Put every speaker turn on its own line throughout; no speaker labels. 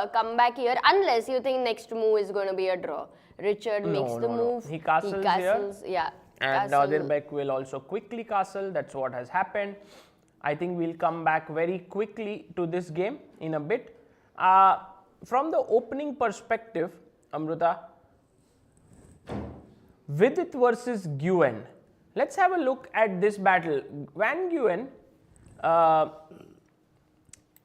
a comeback here, unless you think next move is going to be a draw. Richard makes the move.
He castles here.
Yeah.
And Nodirbek will also quickly castle. That's what has happened. I think we'll come back very quickly to this game in a bit. From the opening perspective, Amruta, Vidit versus Nguyen. Let's have a look at this battle. Van Nguyen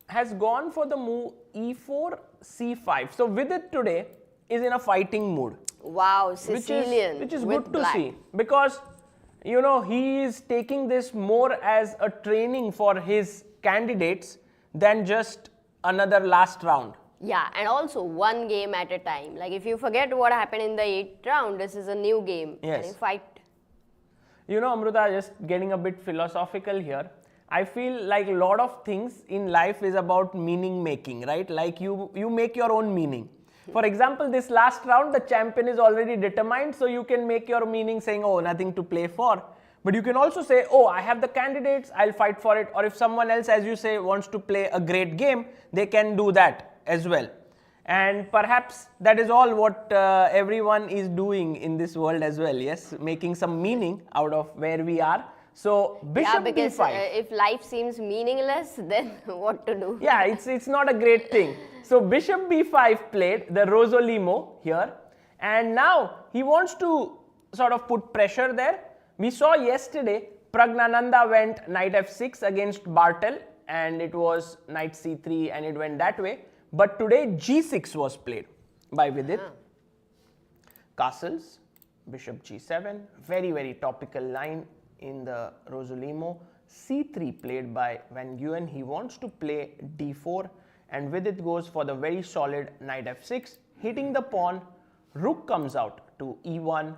has gone for the move e4, c5. So Vidit today is in a fighting mood.
Wow, Sicilian.
Which is good to see, because you know he is taking this more as a training for his candidates than just another last round.
Yeah, and also one game at a time. Like if you forget what happened in the 8th round, this is a new game.
Yes.
And you fight.
You know, Amruta, just getting a bit philosophical here. I feel like a lot of things in life is about meaning making, right? Like you make your own meaning. For example, this last round, the champion is already determined, so you can make your meaning saying, oh, nothing to play for. But you can also say, oh, I have the candidates, I'll fight for it. Or if someone else, as you say, wants to play a great game, they can do that as well. And perhaps that is all what everyone is doing in this world as well, yes? Making some meaning out of where we are. So bishop
because
b5.
If life seems meaningless, then what to do?
Yeah, it's not a great thing. So bishop b5 played the Rosolimo here, and now he wants to sort of put pressure there. We saw yesterday Praggnanandhaa went knight f6 against Bartel, and it was knight c3 and it went that way. But today g6 was played by Vidit. Castles, bishop g7, very topical line in the Rosolimo. c3 played by Van Nguyen. He wants to play d4, and Vidit goes for the very solid knight f6, hitting the pawn. Rook comes out to e1,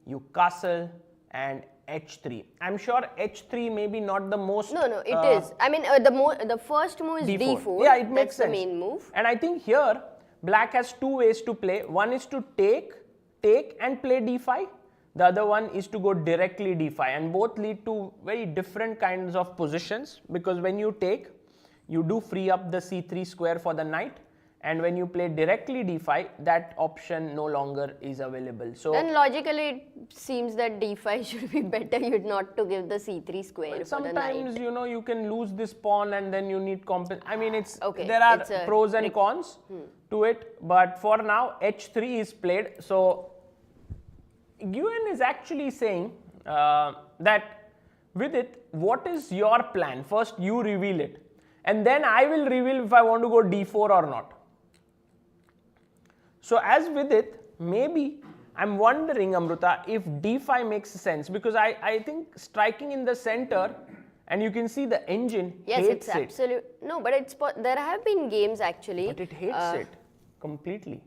you castle, and h3. I'm sure h3 maybe not the most.
No, it is. I mean, the first move is d4.
Yeah, it makes sense.
That's the main move.
And I think here black has two ways to play. One is to take and play d5. The other one is to go directly d5, and both lead to very different kinds of positions, because when you take, you do free up the c3 square for the knight, and when you play directly d5, that option no longer is available. So
then logically it seems that d5 should be better, you'd not to give the c3 square for the knight.
Sometimes you know you can lose this pawn and then you need I mean
okay,
there are pros and cons to it, but for now h3 is played. So Nguyen is actually saying that Vidit, what is your plan? First you reveal it, and then I will reveal if I want to go d4 or not. So as Vidit, maybe I'm wondering, Amruta, if d5 makes sense, because I think striking in the center, and you can see the engine hates
it's absolute. No, but there have been games actually.
But it hates it completely.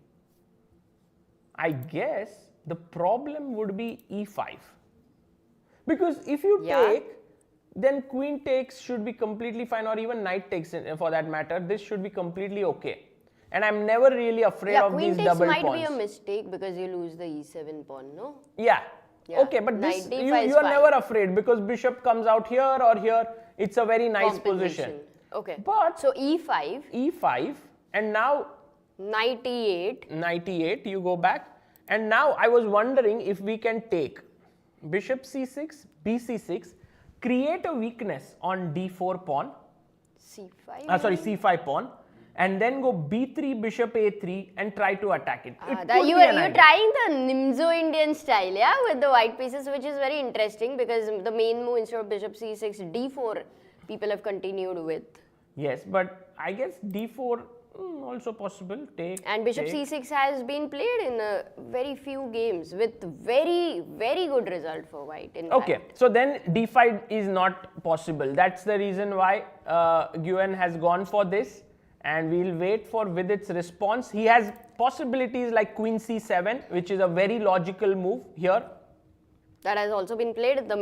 I guess the problem would be e5, because if you take, then queen takes should be completely fine, or even knight takes for that matter. This should be completely okay. And I'm never really afraid of these double pawns.
Queen takes might be a mistake because you lose the e7 pawn, no?
Yeah. Okay, but this you are never afraid, because bishop comes out here or here. It's a very nice position.
Okay.
But
so e5,
and now
knight e8.
Knight e8, you go back. And now I was wondering if we can take bishop c6, bc6, create a weakness on d4 pawn.
c5.
Sorry, c5 pawn. And then go b3, bishop a3, and try to attack it.
You're trying the Nimzo Indian style, yeah, with the white pieces, which is very interesting, because the main move instead of bishop c6, d4, people have continued with.
Yes, but I guess d4 also possible.
And bishop c6 has been played in very few games with very good result for white.
So then d5 is not possible. That's the reason why Nguyen has gone for this. And we'll wait for Vidit's response. He has possibilities like queen c7, which is a very logical move here.
That has also been played. The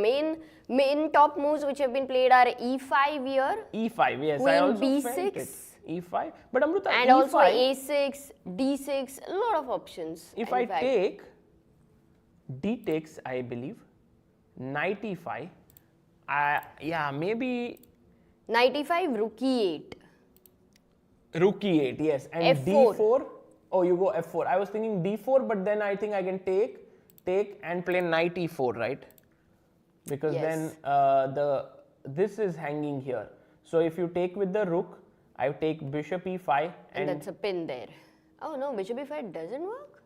main top moves which have been played are e5 here.
e5, yes.
Queen
I also
b6.
e5. But Amruta,
and
e5,
also a6, d6, a lot of options.
If I take, d takes, I believe, knight e5, yeah, maybe...
Knight e5, rook e8.
Rook e8, yes. And
F4.
d4. Oh, you go f4. I was thinking d4, but then I think I can take and play knight e4, right? Because
Yes.
then this is hanging here. So if you take with the rook, I take bishop e5
And that's a pin there. Oh no, bishop e5 doesn't work?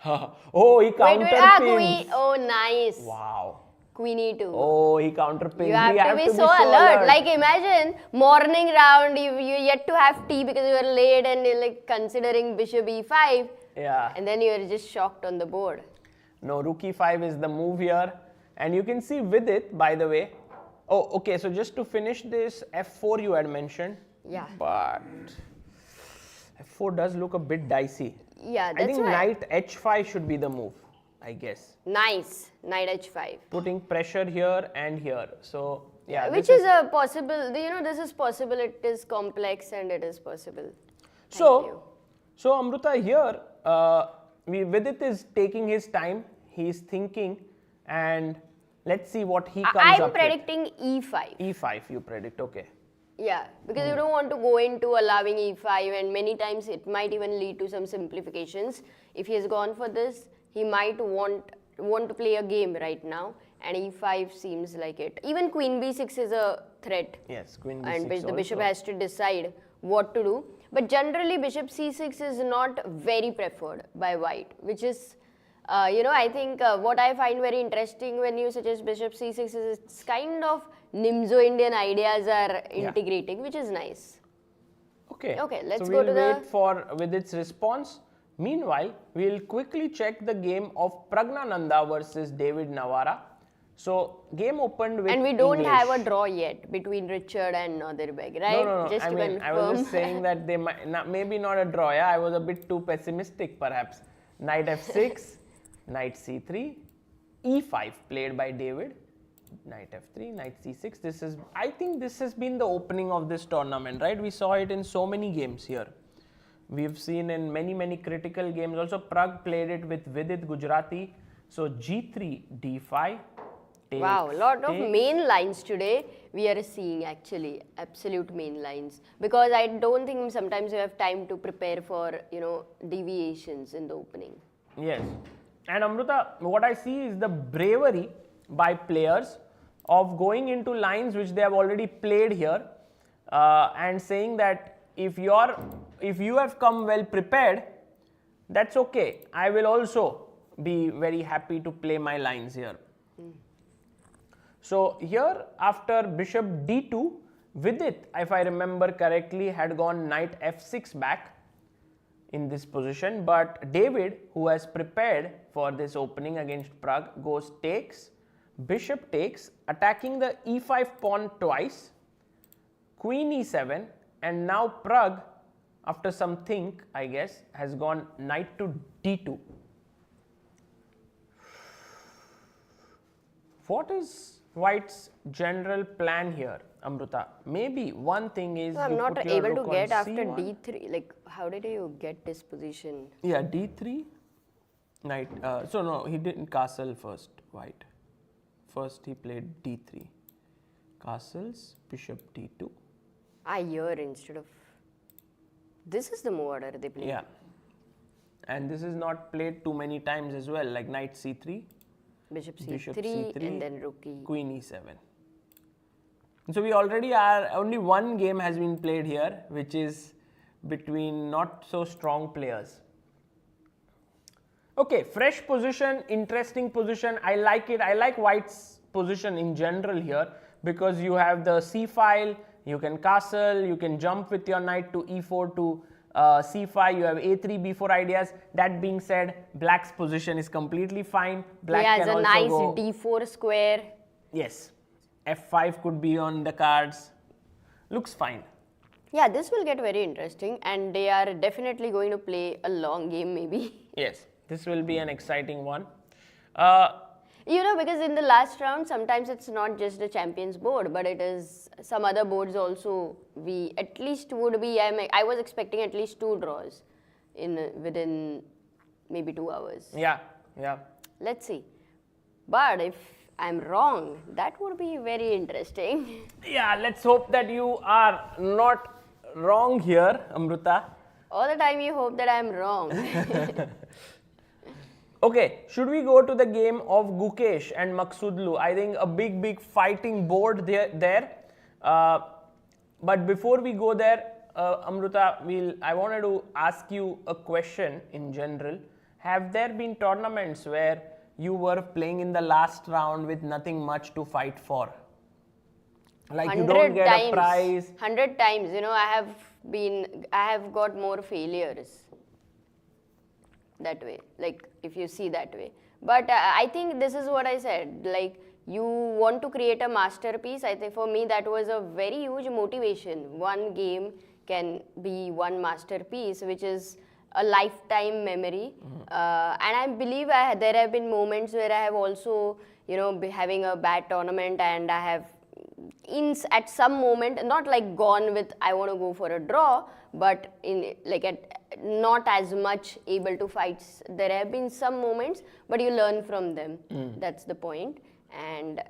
oh, he counter
Queen.
pins.
Oh, nice.
Wow.
Queen e2.
Oh, he counter pins.
You have to be so alert. Like imagine morning round, you yet to have tea because you are late and you're like considering bishop e5.
Yeah.
And then you're just shocked on the board.
No, rook e5 is the move here. And you can see with it, by the way. Oh, okay. So just to finish this, f4 you had mentioned.
Yeah.
But f4 does look a bit dicey.
Yeah, that's
I think
why.
knight h5 should be the move, I guess.
Nice. Knight h5.
Putting pressure here and here. So, yeah.
Which is a possible, this is possible. It is complex and it is possible.
So Amruta here, Vidit is taking his time. He is thinking and let's see what he comes up
I'm
with.
predicting e5.
E5 you predict, okay.
Yeah, because you don't want to go into allowing e5 and many times it might even lead to some simplifications. If he has gone for this, he might want to play a game right now and e5 seems like it. Even queen b6 is a threat.
Yes, queen b6
and the bishop
also.
has to decide what to do. But generally bishop c6 is not very preferred by white, which is I think what I find very interesting when you suggest bishop c6 is it's kind of Nimzo Indian ideas are integrating, which is nice.
Okay.
Okay, let's
so
go to
we'll wait for Vidit's response. Meanwhile, we'll quickly check the game of Praggnanandhaa versus David Navara. So, game opened with
And we don't
English.
have a draw yet between Richard and Nodirbek, right?
No.
Just
I
to
mean,
confirm.
I was just saying that they might maybe not a draw. Yeah, I was a bit too pessimistic, perhaps. Knight f6, knight c3, e5 played by David. Knight f3, knight c6. I think this has been the opening of this tournament, right? We saw it in so many games here. We've seen in many critical games. Also, Prague played it with Vidit Gujrathi. So g3, d5.
Wow, a lot of main lines today we are seeing actually, absolute main lines. Because I don't think sometimes you have time to prepare for, deviations in the opening.
Yes. And Amruta, what I see is the bravery by players of going into lines which they have already played here and saying that if you have come well prepared, that's okay. I will also be very happy to play my lines here. So here after bishop d2, Vidit, if I remember correctly, had gone knight f6 back in this position, but David, who has prepared for this opening against Prague, goes takes, bishop takes, attacking the e5 pawn twice, queen e7, and now Prague, after some think, I guess, has gone knight to d2. What is White's general plan here, Amruta? Maybe one thing is
So I'm
you
not
put your
able to
rook
get
on
after
c1.
d3. Like, how did you get this position?
Yeah, d3, knight. So no, he didn't castle first, White. First he played d3. Castles, bishop d2.
Here instead of... This is the move order they play.
Yeah. And this is not played too many times as well, like knight c3.
Bishop c3 and then rook e.
Queen e7. So we already are, only one game has been played here, which is between not so strong players. Okay, fresh position, interesting position. I like it. I like White's position in general here because you have the c file, you can castle, you can jump with your knight to e4 to c5, you have a3, b4 ideas. That being said, Black's position is completely fine. Black
He has
can
a
also
nice
go,
d4 square.
yes, f5 could be on the cards. Looks fine.
Yeah, this will get very interesting and they are definitely going to play a long game maybe.
Yes, this will be an exciting one.
Because in the last round, sometimes it's not just the champions board, but it is some other boards also. We at least would be, I was expecting at least 2 draws within maybe 2 hours.
Yeah.
Let's see. But if I'm wrong, that would be very interesting.
Yeah, let's hope that you are not wrong here, Amruta.
All the time you hope that I'm wrong.
Okay, should we go to the game of Gukesh and Maghsoodloo? I think a big fighting board there. But before we go there, Amruta, I wanted to ask you a question in general. Have there been tournaments where you were playing in the last round with nothing much to fight for? Like you don't get a prize?
100 times, you know, I have got more failures that way, like if you see that way. But I think this is what I said, like you want to create a masterpiece. I think for me that was a very huge motivation. One game can be one masterpiece, which is a lifetime memory. And I believe there have been moments where I have also, you know, having a bad tournament, and I have at some moment not like gone with I want to go for a draw, but in like not as much able to fight. There have been some moments, but you learn from them. That's the point. And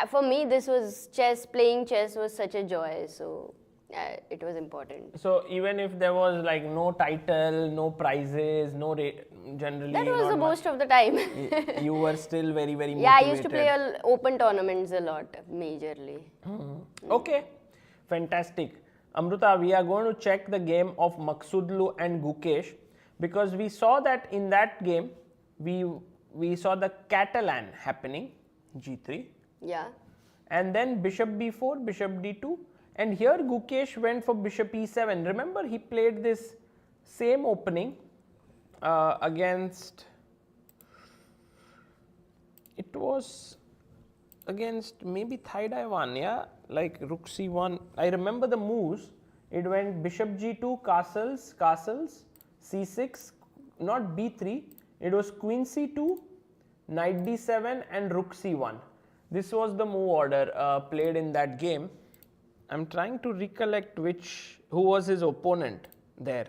for me, this was playing chess was such a joy. So it was important.
So even if there was like no title, no prizes, generally
that was the most of the time.
You were still very motivated.
Yeah, I used to play open tournaments a lot, majorly.
Okay, fantastic. Amruta, we are going to check the game of Maghsoodloo and Gukesh, because we saw that in that game we saw the Catalan happening, g3.
Yeah.
And then bishop b4, bishop d2. And here Gukesh went for bishop e7. Remember, he played this same opening against, it was against maybe Thaidai1, yeah, like rook c1. I remember the moves. It went bishop g2, castles, c6, not b3. It was queen c2, knight d7 and rook c1. This was the move order played in that game. I'm trying to recollect who was his opponent there.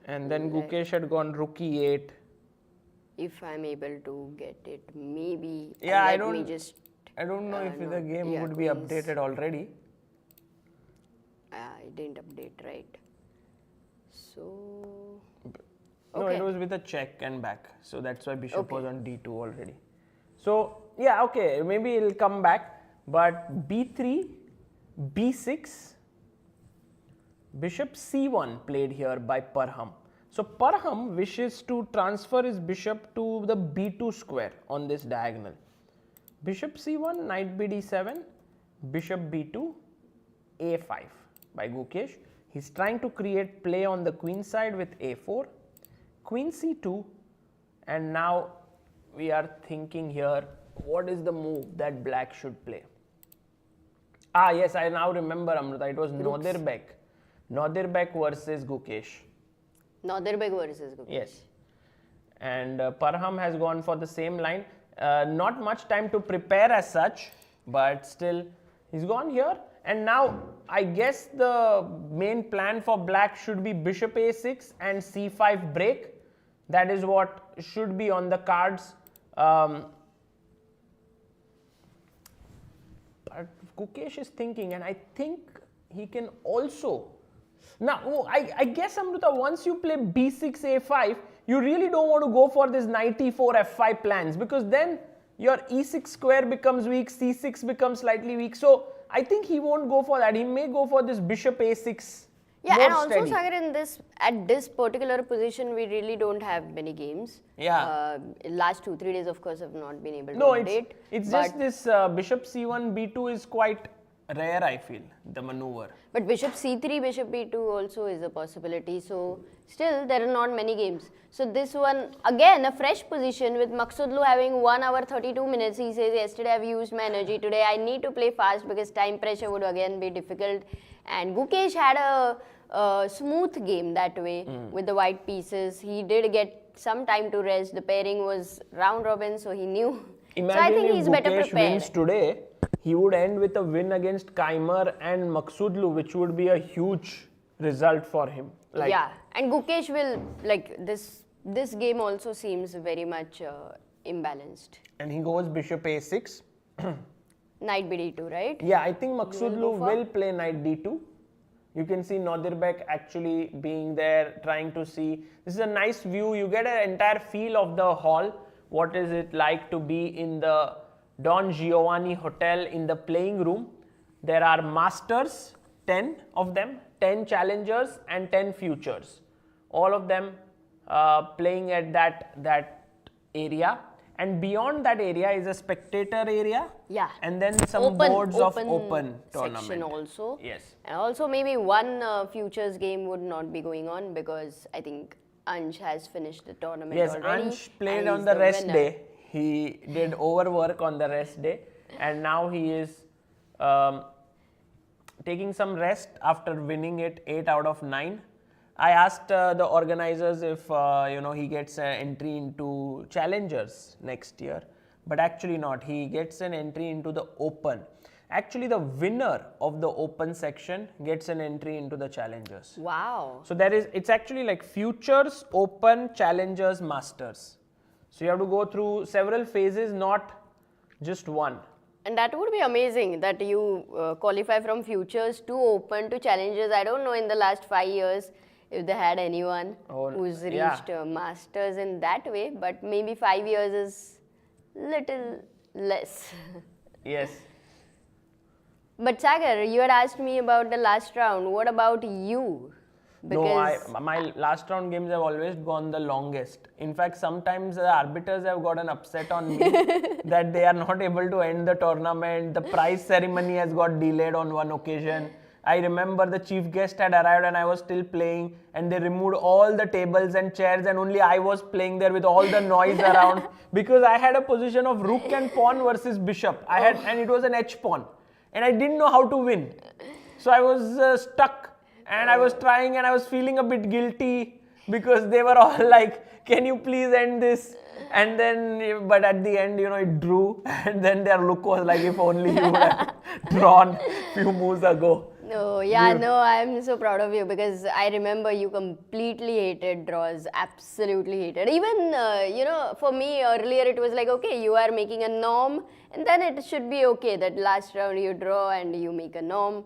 And then Gukesh had gone rook e8.
If I'm able to get it, maybe.
Yeah, I don't know if the game would be updated already.
I didn't update, right? So.
No, it was with a check and back. So that's why bishop was on d2 already. So yeah, okay, maybe it'll come back. But b3, b6, bishop c1 played here by Parham. So Parham wishes to transfer his bishop to the b2 square on this diagonal. Bishop c1, knight bd7, bishop b2, a5 by Gukesh. He's trying to create play on the queen side with a4, queen c2, and now we are thinking here, what is the move that black should play? Ah, yes, I now remember, Amruta. It was Nodirbek. Nodirbek versus Gukesh.
Nodirbek versus Gukesh.
Yes. And Parham has gone for the same line. Not much time to prepare as such, but still, he's gone here. And now, I guess the main plan for black should be bishop a6 and c5 break. That is what should be on the cards. But Gukesh is thinking, and I think he can also. Now, I guess, Amruta, once you play b6, a5, you really don't want to go for this knight e4, f5 plans, because then your e6 square becomes weak, c6 becomes slightly weak. So I think he won't go for that. He may go for this bishop a6.
Yeah, and also, Sagar, at this particular position, we really don't have many games.
Yeah.
Last 2-3 days, of course, have not been able to update.
It's just this bishop c1, b2 is quite rare, I feel, the maneuver.
But bishop c3, bishop b2 also is a possibility. So still, there are not many games. So this one, again, a fresh position with Maghsoodloo having 1 hour 32 minutes. He says, yesterday I've used my energy. Today I need to play fast because time pressure would again be difficult. And Gukesh had a smooth game that way with the white pieces. He did get some time to rest. The pairing was round robin, so he knew.
Imagine
so I think
if
he's
Gukesh
better prepared.
wins today, he would end with a win against Keymer and Maghsoodloo, which would be a huge result for him.
Like, yeah, and Gukesh will, like, this game also seems very much imbalanced.
And he goes bishop a6.
Knight bd2, right?
Yeah, I think Maghsoodloo will play knight d2. You can see Nodirbek actually being there, trying to see. This is a nice view. You get an entire feel of the hall. What is it like to be in the Don Giovanni Hotel in the playing room? There are masters, 10 of them, 10 challengers and 10 futures. All of them playing at that area. And beyond that area is a spectator area.
Yeah.
And then some boards of open tournament.
Section also.
Yes.
And also maybe one futures game would not be going on because I think Ansh has finished the tournament already.
Yes, Ansh played
and
on
he's
the rest
winner.
day. He did overwork on the rest day. And now he is taking some rest after winning it 8 out of 9. I asked the organizers if he gets an entry into challengers next year, but actually not. He gets an entry into the open. Actually, the winner of the open section gets an entry into the challengers.
Wow.
So it's actually like futures, open, challengers, masters. So you have to go through several phases, not just one.
And that would be amazing that you qualify from futures to open to challengers. I don't know in the last 5 years if they had anyone who's reached masters in that way, but maybe 5 years is little less.
Yes.
But Sagar, you had asked me about the last round. What about you?
Because my last round games have always gone the longest. In fact, sometimes the arbiters have gotten upset on me that they are not able to end the tournament. The prize ceremony has got delayed on one occasion. I remember the chief guest had arrived and I was still playing and they removed all the tables and chairs and only I was playing there with all the noise around because I had a position of rook and pawn versus bishop. And it was an H pawn and I didn't know how to win. So I was stuck and I was trying and I was feeling a bit guilty because they were all like, can you please end this? And then, but at the end, it drew and then their look was like, if only you would have drawn few moves ago.
No, I'm so proud of you because I remember you completely hated draws, absolutely hated. Even, for me earlier it was like, okay, you are making a norm and then it should be okay that last round you draw and you make a norm,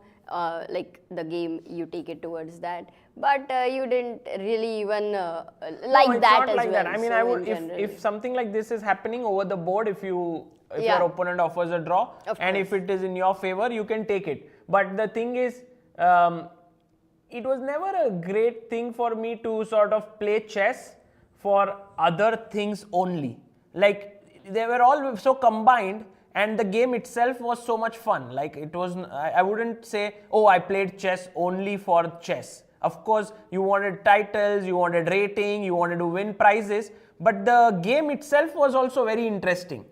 like the game you take it towards that. But you didn't really even like that
not
as
like
well.
That. I mean, if something like this is happening over the board, if your opponent offers a draw and if it is in your favor, you can take it. But the thing is, it was never a great thing for me to sort of play chess for other things only. Like they were all so combined and the game itself was so much fun. Like it was, I wouldn't say, oh, I played chess only for chess. Of course, you wanted titles, you wanted rating, you wanted to win prizes, but the game itself was also very interesting.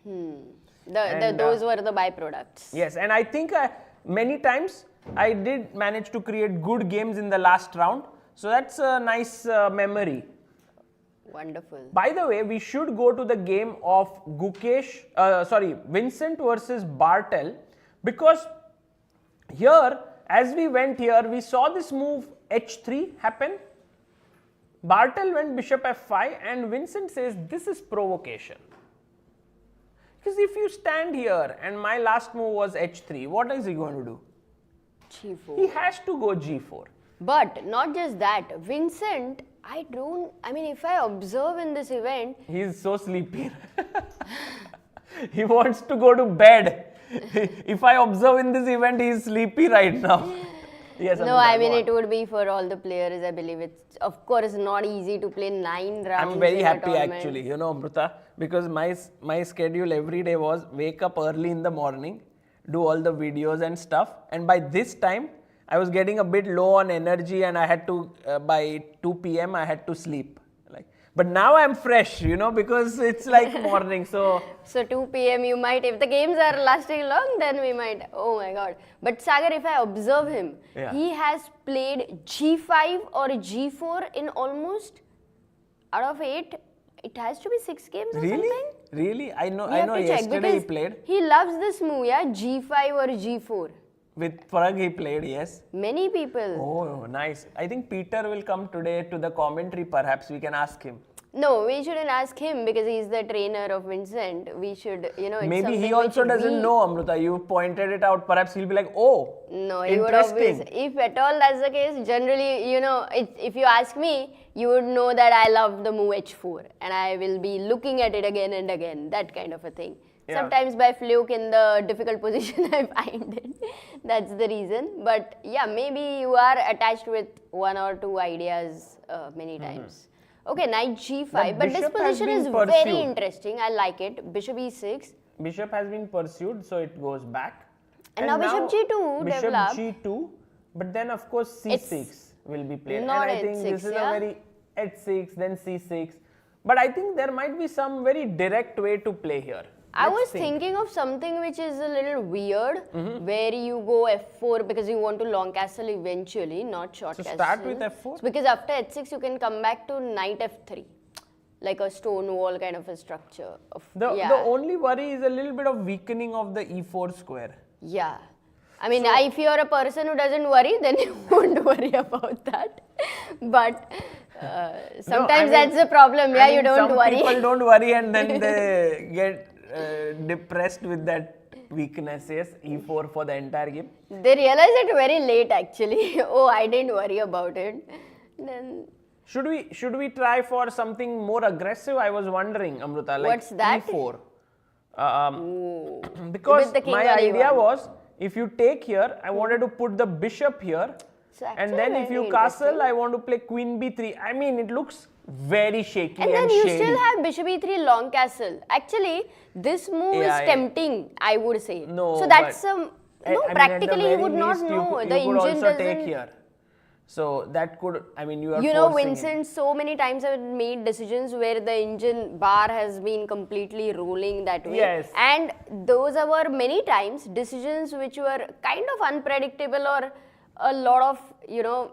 Those were the byproducts.
Yes, and I think many times I did manage to create good games in the last round. So that's a nice memory.
Wonderful.
By the way, we should go to the game of Vincent versus Bartel, because here, as we went here, we saw this move h3 happen. Bartel went bishop f5 and Vincent says this is provocation. Because if you stand here and my last move was h3, what is he going to do?
G4.
He has to go g4.
But not just that, Vincent, if I observe in this event,
He is so sleepy. He wants to go to bed. If I observe in this event, he is sleepy right now. Yes,
no, it would be for all the players, I believe. It's, of course, not easy to play 9 rounds.
I'm very
in a
happy
tournament.
actually, Amruta, because my schedule every day was wake up early in the morning, do all the videos and stuff, and by this time, I was getting a bit low on energy and I had to, by 2 p.m. I had to sleep. But now I'm fresh, because it's like morning. So
2 p.m. you might, if the games are lasting long, then we might, oh my god. But Sagar, if I observe him, he has played G5 or G4 in almost, out of 8, it has to be 6 games or something.
Really? I know yesterday he played.
He loves this move, G5 or G4.
With Prague he played, yes.
Many people.
Oh, nice. I think Péter will come today to the commentary, perhaps we can ask him.
No, we shouldn't ask him because he's the trainer of Vincent. We should, it's
Maybe he
something
also
which
doesn't know, Amruta. You pointed it out. Perhaps he'll be like, oh,
No, he would always,
interesting.
if at all that's the case, generally, if you ask me, you would know that I love the move h4 and I will be looking at it again and again, that kind of a thing.
Yeah.
Sometimes by fluke in the difficult position I find it. That's the reason. But yeah, maybe you are attached with one or two ideas many times. Okay, knight g5, but this
bishop has
position
been
is
pursued.
very interesting. I like it. Bishop e6.
Bishop has been pursued, so it goes back.
And now bishop g2
bishop
developed.
g2, but then of course c6 will be played.
Not
and I think
h6,
this is
yeah?
a very h6, then c6. But I think there might be some very direct way to play here.
I
Let's
was
think.
thinking of something which is a little weird, where you go f4 because you want to long castle eventually, not short
So
castle.
start with f4?
So because after h6 you can come back to knight f3, like a stone wall kind of a structure.
The only worry is a little bit of weakening of the e4 square.
Yeah. I mean, if you're a person who doesn't worry, then you won't worry about that. But sometimes that's the problem. Yeah, you don't worry.
Some people don't worry and then they get depressed with that weakness. Yes, e4 for the entire game.
They realize it very late actually. Oh, I didn't worry about it. Then
Should we try for something more aggressive? I was wondering, Amruta, like
What's that?
e4. Because
With the king
my
on
idea
e1.
was, if you take here, I wanted to put the bishop here,
So
and then if you
actually
castle, I want to play queen b3. I mean, it looks very shaky
and
and,
then you
shady.
still have bishop e3 long castle. Actually, this move is tempting, I would say.
No,
so that's
but
no,
I mean, at the
practically you
very
would not
least,
know.
You
The
could
engine
also
doesn't.
take here. So that could, I mean, you are
You know,
forcing it.
Vincent, so many times I've made decisions where the engine bar has been completely rolling that way.
Yes.
And those were many times decisions which were kind of unpredictable or a lot of,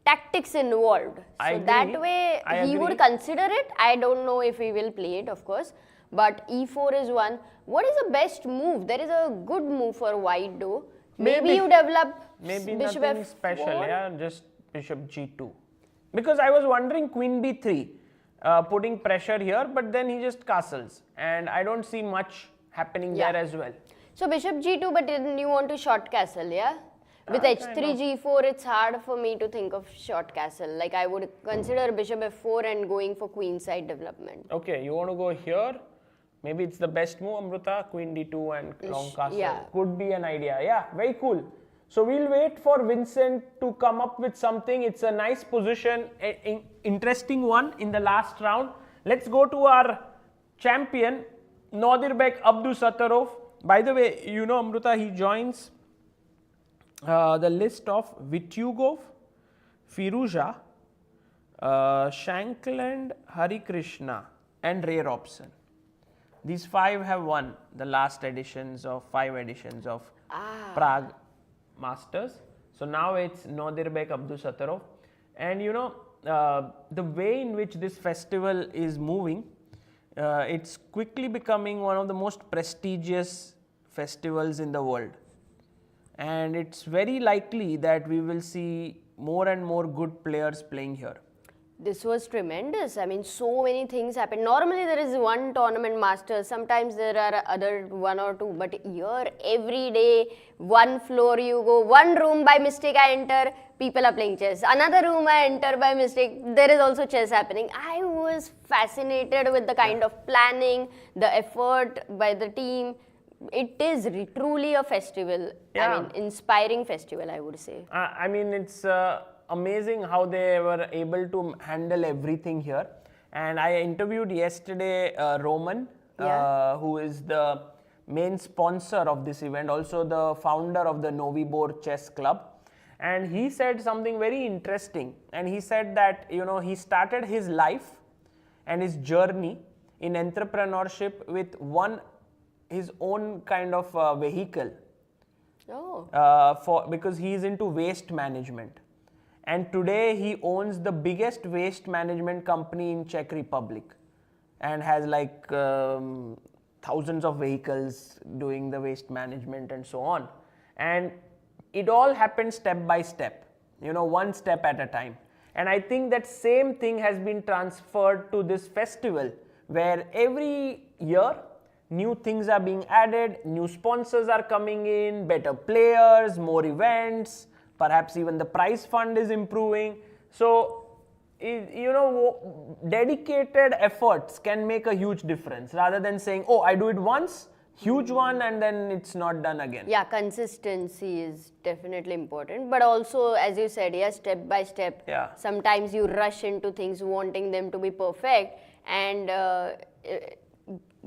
tactics involved.
I
So
agree.
that way
I
he
agree.
would consider it. I don't know if he will play it, of course. But e4 is one. What is the best move? There is a good move for white though. Maybe you develop
Maybe
bishop
nothing
f4.
special, yeah, just bishop g2. Because I was wondering queen b3, putting pressure here, but then he just castles, and I don't see much happening there as well.
So bishop g2, but then you want to short castle, yeah? With h3, g4, it's hard for me to think of short castle. Like I would consider bishop f4 and going for queen side development.
Okay, you want to go here? Maybe it's the best move, Amruta, queen d2 and long castle.
Yeah.
Could be an idea. Yeah, very cool. So we'll wait for Vincent to come up with something. It's a nice position, an interesting one in the last round. Let's go to our champion, Nodirbek Abdusattorov. By the way, Amruta, he joins the list of Vityugov, Firuza, Shankland, Hari Krishna and Ray Robson. These 5 have won the last editions of 5 editions of Prague Masters. So now it's Nodirbek Abdusattorov. And the way in which this festival is moving, it's quickly becoming one of the most prestigious festivals in the world. And it's very likely that we will see more and more good players playing here.
This was tremendous. I mean, so many things happen. Normally, there is one tournament masters. Sometimes there are other 1 or 2. But here, every day, one floor you go, one room by mistake I enter, people are playing chess. Another room I enter by mistake, there is also chess happening. I was fascinated with the kind of planning, the effort by the team. It is truly a festival.
Yeah.
I mean, inspiring festival, I would say.
I mean, it's amazing how they were able to handle everything here. And I interviewed yesterday Roman, who is the main sponsor of this event, also the founder of the Novibor Chess Club. And he said something very interesting. And he said that, he started his life and his journey in entrepreneurship with his own kind of vehicle.
Oh.
Because he is into waste management. And today he owns the biggest waste management company in Czech Republic and has like thousands of vehicles doing the waste management and so on. And it all happened step by step, one step at a time. And I think that same thing has been transferred to this festival, where every year new things are being added, new sponsors are coming in, better players, more events, perhaps even the prize fund is improving. So, you know, dedicated efforts can make a huge difference rather than saying, oh, I do it once, huge one, and then it's not done again.
Yeah, consistency is definitely important, but also, as you said, yeah, step by step.
Yeah.
Sometimes you rush into things wanting them to be perfect, and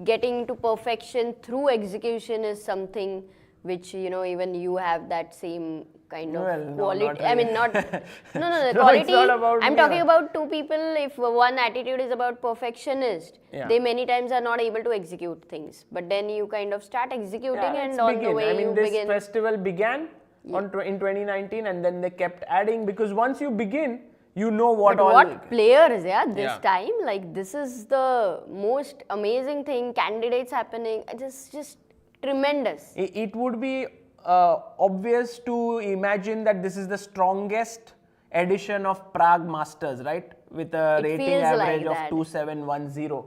getting to perfection through execution is something which, you know, even you have that same kind of quality.
Not really.
I mean, not the
No,
quality.
it's not about
I'm
me.
talking about two people. If one attitude is about perfectionist, they many times are not able to execute things. But then you kind of start executing, and on the way you
this
begin.
festival began in 2019, and then they kept adding, because once you begin, you know what
But
all.
what players, this
Yeah.
time, like this is the most amazing thing. Candidates happening, just tremendous.
It would be obvious to imagine that this is the strongest edition of Prague Masters, right? With a rating
feels like
average of
that.
2710.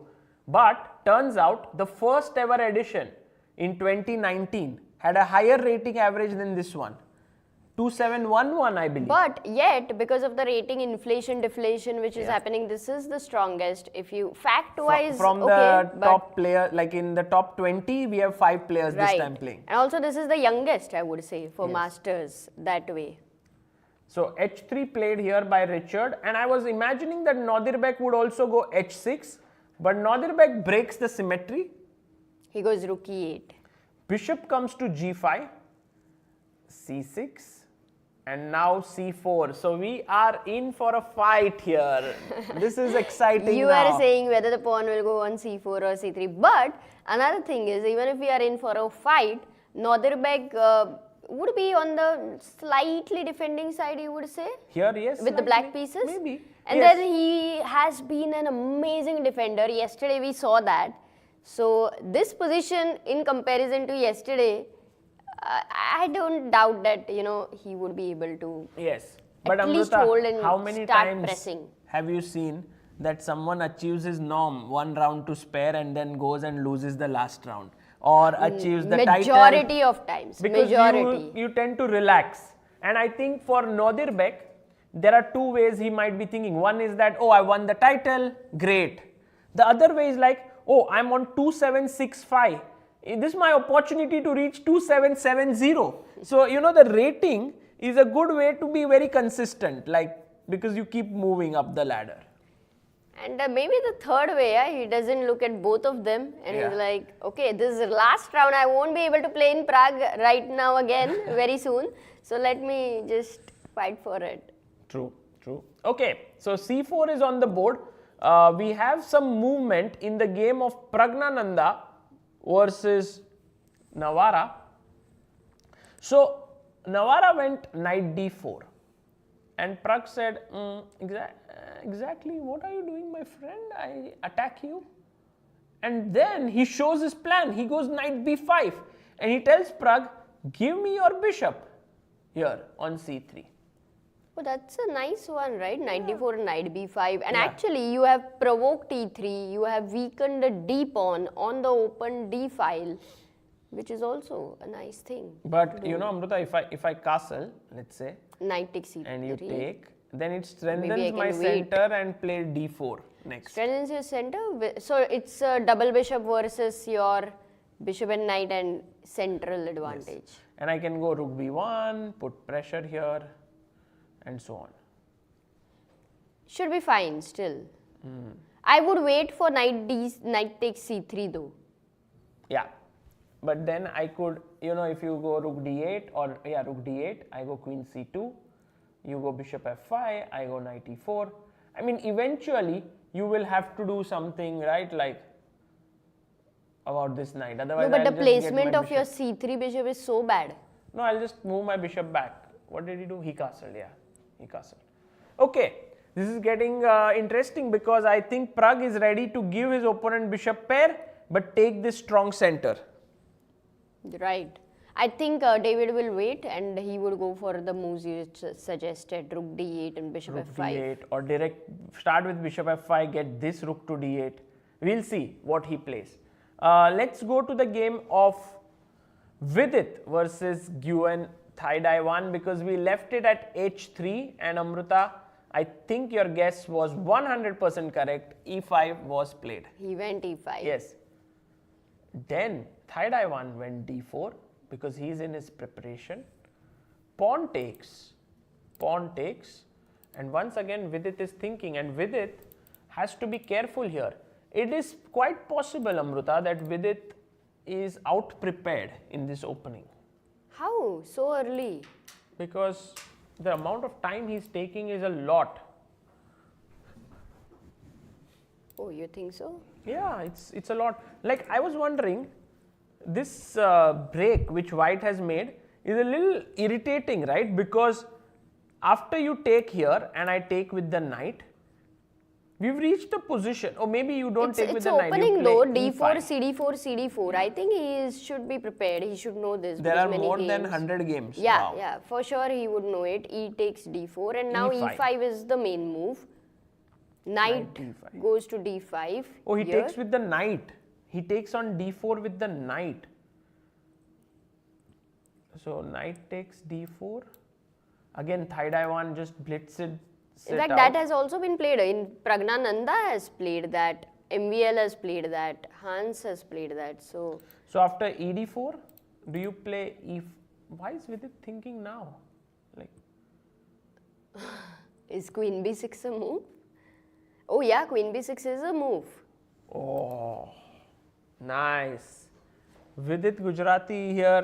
But turns out the first ever edition in 2019 had a higher rating average than this one. 2711, I believe.
But yet, because of the rating inflation, deflation, which is happening, this is the strongest. If you fact-wise,
from the top player, like in the top 20, we have 5 players this time playing.
And also, this is the youngest, I would say, for Masters that way.
So h3 played here by Richard, and I was imagining that Nodirbek would also go h6, but Nodirbek breaks the symmetry.
He goes rook e8.
Bishop comes to g5, c6, and now c4. So we are in for a fight here. This is exciting.
You
now.
are saying whether the pawn will go on c4 or c3. But another thing is, even if we are in for a fight, Nodirbek would be on the slightly defending side, you would say?
Here, yes.
With the black pieces?
Maybe.
And then he has been an amazing defender. Yesterday we saw that. So this position in comparison to yesterday, I don't doubt that, you know, he would be able to
But
at least
Amruta,
hold and
how many
start
times
pressing.
have you seen that someone achieves his norm one round to spare and then goes and loses the last round? Or achieves the title?
Majority of times.
Because you tend to relax. And I think for Nodirbek, there are two ways he might be thinking. One is that, oh, I won the title, great. The other way is like, oh, I'm on 2765. This is my opportunity to reach 2770. So, you know, the rating is a good way to be very consistent, like, because you keep moving up the ladder.
And maybe the third way, he doesn't look at both of them and he's like, okay, this is the last round. I won't be able to play in Prague right now again very soon. So let me just fight for it.
True. Okay, so c4 is on the board. We have some movement in the game of Praggnanandhaa versus Navara. So Navara went knight d4 and Pragg said, exactly what are you doing, my friend? I attack you. And then he shows his plan. He goes knight b5 and he tells Pragg, give me your bishop here on c3.
Oh, that's a nice one, right? Knight d4 and knight b5. And actually, you have provoked e3, you have weakened the d pawn on the open d file, which is also a nice thing.
But you know, Amruta, if I castle, let's say,
knight takes e3.
and you take, then it strengthens my center and play d4 next.
Strengthens your center. So it's a double bishop versus your bishop and knight and central advantage.
Yes. And I can go rook b1, put pressure here, and so on.
Should be fine still. I would wait for knight takes c3 though.
Yeah. But then I could, you know, if you go rook d8 or rook d8, I go queen c2, you go bishop f5, I go knight e4. I mean, eventually you will have to do something, right, like about this knight. Otherwise,
No, but
I'll
the
just get
placement
my
of your
bishop.
c3 bishop is so bad.
No, I'll just move my bishop back. What did he do? He castled, he castled. Okay, this is getting interesting because I think Pragg is ready to give his opponent bishop pair but take this strong center.
Right. I think David will wait and he would go for the moves you suggested, rook d8 and bishop
Rook
f5.
d8 or direct start with bishop f5, get this rook to d8. We'll see what he plays. Let's go to the game of Vidit versus Gukesh Thai 1 because we left it at h3 and Amruta, I think your guess was 100% correct. e5 was played.
He went e5.
Yes. Then Thai 1 went d4 because he is in his preparation. Pawn takes, and once again Vidit is thinking, and Vidit has to be careful here. It is quite possible, Amruta, that Vidit is out prepared in this opening.
How? So early?
Because the amount of time he is taking is a lot.
Oh, you think so?
Yeah, it's a lot. Like I was wondering, this break which white has made is a little irritating, right? Because after you take here and I take with the knight, we've reached a position, or maybe you don't take with the knight.
It's opening though, d4,
e5.
cd4, cd4. I think should be prepared. He should know this.
There are
many
more
games.
than 100 games.
Yeah,
Wow.
yeah, for sure he would know it. E takes d4 and now
E5.
e5 is the main move. Knight
d5.
goes to d5.
Oh, he
here.
takes with the knight. He takes on d4 with the knight. So knight takes d4. Again, Thai 1 just blitzed.
In fact, that has also been played. In Praggnanandhaa has played that. MVL has played that. Hans has played that. So
after ed4, do you play e? Why is Vidit thinking now? Like,
is queen b6 a move? Oh yeah, queen b6 is a move.
oh, nice. Vidit Gujrathi here,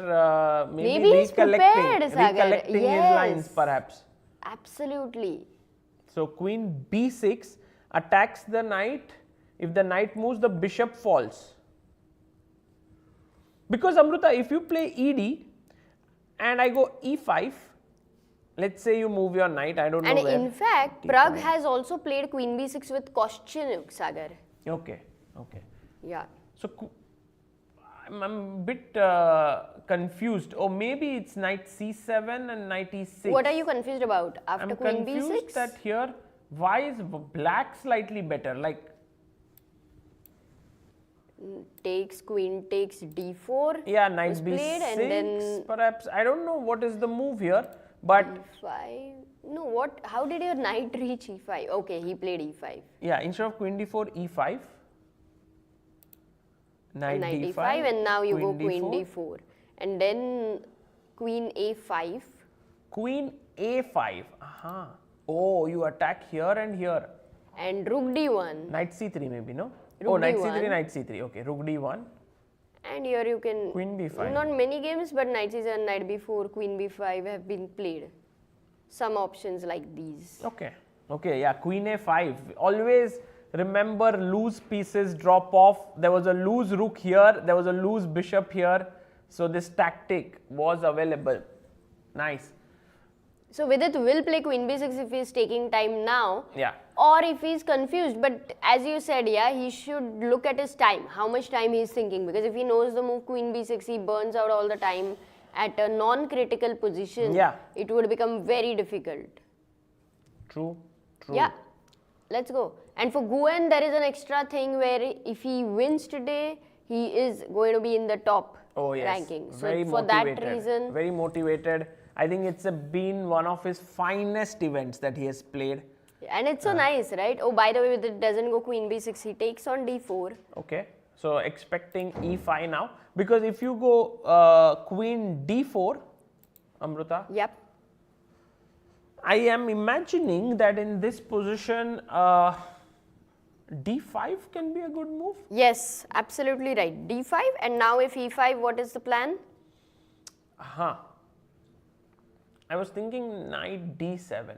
maybe
he's prepared, Sagar.
recollecting his
Yes.
lines perhaps.
Absolutely.
So queen b6 attacks the knight. If the knight moves, the bishop falls. Because Amruta, if you play ed and I go e5, let's say you move your knight, I don't know
And
where.
in fact,
D5.
Prague has also played queen b6 with Koschinuk, Sagar.
Okay.
Yeah.
So I'm a bit confused. Or maybe it's knight c7 and knight e6.
What are you confused about? After
I'm
queen
confused
b6?
that here, why is black slightly better? Like,
Takes, queen takes d4.
yeah, knight
was
b6,
played and then
perhaps. I don't know what is the move here, but
e5. No, what? How did your knight reach e5? Okay, he played e5.
yeah, instead of queen d4, e5. Knight
d5 and now you go queen
d4.
d4. And then queen a5.
Queen a5. Aha. Oh, you attack here and here.
And rook d1.
Knight c3 maybe, no?
Rook
knight
d1.
c3, knight c3. Okay, rook d1.
And here you can...
Queen b5.
Not many games, but knight c7, knight b4, queen b5 have been played. Some options like these.
Okay, yeah, queen a5. Always remember, loose pieces drop off. There was a loose rook here, there was a loose bishop here. So this tactic was available. Nice.
So Vidit will play queen b6 if he is taking time now.
Yeah.
Or if he is confused. But as you said, yeah, he should look at his time. How much time he is thinking. Because if he knows the move queen b6, he burns out all the time at a non-critical position.
Yeah.
It would become very difficult.
True.
Yeah. Let's go. And for Gukesh, there is an extra thing where if he wins today, he is going to be in the top ranking. So
Very
for
motivated.
that reason,
Very motivated. I think it's been one of his finest events that he has played.
and it's so nice, right? Oh, by the way, it doesn't go queen b6, he takes on d4.
Okay. So expecting e5 now. Because if you go queen d4, Amruta,
Yep.
I am imagining that in this position, d5 can be a good move.
Yes, absolutely right. d5, and now if e5, what is the plan?
I was thinking knight d7,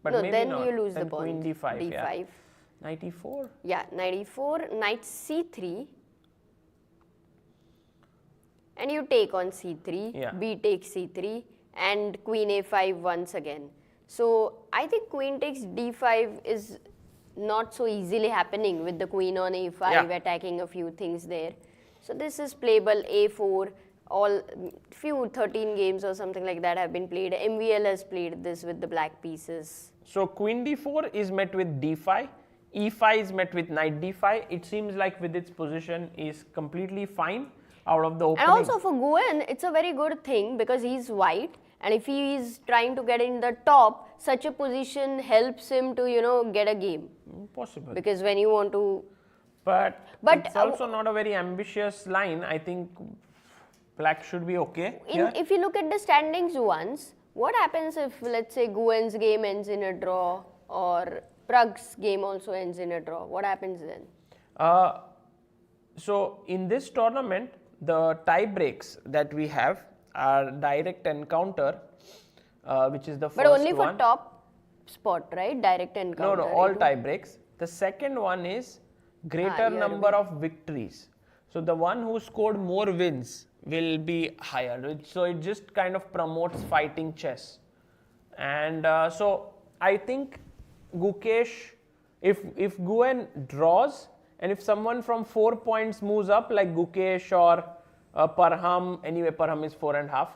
but
No,
maybe
then
not.
you lose
Then
the pawn.
queen d5.
d5.
Yeah. Knight e4.
Yeah, knight e4, knight c3. And you take on c3,
Yeah.
b takes c3, and queen a5 once again. So I think queen takes d5 is not so easily happening with the queen on a5
Yeah.
attacking a few things there. So this is playable. A4, all few 13 games or something like that have been played. MVL has played this with the black pieces.
So queen d4 is met with d5, e5 is met with knight d5. It seems like Vidit's position is completely fine out of the opening.
And also for Guen, it's a very good thing because he's white, and if he is trying to get in the top, such a position helps him to, you know, get a game.
Possible.
Because when you want to...
But it's also not a very ambitious line. I think black should be okay here.
If you look at the standings once, what happens if, let's say, Guen's game ends in a draw or Pragg's game also ends in a draw? What happens then?
So in this tournament, the tie breaks that we have are direct encounter, which is the first one.
But only for top spot, right? Direct encounter.
No, all tie breaks. The second one is greater number of victories. So the one who scored more wins will be higher. So it just kind of promotes fighting chess. And so I think Gukesh, if Guen draws, and if someone from 4 points moves up like Gukesh or Parham, anyway Parham is 4.5,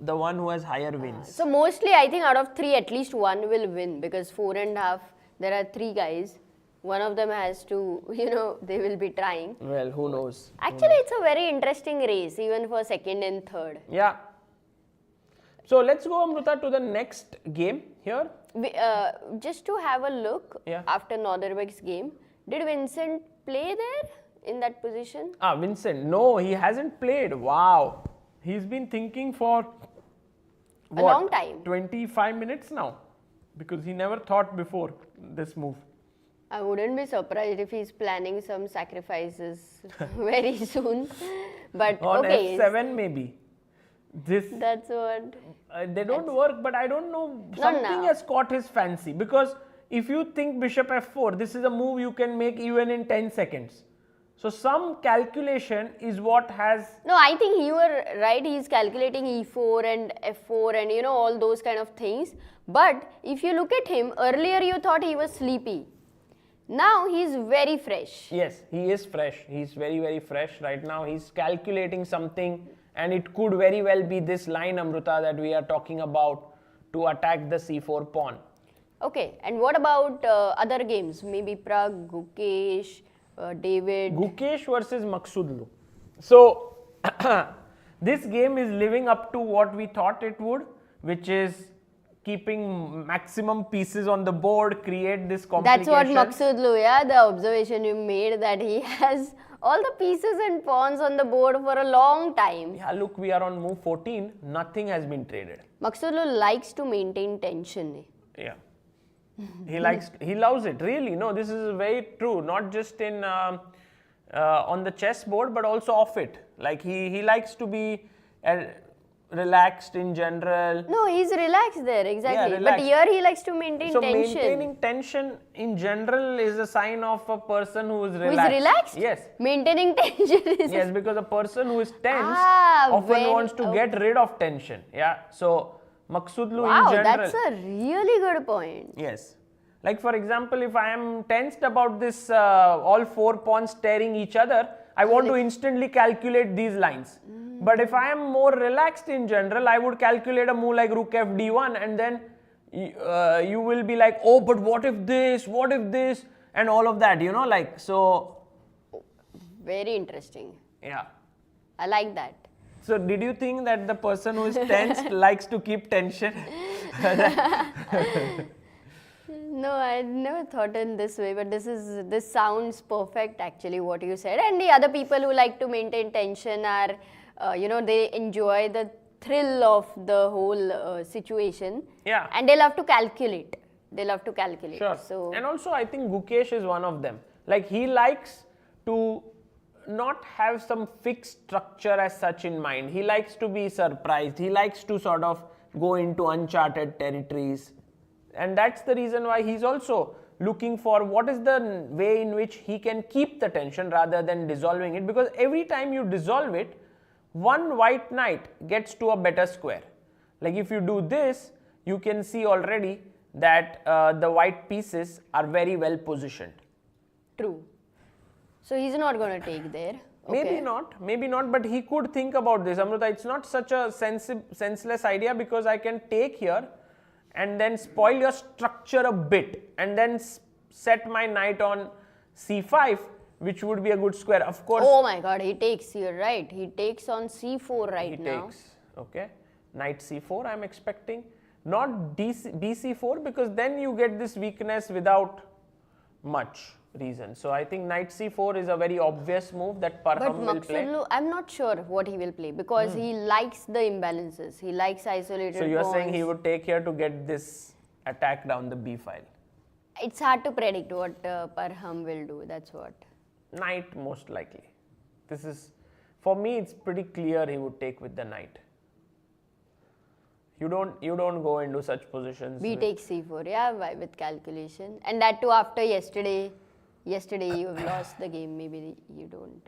the one who has higher wins.
So mostly I think out of 3 at least one will win, because 4.5 there are 3 guys. One of them has to, you know, they will be trying.
Well, who knows?
Actually, it's a very interesting race, even for second and third.
Yeah. So let's go, Amruta, to the next game here.
Just to have a look, after Nodirbek's game, did Vincent play there in that position?
Vincent. No, he hasn't played. Wow. He's been thinking for
a long time.
25 minutes now. Because he never thought before this move.
I wouldn't be surprised if he's planning some sacrifices very soon. But
on
okay.
F7 maybe.
That's what.
They don't work, but I don't know. Something has caught his fancy. Because if you think bishop f4, this is a move you can make even in 10 seconds. So some calculation is what has...
No, I think you were right. He's calculating e4 and f4 and, you know, all those kind of things. But if you look at him, earlier you thought he was sleepy. Now he's very fresh.
Yes, he is fresh. He's very, very fresh right now. He's calculating something, and it could very well be this line, Amruta, that we are talking about to attack the c4 pawn.
Okay, and what about other games? Maybe Pragg, Gukesh, David.
Gukesh versus Maghsoodloo. So this game is living up to what we thought it would, which is keeping maximum pieces on the board, create this complication.
That's what Maghsoodloo, yeah, the observation you made, that he has all the pieces and pawns on the board for a long time.
Yeah, look, we are on move 14, nothing has been traded.
Maghsoodloo likes to maintain tension.
Yeah. He loves it, really. No, this is very true, not just in on the chessboard, but also off it. Like he likes to be relaxed in general.
No, he's relaxed there, exactly.
Yeah, relaxed.
But here he likes to maintain tension.
So maintaining tension in general is a sign of a person who is relaxed.
Who is relaxed?
Yes.
Maintaining tension is...
Yes, because a person who is tense often wants to get rid of tension. Yeah. So Maghsoodloo in general...
Wow, that's a really good point.
Yes. Like for example, if I am tensed about this, all 4 pawns staring each other, I want to instantly calculate these lines. But if I am more relaxed in general, I would calculate a move like rook f d1, and then you will be like, oh, but what if this, and all of that, you know, like, so.
Very interesting.
Yeah.
I like that.
So did you think that the person who is tensed likes to keep tension?
No, I never thought in this way, but this sounds perfect actually what you said. And the other people who like to maintain tension are, you know, they enjoy the thrill of the whole situation.
Yeah.
And they love to calculate.
Sure.
So,
and also I think Gukesh is one of them. Like he likes to not have some fixed structure as such in mind. He likes to be surprised. He likes to sort of go into uncharted territories. And that's the reason why he's also looking for what is the way in which he can keep the tension rather than dissolving it. Because every time you dissolve it, one white knight gets to a better square. Like if you do this, you can see already that the white pieces are very well positioned.
True. So he's not going to take there.
Maybe not, but he could think about this. Amruta, it's not such a senseless idea because I can take here and then spoil your structure a bit and then set my knight on c5, which would be a good square. Of course.
Oh my god, he takes here, right? He takes on c4 right now.
He takes, okay. Knight c4 I'm expecting. Not bc4 because then you get this weakness without much reason. So I think knight c4 is a very obvious move that Parham will play.
Maghsoodloo, I'm not sure what he will play because he likes the imbalances. He likes isolated
So you're
pawns.
saying he would take here to get this attack down the b file.
It's hard to predict what Parham will do. That's what.
Knight most likely. This is, for me, it's pretty clear he would take with the knight. You don't go into such positions.
B takes c4, yeah, with calculation, and that too after yesterday. Yesterday you have lost the game. Maybe you don't.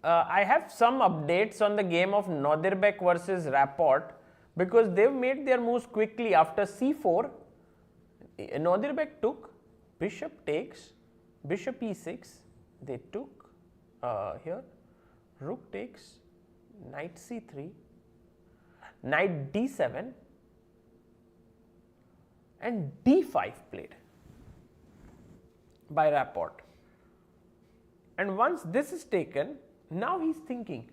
I have some updates on the game of Nodirbek versus Rapport because they've made their moves quickly. After c4, Nodirbek took, bishop takes, bishop e6, they took here, rook takes, knight c3, knight d7 and d5 played by Rapport. And once this is taken, now he's thinking,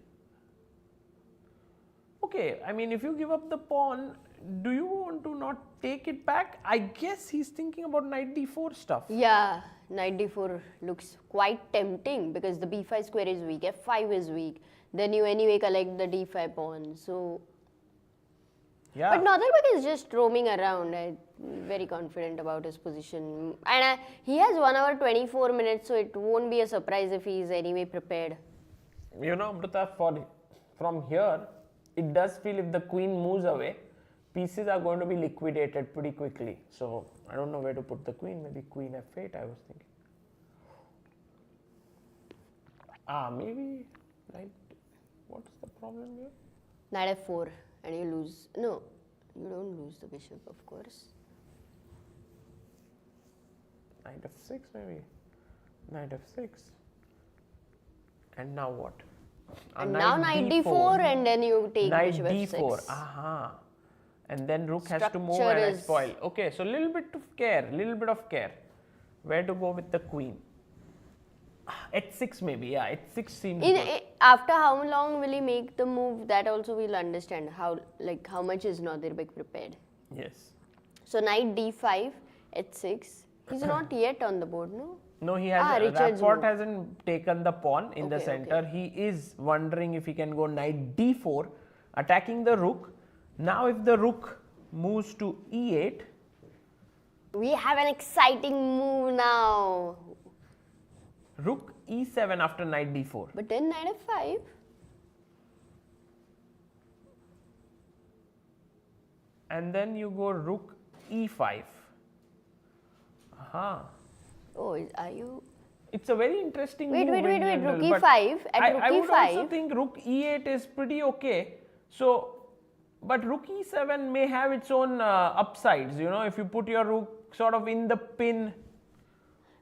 okay, I mean, if you give up the pawn, do you want to not take it back? I guess he's thinking about knight d4 stuff.
Yeah, knight d4 looks quite tempting because the b5 square is weak, f5 is weak. Then you anyway collect the d5 pawn. So,
yeah.
But Nodirbek is just roaming around. I'm very confident about his position. And he has 1 hour 24 minutes, so it won't be a surprise if he is anyway prepared.
You know, Amruta, from here, it does feel if the queen moves away, pieces are going to be liquidated pretty quickly. So, I don't know where to put the queen. Maybe queen f8, I was thinking. Maybe knight. What's the problem here?
Knight f4. And you lose. No, you don't lose the bishop, of course.
Knight f6 maybe. Knight f6. And now what?
And now knight d4 and then you take
knight
bishop
d4.
f6.
Aha. And then rook has to move
Structure
and
is-
spoil. Okay, so little bit of care. Where to go with the queen? h6 maybe, yeah, h6 seems good.
After how long will he make the move? That also we'll understand how much is Nodirbek prepared.
Yes.
So knight d5, h6. He's not yet on the board, no?
No, he hasn't.
Richard's
Rapport
move.
hasn't taken the pawn in the
Okay,
center.
okay.
He is wondering if he can go knight d4, attacking the rook. Now, if the rook moves to e8,
We have an exciting move now.
rook e7 after knight d4.
But then knight f5.
And then you go rook e5. Aha.
Oh, are you?
It's a very interesting
Wait,
move.
wait,
in
wait, wait.
general,
Rook
but
e5. At
I
rook
would also
e5.
think rook e8 is pretty okay. So, but rook e7 may have its own upsides. You know, if you put your rook sort of in the pin.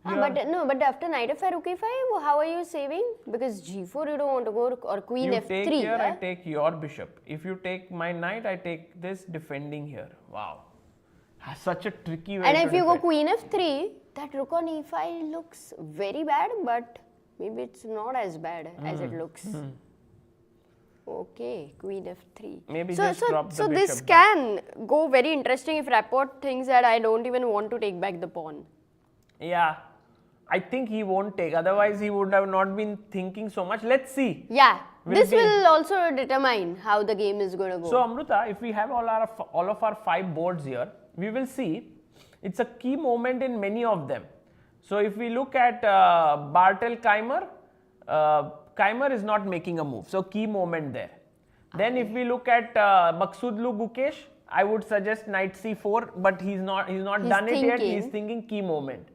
But after knight f5, rook e5, how are you saving? Because g4 you don't want to go, or queen
You
f3.
take here, I
huh?
take your bishop. If you take my knight, I take this defending here. Wow. Such a tricky way
And
to
if you go
defend.
queen f3, that rook on e5 looks very bad, but maybe it's not as bad as it looks. Okay, queen f3.
Maybe
so,
just
so,
drop the
so this
bishop back.
can go very interesting if Rapport thinks that I don't even want to take back the pawn.
Yeah. I think he won't take. Otherwise, he would have not been thinking so much. Let's see.
Yeah,
Will
this
be-
will also determine how the game is going to go.
So, Amruta, if we have all of our 5 boards here, we will see it's a key moment in many of them. So, if we look at Bartel Keymer, Keymer is not making a move. So, key moment there. Then, if we look at Maghsoodloo Gukesh, I would suggest knight c4, but he's not done it yet. He's thinking key moment.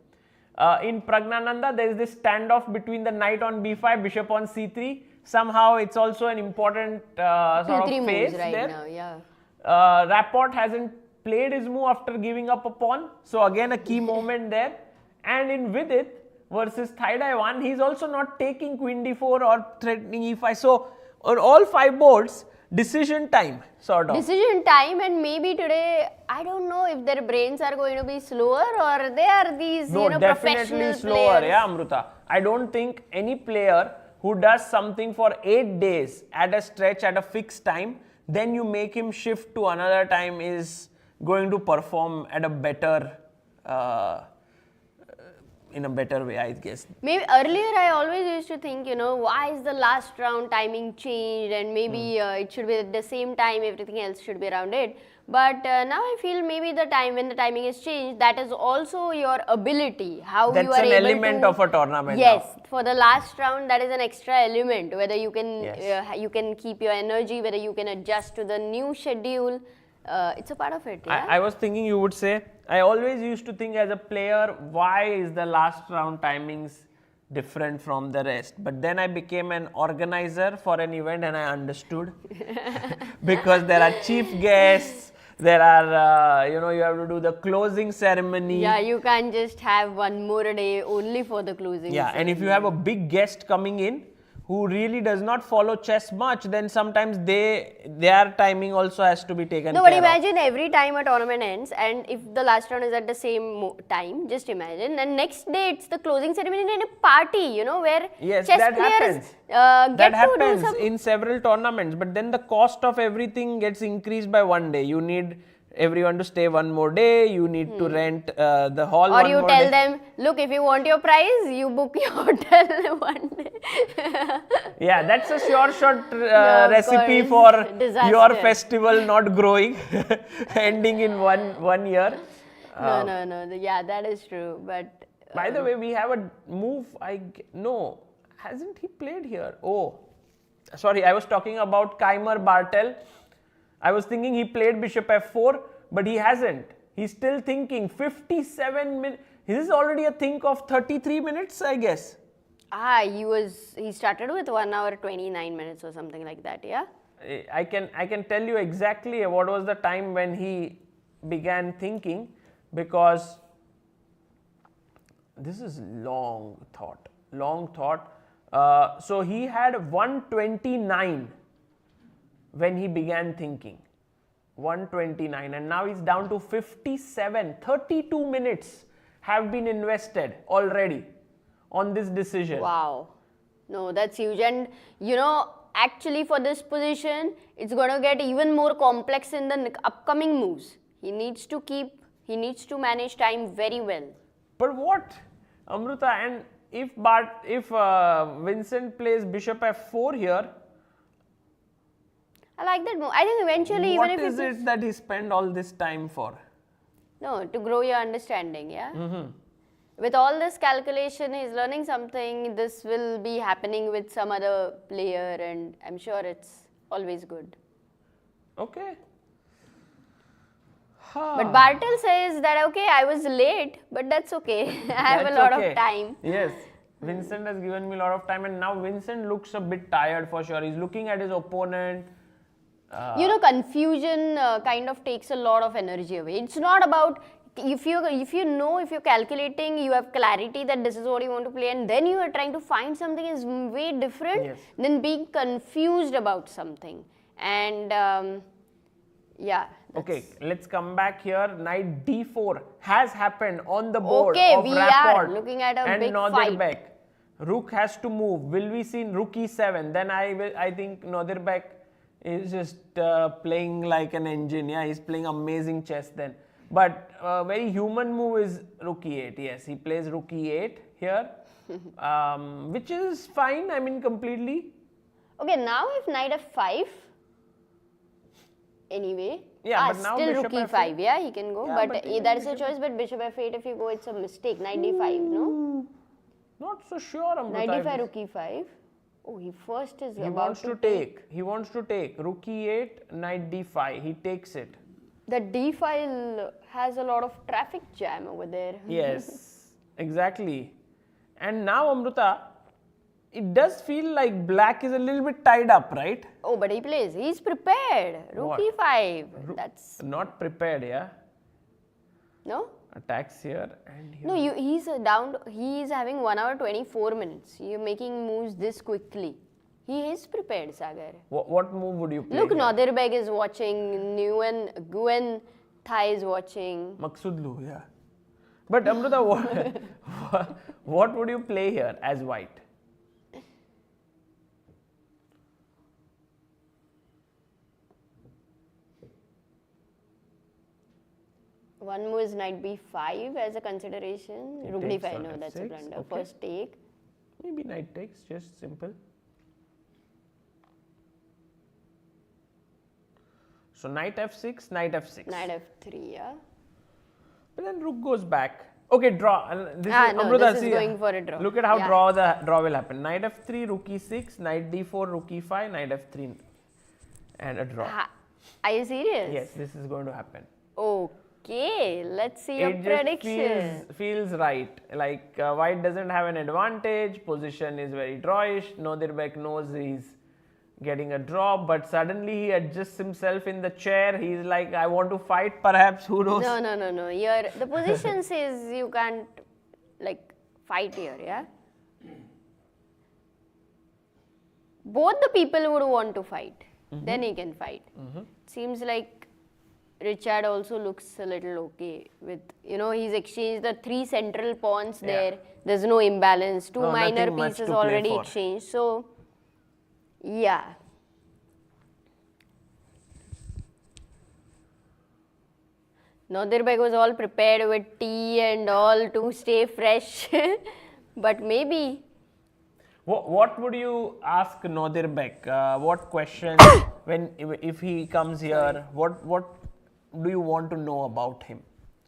In Praggnanandhaa, there is this standoff between the knight on b5, bishop on c3. Somehow, it's also an important sort of
2-3
phase
moves right
there.
now, yeah.
Rapport hasn't played his move after giving up a pawn. So, again a key moment there. And in Vidit, versus Thai One, he's also not taking queen d4 or threatening e5. So on all 5 boards, decision time sort of.
Decision time, and maybe today, I don't know if their brains are going to be slower or they are these,
No, definitely
professional
slower,
players.
yeah, Amruta. I don't think any player who does something for 8 days at a stretch at a fixed time, then you make him shift to another time is going to perform at a better, in a better way, I guess.
Maybe earlier I always used to think, why is the last round timing changed, and maybe it should be at the same time, everything else should be around it. But now I feel maybe when the timing is changed, that is also your ability, how
That's
you are
an
able
element
to,
of a tournament.
yes,
now.
for the last round, that is an extra element, whether you can
Yes.
you can keep your energy, whether you can adjust to the new schedule. It's a part of it. Yeah?
I was thinking you would say, I always used to think as a player, why is the last round timings different from the rest? But then I became an organizer for an event and I understood. Because there are chief guests, there are, you have to do the closing ceremony.
Yeah, you can't just have one more a day only for the closing.
Yeah, and if you have a big guest coming in who really does not follow chess much, then sometimes their timing also has to be taken
No,
care
but
of.
imagine every time a tournament ends, and if the last round is at the same time, just imagine, and next day it's the closing ceremony and a party, where
Yes,
chess
that
players
happens.
get
That
to
happens
do some.
in several tournaments, but then the cost of everything gets increased by one day. You need everyone to stay one more day, you need to rent the hall
Or
one
you
more
tell
day.
them, look, if you want your prize, you book your hotel one day.
Yeah, that's a sure shot
of
recipe
course.
for
Disaster.
your festival not growing, ending in one year.
No. Yeah, that is true. But
By the way, we have a move. No, hasn't he played here? Oh, sorry, I was talking about Keymer Bartel. I was thinking he played bishop f4, but he hasn't. He's still thinking 57 minutes. This is already a think of 33 minutes, I guess.
he started with 1 hour 29 minutes or something like that. Yeah.
I can tell you exactly what was the time when he began thinking, because this is long thought. So he had 129 when he began thinking. 129, and now he's down to 57. 32 minutes have been invested already on this decision.
Wow. No, that's huge. And actually for this position, it's going to get even more complex in the upcoming moves. He needs to manage time very well.
But what, Amruta, and if Vincent plays bishop f4 here,
I like that move. I think eventually,
what
even if
is it that he spent all this time for?
No, to grow your understanding, yeah? With all this calculation, he's learning something. This will be happening with some other player, and I'm sure it's always good.
Okay.
But Bartel says that, okay, I was late, but that's okay. I have a lot of time.
Yes. Vincent has given me a lot of time, and now Vincent looks a bit tired for sure. He's looking at his opponent.
Confusion kind of takes a lot of energy away. It's not about if you're calculating, you have clarity that this is what you want to play, and then you are trying to find something is way different than being confused about something. And
Okay, let's come back here. Knight d4 has happened on the board of
we
Rapport
are looking at a
and
big
Nodirbek.
fight.
Rook has to move. Will we see rook e7? Then I think Nodirbek is just playing like an engine. Yeah, he's playing amazing chess then. But very human move is rook e8. Yes, he plays rook e8 here, which is fine. I mean, completely.
Okay, now if knight f5, anyway.
Yeah, but now
still
bishop
rook e5. Yeah, he can go.
Yeah,
but
even
that is a choice. But bishop f8, if you go, it's a mistake. Knight d5, no?
Not so sure, Amruta.
Knight d5, rook e5. Oh, he first is
He
about
wants to take. He wants to take. Rook e8, knight d5. He takes it.
The d file has a lot of traffic jam over there.
Yes, exactly. And now, Amruta, it does feel like black is a little bit tied up, right?
Oh, but he plays. He's prepared. Rook
What?
e5. That's
Not prepared, yeah?
no.
attacks here and here.
No, he's down. He is having 1 hour 24 minutes. You're making moves this quickly. He is prepared, Sagar.
What move would you play?
Look,
here?
Nodirbek is watching. Guen Thai is watching.
Maghsoodloo, yeah. But Amruta, what would you play here as white?
One move is knight b5 as a consideration. Rook
takes
d5,
on
no, that's a
f6,
blunder.
okay.
First take.
Maybe knight takes, just simple. So knight f6, knight f6.
Knight f3, yeah.
But then rook goes back. Okay, draw. This
Amruta, this is going for a draw.
Look at how the draw will happen. Knight f3, rook e6, knight d4, rook e5, knight f3, and a draw.
Are you serious?
Yes, this is going to happen.
Okay, let's see your prediction.
Feels right. Like white doesn't have an advantage. Position is very drawish. Nodirbek knows he's getting a draw, but suddenly he adjusts himself in the chair. He's like, I want to fight, perhaps, who knows?
No. The position says you can't like fight here, yeah? Both the people would want to fight. Then he can fight. Seems like Richard also looks a little okay with, he's exchanged the 3 central pawns there. There's no imbalance. 2 minor pieces already exchanged. So, yeah. Nodirbek was all prepared with tea and all to stay fresh. But maybe.
What would you ask Nodirbek? What questions if he comes here? What do you want to know about him?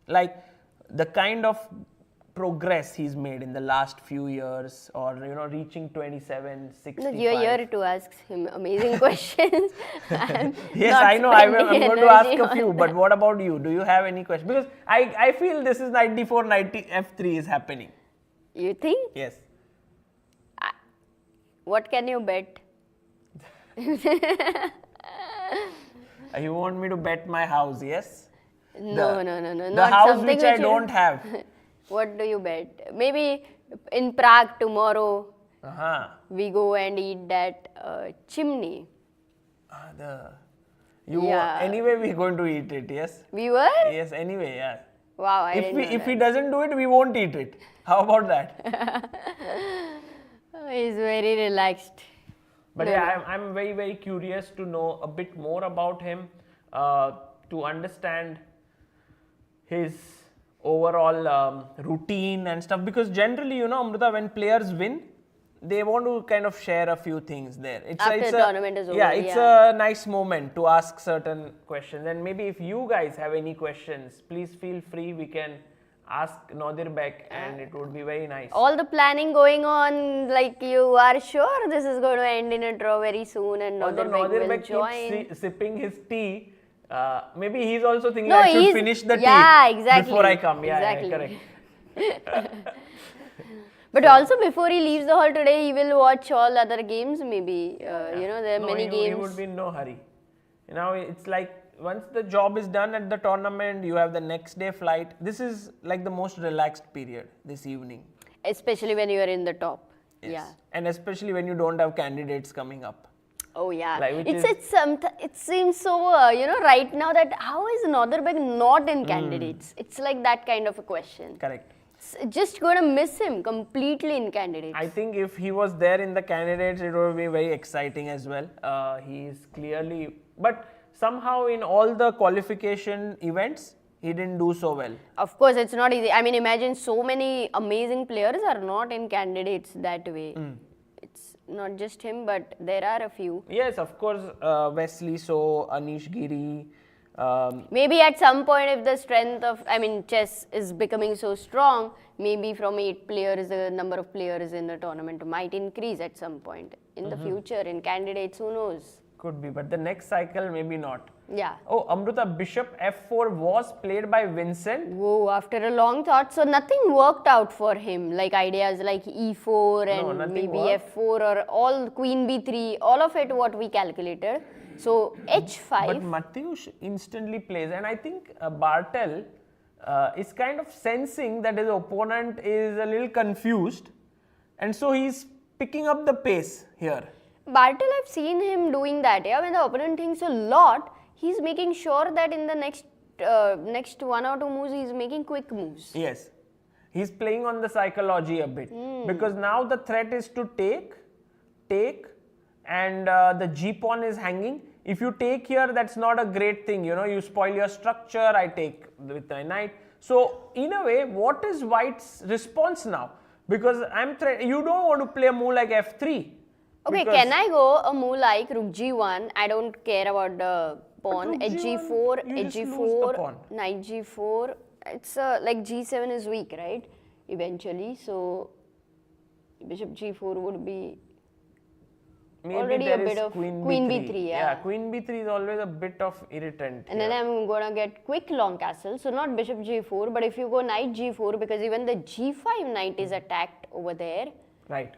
Like the kind of progress he's made in the last few years, or reaching 27, 65.
No, you're here to ask him amazing questions.
Yes, I know. I'm going to ask a few. But what about you? Do you have any questions? Because I feel this is knight d4, knight f3 is happening.
You think?
Yes.
What can you bet?
You want me to bet my house? Yes.
No.
The
Not
house
something
which I don't have.
What do you bet? Maybe in Prague tomorrow we go and eat that chimney.
Anyway, we're going to eat it. Yes.
We were?
Yes. Anyway, yeah.
Wow.
If he doesn't do it, we won't eat it. How about that?
He's very relaxed.
But yeah, I'm very, very curious to know a bit more about him, to understand his overall routine and stuff. Because generally, Amruta, when players win, they want to kind of share a few things there.
After the tournament is over.
Yeah, it's a nice moment to ask certain questions. And maybe if you guys have any questions, please feel free. We can ask Nodirbek and it would be very nice.
All the planning going on, like you are sure this is going to end in a draw very soon and Nodirbek will join.
Keeps sipping his tea. Maybe he's also thinking I should finish the tea before I come. Yeah, correct.
But also before he leaves the hall today, he will watch all other games maybe. There are many games.
He would be in no hurry. It's like once the job is done at the tournament, you have the next day flight. This is like the most relaxed period this evening.
Especially when you are in the top.
Yes.
Yeah.
And especially when you don't have candidates coming up.
Oh yeah, it seems so, right now that how is Nodirbek not in candidates? It's like that kind of a question.
Correct.
It's just going to miss him completely in candidates.
I think if he was there in the candidates, it would be very exciting as well. He is clearly, but somehow in all the qualification events, he didn't do so well.
Of course, it's not easy. I mean, imagine so many amazing players are not in candidates that way. It's not just him, but there are a few.
Yes, of course, Wesley So, Anish Giri.
Maybe at some point, if the strength of, chess is becoming so strong, maybe from 8 players, the number of players in the tournament might increase at some point in the future. In candidates, who knows?
Could be, but the next cycle, maybe not.
Yeah.
Oh, Amruta, bishop f4 was played by Vincent.
Whoa, after a long thought, so nothing worked out for him, like ideas like e4 and maybe f4 or all queen b3, all of it what we calculated. So h5.
But Matthews instantly plays, and I think Bartel is kind of sensing that his opponent is a little confused, and so he's picking up the pace here.
Bartel, I've seen him doing that. Yeah, when the opponent thinks a lot, he's making sure that in the next 1 or 2 moves, he's making quick moves.
Yes, he's playing on the psychology a bit because now the threat is to take, and the G pawn is hanging. If you take here, that's not a great thing. You know, you spoil your structure. I take with my knight. So in a way, what is White's response now? Because you don't want to play a move like F3.
Okay, can I go a move like Rook G1? I don't care about the pawn. H G4, H G4, Knight G4. It's like G7 is weak, right? Eventually, so Bishop G4 would be
maybe
already
there
a bit
is
of
Queen
B3.
Yeah, Queen B3 is always a bit of irritant.
And then I'm gonna get quick long castle. So not Bishop G4, but if you go Knight G4, because even the G5 knight is attacked over there.
Right.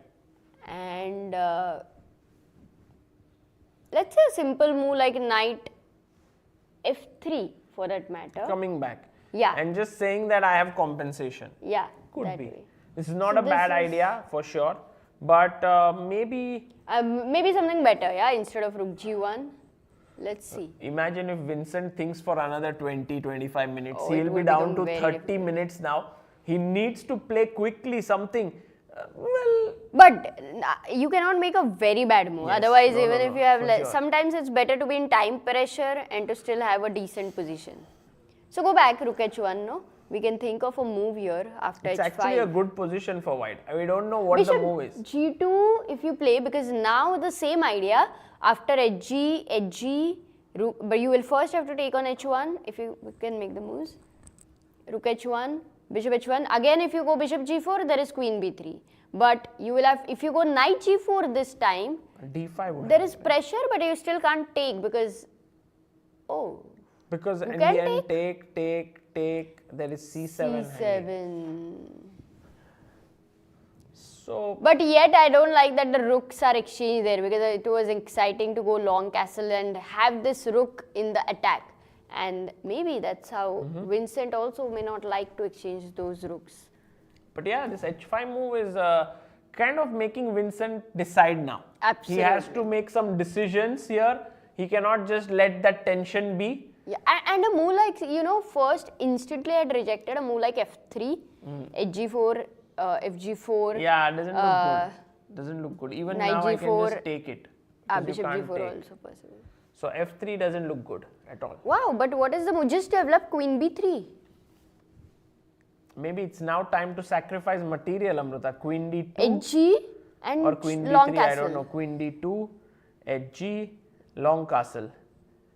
And let's say a simple move like Knight F3 for that matter.
Coming back.
Yeah.
And just saying that I have compensation.
Yeah.
Could be.
Way.
This is not a bad idea for sure. But maybe
something better, yeah, instead of Rook G1. Let's see.
Imagine if Vincent thinks for another 20-25 minutes.
Oh,
He'll be down to 30 minutes now. He needs to play quickly something.
But you cannot make a very bad move.
Yes.
Otherwise, even if you have
sure.
sometimes it's better to be in time pressure and to still have a decent position. So go back, Rook H1, no? We can think of a move here after
it's
H5.
It's actually a good position for White. We don't know what
Bishop
the move is.
G2 if you play, because now the same idea after H Rook, but you will first have to take on H1 if you can make the moves. Rook H1, Bishop H1. Again, if you go Bishop G4, there is Queen B3. But you will have, if you go Knight G4 this time,
D5
there is pressure, but you still can't take because,
because in the end, take, there is C7.
C7.
So,
but yet I don't like that the rooks are exchanged there, because it was exciting to go long castle and have this rook in the attack. And maybe that's how Vincent also may not like to exchange those rooks.
But yeah, this H5 move is kind of making Vincent decide now.
Absolutely.
He has to make some decisions here. He cannot just let that tension be.
Yeah, and a move like, first instantly I had rejected a move like F3, H4, Fg4.
Yeah, it doesn't look good. Doesn't look good. Even now I can just take it.
Bishop G4 also possible.
So F3 doesn't look good at all.
Wow, but what is the move? Just develop Queen B3.
Maybe it's now time to sacrifice material, Amruta. Queen D2.
Hg and
or Queen
long
D3,
castle.
I don't know. Queen D2, Hg, long castle.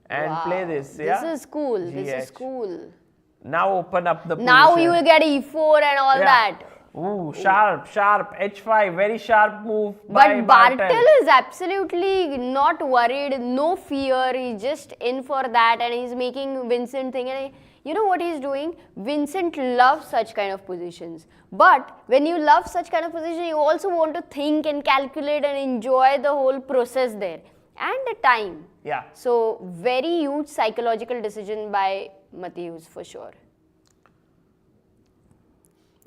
And play this, yeah?
This is cool.
GH.
This is cool.
Now open up the
Now
position.
you will get E4 and all that.
Ooh, sharp, H5, very sharp move
But
by
Bartel is absolutely not worried, no fear. He's just in for that, and he's making Vincent think. And you know what he's doing? Vincent loves such kind of positions. But when you love such kind of position, you also want to think and calculate and enjoy the whole process there. And the time.
Yeah.
So, very huge psychological decision by Matthews for sure.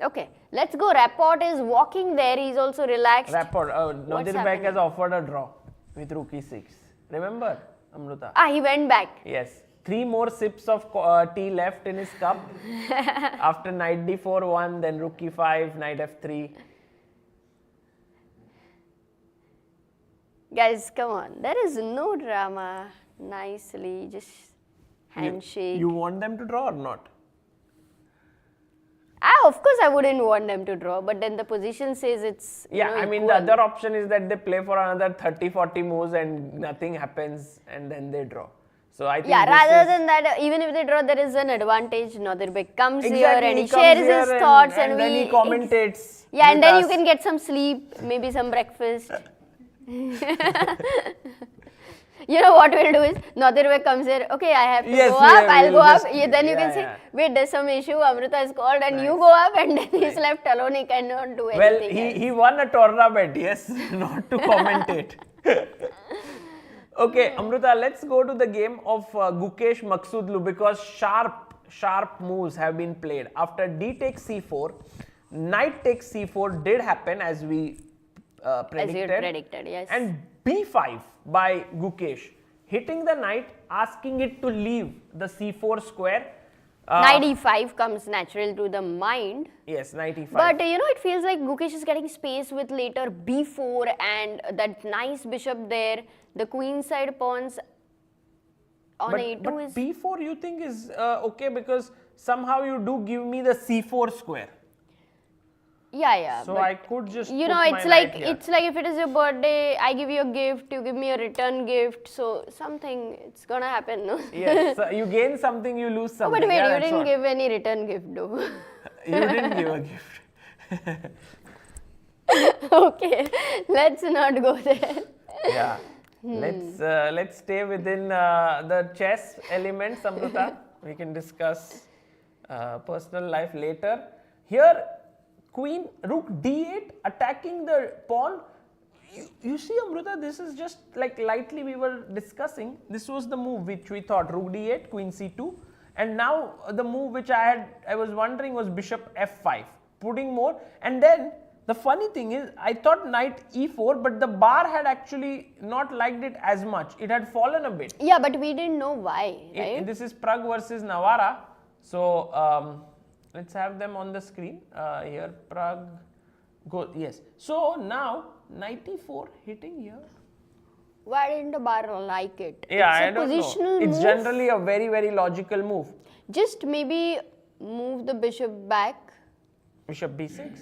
Okay, let's go. Rapport is walking there. He's also relaxed.
Rapport. Nodirbek has offered a draw with Rook E6. Remember, Amruta?
He went back.
Yes. 3 more sips of tea left in his cup. After Knight D4 1, then Rook E5, Knight F3.
Guys, come on. There is no drama. Nicely, just handshake.
You want them to draw or not?
Of course, I wouldn't want them to draw, but then the position says it's.
I mean, the other option is that they play for another 30-40 moves and nothing happens and then they draw. So I think.
Rather than that, even if they draw, there is an advantage. Nodirbek comes here and he shares his thoughts
and then he commentates.
Yeah, and then you can get some sleep, maybe some breakfast. You know what we'll do is, Nodirbek comes here, okay, I have to go up, I'll go up. Then you can say, wait, there's some issue, Amruta is called, and you go up, and then he's left alone, he cannot do anything.
Well, he won a tournament, yes, not to commentate. Okay, Amruta, let's go to the game of Gukesh Maghsoodloo, because sharp sharp moves have been played. After d takes c4, knight takes c4 did happen as we predicted.
As you had predicted, yes.
And b5 by Gukesh, hitting the knight, asking it to leave the c4 square.
Knight e5 comes natural to the mind.
Yes, knight e5.
But it feels like Gukesh is getting space with later b4 and that nice bishop there. The queen side pawns on a2
but
is...
b4 you think is okay, because somehow you do give me the c4 square.
Yeah.
So I could just
it's
my
like
knight here.
it's like if it is your birthday, I give you a gift, you give me a return gift, so something it's gonna happen, no?
Yes, so you gain something, you lose something.
But wait,
Yeah,
you
that's
didn't
what.
give any return gift though.
You didn't give a gift.
Okay, let's not go there.
Yeah. Let's stay within the chess elements, Amruta. We can discuss personal life later. Here, queen, rook d8 attacking the pawn. You see, Amruta, this is just like lightly we were discussing. This was the move which we thought, rook d8, queen c2. And now the move which I was wondering was bishop f5, putting more. And then the funny thing is, I thought knight e4, but the bar had actually not liked it as much. It had fallen a bit.
Yeah, but we didn't know why, right?
This is Pragg versus Navara. So let's have them on the screen. Here, Pragg. Yes. So now knight e4 hitting here.
Why didn't the bar like it?
Yeah,
it's
I
a
don't
positional
know. It's
move.
generally a very, very logical move.
Just maybe move the bishop back.
Bishop b6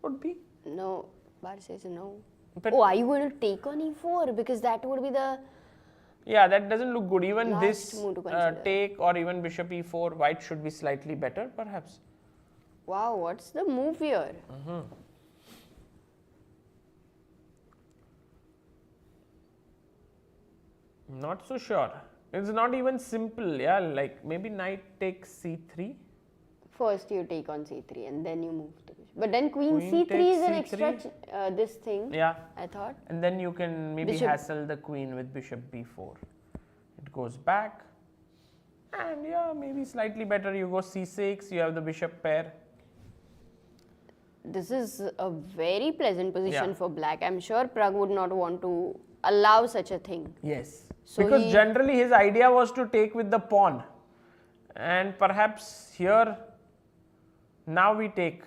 would be.
No, bar says no.
But
are you going to take on e4? Because that would be the...
yeah, that doesn't look good. Even
last
this
move to consider.
take or even bishop e4, white should be slightly better, perhaps.
Wow, what's the move here?
Not so sure. It's not even simple. Yeah, like maybe knight takes c3.
First you take on c3 and then you move the bishop. But then queen
Queen
c3 is an
takes
extra this thing,
Yeah.
I thought.
And then you can maybe
Bishop.
hassle the queen with bishop b4. It goes back. And yeah, maybe slightly better. You go c6, you have the bishop pair.
This is a very pleasant position
Yeah.
for black. I'm sure Pragg would not want to allow such a thing.
Yes.
So
because generally his idea was to take with the pawn. And perhaps here, now we take.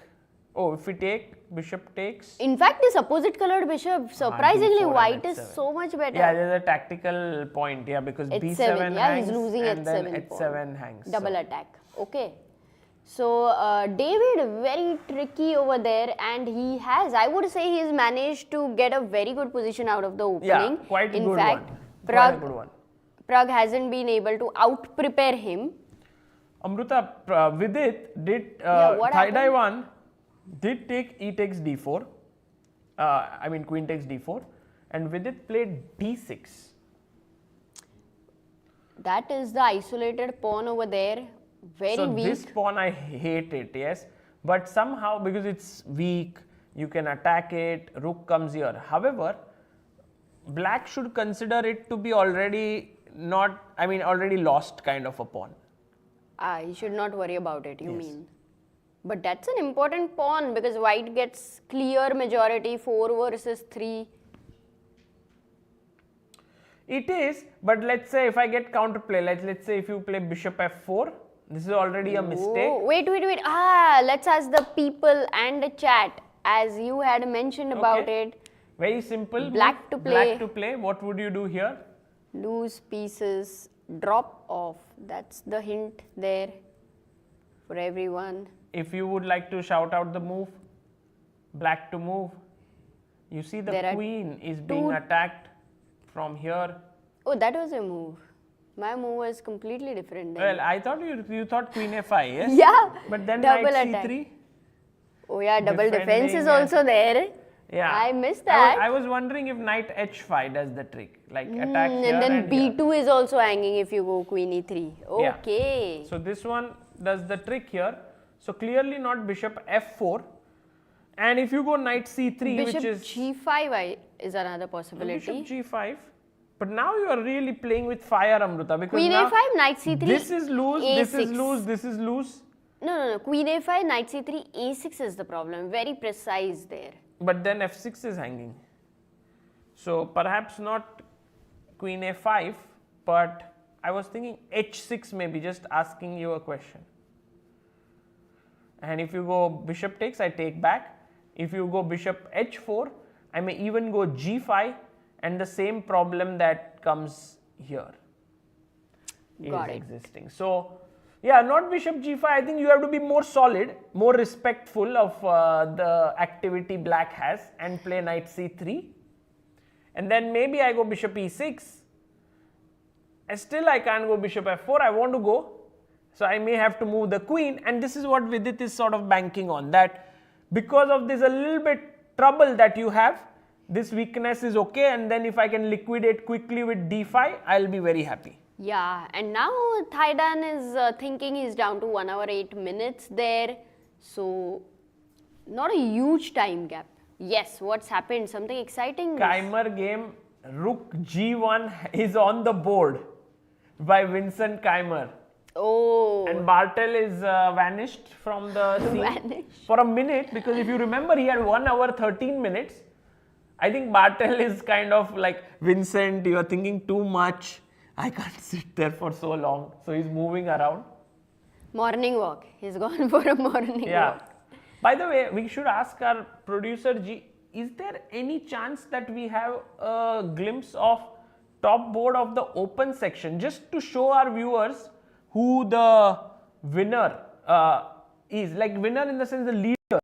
Oh, if we take, bishop takes.
In fact, this opposite colored bishop, surprisingly,
d4 and
white is
h7.
so much better.
Yeah, there's a tactical point. Yeah, because
H7,
b7
yeah,
hangs
he's losing
and then
H7
h7 hangs.
Double attack. Okay. So, David, very tricky over there, and he has, I would say, he's managed to get a very good position out of the opening.
Yeah, quite a
In
good
fact,
one. Quite a good one.
Pragg hasn't been able to out-prepare him.
Amruta, Vidit did
what
Thai-Dai
happened?
one, did take e takes d4. I mean queen takes d4, and Vidit played d6.
That is the isolated pawn over there. Very
So
weak.
this pawn I hate it, yes, but somehow because it's weak, you can attack it. Rook comes here. However, black should consider it to be already already lost kind of a pawn.
You should not worry about it, you mean. But that's an important pawn because white gets clear majority, 4 versus 3.
It is, but let's say if I get counterplay, let's say if you play bishop f4, this is already a mistake.
Oh, wait. Let's ask the people and the chat. As you had mentioned about it,
Very simple.
Black to play.
Black to play. What would you do here?
lose pieces, drop off. That's the hint there for everyone.
If you would like to shout out the move, black to move. You see the
There are
queen is being
two-
attacked from here.
Oh, that was a move. My move was completely different then.
Well, I thought you thought queen f5, yes?
Yeah.
But then
double
knight
attack.
c3.
Oh yeah, double defense
Defending
is
and-
also there.
Yeah.
I missed that.
I was wondering if knight h5 does the trick, like attack here
And then
here.
b2 is also hanging if you go queen e3.
Yeah.
Okay.
So this one does the trick here. So clearly not bishop f4. And if you go knight c3,
Bishop
which is
g5 is another
bishop
possibility.
g5, But now you are really playing with fire, Amruta, because
Queen
now
a5, knight c3,
this is loose, this is
a6.
loose, this is loose.
No. Queen a5, knight c3, a6 is the problem. Very precise there.
But then f6 is hanging. So perhaps not queen a5, but I was thinking h6 maybe, just asking you a question. And if you go bishop takes, I take back. If you go bishop h4, I may even go g5, and the same problem that comes here is existing. So yeah, not bishop g5. I think you have to be more solid, more respectful of the activity black has, and play knight c3. And then maybe I go bishop e6. And still I can't go bishop f4. I want to go. So I may have to move the queen. And this is what Vidit is sort of banking on, that because of this a little bit trouble that you have, this weakness is okay. And then if I can liquidate quickly with d5, I'll be very happy.
Yeah, and now Thaidan is thinking he's down to 1 hour 8 minutes there. So not a huge time gap. Yes, what's happened? Something exciting?
Keymer game, rook g1 is on the board by Vincent Keymer.
Oh.
And Bartel is vanished from the scene for a minute, because if you remember, he had 1 hour 13 minutes. I think Bartel is kind of like, Vincent, you are thinking too much. I can't sit there for so long. So he's moving around.
Morning walk. He's gone for a morning walk.
By the way, we should ask our producer G, is there any chance that we have a glimpse of top board of the open section, just to show our viewers who the winner is, like winner in the sense the leader,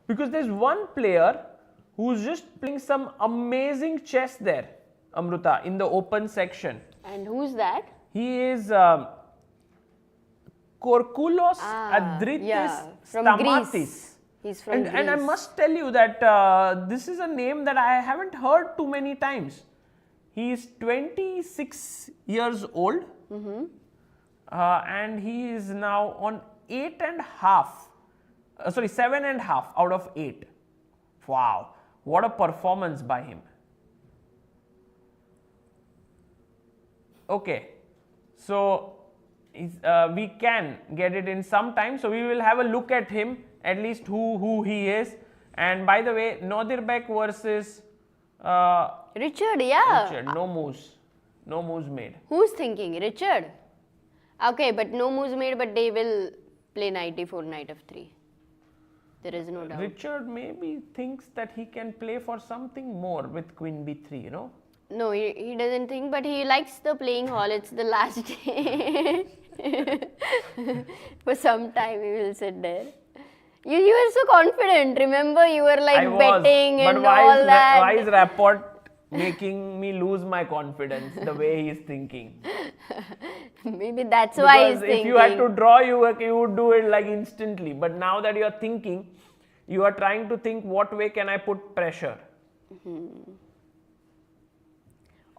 because there's one player who's just playing some amazing chess there, Amruta, in the open section.
And who's that?
He is Korkulos Adritis
from
Stamatis.
Greece. He's from Greece.
And I must tell you that this is a name that I haven't heard too many times. He is 26 years old, and he is now on 7.5 out of 8. Wow, what a performance by him. Okay, so we can get it in some time, so we will have a look at him, at least who he is. And by the way, Nodirbek versus
Richard, yeah.
Richard, no moves made.
Who's thinking? Richard? Okay, but no moves made, but they will play knight d4, knight f3. There is no doubt.
Richard maybe thinks that he can play for something more with queen b3, you know.
No, he doesn't think, but he likes the playing hall. It's the last day. For some time he will sit there. You were so confident. Remember, you were like betting and all that.
Why is Rapport making me lose my confidence the way he's thinking?
Maybe that's why he's thinking.
If you had to draw, you would do it like instantly. But now that you are thinking, you are trying to think, what way can I put pressure?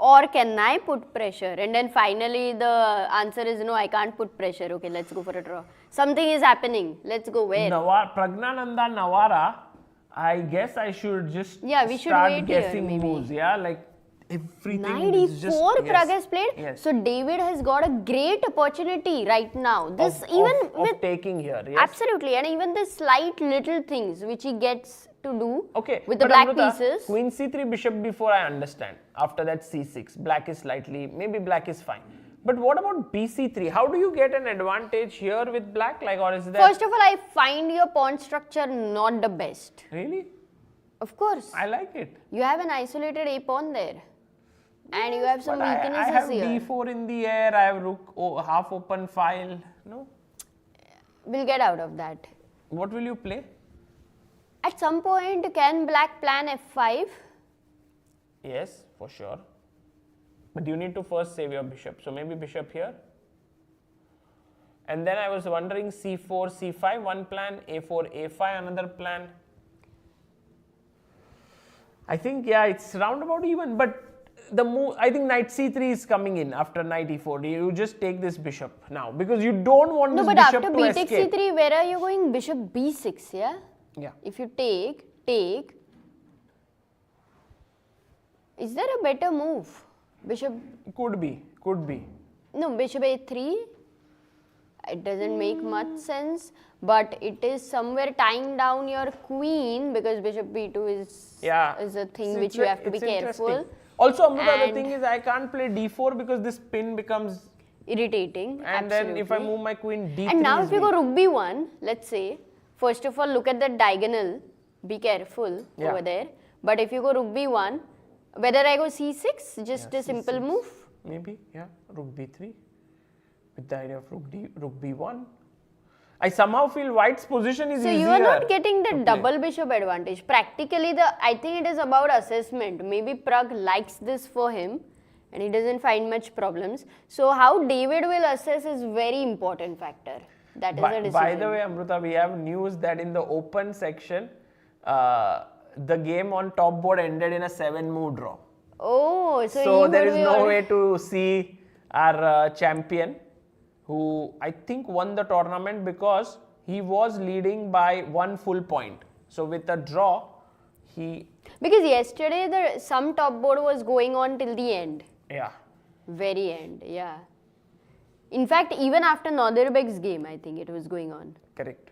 Or can I put pressure? And then finally the answer is no, I can't put pressure. Okay, let's go for a draw. Something is happening. Let's go where?
Praggnanandhaa Navara. I guess I should just start guessing moves. Yeah, like everything.
Knight e4 Pragg has played.
Yes.
So David has got a great opportunity right now. This
of taking here. Yes.
Absolutely, and even the slight little things which he gets to do with the
but
black
Amruta,
pieces.
Queen c3, bishop b4, I understand. After that c6, black is maybe black is fine. But what about bc3? How do you get an advantage here with black? Like, or is there?
First of all, I find your pawn structure not the best.
Really?
Of course.
I like it.
You have an isolated a pawn there. And you have some weaknesses
I have
here.
d4 in the air, I have rook half open file. No?
We'll get out of that.
What will you play?
At some point, can black plan f5?
Yes, for sure. But you need to first save your bishop. So maybe bishop here. And then I was wondering c4, c5, one plan, a4, a5, another plan. I think, yeah, it's roundabout even. But the move, I think knight c3 is coming in after knight e4. You just take this bishop now, because you don't want this bishop to escape.
No, but after b takes c3, where are you going? Bishop b6, yeah?
Yeah.
If you take, is there a better move? Bishop,
Could be.
no, bishop a3. It doesn't make much sense, but it is somewhere tying down your queen because bishop b2 is a thing
See,
which you have to be
it's
careful.
interesting. Also, Amruta, the
And-
thing is I can't play d4 because this pin becomes,
Irritating.
and then if I
absolutely.
move my queen d3
And now
is
if you go
weak.
rook b1, let's say, first of all look at the diagonal, be careful
Yeah.
over there. But if you go rook b1, whether I go c6, just a simple
C6.
move.
Maybe, yeah, rook d3 with the idea of rook b1. I somehow feel white's position is
So
easier.
you are not getting the
to play.
double bishop advantage. Practically, I think it is about assessment. Maybe Pragg likes this for him and he doesn't find much problems. So how David will assess is very important factor. That is a decision.
By the way, Amruta, we have news that in the open section, the game on top board ended in a 7-move draw.
Oh, so
So
you
there
would
is
be
no
already-
way to see our champion, who I think won the tournament because he was leading by 1 full point. So with a draw, he,
Because yesterday some top board was going on till the end.
yeah.
Very end, yeah. In fact, even after Nodirbek's game, I think it was going on.
Correct.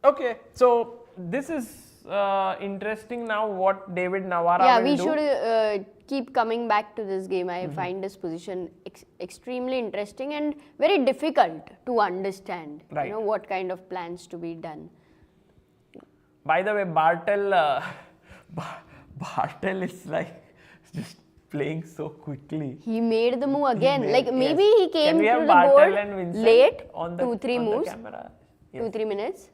Okay, so this is interesting now what David Navara
Yeah,
will
we
do.
should keep coming back to this game. I find this position extremely interesting and very difficult to understand.
Right.
You know, what kind of plans to be done.
By the way, Bartel, Bartel is like just playing so quickly.
He made the move again.
made-
Like maybe
yes.
he came
Can we have
to the
Bartel
board
and Vincent
late,
on the,
2-3
on the
moves,
camera?
2-3 minutes.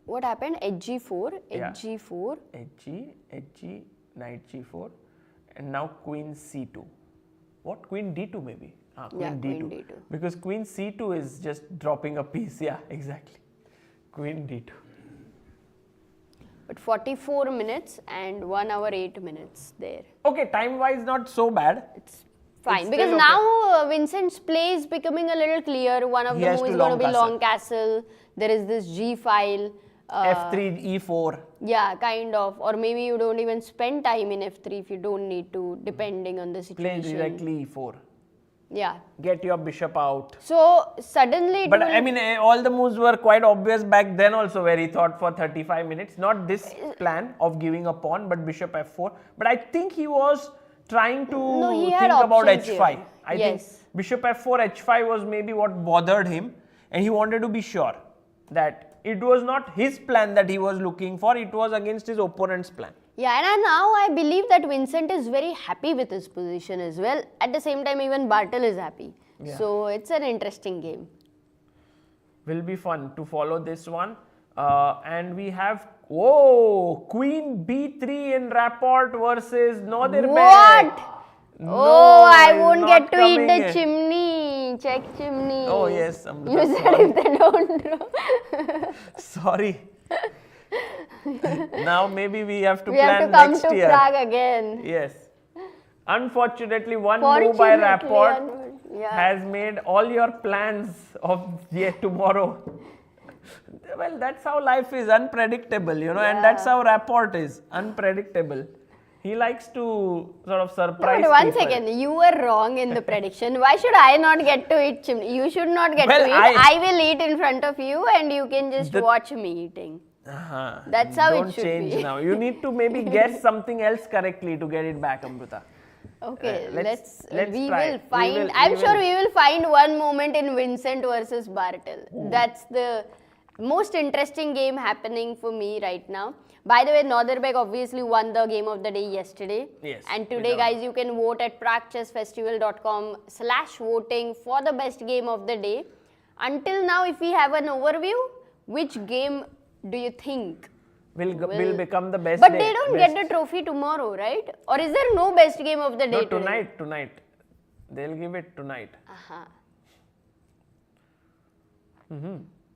What happened? H4,
Yeah.
H4.
Hg, knight g4, and now queen c2. What? Queen d2 maybe? Queen
Yeah,
d2.
queen d2.
Because queen c2 is just dropping a piece. Yeah, exactly. Queen d2.
But 44 minutes and 1 hour 8 minutes there.
Okay, time-wise not so bad.
It's fine.
It's
Because
still okay.
now Vincent's play is becoming a little clear. One of
He
the
has
moves
to
is going to
long
be long castle. There is this G file.
f3, e4.
Yeah, kind of. Or maybe you don't even spend time in f3 if you don't need to, depending on the
Play
situation.
directly e4.
Yeah.
Get your bishop out.
So suddenly it
But
will,
I mean, all the moves were quite obvious back then also, where he thought for 35 minutes. Not this plan of giving a pawn, but bishop f4. But I think he was trying to
No, he
think
had
about
options
h5.
here.
I think
Yes.
bishop f4, h5 was maybe what bothered him. And he wanted to be sure that it was not his plan that he was looking for. It was against his opponent's plan.
yeah, and now I believe that Vincent is very happy with his position as well. At the same time, even Bartel is happy.
Yeah.
So it's an interesting game.
Will be fun to follow this one. And we have, whoa, queen b3 in rapport versus Nodirbek.
What?
No,
Oh, I
it's
won't
not
get to eat
coming
the
in.
chimney. Check chimney.
Oh, yes, Amruta,
You said
sorry.
if they don't draw.
Sorry. Now maybe we have to
We
plan
have to come
next
to
year.
Prague again.
Yes. Unfortunately, one move by rapport
yeah.
has made all your plans of tomorrow. Well, that's how life is, unpredictable, you know, and that's
Yeah.
how rapport is, unpredictable. He likes to sort of
No,
surprise
but one
people.
second, you were wrong in the prediction. Why should I not get to eat chimney? You should not get
Well,
to eat. I will eat in front of you and you can just watch me eating. That's how
Don't
it should
change
be.
now. You need to maybe guess something else correctly to get it back, Amruta.
Okay,
let's
we
try.
will find.
We will-
I'm
we
sure
will.
we will find one moment in Vincent versus Bartel. That's the most interesting game happening for me right now. By the way, Nodirbek obviously won the game of the day yesterday.
Yes,
And today,
without-
guys, you can vote at praguechessfestival.com/voting for the best game of the day. Until now, if we have an overview, which game do you think?
Will become the best
But
day.
they don't get the trophy tomorrow, right? Or is there no best game of the day
No,
today?
tonight. They'll give it tonight.
Uh-huh.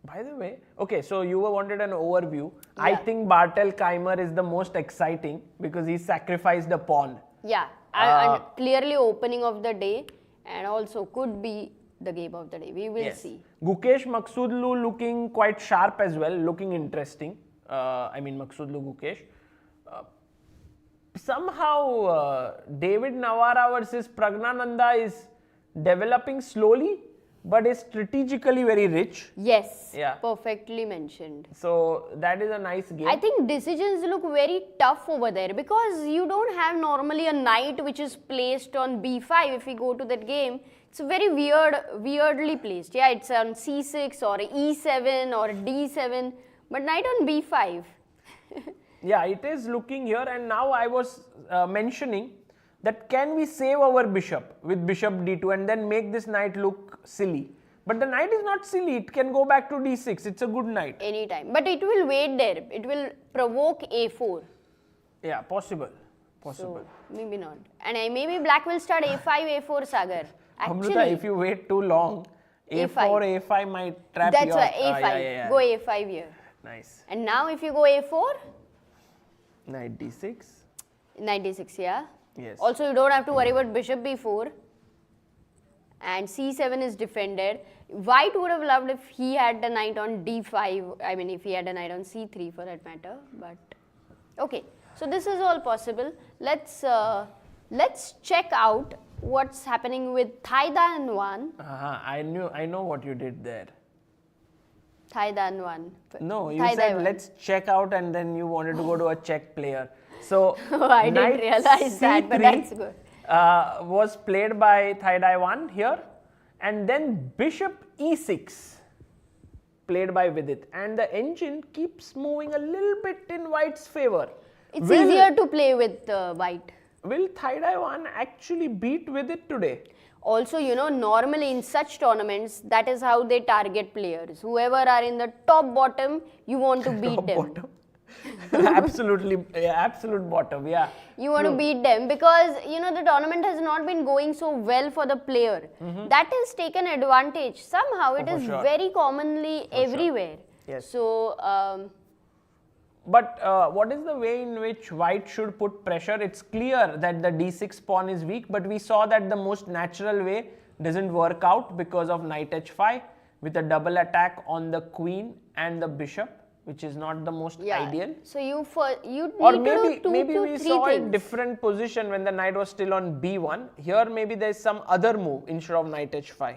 By the way, okay, so you wanted an overview. I
Yeah.
think Bartel Keymer is the most exciting because he sacrificed a pawn.
Yeah, and clearly opening of the day and also could be the game of the day. We will see.
Gukesh Maghsoodloo looking quite sharp as well, looking interesting. I mean Maghsoodloo Gukesh. somehow David Navara versus Praggnanandhaa is developing slowly, but is strategically very rich.
Yes,
Yeah.
perfectly mentioned.
So that is a nice game.
I think decisions look very tough over there because you don't have normally a knight which is placed on b5. If we go to that game, it's very weirdly placed. Yeah, it's on c6 or e7 or d7, but knight on b5.
Yeah, it is looking here, and now I was mentioning that can we save our bishop with bishop d2 and then make this knight look silly. But the knight is not silly, it can go back to d6, it's a good knight.
Anytime, but it will wait there, it will provoke a4.
Yeah, possible.
So, maybe not. And maybe black will start a5, a4, Sagar. Actually,
Amruta, if you wait too long, a4, a5 might trap
that's
you.
why a5,
yeah.
go a5 here.
Nice.
And now if you go a4,
Knight d6.
knight d6, yeah.
Yes.
Also, you don't have to worry about bishop b4. And c7 is defended. White would have loved if he had the knight on d5. I mean, if he had a knight on c3 for that matter. But okay, so this is all possible. Let's check out what's happening with Thaidan 1.
I know what you did there.
Thaidan 1.
No, you
Thai
said
one.
let's check out, and then you wanted to go to a Czech player. So
Oh, I didn't
knight
realize that, but
C3,
that's good.
Was played by Thai 1 here, and then bishop e6 played by Vidit, and the engine keeps moving a little bit in white's favor.
It's easier to play with white.
Will Thai 1 actually beat Vidit today?
Also, you know, normally in such tournaments, that is how they target players. Whoever are in the top bottom, you want to beat
Top
them.
bottom. Absolutely, yeah, absolute bottom, yeah.
You want to beat them because, you know, the tournament has not been going so well for the player. That has taken advantage. Somehow it
for
is
sure.
very commonly everywhere.
Yes.
So,
But what is the way in which white should put pressure? It's clear that the d6 pawn is weak, but we saw that the most natural way doesn't work out because of knight h5 with a double attack on the queen and the bishop, which is not the most ideal.
So you need
Or
to
maybe
do two
maybe
to
we
three
saw a
things.
different position when the knight was still on b1. Here maybe there is some other move instead of knight h5.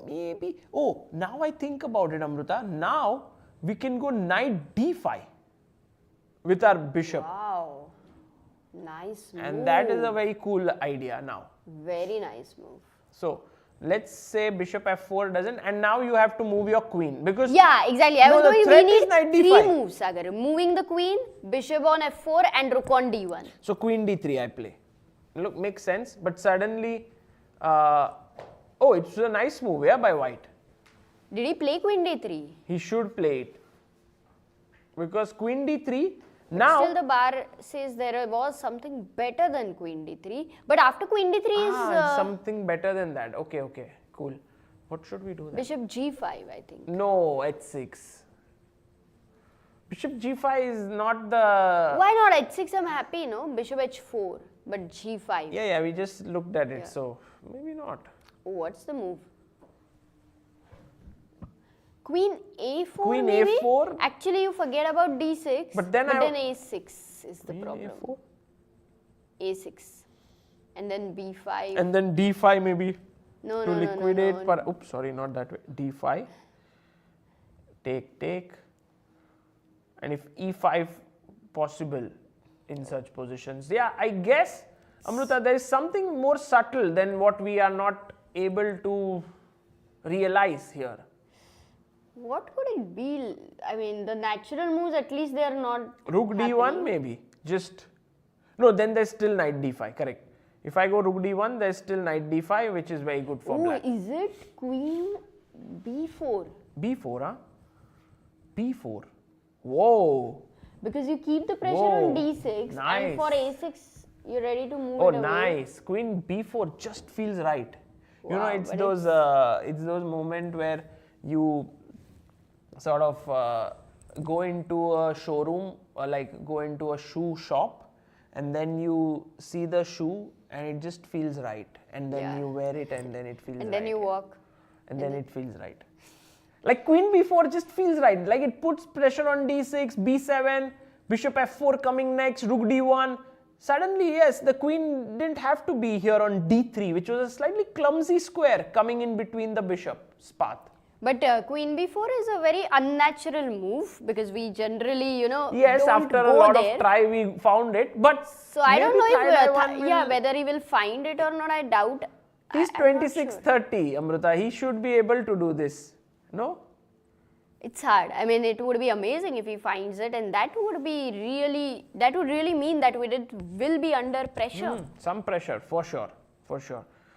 Maybe. Oh, now I think about it, Amruta. Now we can go knight d5 with our bishop.
Wow, nice move.
And that is a very cool idea now.
Very nice move.
So let's say bishop f4 doesn't, and now you have to move your queen because
Yeah, exactly. I
No,
was
the
going, we
threat is
need
knight
three
d5.
moves, Sagar. Moving the queen, bishop on f4 and rook on d1.
So queen d3 I play. Look, makes sense, but suddenly, oh, it's a nice move, yeah, by white.
Did he play queen d3?
He should play it because queen d3
Still
now.
the bar says there was something better than queen d3. But after queen d3 is
Something better than that. Okay, okay, cool. What should we do then?
bishop g5, I think.
No, h6. Bishop g5 is not the.
Why not h6? I'm happy, no? Bishop h4, but g5.
Yeah, we just looked at it, so maybe not.
Oh, what's the move? Queen a4
Queen
maybe?
a4?
Actually, you forget about d6.
But then
a6 is the
Queen
problem.
a4?
a6. And then b5.
And then d5 maybe
No,
to
no, no,
liquidate.
no, no.
Oops, sorry, not that way. d5. Take. And if e5 possible in such positions. Yeah, I guess, Amruta, there is something more subtle than what we are not able to realize here.
What could it be? I mean, the natural moves, at least they are not.
Rook d1 maybe. Just. No, then there's still knight d5, correct. If I go rook d1, there's still knight d5, which is very good for
Oh,
black.
is it queen b4?
b4, huh? b4. Whoa.
Because you keep the pressure
Whoa,
on d6
nice.
and for a6, you're ready to move
Oh,
it away.
nice. Queen b4 just feels right. You know,
Wow,
it's
but
those moments where you sort of go into a showroom or like go into a shoe shop, and then you see the shoe and it just feels right, and then
Yeah.
you wear it and then it feels
And
right.
then you walk.
And then it feels right. Like queen b4 just feels right. Like it puts pressure on d6, b7, bishop f4 coming next, rook d1. Suddenly, yes, the queen didn't have to be here on d3, which was a slightly clumsy square coming in between the bishop's path.
But queen b4 is a very unnatural move because we generally,
Yes,
don't
after
go
a lot
there.
of try, we found it. But
So I don't know
if
whether he will find it or not. I doubt.
He's
I'm not
26-30, Amruta. He should be able to do this. No?
It's hard. I mean, it would be amazing if he finds it, and that would really mean that will be under pressure.
Some pressure, for sure.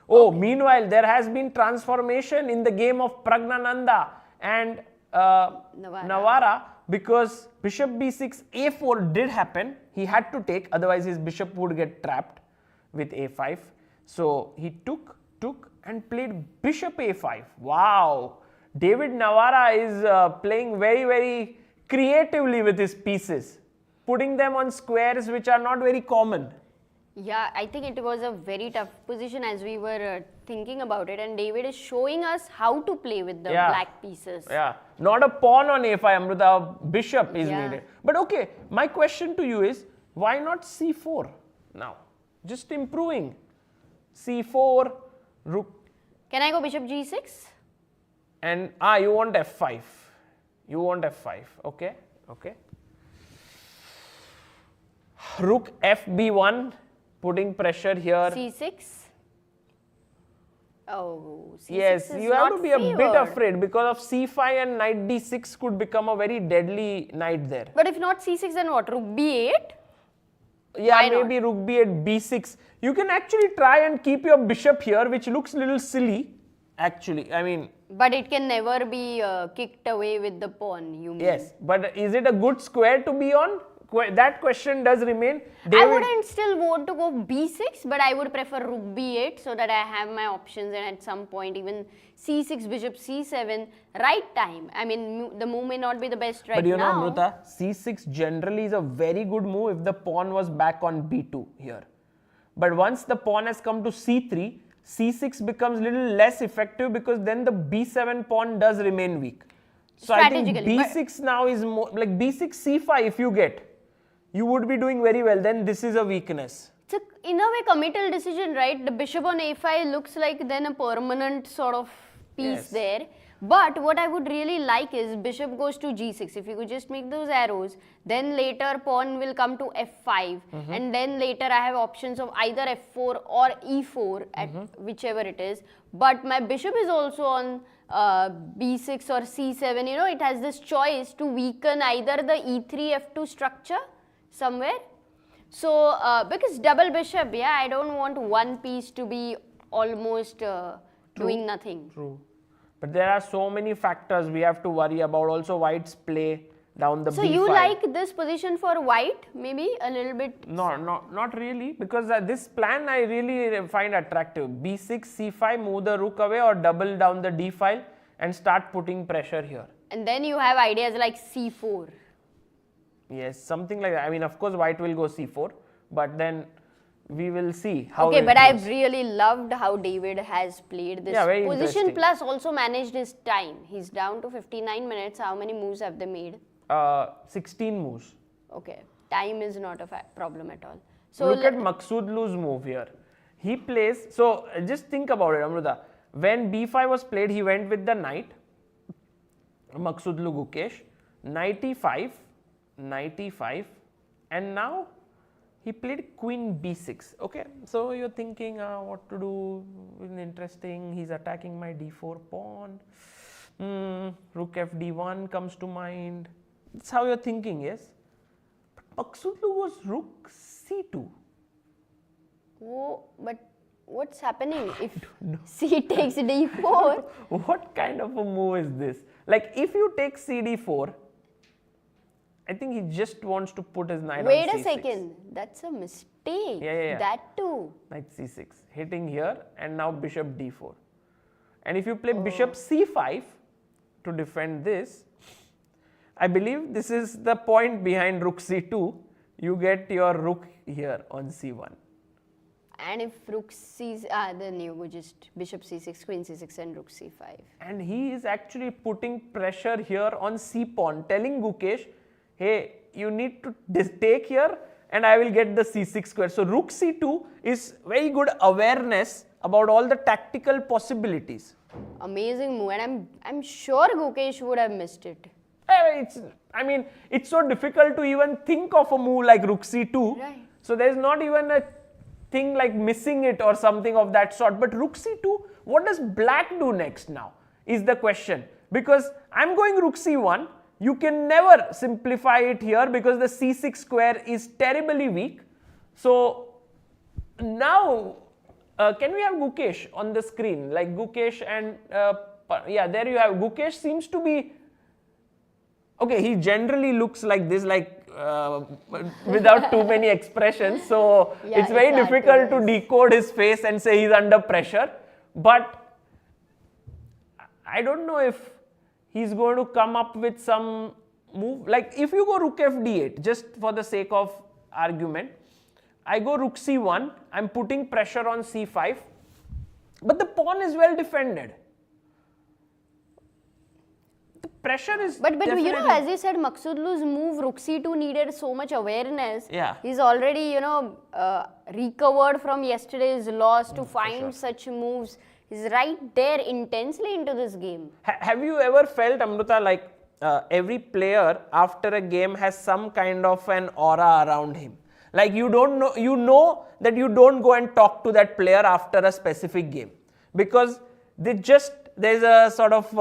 Oh, meanwhile, there has been transformation in the game of Praggnanandhaa and Navara, because bishop b6, a4 did happen. He had to take, otherwise his bishop would get trapped with a5. So he took and played bishop a5. Wow! David Navara is playing very, very creatively with his pieces, putting them on squares which are not very common.
Yeah, I think it was a very tough position as we were thinking about it, and David is showing us how to play with the black pieces.
Yeah, not a pawn on a5, Amruta, a bishop is
Yeah.
needed. But okay, my question to you is, why not c4 now? Just improving. c4, rook.
Can I go bishop g6?
And you want f5. You want f5. Okay. Rook fb1, putting pressure here.
c6. Oh, c6
Yes,
is
you have
not
to be a bit
favored.
afraid because of c5 and knight d6 could become a very deadly knight there.
But if not c6, then what? Rook b8?
Yeah,
Why not?
maybe rook b8, b6. You can actually try and keep your bishop here, which looks a little silly. Actually, I mean.
But it can never be kicked away with the pawn, you mean?
Yes, but is it a good square to be on? That question does remain.
I wouldn't still want to go b6, but I would prefer rook b8 so that I have my options, and at some point even c6, bishop c7, right time. I mean, the move may not be the best right now.
But you know, Amruta, c6 generally is a very good move if the pawn was back on b2 here. But once the pawn has come to c3, c6 becomes a little less effective because then the b7 pawn does remain weak. So I think b6 now is more like b6, c5 if you get. You would be doing very well. Then this is a weakness.
It's in a way committal decision, right? The bishop on a5 looks like then a permanent sort of piece there. But what I would really like is bishop goes to g6. If you could just make those arrows, then later pawn will come to f5, and then later I have options of either f4 or e4 at whichever it is. But my bishop is also on b6 or c7. You know, it has this choice to weaken either the e3 f2 structure somewhere. So because double bishop, I don't want one piece to be almost doing nothing.
True. But there are so many factors we have to worry about. Also, white's play down the b5.
So you like this position for white, maybe a little bit?
No, not really, because this plan I really find attractive. b6, c5, move the rook away or double down the d file and start putting pressure here.
And then you have ideas like c4.
Yes, something like that. I mean, of course, white will go c4, but then we will see how.
Okay,
it
but
goes.
I've really loved how David has played this
very
position,
interesting.
plus also managed his time. He's down to 59 minutes. How many moves have they made?
16 moves.
Okay, time is not a problem at all. So
Look at Maghsoodloo's move here. He plays, so just think about it, Amruta. When b5 was played, he went with the knight, Maghsoodloo Gukesh, knight e5, and now he played queen b6. Okay, so you're thinking what to do. Interesting, he's attacking my d4 pawn. Rook fd1 comes to mind. That's how you're thinking, yes? But Maghsoodloo was rook c2.
Oh, but what's happening if c takes d4?
What kind of a move is this? Like, if you take cd4, I think he just wants to put his knight on c6.
Wait a second, that's a mistake.
Yeah.
That too.
Knight c6, hitting here, and now bishop d4. And if you play bishop c5 to defend this, I believe this is the point behind rook c2. You get your rook here on c1.
And if rook c, then you go just bishop c6, queen c6 and rook c5.
And he is actually putting pressure here on c pawn, telling Gukesh, hey, you need to take here and I will get the c6 square. So rook c2 is very good awareness about all the tactical possibilities.
Amazing move, and I'm sure Gukesh would have missed it.
It's so difficult to even think of a move like rook c2.
Right.
So there's not even a thing like missing it or something of that sort. But rook c2, what does black do next now is the question. Because I'm going rook c1. You can never simplify it here because the c6 square is terribly weak. So now, can we have Gukesh on the screen? Like Gukesh and, yeah, there you have. Gukesh seems to be, okay, he generally looks like this, like without too many expressions. So
yeah,
it's very difficult to decode his face and say he's under pressure. But I don't know if he's going to come up with some move. Like if you go rook fd8, just for the sake of argument, I go rook c1, I'm putting pressure on c5, but the pawn is well defended. The pressure is
But you know, as you said, Maghsoodloo's move rook c2 needed so much awareness.
Yeah.
He's already, recovered from yesterday's loss to find such moves. He's right there intensely into this game.
Have you ever felt, Amruta, like every player after a game has some kind of an aura around him? Like you know that you don't go and talk to that player after a specific game because there's a sort of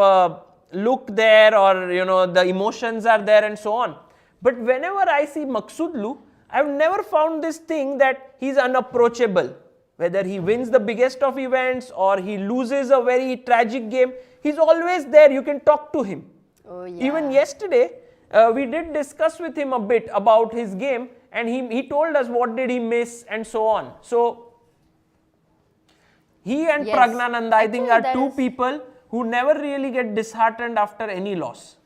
look there, or the emotions are there and so on. But whenever I see Maghsoodloo, I've never found this thing that he's unapproachable. Whether he wins the biggest of events or he loses a very tragic game, he's always there. You can talk to him.
Oh, yeah.
Even yesterday, we did discuss with him a bit about his game, and he told us what did he miss and so on. So he and Praggnanandhaa, I think, are two people who never really get disheartened after any loss.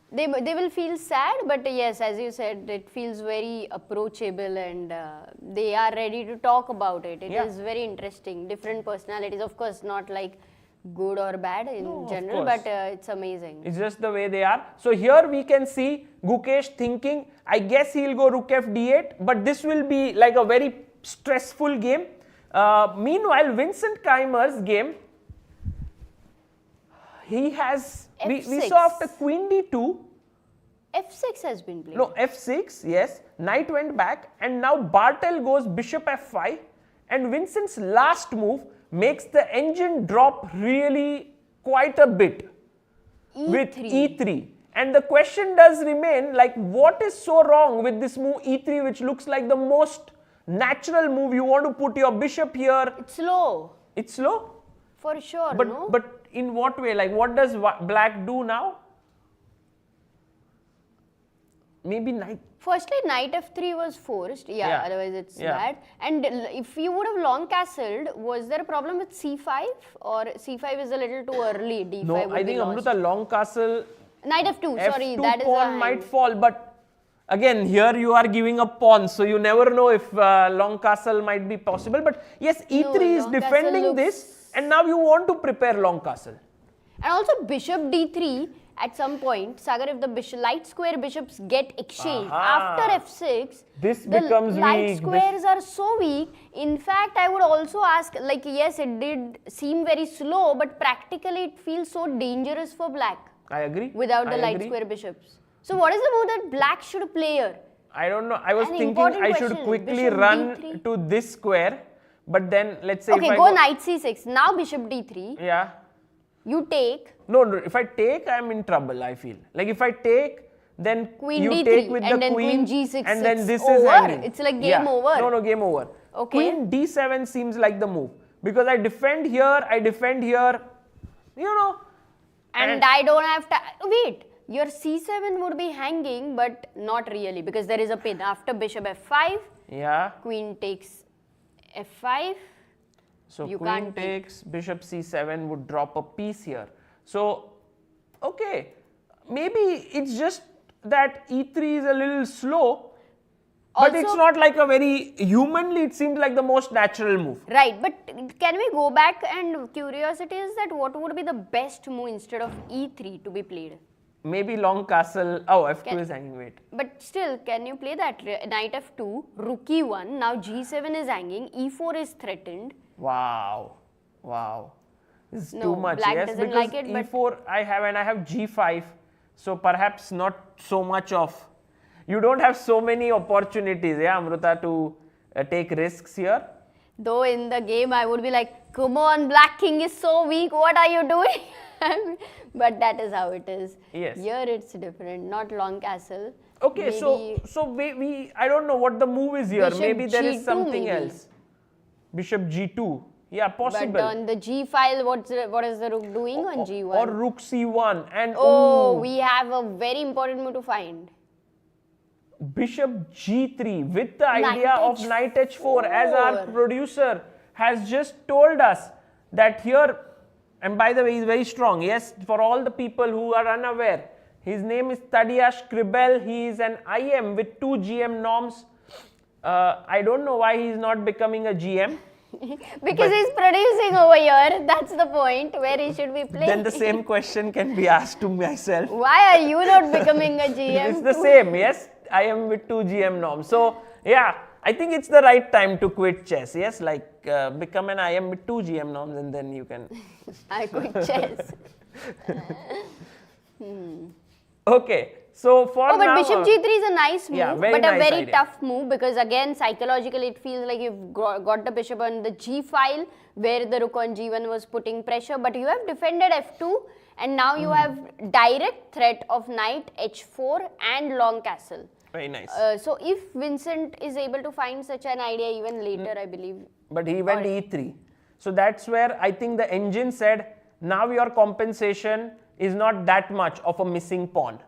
They will feel sad, but yes, as you said, it feels very approachable, and they are ready to talk about it. It is very interesting. Different personalities, of course, not like good or bad in general, but it's amazing.
It's just the way they are. So here we can see Gukesh thinking, I guess he'll go rook fd8, but this will be like a very stressful game. Meanwhile, Vincent Keymer's game, he has, we saw after queen d2.
f6 has been played.
No, f6, yes. Knight went back, and now Bartel goes bishop f5, and Vincent's last move makes the engine drop really quite a bit with e3. And the question does remain, like, what is so wrong with this move e3, which looks like the most natural move? You want to put your bishop here.
It's slow.
It's slow?
For sure,
But in what way? Like, what does black do now? Maybe knight.
Firstly, knight f3 was forced. Yeah. Otherwise it's bad. And if you would have long castled, was there a problem with c5? Or c5 is a little too early, d5
No, I think Amruta, long castle.
Knight f2, sorry,
F2
that is
pawn might fall, but again, here you are giving a pawn, so you never know if long castle might be possible. But yes, e3 is defending this, and now you want to prepare long castle.
And also bishop d3 at some point, Sagar, if the light square bishops get exchanged after f6,
this
the
becomes
light
weak.
squares are so weak. In fact, I would also ask, like, yes, it did seem very slow, but practically it feels so dangerous for black.
I agree.
Without the light square bishops. So what is the move that black should play here?
I don't know. I was thinking I should quickly
bishop
run
d3.
to this square, but then let's say
Okay,
if I
go knight c6. Now bishop d3.
Yeah.
You take.
No, if I take, I'm in trouble, I feel. Like if I take, then
Queen
you
d3
take with
and
the
then
queen,
g6.
and then this
over.
is ending.
It's like game over.
No, game over.
Okay.
Queen d7 seems like the move. Because I defend here,
And I don't have to. Wait, your c7 would be hanging, but not really, because there is a pin. After bishop f5, queen takes f5.
So queen takes, bishop c7 would drop a piece here. So, okay, maybe it's just that e3 is a little slow, but it's not like a very, humanly it seems like the most natural move.
Right, but can we go back, and curiosity is that what would be the best move instead of e3 to be played?
Maybe long castle. Oh, f2 is hanging. Wait.
But still, can you play that? Knight f2, rook e1, now g7 is hanging, e4 is threatened.
Wow. Wow. This is
No,
too much.
black
Yes,
doesn't
because
like it, but-
e4 I have and I have g5. So perhaps not so much of. You don't have so many opportunities, yeah, Amruta, to take risks here.
Though in the game I would be like, come on, black king is so weak, what are you doing? But that is how it is.
Yes.
Here it's different, not long castle.
Okay,
Maybe
so we I don't know what the move is here.
Bishop
Maybe there is
G2
something
maybe.
else. Bishop g2. Yeah, possible.
But on the g file, what is the rook doing on g1?
Or rook c1 and
Oh,
ooh,
we have a very important move to find.
Bishop g3 with the
Knight
idea of
H4.
knight h4, as our producer has just told us that here, and by the way, he's very strong. Yes, for all the people who are unaware, his name is Tadeusz Krybel. He is an IM with 2 GM norms. I don't know why he is not becoming a GM.
Because he's producing over here, that's the point where he should be playing.
Then the same question can be asked to myself.
Why are you not becoming a GM?
It's the same, yes. I am with 2 GM norms. So, yeah, I think it's the right time to quit chess. Yes, like become an IM with 2 GM norms and then you can.
I quit chess.
Okay, so for
Oh, but
now,
bishop g3 is a nice move,
yeah, very
but a
nice
very
idea.
tough move because again, psychologically it feels like you've got the bishop on the g file where the rook on g1 was putting pressure, but you have defended f2 and now you have direct threat of knight h4 and long castle.
very nice.
So if Vincent is able to find such an idea even later, I believe.
But he went e3. So that's where I think the engine said, now your compensation is not that much of a missing pawn.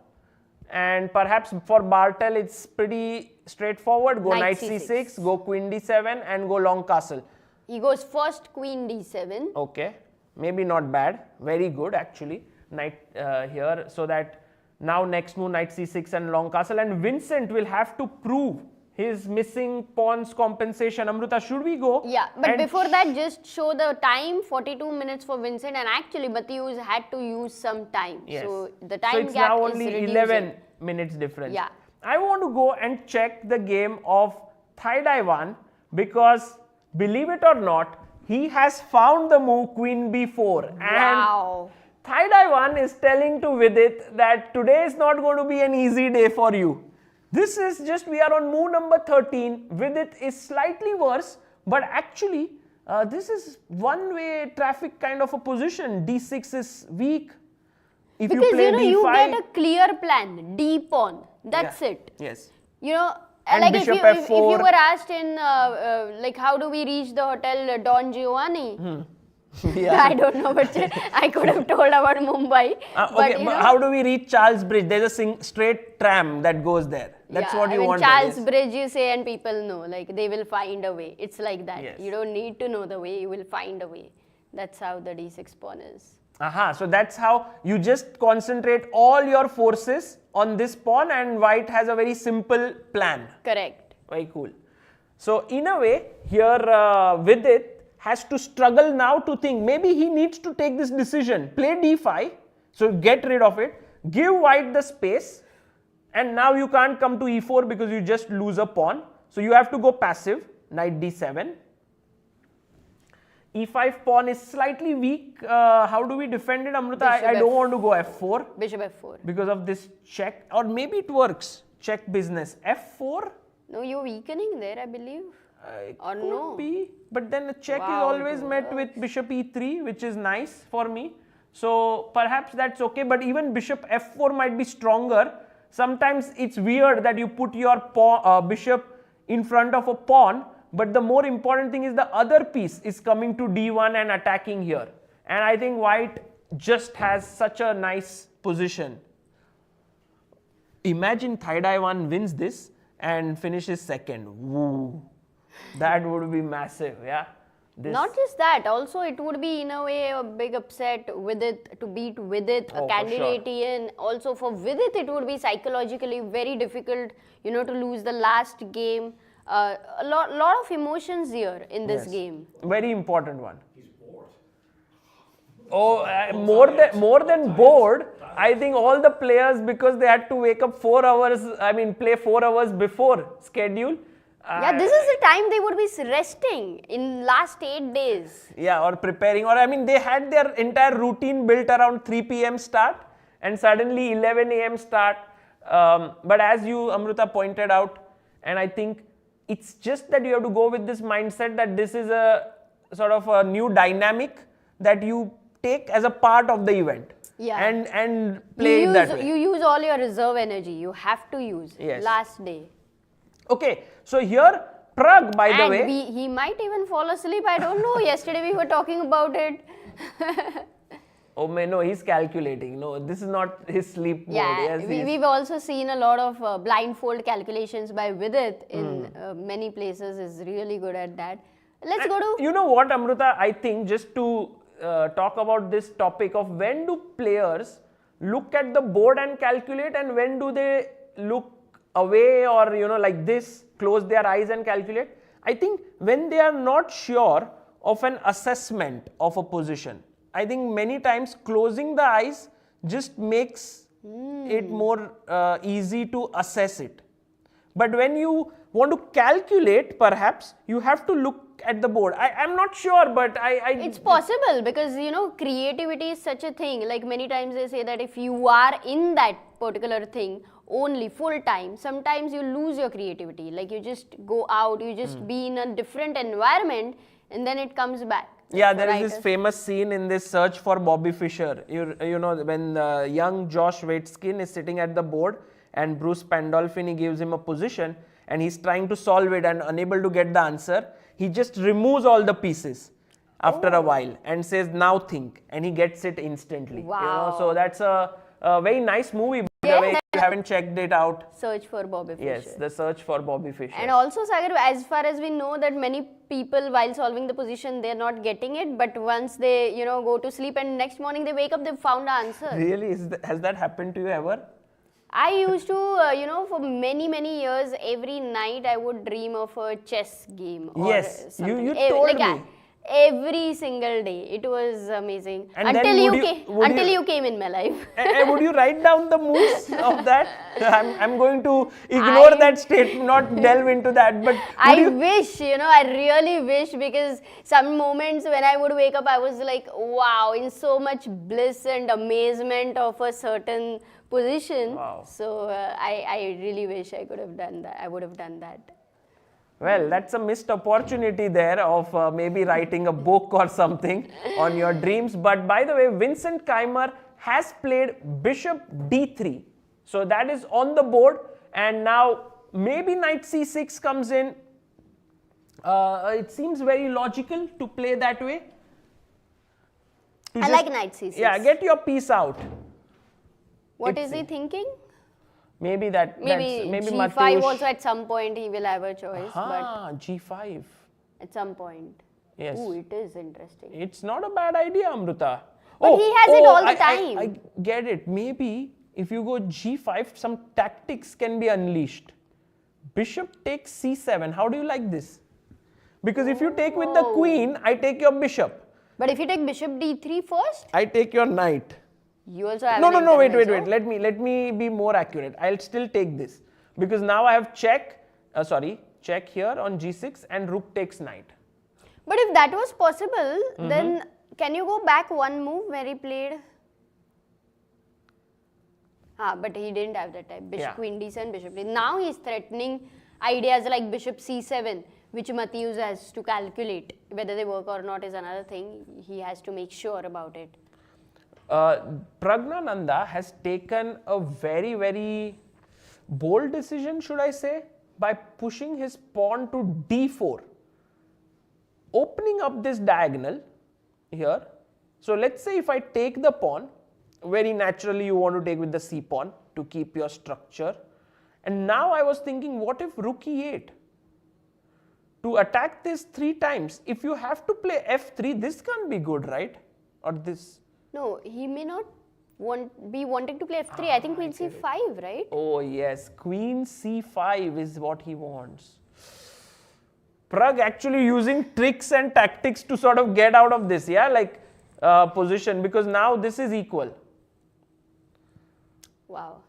And perhaps for Bartel, it's pretty straightforward. Go knight c6, go queen d7 and go long castle.
He goes first queen d7.
Okay, maybe not bad. Very good actually. Knight here, so that now next move knight c6 and long castle. And Vincent will have to prove his missing pawns compensation. Amruta, should we go?
Yeah, but
And
before that, just show the time, 42 minutes for Vincent, and actually Matthews had to use some time.
Yes.
So the time
so it's
gap
now
is
only
reducing.
11 minutes difference.
Yeah.
I want to go and check the game of Thaidaiwan because believe it or not, he has found the move queen b4.
Wow.
And Thaidaiwan is telling to Vidit that today is not going to be an easy day for you. This is just, we are on move number 13. Vidit is slightly worse, but actually this is one-way traffic kind of a position. d6 is weak. If
Because
you play d5,
you get a clear plan, d pawn. That's it.
Yes.
You know,
And
like if
bishop
you, if you
f4.
were asked in like how do we reach the hotel Don Giovanni?
Yeah.
I don't know, but I could have told about Mumbai.
Okay,
you
but
know,
how do we reach Charles Bridge? There's a straight tram that goes there. That's
yeah,
what you
I mean,
want.
Charles Bridge, you say, and people know. Like they will find a way. It's like that.
Yes.
You don't need to know the way. You will find a way. That's how the d6 pawn is.
Aha, so that's how you just concentrate all your forces on this pawn, and white has a very simple plan.
Correct.
Very cool. So in a way, here Vidit has to struggle now to think. Maybe he needs to take this decision. Play d5, so get rid of it. Give white the space, and now you can't come to e4 because you just lose a pawn. So you have to go passive. Knight d7. e5 pawn is slightly weak. How do we defend it, Amruta? I don't want to go f4.
Bishop f4.
Because of this check, or maybe it works. Check business. f4.
No, you're weakening there, I believe. Or
Could
no?
be, but then the check is
Wow,
always met with bishop e3, which is nice for me. So perhaps that's okay, but even bishop f4 might be stronger. Sometimes it's weird that you put your bishop in front of a pawn, but the more important thing is the other piece is coming to d1 and attacking here. And I think white just has such a nice position. Imagine Thaidaiwan wins this and finishes second. Woo. That would be massive, yeah.
Not just that, also it would be in a way a big upset with it, to beat Vidit,
Oh,
a
for
candidate in. Also for Vidit it would be psychologically very difficult, you know, to lose the last game. A lot of emotions here in this
Yes.
game.
Very important one.
He's bored.
Oh, more than bored. I think all the players, because they had to wake up 4 hours, play 4 hours before schedule.
Yeah, this is the time they would be resting in last 8 days.
Yeah, or preparing, or they had their entire routine built around 3 p.m. start and suddenly 11 a.m. start. But as you, Amruta, pointed out, and I think it's just that you have to go with this mindset that this is a sort of a new dynamic that you take as a part of the event.
Yeah.
And play it that way.
You use all your reserve energy. You have to use
Yes.
last day.
Okay, so here Pragg, by the way.
And he might even fall asleep. I don't know. Yesterday we were talking about it.
Oh man, no, he's calculating. No, this is not his sleep mode.
Yeah,
Yes,
we've also seen a lot of blindfold calculations by Vidit in many places. Is really good at that. Let's go to.
You know what, Amruta? I think just to talk about this topic of when do players look at the board and calculate, and when do they look away or like this, close their eyes and calculate. I think when they are not sure of an assessment of a position, I think many times closing the eyes just makes it more easy to assess it. But when you want to calculate, perhaps you have to look at the board. I'm not sure, but
It's possible because creativity is such a thing. Like many times they say that if you are in that particular thing only full time, sometimes you lose your creativity. Like you just go out, you just be in a different environment, and then it comes back.
Yeah, there is this famous scene in this Search for Bobby Fischer. You know when young Josh Waitzkin is sitting at the board and Bruce Pandolfini gives him a position and he's trying to solve it and unable to get the answer. He just removes all the pieces after a while and says, now think, and he gets it instantly.
Wow.
So that's a very nice movie, by the way, if you haven't checked it out.
Search for Bobby Fischer.
Yes, the Search for Bobby Fischer.
And also, Sagar, as far as we know that many people while solving the position, they're not getting it, but once they, go to sleep and next morning they wake up, they've found the answer.
Really? Has that happened to you ever?
I used to, for many years, every night I would dream of a chess game. Or
Yes,
something.
you told me.
Every single day. It was amazing.
And
until
then
you came in my life.
Would you write down the moves of that? I'm going to ignore that statement, not delve into that. But
I wish, I really wish, because some moments when I would wake up, I was like, wow, in so much bliss and amazement of a certain position.
Wow.
So I really wish I could have done that. I would have done that.
Well, that's a missed opportunity there of maybe writing a book or something on your dreams. But by the way, Vincent Keymer has played bishop d3. So that is on the board, and now maybe knight c6 comes in. It seems very logical to play that way.
I like knight c6.
Yeah, get your piece out.
What is he thinking?
Maybe
Maybe g5
Mateusz.
also at some point he will have a choice.
Ah, g5.
But at some point.
Yes.
Ooh, it is interesting.
It's not a bad idea, Amruta.
But he has it all the time.
I get it. Maybe if you go g5, some tactics can be unleashed. Bishop takes c7. How do you like this? Because if you take with the queen, I take your bishop.
But if you take bishop d3 first,
I take your knight.
you also have
No, wait. Let me be more accurate. I'll still take this. Because now I have check here on g6 and rook takes knight.
But if that was possible, then can you go back one move where he played? But he didn't have that type. Bishop, queen d7, bishop d. Now he's threatening ideas like bishop c7, which Matthews has to calculate. Whether they work or not is another thing. He has to make sure about it.
Praggnanandhaa has taken a very, very bold decision, should I say, by pushing his pawn to d4, opening up this diagonal here. So let's say if I take the pawn, very naturally you want to take with the c pawn to keep your structure. And now I was thinking, what if rook e8? To attack this 3 times, if you have to play f3, this can't be good, right? Or this.
No, he may not be wanting to play f3. I think queen c5, right?
Oh yes, queen c5 is what he wants. Pragg actually using tricks and tactics to sort of get out of this, yeah? Like position, because now this is equal.
Wow.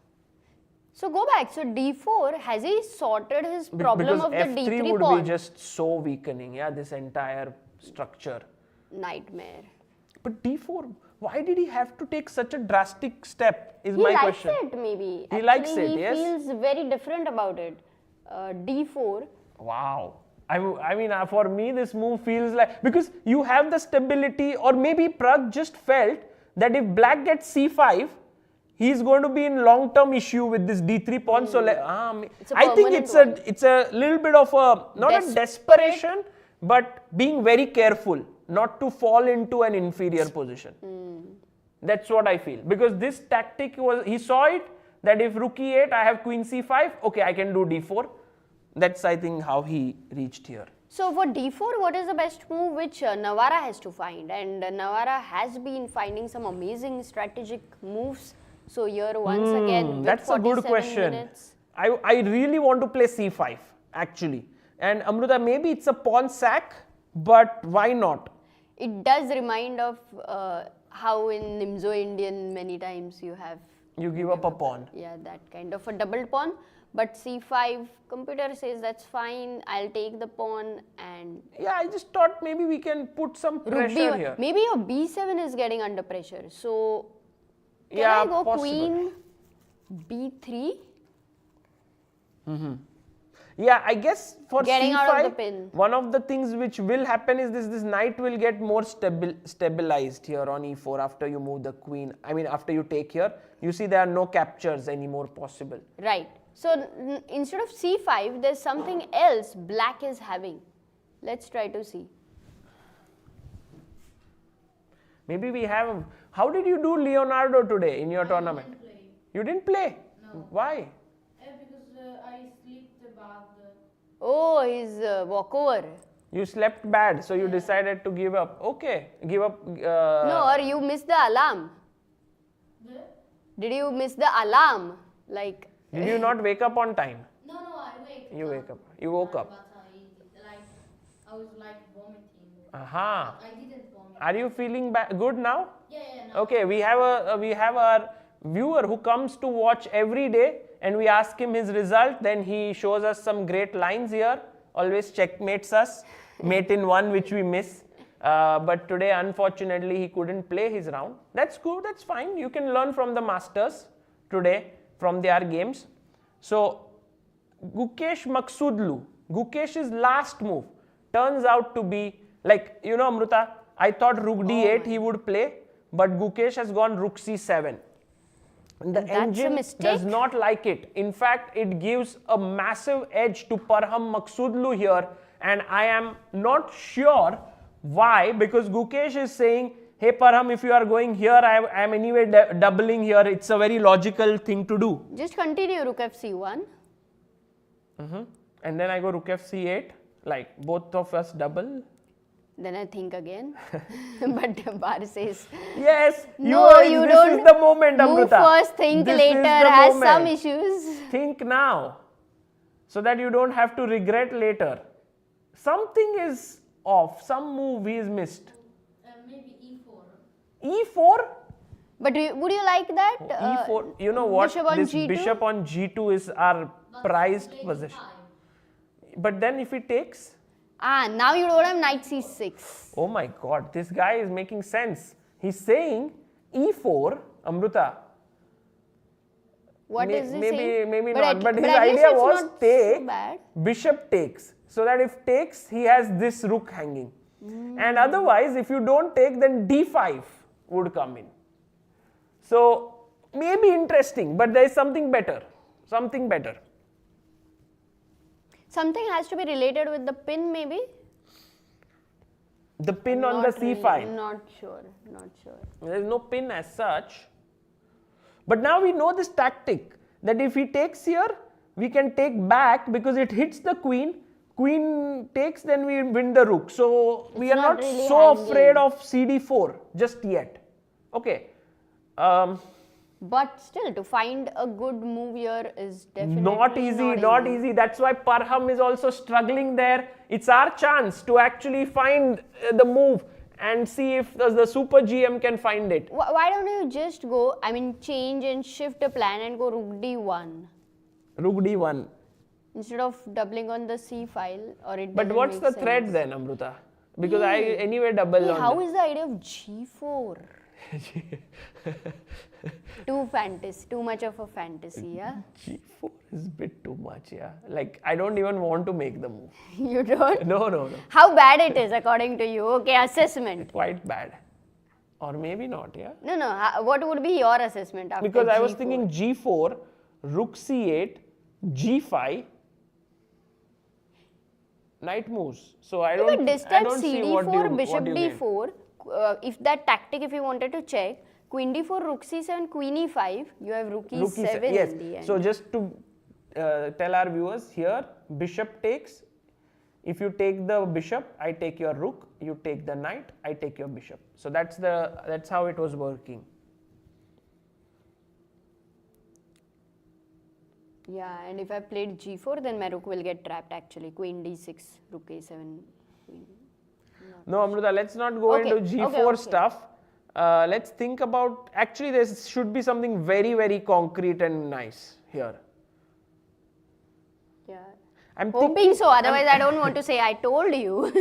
So go back. So d4, has he sorted his problem
Because
of the
f3
d3
would
pawn?
be just so weakening, yeah, this entire structure.
Nightmare.
But d4, why did he have to take such a drastic step, is
He
my
likes
question.
it maybe.
He likes it,
he
yes.
feels very different about it. D4.
Wow. I mean, for me, this move feels like, because you have the stability, or maybe Pragg just felt that if black gets c5, he's going to be in long-term issue with this d3 pawn. So, I think it's a little bit of a, not a desperation, but being very careful not to fall into an inferior position. That's what I feel. Because this tactic was, he saw it, that if rook e8, I have queen c5, okay, I can do d4. That's, I think, how he reached here.
So for d4, what is the best move which Navara has to find? And Navara has been finding some amazing strategic moves. So here once again,
that's a good question.
Minutes.
I really want to play c5, actually. And Amruta, maybe it's a pawn sack, but why not?
It does remind of how in Nimzo Indian many times you
give up a pawn.
Yeah, that kind of a double pawn. But c5, computer says that's fine, I'll take the pawn and...
Yeah, I just thought maybe we can put some pressure here.
Maybe your b7 is getting under pressure. So, can I go
possible.
Queen b3?
Yeah, I guess for
Getting
c5,
out of the pin.
one of the things which will happen is this knight will get more stabilized here on e4 after you move the queen. I mean, after you take here, you see there are no captures anymore possible.
Right. So, instead of c5, there's something else black is having. Let's try to see.
Maybe we have... How did you do Leonardo today in your tournament?
Didn't play.
You didn't play?
No.
Why?
Because I slept bad.
Oh, his walkover.
You slept bad, so you decided to give up. Okay, give up.
No, or you missed the alarm. Did you miss the alarm? Like...
Did you not wake up on time?
No, I wake.
You wake up. You woke up.
But I was vomiting.
Aha.
I didn't vomit.
Are you feeling good now?
Yeah. No.
Okay, we have our viewer who comes to watch every day, and we ask him his result. Then he shows us some great lines here. Always checkmates us. Mate in one, which we miss. But today, unfortunately, he couldn't play his round. That's good. That's fine. You can learn from the masters today, from their games. So, Gukesh Maghsoodloo, Gukesh's last move turns out to be, like, you know, Amruta, I thought rook d8 he would play, but Gukesh has gone rook c7. The engine does not like it. In fact, it gives a massive edge to Parham Maghsoodloo here, and I am not sure why, because Gukesh is saying, hey Parham, if you are going here, I am anyway doubling here. It's a very logical thing to do.
Just continue rook f1.
And then I go rook f8, like both of us double.
Then I think again. But Bar says,
yes,
no, you
this
don't.
Is the moment,
Move
Amruta.
first, think
This
later,
is the
has
moment.
some issues.
Think now, so that you don't have to regret later. Something is off, some move is missed.
Maybe
E4?
But would you like that?
E4, you know what?
Bishop on
This
G2?
bishop on G2 is our prized possession. But then if he takes...
Now you don't have knight c6.
Oh my god, this guy is making sense. He's saying E4, Amruta.
What is he saying?
Maybe
But
not. But his
at least
idea
it's
was
not
take,
so bad.
bishop takes. So that if takes, he has this rook hanging. And otherwise, if you don't take, then D5 would come in. So, maybe interesting, but there is something better. Something better.
Something has to be related with the pin, maybe?
The pin on the C5.
Not sure.
There is no pin as such. But now we know this tactic, that if he takes here, we can take back because it hits the queen. Queen takes, then we win the rook. So we are not
really
so
hanging.
afraid of CD4 just yet. Okay.
But still, to find a good move here is definitely
not easy. That's why Parham is also struggling there. It's our chance to actually find the move. and see if the super GM can find it.
Why don't you just go, I mean, change and shift a plan and go rook d1
Rook d1.
instead of doubling on the c file, or it
But
doesn't
what's
make
the
sense.
threat then, Amruta? Because I anyway double
Hey,
on
how
the-
is the idea of g4? Too much of a fantasy, yeah?
G4 is a bit too much, yeah. Like, I don't even want to make the move.
You don't?
No.
How bad it is according to you? Okay, assessment.
Quite bad. Or maybe not, yeah.
No. What would be your assessment after
Because I was
G4?
thinking G4, Rook C8, G5, knight moves. So I
But
don't
distant
see what
CD4,
you
bishop
what you get.
D4, if that tactic, if you wanted to check, queen D4, rook C7, queen E5, you have rook
Rook
E7
E7, yes.
in the end.
So just to tell our viewers here, bishop takes. If you take the bishop, I take your rook. You take the knight, I take your bishop. So that's how it was working.
Yeah, and if I played G4, then my rook will get trapped actually. Queen D6, rook A7, queen.
No, Amruta, let's not go
Okay,
into G4
okay.
stuff. Let's think about, actually there should be something very, very concrete and nice here.
Yeah.
I'm
Hoping
thinking,
so, otherwise I don't want to say I told you.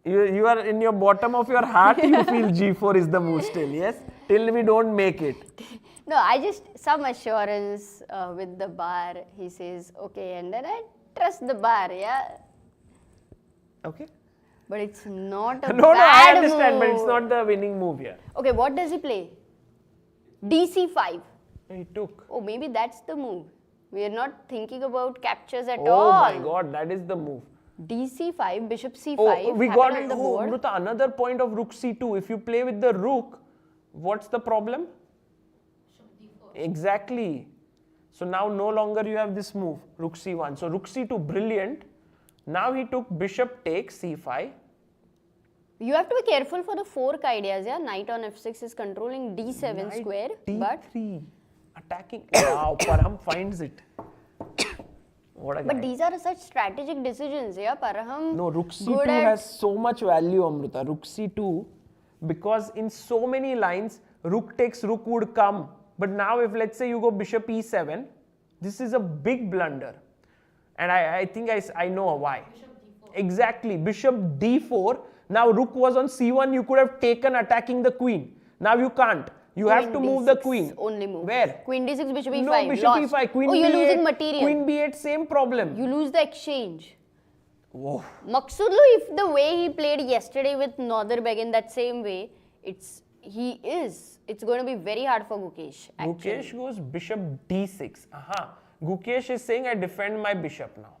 you are in your bottom of your heart, you feel G4 is the move still, yes? Till we don't make it.
No, I just, some assurance with the bar, he says, okay, and then I trust the bar, yeah.
Okay.
But it's not a
No,
bad
I understand,
move.
but it's not the winning move here.
Okay, what does he play? DC5.
He took.
Oh, maybe that's the move. We are not thinking about captures at
Oh
all.
my god, that is the move.
DC5, bishop C5.
Oh, we
happen
got
on
it.
the
Oh,
board.
Amruta, another point of rook c2. If you play with the rook, what's the problem?
Bishop D4.
Exactly. So now no longer you have this move, rook c1. So rook c2, brilliant. Now he took bishop takes c5.
You have to be careful for the fork ideas, yeah. Knight on f6 is controlling d7
Knight
square,
d3.
but
Attacking. Wow, Parham finds it. What a guy.
these are such strategic decisions, yeah. Parham.
No, rook c2
good at-
has so much value, Amruta. Rook c2, because in so many lines, rook takes rook would come. But now if let's say you go bishop e7, this is a big blunder. And I think I know why.
Bishop D4.
Exactly, bishop d4. Now rook was on c1, you could have taken attacking the queen. Now you can't. You have to
Queen
move the
D6
queen.
Only move.
Where?
Queen d6, bishop e5.
No, bishop
lost.
e5, queen
oh, you're
b8,
losing material.
queen b8, same problem.
You lose the exchange.
Whoa.
Maghsoodloo, if the way he played yesterday with Nodirbek in that same way, it's going to be very hard for Gukesh. Actually.
Gukesh goes bishop d6. Aha. Gukesh is saying I defend my bishop now.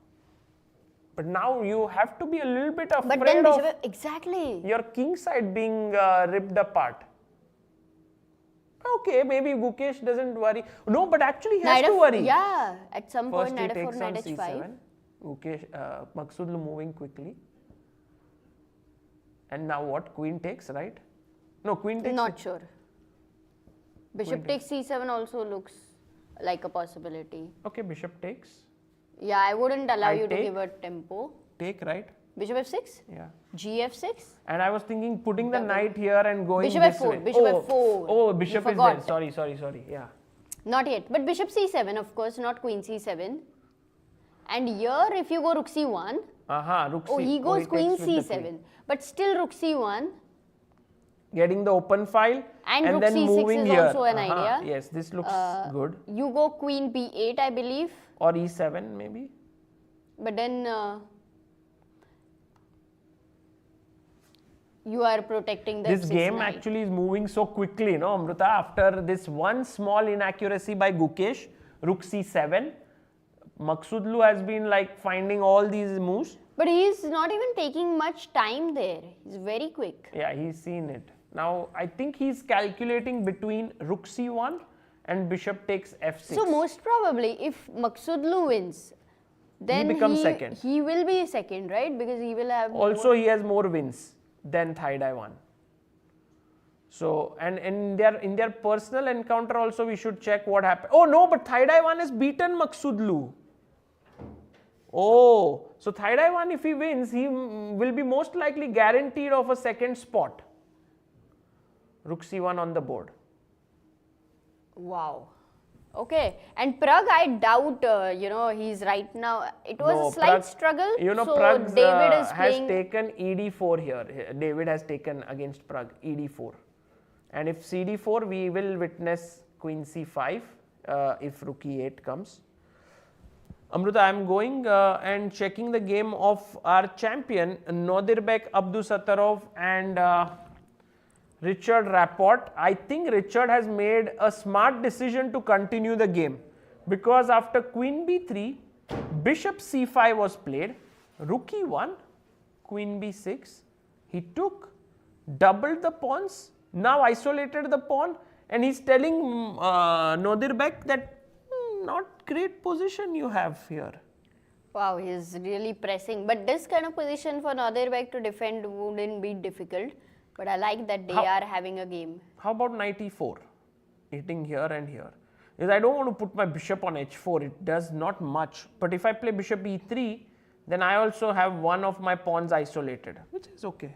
But now you have to be a little bit afraid
But then
of
bishop, exactly.
your king side being ripped apart. Okay, maybe Gukesh doesn't worry. No, but actually he has
Knight
to
F-
worry.
Yeah, at some
First
point,
he
knight f4,
takes on
knight h5.
c7. Gukesh, Maghsoodloo moving quickly. And now what? Queen takes, right? No, queen takes.
Not sure. Bishop takes c7 also looks like a possibility.
Okay, bishop takes.
Yeah, I wouldn't allow
I
you to
take.
give a tempo.
Take, right?
Bishop f6,
Yeah.
gf6.
And I was thinking putting the knight here and going
Bishop
this
f4,
way.
bishop
oh,
f4.
Oh, bishop
You
is there.
forgot.
Sorry. Yeah.
Not yet, but bishop c7, of course, not queen c7. And here, if you go rook c1,
Aha, rook
oh,
c.
he goes queen
takes with the
c7.
queen.
But still rook c1
Getting the open file
and rook
then
c6
moving
is
here.
also an
Aha,
idea.
Yes, this looks good.
You go queen b8, I believe.
Or e7 maybe.
But then you are protecting the
This
f6
game
knight.
actually is moving so quickly, no, Amruta? After this one small inaccuracy by Gukesh, rook c7, Maghsoodloo has been like finding all these moves.
But he is not even taking much time there. He's very quick.
Yeah, he's seen it. Now, I think he's calculating between rook c1 and bishop takes f6.
So most probably, if Maghsoodloo wins, then
becomes second.
He will be second, right? Because he will have
Also, he has more wins than Thaidai won. So, and in their personal encounter also, we should check what happened. Oh no, but Thaidai one has beaten Maghsoodloo. Oh, so Thaidaiwan, if he wins, he will be most likely guaranteed of a second spot. Rook c1 on the board.
Wow. Okay, and Pragg, I doubt, he's right now. It was a slight struggle. So
Pragg
David is
has
playing.
taken ed4 here. David has taken against Pragg ed4. And if cd4, we will witness queen c5 if rook e8 comes. Amruta, I am going and checking the game of our champion, Nodirbek Abdusattorov and Richard Rapport. I think Richard has made a smart decision to continue the game because after queen b3, bishop c5 was played, rook e1, queen b6, he took, doubled the pawns, now isolated the pawn, and he's telling Nodirbek that not great position you have here.
Wow, he's really pressing. But this kind of position for Nodirbek to defend wouldn't be difficult. But I like that they are having a game.
How about knight e4? Hitting here and here. Because I don't want to put my bishop on h4. It does not much. But if I play bishop e3, then I also have one of my pawns isolated, which is okay.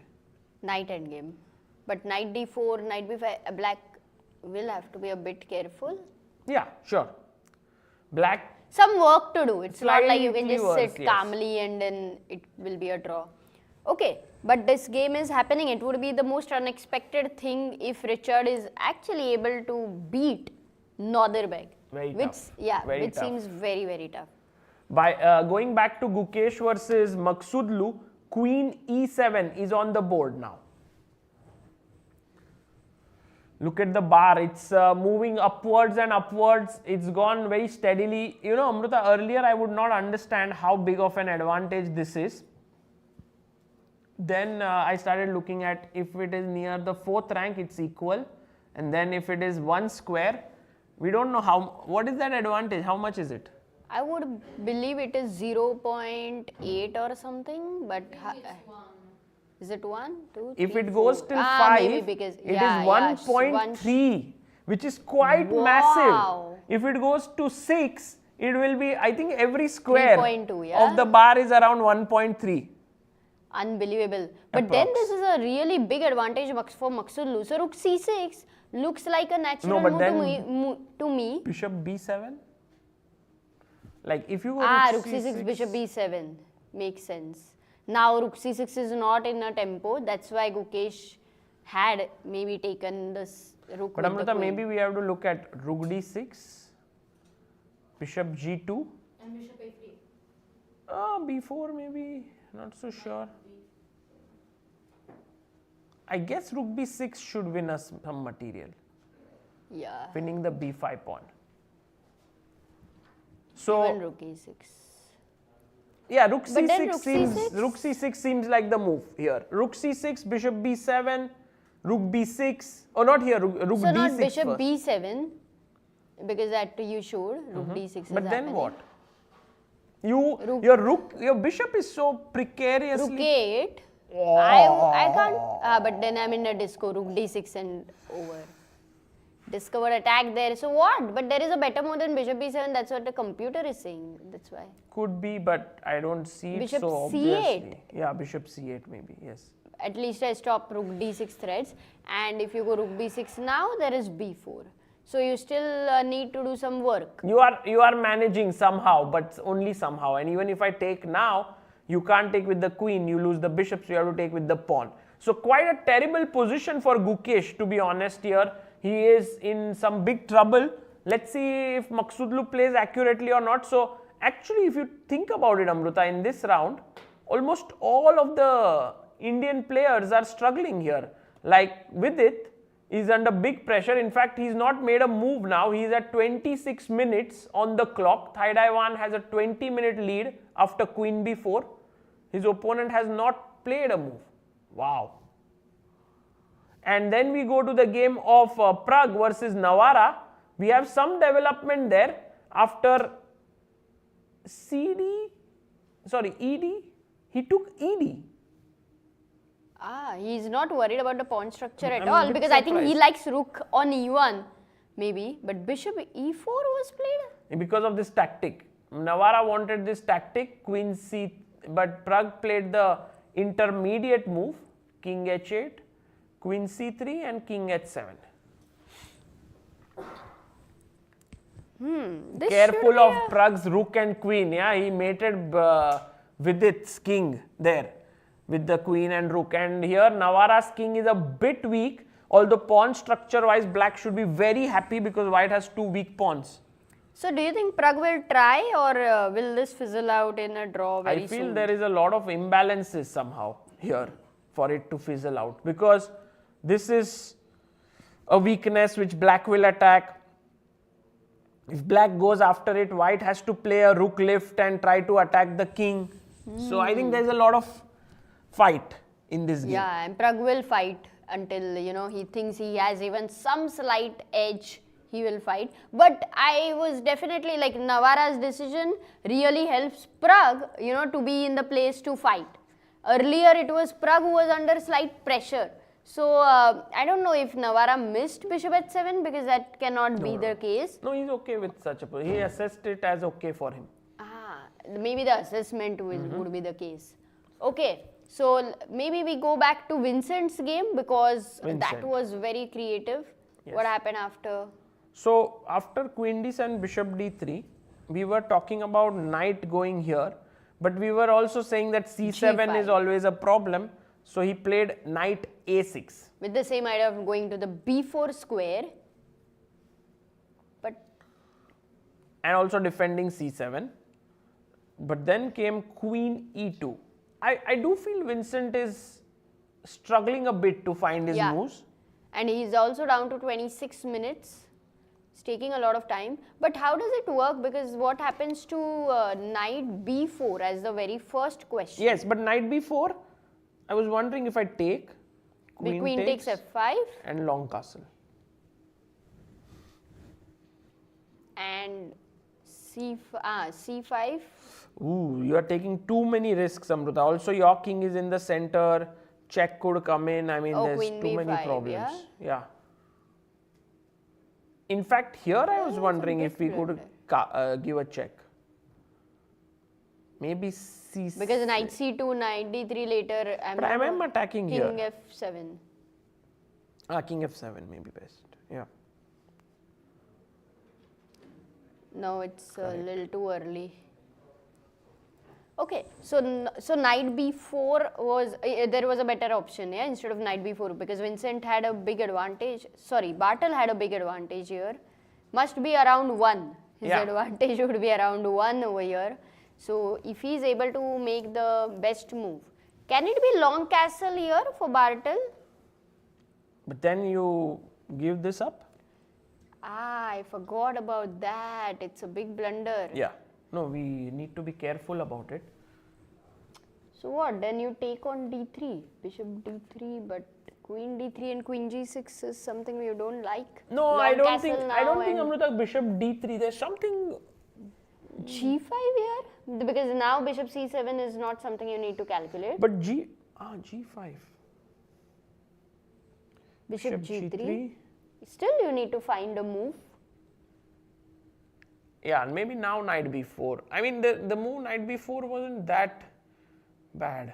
Knight endgame. But knight d4, knight b5, black will have to be a bit careful.
Yeah, sure. Black.
Some work to do. It's not like you can
Slightly
just
worse,
sit
yes.
calmly and then it will be a draw. Okay, but this game is happening. It would be the most unexpected thing if Richard is actually able to beat Nodirbek.
Very
which,
tough.
Yeah,
Very
which
tough.
seems very, very tough.
By going back to Gukesh versus Maghsoodloo, queen e7 is on the board now. Look at the bar, it's moving upwards and upwards. It's gone very steadily. You know, Amruta, earlier I would not understand how big of an advantage this is. Then I started looking at if it is near the 4th rank, it's equal. And then if it is 1 square, we don't know what is that advantage, how much is it?
I would believe it is 0.8 or something, but is it 1, 2, 3,
If it goes
4?
till 5,
maybe because,
it is 1.3, which is quite massive. If it goes to 6, it will be, I think every square
3.2, yeah?
of the bar is around 1.3.
Unbelievable. But then this is a really big advantage for Maghsoodloo. So rook c6 looks like a natural move to me.
Bishop b7? Like if you go
rook c6, bishop b7 makes sense. Now rook c6 is not in a tempo. That's why Gukesh had maybe taken this rook.
But Amruta, maybe we have to look at rook d6, bishop g2.
And bishop a3.
B4 maybe, not so sure. I guess rook b6 should win us some material.
Yeah.
Winning the b5 pawn. So
Even rook e6.
yeah, rook
But then
rook c6 seems like the move here. Rook c6, bishop b7, rook b6. Oh, not here. Rook
So
d6
not bishop
first.
b7 because that you showed rook d6 is
But then
happening.
what? Your bishop is so precariously.
Rook a8. I can't. But then I'm in a disco. Rook d6 and over. Discovered attack there. So what? But there is a better move than bishop b7. That's what the computer is saying. That's why.
Could be, but I don't see
Bishop
it so
c8.
obviously. Yeah, bishop c8 maybe. Yes.
At least I stop rook d6 threads. And if you go rook b6 now, there is b4. So you still need to do some work.
You are managing somehow, but only somehow. And even if I take now, you can't take with the queen. You lose the bishop, so you have to take with the pawn. So quite a terrible position for Gukesh, to be honest here. He is in some big trouble. Let's see if Maghsoodloo plays accurately or not. So actually, if you think about it, Amruta, in this round, almost all of the Indian players are struggling here. Like Vidit is under big pressure. In fact, he's not made a move now. He's at 26 minutes on the clock. Thaidaiwan has a 20-minute lead after queen b4. His opponent has not played a move. Wow. And then we go to the game of Pragg versus Navara. We have some development there after ED. He took ED.
He's not worried about the pawn structure at all because I think he likes rook on e1 maybe. But bishop e4 was played.
Because of this tactic. Navara wanted this tactic, queen c, but Pragg played the intermediate move, king h8, queen c3 and king h7.
This
Careful
should be
of
a-
Pragg's rook and queen. Yeah, he mated Vidit's king there with the queen and rook. And here Navara's king is a bit weak. Although pawn structure wise, black should be very happy because white has two weak pawns.
So do you think Pragg will try, or will this fizzle out in a draw very
I feel
soon?
there is a lot of imbalances somehow here for it to fizzle out, because this is a weakness which black will attack. If black goes after it, white has to play a rook lift and try to attack the king. So I think there is a lot of fight in this game.
Yeah, and Pragg will fight until, you know, he thinks he has even some slight edge. He will fight. But I was definitely like, Navara's decision really helps Pragg, you know, to be in the place to fight. Earlier it was Pragg who was under slight pressure. So I don't know if Navara missed bishop h7, because that cannot be the case.
No, he's okay with such a position. He assessed it as okay for him.
Maybe the assessment would be the case. Okay, so maybe we go back to Vincent's game, because that
Vincent.
was very creative.
Yes.
What happened after?
So after queen d7, bishop d3, we were talking about knight going here, but we were also saying that c7
G5.
is always a problem. So he played knight a6.
With the same idea of going to the b4 square, but
And also defending c7. But then came queen e2. I do feel Vincent is struggling a bit to find his
Yeah.
moves.
and he's also down to 26 minutes. It's taking a lot of time. But how does it work? Because what happens to knight b4 as the very first question?
Yes, but knight b4, I was wondering if I take,
The queen takes f5
and long castle.
and c5.
Ooh, you are taking too many risks, Amruta. Also, your king is in the center. Check could come in. I mean,
Oh,
there's
queen
too many
b5,
problems. Yeah. In fact, here I was
it's a
wondering
bit
if we could give a check. Maybe c.
Because knight c2, knight d3 later.
But I am attacking
king
here.
f7.
King f7 may be best. Yeah.
No, it's a little too early. Okay, so knight b4 was, there was a better option, yeah, instead of knight b4, because Vincent had a big advantage. Sorry, Bartel had a big advantage here. Must be around 1. His
Yeah.
advantage would be around 1 over here. So if he is able to make the best move, can it be long castle here for Bartel?
But then you give this up?
I forgot about that. It's a big blunder.
Yeah. No, we need to be careful about it.
So what? Then you take on d3, bishop d3, but queen d3 and queen g6 is something you don't like.
No,
Long
I don't
castle
think. I
now
don't think
and
Amruta, bishop d3. There's something.
g5 here, because now bishop c7 is not something you need to calculate.
But g5.
Bishop g3. Still, you need to find a move.
Yeah, and maybe now knight b4. I mean, the move knight b4 wasn't that bad.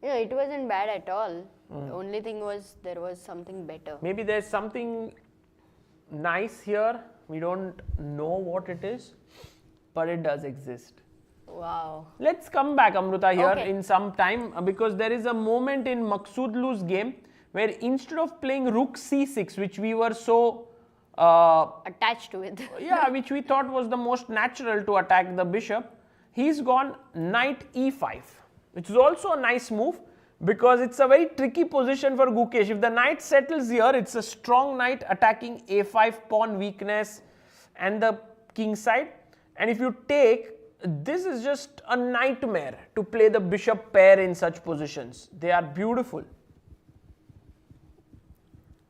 Yeah, it wasn't bad at all. The only thing was there was something better.
Maybe there's something nice here. We don't know what it is, but it does exist.
Wow.
Let's come back, Amruta, here
Okay.
in some time, because there is a moment in Maghsoodloo's game where instead of playing rook c6, which we were so
Attached to it.
yeah, which we thought was the most natural to attack the bishop, he's gone knight e5, which is also a nice move because it's a very tricky position for Gukesh. If the knight settles here, it's a strong knight attacking a5 pawn weakness and the king side. And if you take, this is just a nightmare to play the bishop pair in such positions. They are beautiful.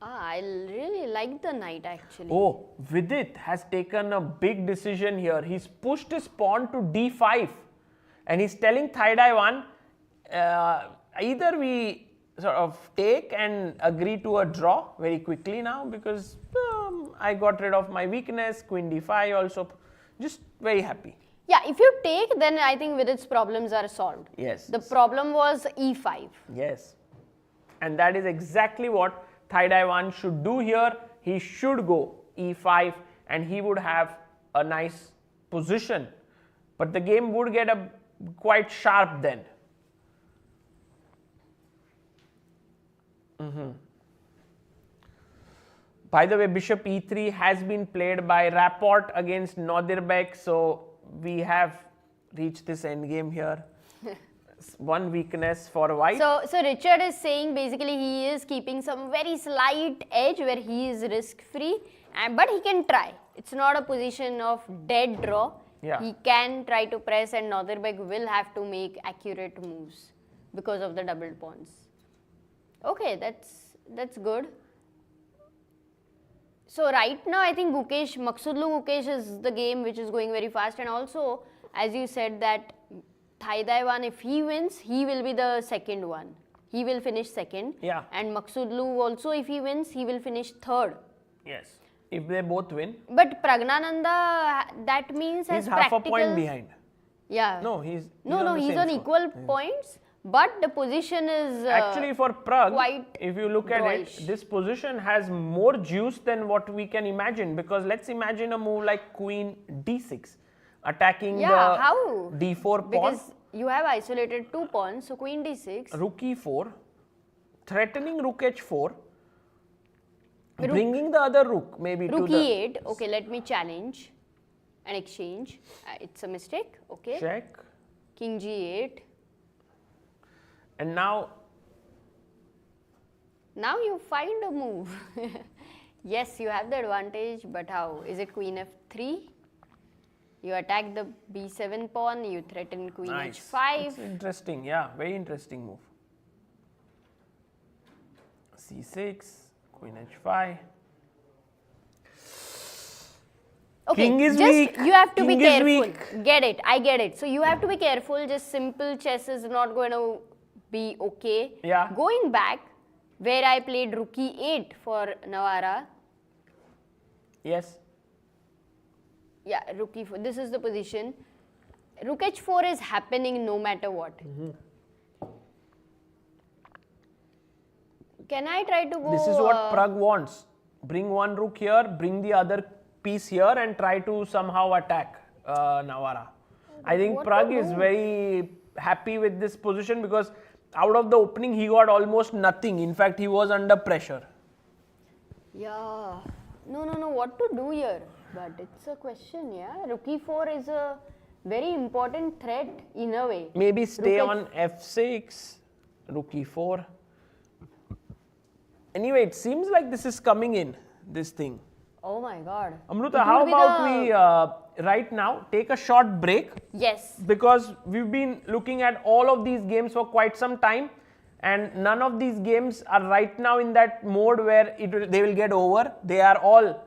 I really like the knight actually.
Oh, Vidit has taken a big decision here. He's pushed his pawn to d5 and he's telling Thaidaiwan, either we sort of take and agree to a draw very quickly now because I got rid of my weakness, queen d5 also, just very happy.
Yeah, if you take, then I think Vidit's problems are solved.
Yes.
The problem was e5.
Yes. And that is exactly what Thaidaiwan should do here. He should go e5 and he would have a nice position. But the game would get quite sharp then. By the way, bishop e3 has been played by Rapport against Nodirbek, so we have reached this endgame here. One weakness for white.
So Richard is saying basically he is keeping some very slight edge where he is risk free, but he can try. It's not a position of dead draw.
Yeah.
He can try to press, and Nodirbek will have to make accurate moves because of the doubled pawns. Okay, that's good. So right now I think Maghsoodloo Gukesh is the game which is going very fast, and also as you said that Thaidaiwan, if he wins, he will be the second one. He will finish second.
Yeah.
And Maghsoodloo also, if he wins, he will finish third.
Yes. If they both win.
But Praggnanandhaa, that means has
He's half
practical...
a point behind.
Yeah.
No, he's
No,
on the
he's
same
on
score.
equal points, but the position is
Actually, for Prague,
quite
if you look at
drawish.
it, this position has more juice than what we can imagine. Because let's imagine a move like Queen d6, attacking the
how?
d4 pawn.
Because you have isolated two pawns, so Queen d6.
Rook e4, threatening Rook h4, bringing the other rook maybe
Rook
to the
e8. Okay, let me challenge and exchange. It's a mistake. Okay.
check.
King g8.
And now
you find a move. Yes, you have the advantage, but how? Is it Queen f3? You attack the b7 pawn, you threaten Queen
nice.
h5.
It's interesting, yeah, very interesting move. c6, Queen h5.
Okay,
King is
just
weak.
you have to
King
be
is
careful.
weak.
Get it, I get it. So you have to be careful. Just simple chess is not going to be okay.
Yeah.
Going back, where I played Rook e8 for Navara.
Yes.
Yeah, Rook e4. This is the position. Rook h4 is happening no matter what. Can I try to go?
This is what Prague wants. Bring one rook here, bring the other piece here and try to somehow attack Navara. I think
What
Prague
to
is
do?
very happy with this position because out of the opening he got almost nothing. In fact, he was under pressure.
Yeah. No. What to do here? But it's a question, yeah. Rook e4 is a very important threat in a way.
Maybe stay
Rook
on f6, rook e4. Anyway, it seems like this is coming in, this thing.
Oh my god.
Amruta,
It
how
will be
about
the-
we right now take a short break?
Yes.
Because we've been looking at all of these games for quite some time and none of these games are right now in that mode where they will get over. They are all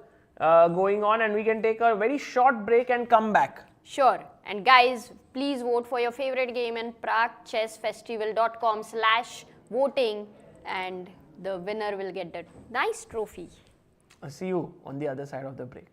going on and we can take a very short break and come back.
Sure. And guys, please vote for your favorite game in praguechessfestival.com/voting and the winner will get that nice trophy.
I'll see you on the other side of the break.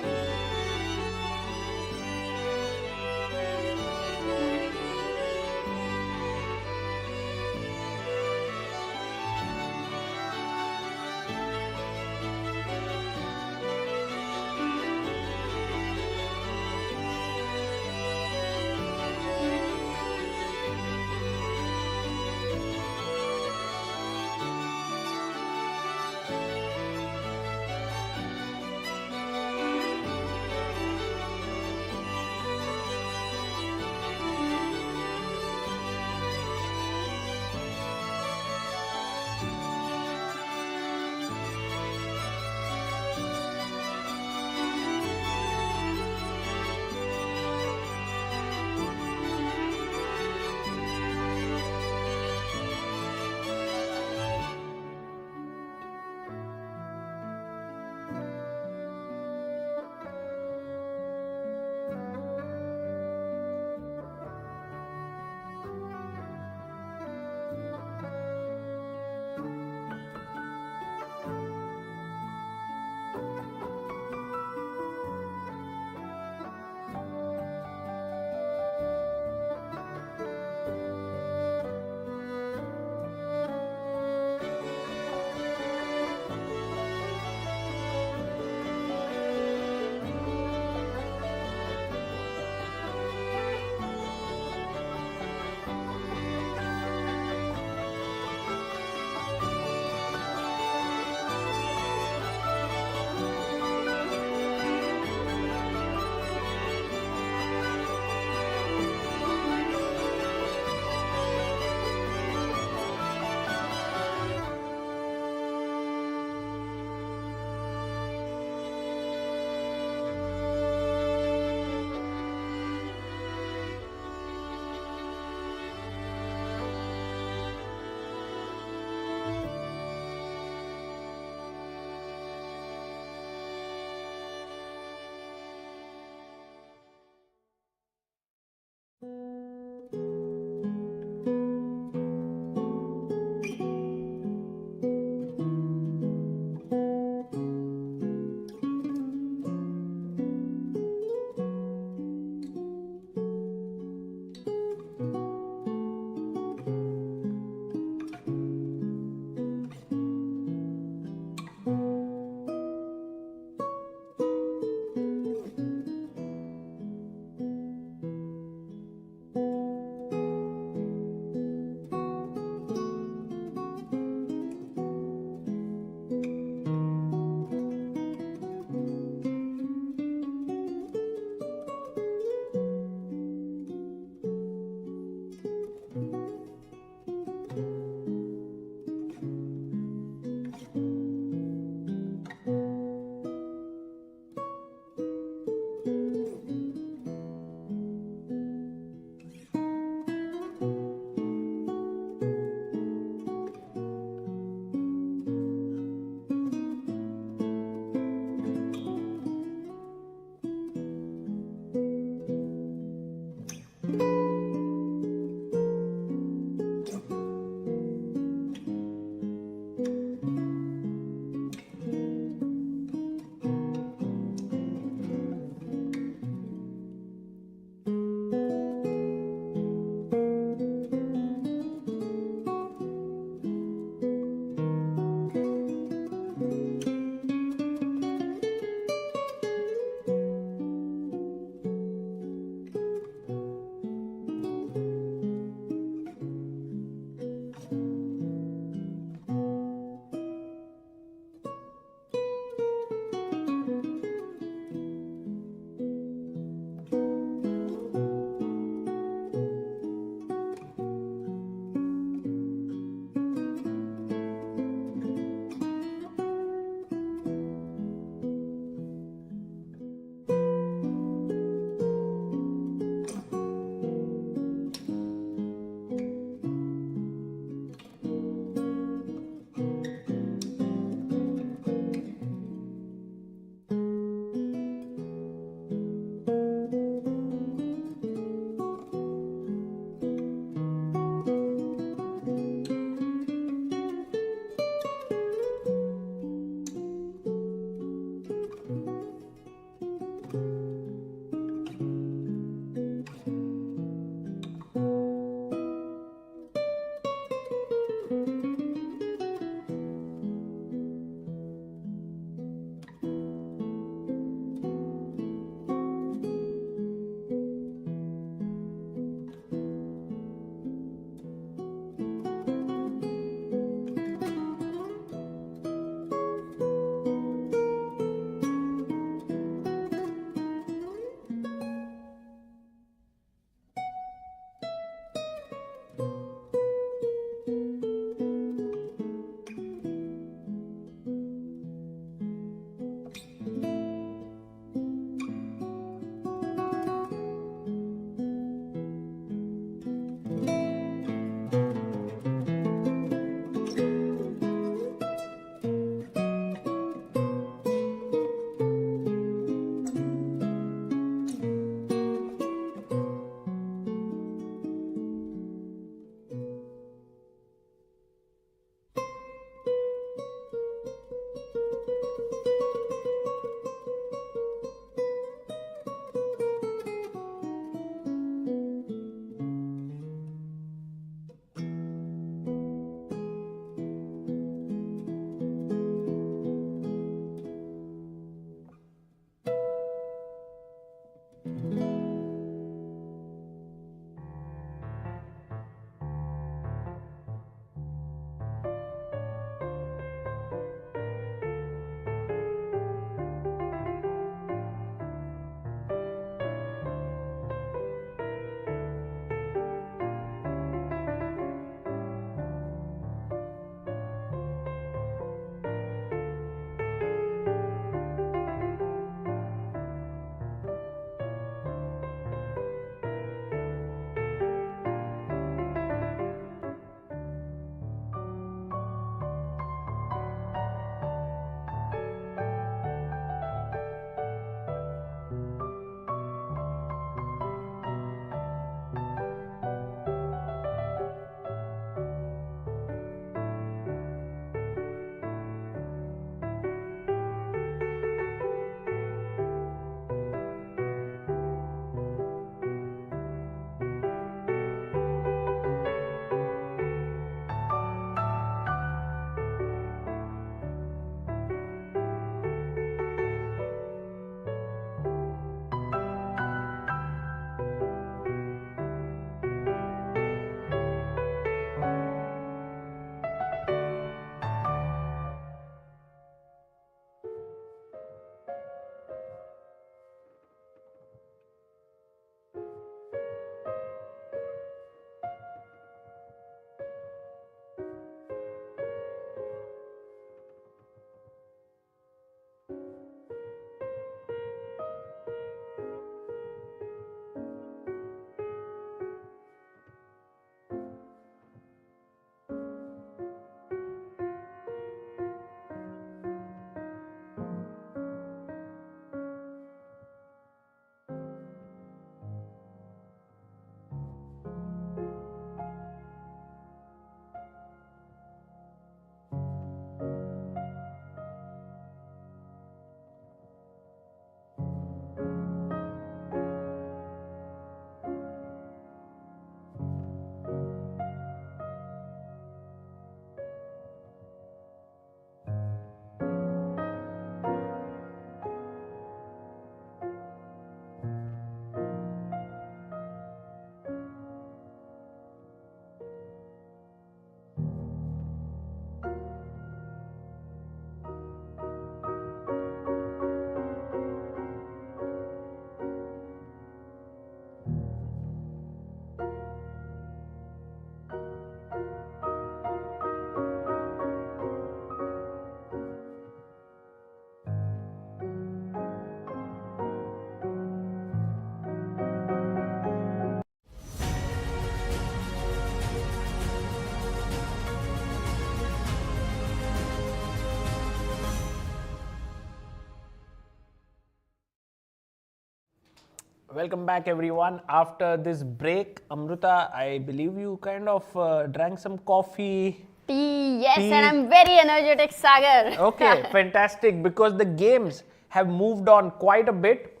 Welcome back everyone. After this break, Amruta, I believe you kind of drank some coffee.
Tea, yes,
Tea.
and I'm very energetic, Sagar.
Okay, fantastic, because the games have moved on quite a bit,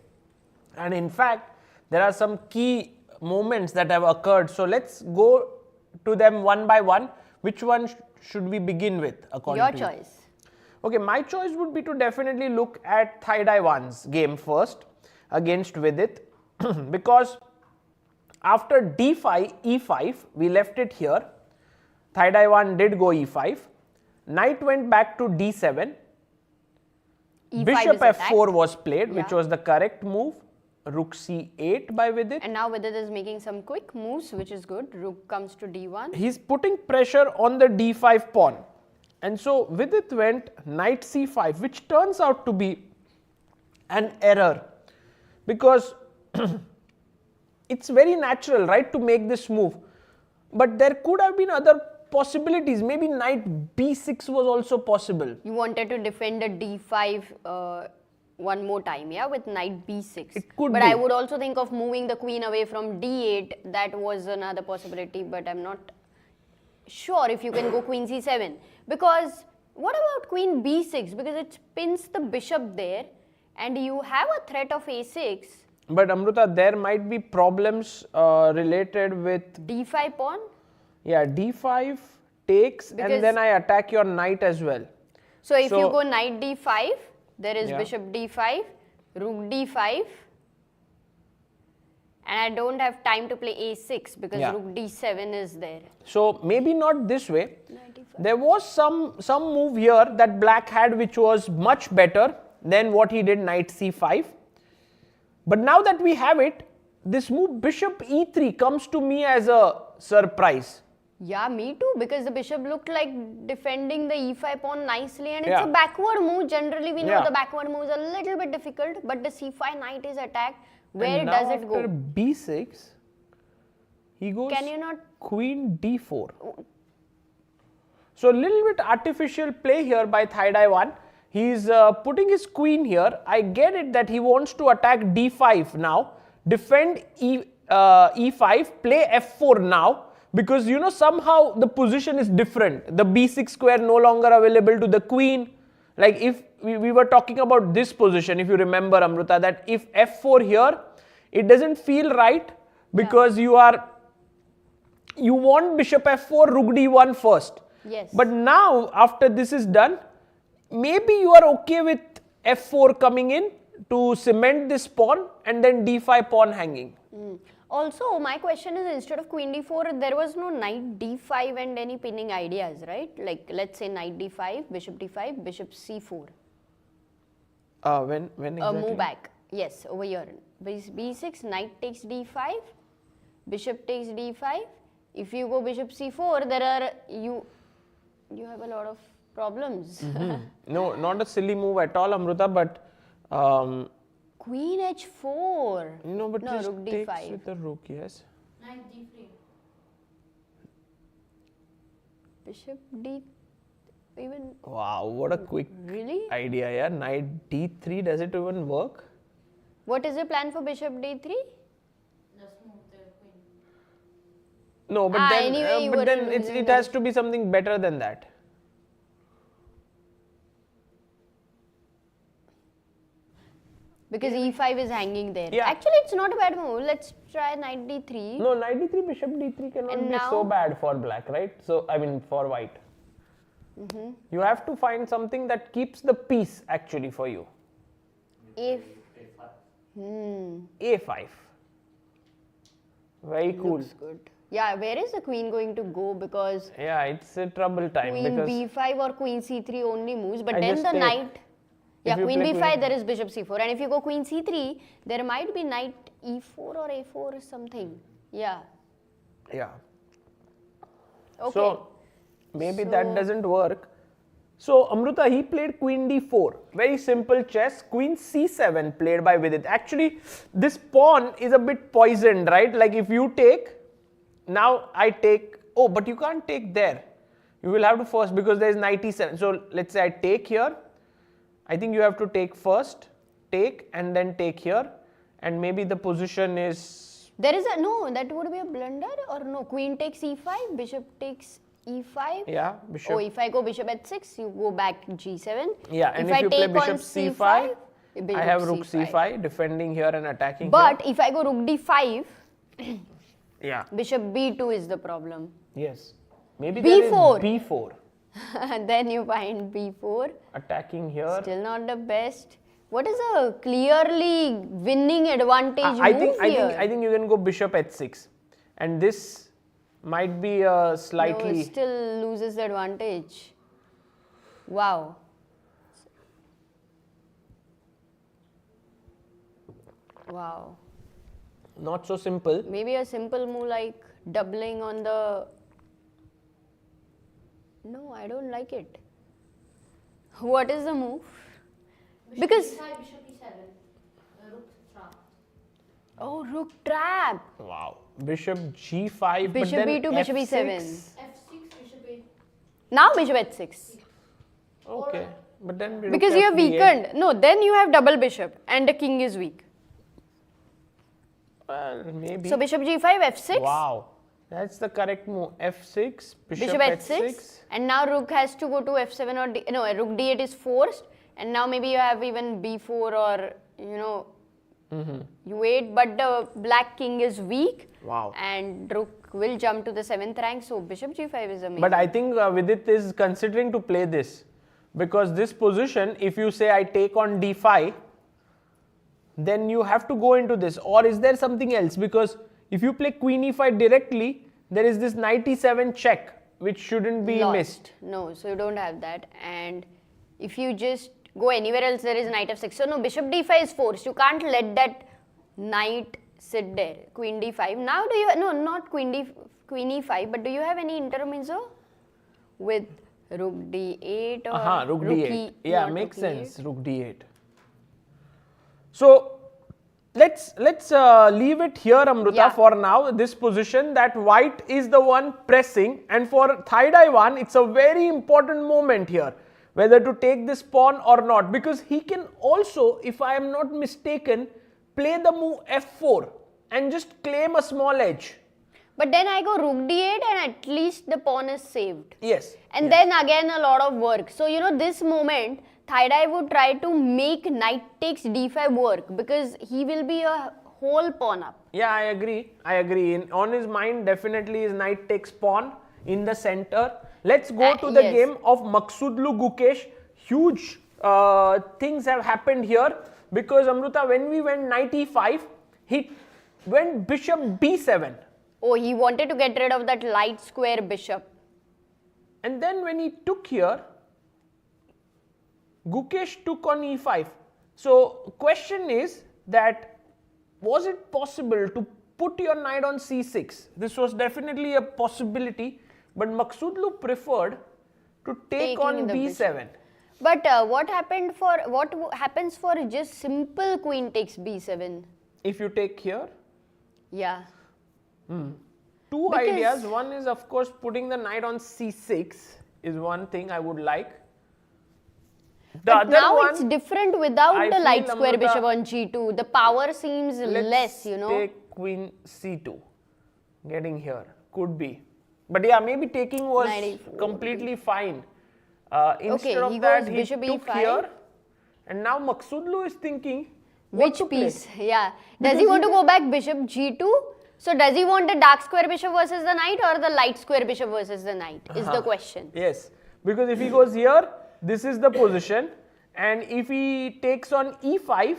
and in fact, there are some key moments that have occurred. So let's go to them one by one. Which one should we begin with according
Your
to you?
choice.
Okay, my choice would be to definitely look at Thaidaiwan's game first against Vidit because after d5, e5, we left it here. Thaidaiwan did go e5. Knight went back to d7.
E5
Bishop
is attacked.
f4 was played, which
Yeah.
was the correct move. Rook c8 by Vidit.
And now Vidit is making some quick moves, which is good. Rook comes to d1.
He's putting pressure on the d5 pawn. And so Vidit went knight c5, which turns out to be an error because it's very natural, right, to make this move. But there could have been other possibilities. Maybe knight b6 was also possible.
You wanted to defend a d5 one more time, yeah, with knight b6.
It could
but
be.
I would also think of moving the queen away from d8. That was another possibility, but I'm not sure if you can go queen c7. Because what about queen b6? Because it pins the bishop there and you have a threat of a6.
But Amruta, there might be problems related with,
d5 pawn.
yeah, d5 takes
Because-
and then I attack your knight as well.
So if you
So-
go knight d5, there is
Yeah.
bishop d5, rook d5, and I don't have time to play a6 because
Yeah.
rook d7 is there.
So maybe not this way. There was some move here that black had which was much better than what he did knight c5. But now that we have it, this move bishop e3 comes to me as a surprise.
Yeah, me too, because the bishop looked like defending the e5 pawn nicely, and it's
Yeah.
a backward move. Generally, we know
Yeah.
the backward move is a little bit difficult, but the c5 knight is attacked. Where
And
does
now
it go?
after b6, he goes
Can you not?
queen d4. So a little bit artificial play here by Thaidaiwan. He's putting his queen here. I get it that he wants to attack d5 now, defend e5, play f4 now, because you know somehow the position is different. The b6 square no longer available to the queen. Like if we were talking about this position, if you remember Amruta, that if f4 here, it doesn't feel right because you want bishop f4, rook d1 first.
Yes.
But now after this is done, maybe you are okay with f4 coming in to cement this pawn and then d5 pawn hanging.
Also, my question is, instead of queen d4, there was no knight d5 and any pinning ideas, right? Like, let's say knight d5, bishop c4.
When exactly?
Move back. Yes, over here. b6, knight takes d5, bishop takes d5. If you go bishop c4, there are you have a lot of problems.
No, not a silly move at all, Amruta, but
Queen h4.
no, but
No,
just
rook
takes
d5.
with the rook, yes.
Knight d3.
Bishop d. Even
Wow, what a quick
really?
idea, yeah. Knight d3, does it even work?
What is the plan for bishop d3?
Just move the queen.
No, but then,
anyway, you were losing
it
the
has to be something better than that.
Because e5 is hanging there.
Yeah.
Actually, it's not a bad move. Let's try knight d3.
No, knight d3, bishop d3 cannot
And
be so
now-
bad for black, right? So, I mean, for white. You have to find something that keeps the peace actually for you.
If
a5. Very cool.
looks good. Yeah, where is the queen going to go? Because
Yeah, it's a trouble time
queen
because
b5 or queen c3 only moves, but
I
then
just
the
take.
knight. Yeah,
you
queen
play
b5,
queen-
there is bishop c4, and if you go queen c3, there might be knight e4 or a4 or something. Yeah.
yeah.
Okay.
So maybe
So-
that doesn't work. So Amruta, he played queen d4. Very simple chess. Queen c7 played by Vidit. Actually, this pawn is a bit poisoned, right? Like if you take, now I take, oh, but you can't take there. You will have to first, because there is knight e7. So let's say I take here. I think you have to take first, take, and then take here. and maybe the position is...
There is a, no, that would be a blunder or no, queen takes e5, bishop takes e5.
Yeah, bishop.
Oh, if I go bishop h6, you go back g7.
Yeah, and if
I
you play
take
bishop
on
c5, I
bishop
have rook c5, defending here and attacking
But
here.
if I go rook d5,
Yeah.
bishop b2 is the problem.
Yes. Maybe
B4.
there is b4.
Then you find b4.
Attacking here.
Still not the best. What is a clearly winning advantage
I
move here?
think you can go bishop h6, and this might be a
No,
slightly...
it still loses the advantage. Wow. Wow.
Not so simple.
Maybe a simple move like doubling on the... No, I don't like it. What is the move? Because...
Bishop e7, rook trap.
Oh, rook trap.
Wow. Bishop g5, but
Bishop
then
b2, bishop
f6.
e7.
f6, bishop a.
Now bishop h6.
Okay. But then rook
Because you have
f8.
weakened. No, then you have double bishop and the king is weak.
Well, maybe.
So bishop g5, f6.
Wow. That's the correct move. f6, bishop,
Bishop h6, and now rook has to go to f7 or no, rook d8 is forced, and now maybe you have even b4 or you wait, but the black king is weak.
Wow.
And rook will jump to the 7th rank, so bishop g5 is amazing.
But I think Vidit is considering to play this, because this position, if you say I take on d5, then you have to go into this. Or is there something else? Because if you play queen e5 directly, there is this knight e7 check, which shouldn't be
Lost.
missed.
No, so you don't have that. And if you just go anywhere else, there is knight f6. So no, bishop d5 is forced. You can't let that knight sit there. Queen d5. Now do you, no, not queen e5, but do you have any intermezzo with rook d8 or
Rook d8. Yeah,
not
makes
rook e8?
sense. Rook d8. So let's leave it here, Amruta,
Yeah.
for now. This position that white is the one pressing, and for Thaiday it's a very important moment here, whether to take this pawn or not, because he can also, if I am not mistaken, play the move f4 and just claim a small edge.
But then I go rook d8 and at least the pawn is saved.
Yes.
And then again a lot of work. So this moment, Thaiday would try to make knight takes d5 work, because he will be a whole pawn up.
Yeah, I agree. On his mind, definitely is knight takes pawn in the center. Let's go to the
yes.
game of Maghsoodloo Gukesh. Huge things have happened here, because Amruta, when we went knight e5, he went bishop b7.
Oh, he wanted to get rid of that light square bishop.
And then when he took here, Gukesh took on e5. So question is that, was it possible to put your knight on c6? This was definitely a possibility, but Maghsoodloo preferred to take
Taking
on
the
b7.
But what happens for just simple queen takes b7?
If you take here,
Yeah.
two
Because-
ideas. One is, of course, putting the knight on c6 is one thing I would like. The
But
other
now
one,
it's different without
I
the light
feel,
square
Amruta,
bishop on g2. The power seems
let's
less,
take queen c2. Getting here could be, but yeah, maybe taking was
94.
completely fine. Instead
Okay,
of
he
that,
goes
he
bishop
took
e5.
here, and now Maghsoodloo is thinking what
Which
to play.
piece? Yeah. Does he want to go back bishop g2? So does he want the dark square bishop versus the knight or the light square bishop versus the knight is the question.
Yes, because if he goes here, this is the position, and if he takes on e5,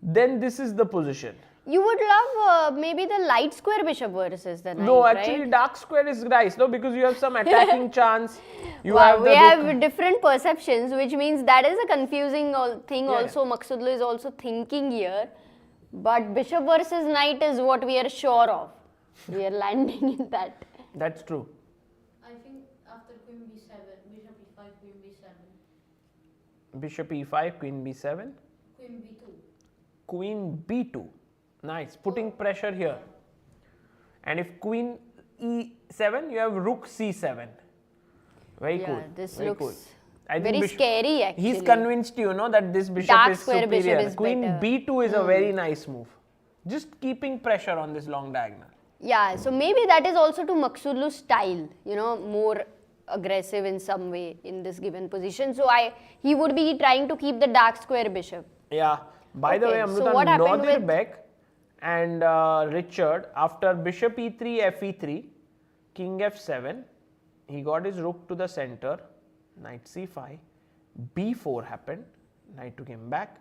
then this is the position.
You would love maybe the light square bishop versus the knight,
No,
right?
actually dark square is nice, no, because you have some attacking chance. You
Wow,
have the
we
rook.
have different perceptions, which means that is a confusing thing.
Yeah.
Also, Maghsoodloo is also thinking here. But bishop versus knight is what we are sure of. We are landing in that.
That's true.
I think after queen b7, bishop e5, queen b7,
Bishop e5, queen b7,
queen b2.
queen b2. Nice, putting pressure here. And if queen e7, you have rook c7. Very
Yeah,
cool.
this
very
looks
cool. I think
very
bishop-
scary actually.
He's convinced you, that this bishop
Dark
is
square
superior.
bishop is
Queen
better.
b2 is a very nice move. just keeping pressure on this long diagonal.
Yeah, so maybe that is also to Maghsoodloo's style, you know, more aggressive in some way in this given position. So he would be trying to keep the dark square bishop.
Yeah. By the way,
Okay, so
Amruta,
what happened with-
Nodirbek and Richard, after bishop e3, fe3, king f7, he got his rook to the center, knight c5, b4 happened, knight came back,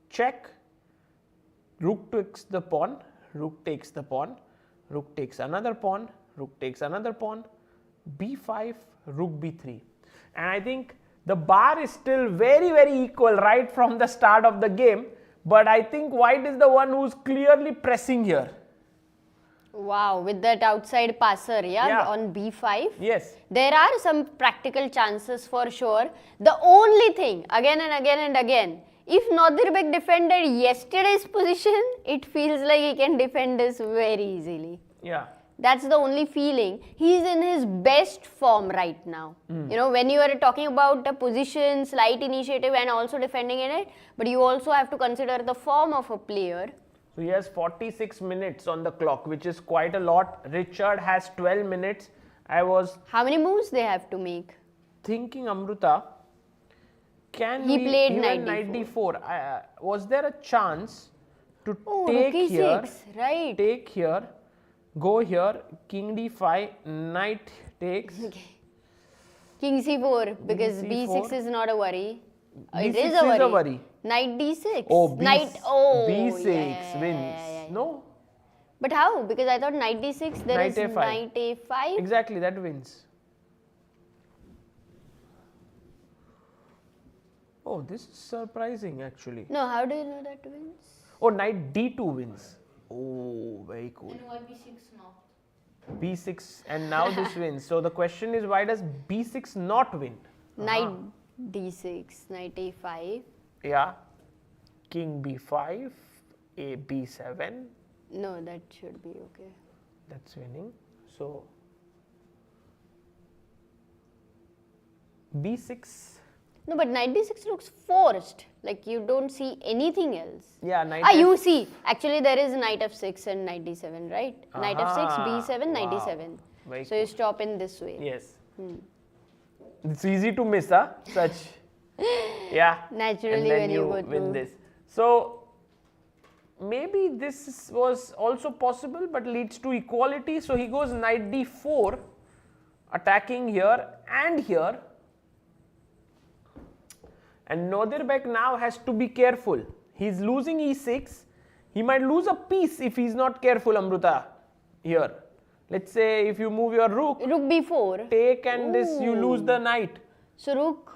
check, rook takes the pawn, rook takes the pawn, rook takes another pawn, rook takes another pawn, b5, rook b3. And I think the bar is still very, very equal right from the start of the game. But I think white is the one who's clearly pressing here.
Wow, with that outside passer, yeah, on b5.
Yes.
There are some practical chances for sure. The only thing, again and again and again, if Nodirbek defended yesterday's position, it feels like he can defend this very easily.
Yeah.
That's the only feeling. He's in his best form right now. You know, when you are talking about the position, slight initiative and also defending in it, but you also have to consider the form of a player.
So he has 46 minutes on the clock, which is quite a lot. Richard has 12 minutes. I was
How many moves they have to make?
thinking, Amruta, can
He
we
played
even
knight
knight d4? Was there a chance to
Oh,
take
rook
here,
e6, right.
take here, go here, king d5, knight takes,
King c4 because
King
b6
c4.
is not a worry. It
B6
is
is
a
a
worry.
worry.
Knight d6.
Oh,
Knight. Oh,
b6
yeah,
wins.
yeah.
No,
But how? Because I thought knight d6. There
Knight
is
a5.
knight a5.
exactly, that wins. Oh, this is surprising actually.
No, how do you know that wins?
Oh, knight d2 wins. Oh, very cool.
And why b6 not?
b6 and now this wins. So the question is, why does b6 not win?
Knight d6, knight a5.
Yeah, king b5, a b7,
No, that should be okay.
that's winning. So b6.
No, but knight d6 looks forced. Like you don't see anything else.
Yeah, knight
You see. Actually, there is knight f6 and knight d7, right? Knight f6, b7, knight
Wow.
d7.
Very
So you stop in this way.
Yes. It's easy to miss, huh? Such. Yeah.
Naturally,
and then
when you go
win
to-
this. So maybe this was also possible, but leads to equality. So he goes knight d4, attacking here and here. And Nodirbek now has to be careful. He's losing e6. He might lose a piece if he's not careful, Amruta. Here. Let's say if you move your rook,
Rook b4.
take and this, you lose the knight.
So rook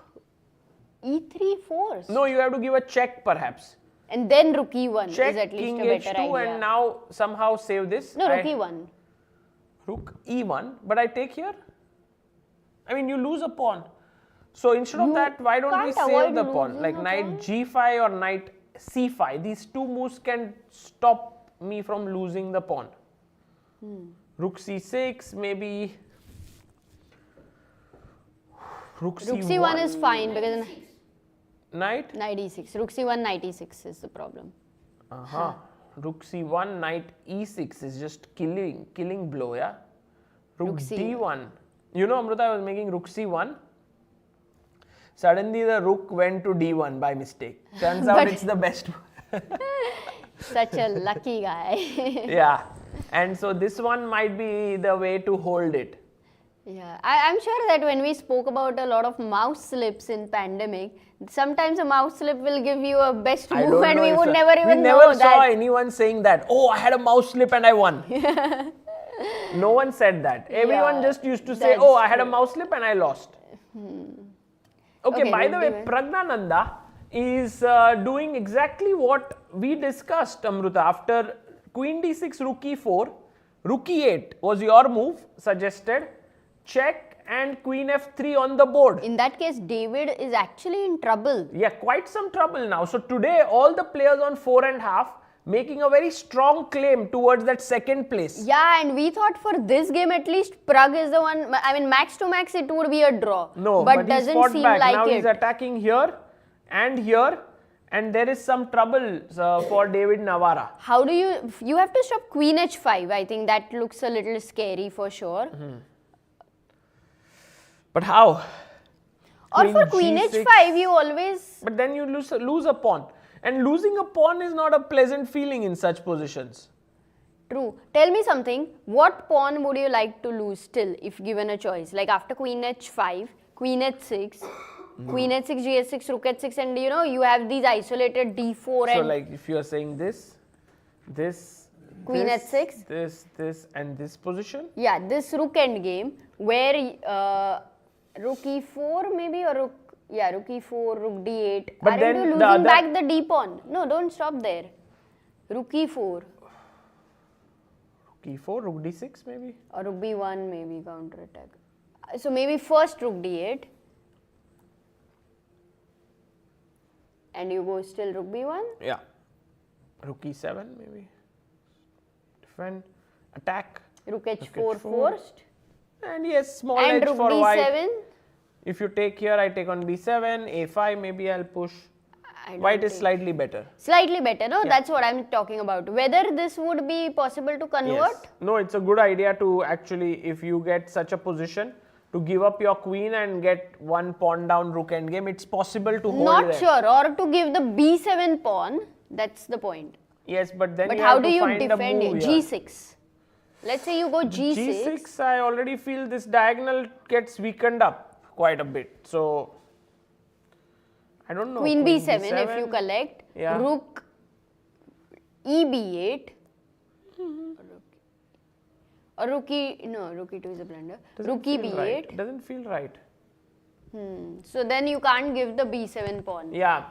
e3 force.
No, you have to give a check perhaps.
And then rook e1
Check
is at least
king
a better
h2
idea.
and now somehow save this.
No, rook e1.
Rook e1, but I take here. I mean, you lose a pawn. So instead of
You
that, why don't we
can't
save
avoid
the pawn?
losing
Like
a
knight
pawn.
g5 or knight c5. These two moves can stop me from losing the pawn. Rook c6, maybe. Rook
Rook
c1.
c1 is fine because
Knight.
knight e6. Rook c1, knight e6 is the problem.
Rook c1, knight e6 is just killing blow, yeah. Rook
C1.
d1. You know, Amruta, I was making rook c1. Suddenly the rook went to d1 by mistake. Turns out it's the best one.
Such a lucky guy.
Yeah. And so this one might be the way to hold it.
Yeah, I'm sure that when we spoke about a lot of mouse slips in pandemic, sometimes a mouse slip will give you a best
I
move
don't
and
know
we
if
would
so-
never even
we never
know
saw
that.
anyone saying that, oh, I had a mouse slip and I won. No one said that. Everyone
Yeah,
just used to say,
that's
oh, I had a
true.
mouse slip and I lost. Okay,
Okay,
by the
rook
way,
d1.
Praggnanandhaa is doing exactly what we discussed, Amruta. After queen d6, rook e4, rook e8 was your move, suggested. Check and queen f3 on the board.
In that case, David is actually in trouble.
Yeah, quite some trouble now. So today, all the players on 4.5 making a very strong claim towards that second place.
Yeah, and we thought for this game at least Prague is the one. I mean, max to max it would be a draw.
No,
but
he's
doesn't
fought
seem
back.
like
Now
it.
he's attacking here and here, and there is some trouble for David Navara.
How do you have to stop queen h5. I think that looks a little scary for sure.
But how?
Or for queen
G6.
h5 you always...
But then you lose a pawn, and losing a pawn is not a pleasant feeling in such positions.
True. Tell me something, what pawn would you like to lose still if given a choice? Like after queen h5, queen h6, queen h6, gs6, rook h6, and you have these isolated d4
So
and
like if you are saying this,
queen h6,
this and this position.
yeah, this rook endgame where rook e4 maybe, or rook e4, rook d8.
But
Aren't
then
you
the
losing
other-
back the d pawn? No, don't stop there. Rook e4
Rook e4, rook d6 maybe.
or rook b1 maybe counter attack. So maybe first rook d8 and you go still rook b1.
Yeah. Rook e7 maybe. Defend, attack,
Rook h4
h4.
first
and yes, small
and
edge
rook
for
d7.
white. If you take here, I take on b7, a5 maybe I'll push.
I don't
White is
think-
slightly better.
Slightly better, no?
Yeah.
That's what I'm talking about. Whether this would be possible to convert?
Yes. No, it's a good idea to actually, if you get such a position, to give up your queen and get one pawn down rook endgame. It's possible to hold
Not
there.
sure. Or to give the b7 pawn. That's the point.
Yes, but then
But
you
how
have
do
to
you
find
defend
a
it?
move here.
G6. Let's say you go G6.
G6, I already feel this diagonal gets weakened up quite a bit. So, I don't know.
Queen b7 if you collect.
Yeah.
Rook eb8. Or rook e2 is a blunder. Rook
feel
eb8.
right. Doesn't feel right.
So then you can't give the b7 pawn.
Yeah.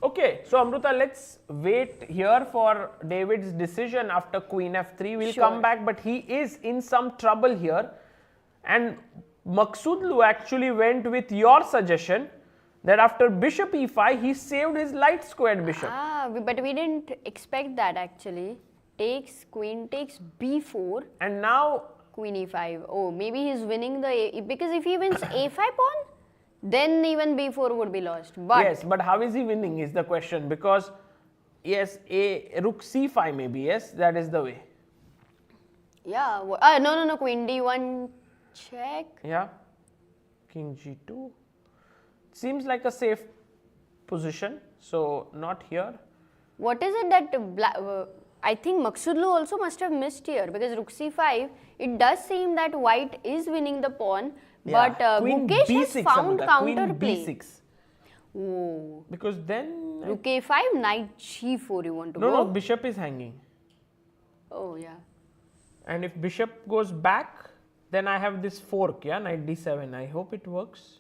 Okay, so Amruta, let's wait here for David's decision after queen f3. We'll
Sure.
come back, but he is in some trouble here. And Maghsoodloo actually went with your suggestion that after bishop e5, he saved his light squared bishop.
But we didn't expect that actually. Queen takes b4,
And now,
queen e5. Oh, maybe he's winning because if he wins a5 pawn, then even b4 would be lost. But
yes, but how is he winning is the question, because yes, a rook c5 maybe, yes, that is the way.
yeah, no, queen d1 check.
Yeah, king g2. Seems like a safe position, so not here.
What is it that I think Maghsoodloo also must have missed here because rook c5, it does seem that white is winning the pawn, but
Queen
Gukesh
b6,
has found
Amruta, queen
counterplay.
b6.
Oh,
Because then
rook a5, knight g4 you want to
no,
go?
bishop is hanging,
Oh yeah.
and if bishop goes back, then I have this fork, yeah, knight d7. I hope it works,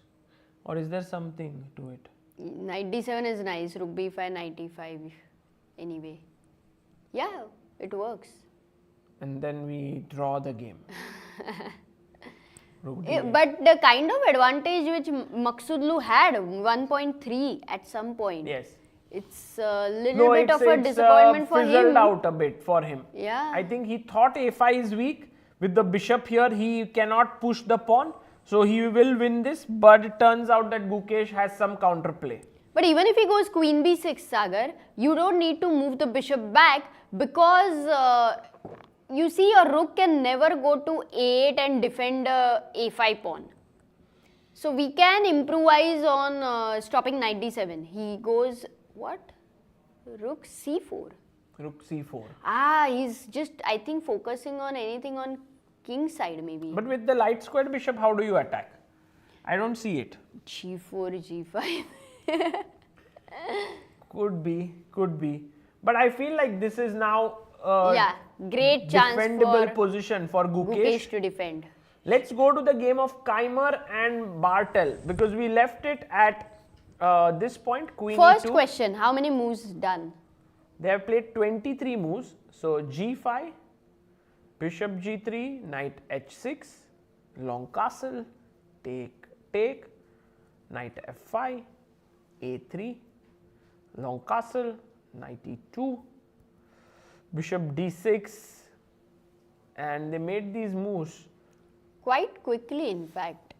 or is there something to it?
Knight d7 is nice, rook b5, knight e5 anyway. Yeah, it works.
And then we draw the game. Rook
But the kind of advantage which Maghsoodloo had, 1.3 at some point.
Yes.
It's a little bit of a
it's
disappointment for
fizzled
him.
out a bit for him.
Yeah.
I think he thought a5 is weak. With the bishop here, he cannot push the pawn. So he will win this, but it turns out that Gukesh has some counterplay.
But even if he goes queen b6, Sagar, you don't need to move the bishop back because you see your rook can never go to a8 and defend a5 pawn. So we can improvise on stopping knight d7. He goes, what? Rook c4.
Rook c4.
He's just, I think, focusing on anything on king side maybe.
But with the light squared bishop, how do you attack? I don't see it.
g4, g5.
Could be. But I feel like this is now
Yeah, great chance
defendable
for
position for Gukesh.
Gukesh to defend.
Let's go to the game of Keymer and Bartel, because we left it at this point, queen
First
e2.
question, how many moves done?
They have played 23 moves. So g5, bishop g3, knight h6, long castle, take, knight f5, a3, long castle, knight e2, bishop d6, and they made these moves.
Quite quickly, in fact.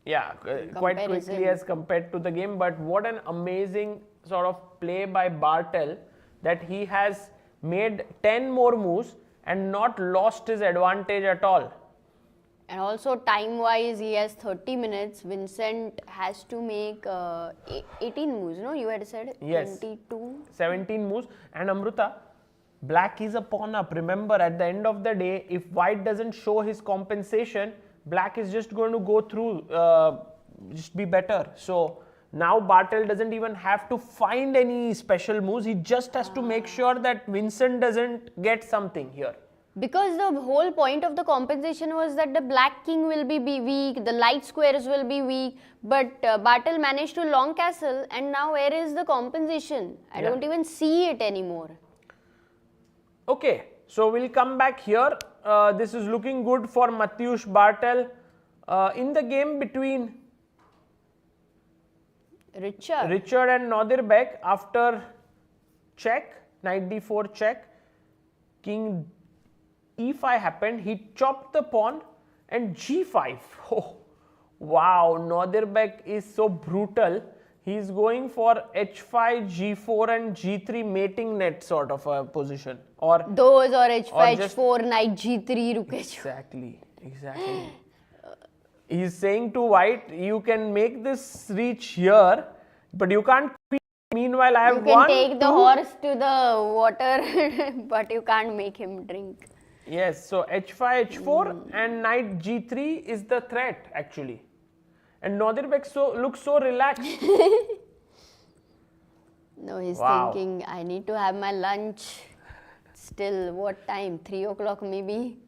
Yeah, quite quickly
comparison.
as compared to the game, but what an amazing sort of play by Bartel that he has made 10 more moves and not lost his advantage at all.
And also time-wise, he has 30 minutes. Vincent has to make 18 moves, no? You had said
Yes.
22?
17 moves. And Amruta, black is a pawn up. Remember, at the end of the day, if white doesn't show his compensation, black is just going to go through, just be better. So now Bartel doesn't even have to find any special moves. He just has to make sure that Vincent doesn't get something here.
Because the whole point of the compensation was that the black king will be weak, the light squares will be weak, but Bartel managed to long castle, and now where is the compensation? I don't even see it anymore.
Okay, so we'll come back here. This is looking good for Mateusz Bartel. In the game between Richard and Nodirbek, after check, knight d4 check, king e5 happened, he chopped the pawn and g5. Oh, wow, Nodirbek is so brutal. He's going for h5, g4 and g3 mating net sort of a position. Or
those or h5,
or just,
h4, knight g3, rook h4.
Exactly. He's saying to white, you can make this reach here, but you can't queen. Meanwhile, I have
You can take the horse to the water, but you can't make him drink.
Yes, so h5, h4 and knight g3 is the threat actually. And Nodirbek looks so relaxed.
No, he's thinking, I need to have my lunch. Still, what time? 3 o'clock maybe?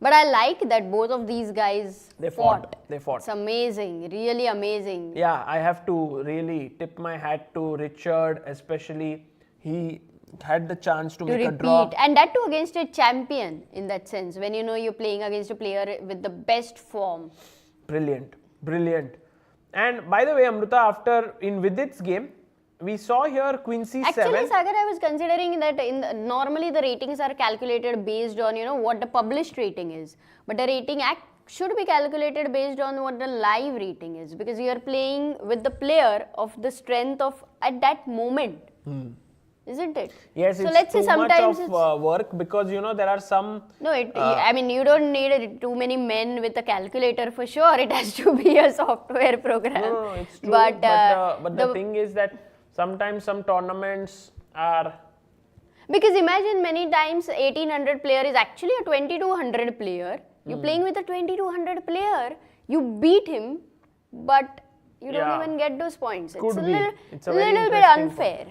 But I like that both of these guys fought.
They fought.
It's amazing, really amazing.
Yeah, I have to really tip my hat to Richard, especially. He had the chance to make a draw.
And that too against a champion in that sense, when you know you're playing against a player with the best form.
Brilliant, brilliant. And by the way, Amruta, after in Vidit's game, we saw here queen c7.
Actually, Sagar, I was considering that normally the ratings are calculated based on, you know, what the published rating is. But the rating should be calculated based on what the live rating is, because you are playing with the player of the strength of at that moment. Isn't it?
Yes,
so
it's
let's say
too much
sometimes
of work, because you know there are some.
No, I mean, you don't need too many men with a calculator for sure. It has to be a software program.
No, it's true.
But
the thing is that sometimes some tournaments are.
Because imagine many times 1800 player is actually a 2200 player. You're playing with a 2200 player. You beat him, but you don't even get those points. It's a little bit unfair.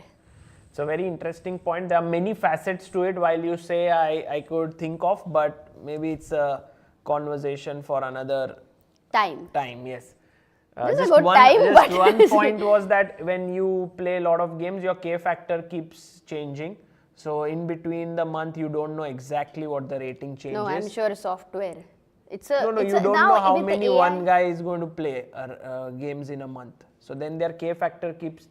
It's a very interesting point. There are many facets to it, while you say I could think of, but maybe it's a conversation for another
time.
Yes.
This is a good time.
Just one point was that when you play a lot of games, your K factor keeps changing. So in between the month, you don't know exactly what the rating changes.
No, I'm sure software.
You don't know how many one guy is going to play games in a month. So then their K factor keeps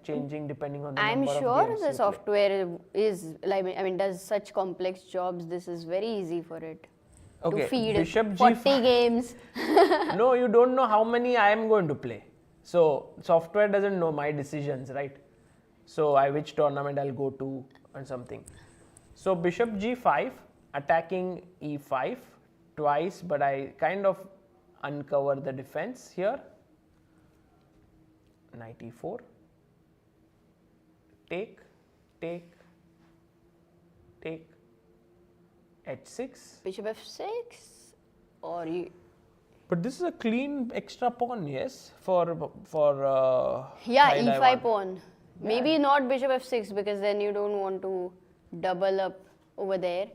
changing depending on the number of games.
I'm sure the software is, does such complex jobs. This is very easy for it.
Okay,
to feed
Bishop
40
G5.
games.
No, you don't know how many I am going to play. So software doesn't know my decisions, right? So which tournament I'll go to or something. So Bishop G5 attacking E5 twice, but I kind of uncover the defense here. Knight E4. Take. H6.
Bishop F6 or you.
But this is a clean extra pawn, yes, for
Yeah,
file
E5 pawn. Maybe not Bishop F6, because then you don't want to double up over there.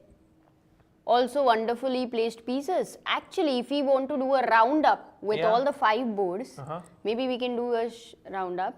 Also wonderfully placed pieces. Actually, if we want to do a roundup with all the 5 boards, maybe we can do a roundup.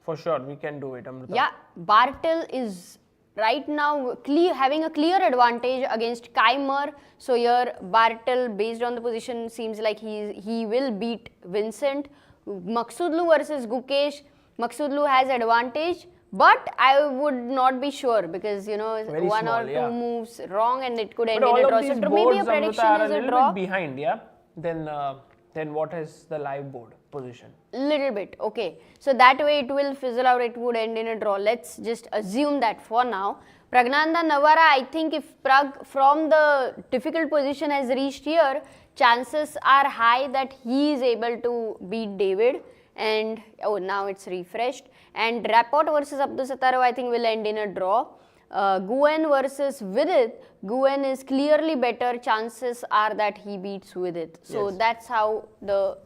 For sure, we can do it, Amruta.
Yeah, Bartel is right now having a clear advantage against Keymer. So here Bartel, based on the position, seems like he will beat Vincent. Maghsoodloo versus Gukesh. Maghsoodloo has advantage, but I would not be sure, because you know
Very
one
small,
or two moves wrong and it could end
But
in a
all
draw.
of these
So
boards,
maybe a prediction
Amruta, are
is
a
a
little
draw.
bit behind, yeah? Then what is the live board? position.
Little bit, okay. So that way it will fizzle out, it would end in a draw. Let's just assume that for now. Praggnanandhaa Navara, I think if Pragg from the difficult position has reached here, chances are high that he is able to beat David. And oh, now it's refreshed. And Rapport versus Abdusattarov, I think will end in a draw. Guen versus Vidit, Guen is clearly better. Chances are that he beats Vidit. So that's how the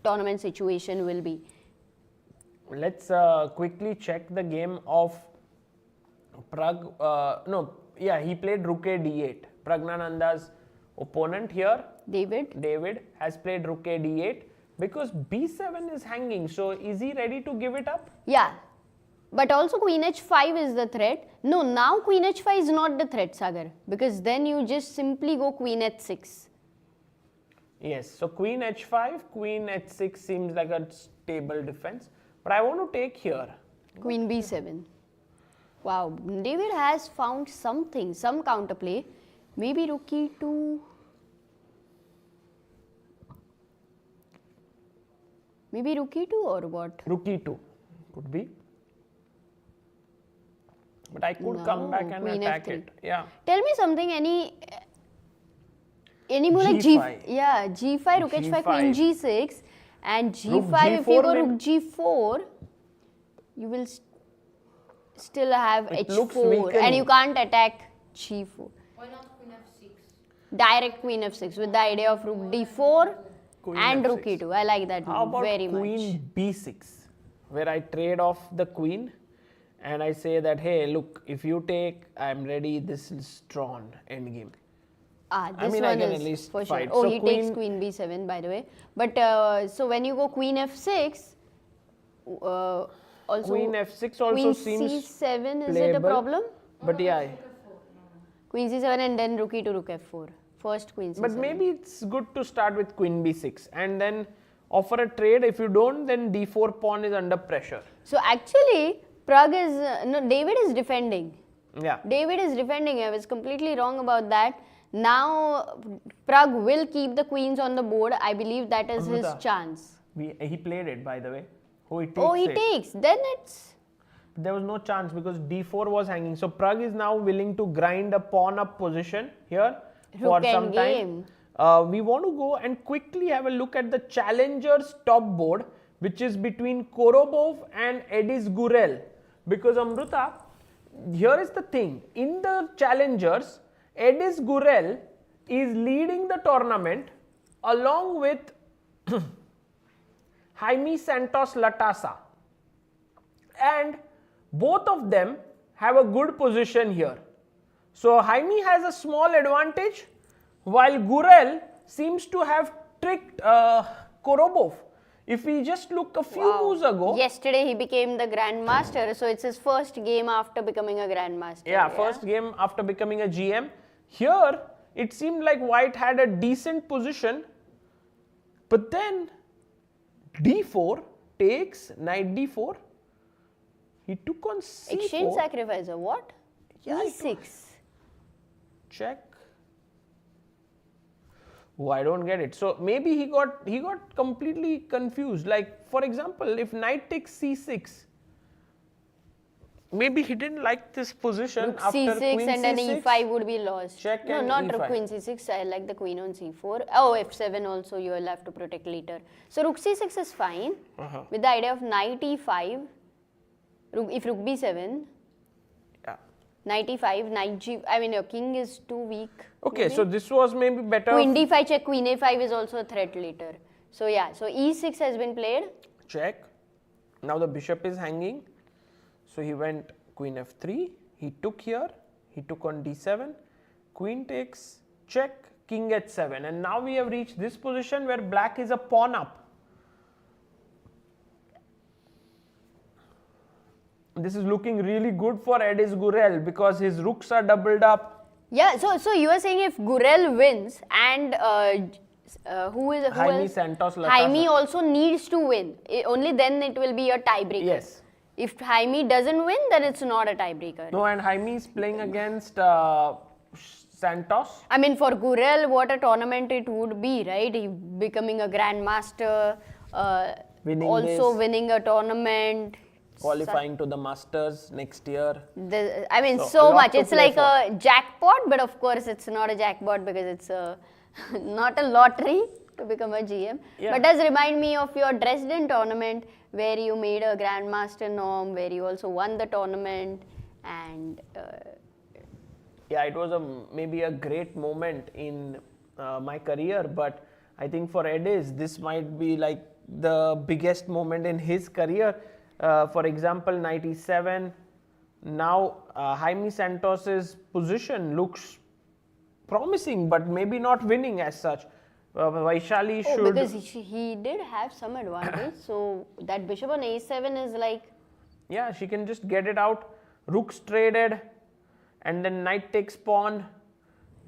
tournament situation will be.
Let's quickly check the game of Pragg. He played Rook a d8. Praggnanandhaa's opponent here, David, has played Rook a d8 because b7 is hanging. So is he ready to give it up?
Yeah. But also Queen h5 is the threat. No, now Queen h5 is not the threat, Sagar, because then you just simply go Queen h6.
Yes, so Queen h5, Queen h6 seems like a stable defense. But I want to take here.
Queen b7. Wow, David has found something, some counterplay. Maybe Rook e2. Maybe Rook e2 or what?
Rook e2 could be. But I could come back and
Queen
attack
f3.
it. Yeah.
Tell me something, any move like
G5.
G5, Rook h5, Queen g6, and G5,
Rook
if you go
G4
Rook g4, you will still have
It looks
h4 and
weakening.
you can't attack g4.
Why not Queen f6?
Direct Queen f6 with the idea of Rook d4
Queen
and
f6.
Rook e2. I like that
How
move
about
very much.
Queen b6, where I trade off the queen and I say that, hey, look, if you take, I'm ready, this is drawn, endgame.
Ah,
I
this
mean, I
one
can
is
at least
for sure.
fight.
Oh,
So
he takes Queen b7, by the way. But so when you go Queen f6, also
Queen f6 also
Queen
seems
c7, is it a
playable.
problem?
But yeah,
Queen c7 and then Rook e2, Rook f4. First Queen c7.
but maybe it's good to start with Queen b6 and then offer a trade. If you don't, then d4 pawn is under pressure.
So actually, Pragg is, no, David is defending.
Yeah.
David is defending. I was completely wrong about that. Now, Pragg will keep the queens on the board. I believe that is his
Amruta.
chance.
He played it, by the way. Oh, he takes
Oh, he
it.
takes. Then it's...
There was no chance because d4 was hanging. So Pragg is now willing to grind a pawn up position here for
Rook
some
endgame.
time. We want to go and quickly have a look at the challengers top board, which is between Korobov and Edis Gurel. Because Amruta, here is the thing. In the challengers, Edis Gurel is leading the tournament along with Jaime Santos Latasa. And both of them have a good position here. So Jaime has a small advantage while Gurel seems to have tricked Korobov. If we just look a few moves ago.
Yesterday he became the Grandmaster. So it's his first game after becoming a Grandmaster.
Yeah, first game after becoming a GM. Here it seemed like White had a decent position. But then d4 takes knight d4. He took on c4.
Exchange sacrifice or what?
Yeah, it
e6.
Check. Oh, I don't get it. So maybe he got completely confused. Like for example, if knight takes c6, maybe he didn't like this position
Rook
after
c6
queen
and then
c6.
e5 would be lost.
Check
no,
and
not
e5.
rook queen c6. I like the queen on c4. Oh, f7 also you will have to protect later. So rook c6 is fine with the idea of knight e5. If rook b7.
Yeah.
Knight e5, knight g. I mean your king is too weak.
Okay,
maybe.
so this was maybe better.
Queen d5 check. Queen a5 is also a threat later. So yeah. So e6 has been played.
Check. Now the bishop is hanging. So he went queen f3. He took here. He took on d7. Queen takes check. King h7. And now we have reached this position where black is a pawn up. This is looking really good for Edis Gurel because his rooks are doubled up.
Yeah. So you are saying if Gurel wins and who
Jaime
else?
Santos Latasa.
Jaime also needs to win. Only then it will be a tiebreaker.
Yes.
If Jaime doesn't win, then it's not a tiebreaker.
No, and Jaime is playing against Santos.
I mean, for Gurel, what a tournament it would be, right? He becoming a grandmaster,
Winning
also
this.
winning a tournament.
Qualifying to the Masters next year.
I mean,
So,
so
a lot
much.
to
It's
play
like
for.
a jackpot, but of course, it's not a jackpot because it's not a lottery to become a GM.
Yeah.
But does remind me of your Dresden tournament where you made a Grandmaster norm, where you also won the tournament, and
Yeah, it was maybe a great moment in my career, but I think for Edis, this might be like the biggest moment in his career. For example, 97. Now, Jaime Santos's position looks promising, but maybe not winning as such. Vaishali
oh,
should.
because he did have some advantage. So that bishop on a7 is like,
Yeah, she can just get it out. Rook's traded, and then knight takes pawn.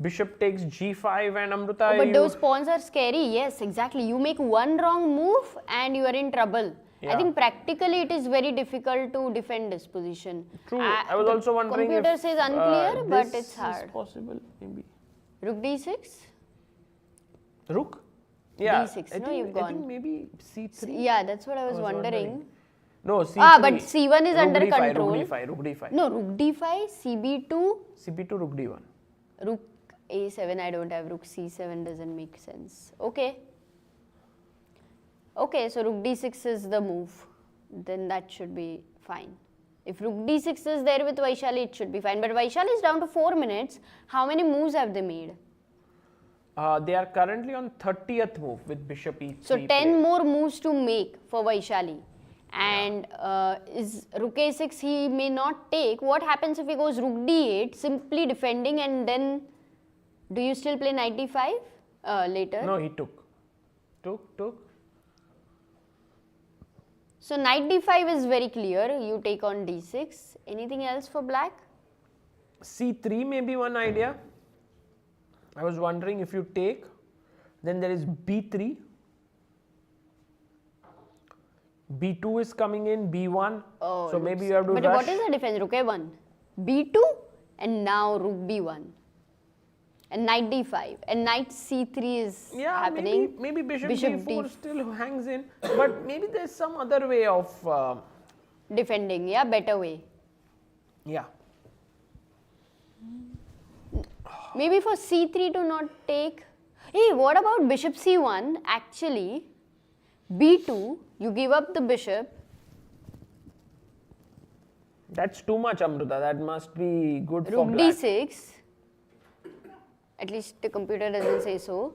Bishop takes g5, and Amruta.
oh, but those pawns are scary. Yes, exactly. You make one wrong move and you are in trouble. I
Yeah.
think practically it is very difficult to defend this position.
True. I was
the
also wondering
computer
if
says unclear, but
this
it's hard.
is possible, maybe.
Rook d6?
Rook? Yeah.
D6.
I
No,
think,
you've
I
gone.
think maybe c3.
Yeah, that's what I was
was
wondering.
No, c3.
Ah, but c1 is
Rook
under
d5,
control.
Rook d5, rook d5.
No, rook d5, cb2,
cb2, rook d1.
rook a7. I don't have rook c7, doesn't make sense. Okay. Okay, so rook d6 is the move. Then that should be fine. If rook d6 is there with Vaishali, it should be fine. But Vaishali is down to 4 minutes. How many moves have they made?
They are currently on 30th move with bishop e3.
So 10
played.
more moves to make for Vaishali. And is rook a6 he may not take. What happens if he goes rook d8, simply defending, and then do you still play knight d5 later?
No, he took. Took.
So knight d5 is very clear. You take on d6. Anything else for black?
c3 may be one idea. I was wondering if you take, then there is b3. b2 is coming in, b1.
Oh,
so maybe you have to
but
rush.
what is the defense? Rook a1, b2, and now rook b1, and knight d5, and knight c3 is
Yeah,
happening.
maybe bishop,
Bishop
d4
d-
still hangs in, but maybe there's some other way of,
Defending, yeah, better way.
yeah.
Maybe for c3 to not take. Hey, what about bishop c1? Actually, b2, you give up the bishop.
That's too much, Amruta. That must be good for
Rook
black.
d6. At least the computer doesn't say so.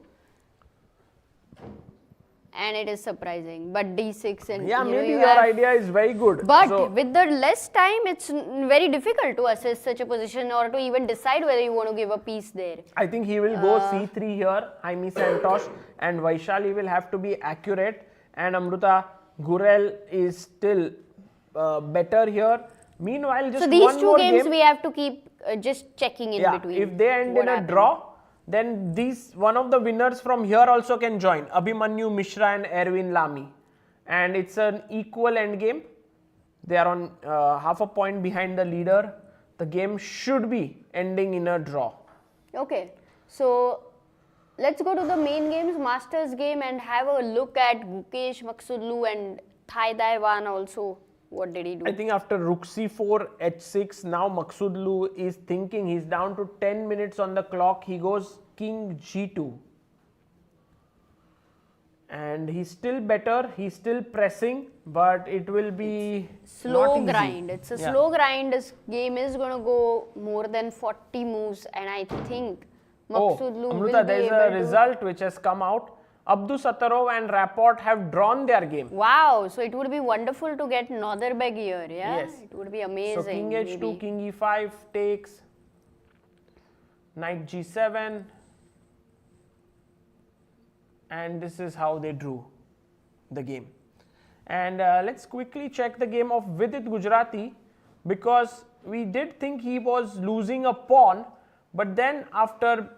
And it is surprising. But d6 and
Yeah,
you know,
maybe
you
your
have-
idea is very good.
But
So,
with the less time, it's very difficult to assess such a position or to even decide whether you want to give a piece there.
I think he will go c3 here, Jaime Santos, and Vaishali will have to be accurate. And Amruta, Gurel is still better here. Meanwhile, just
So these
one
two
more
games
game.
we have to keep just checking in
Yeah,
between.
if they end
what
in a
happened.
draw, then one of the winners from here also can join. Abhimanyu Mishra and Erwin Lamy. And it's an equal endgame. They are on half a point behind the leader. The game should be ending in a draw.
Okay, so let's go to the main games, Masters game, and have a look at Gukesh, Maghsoodloo, and Thai Daiwan also. What did he do?
I think after rook c4, h6, now Maghsoodloo is thinking. He's down to 10 minutes on the clock. He goes king g2. And he's still better. He's still pressing, but it will be
Slow
not easy.
grind. It's a
Yeah.
slow grind. This game is going to go more than 40 moves, and I think Maghsoodloo will
Amruta,
be
there is
able
a
to.
result which has come out. Abdu Satarov and Rapport have drawn their game.
Wow, so it would be wonderful to get Nodirbek here, yeah?
Yes.
It would be amazing.
So king h2,
maybe.
king e5 takes, knight g7, and this is how they drew the game. And let's quickly check the game of Vidit Gujrathi, because we did think he was losing a pawn, but then after,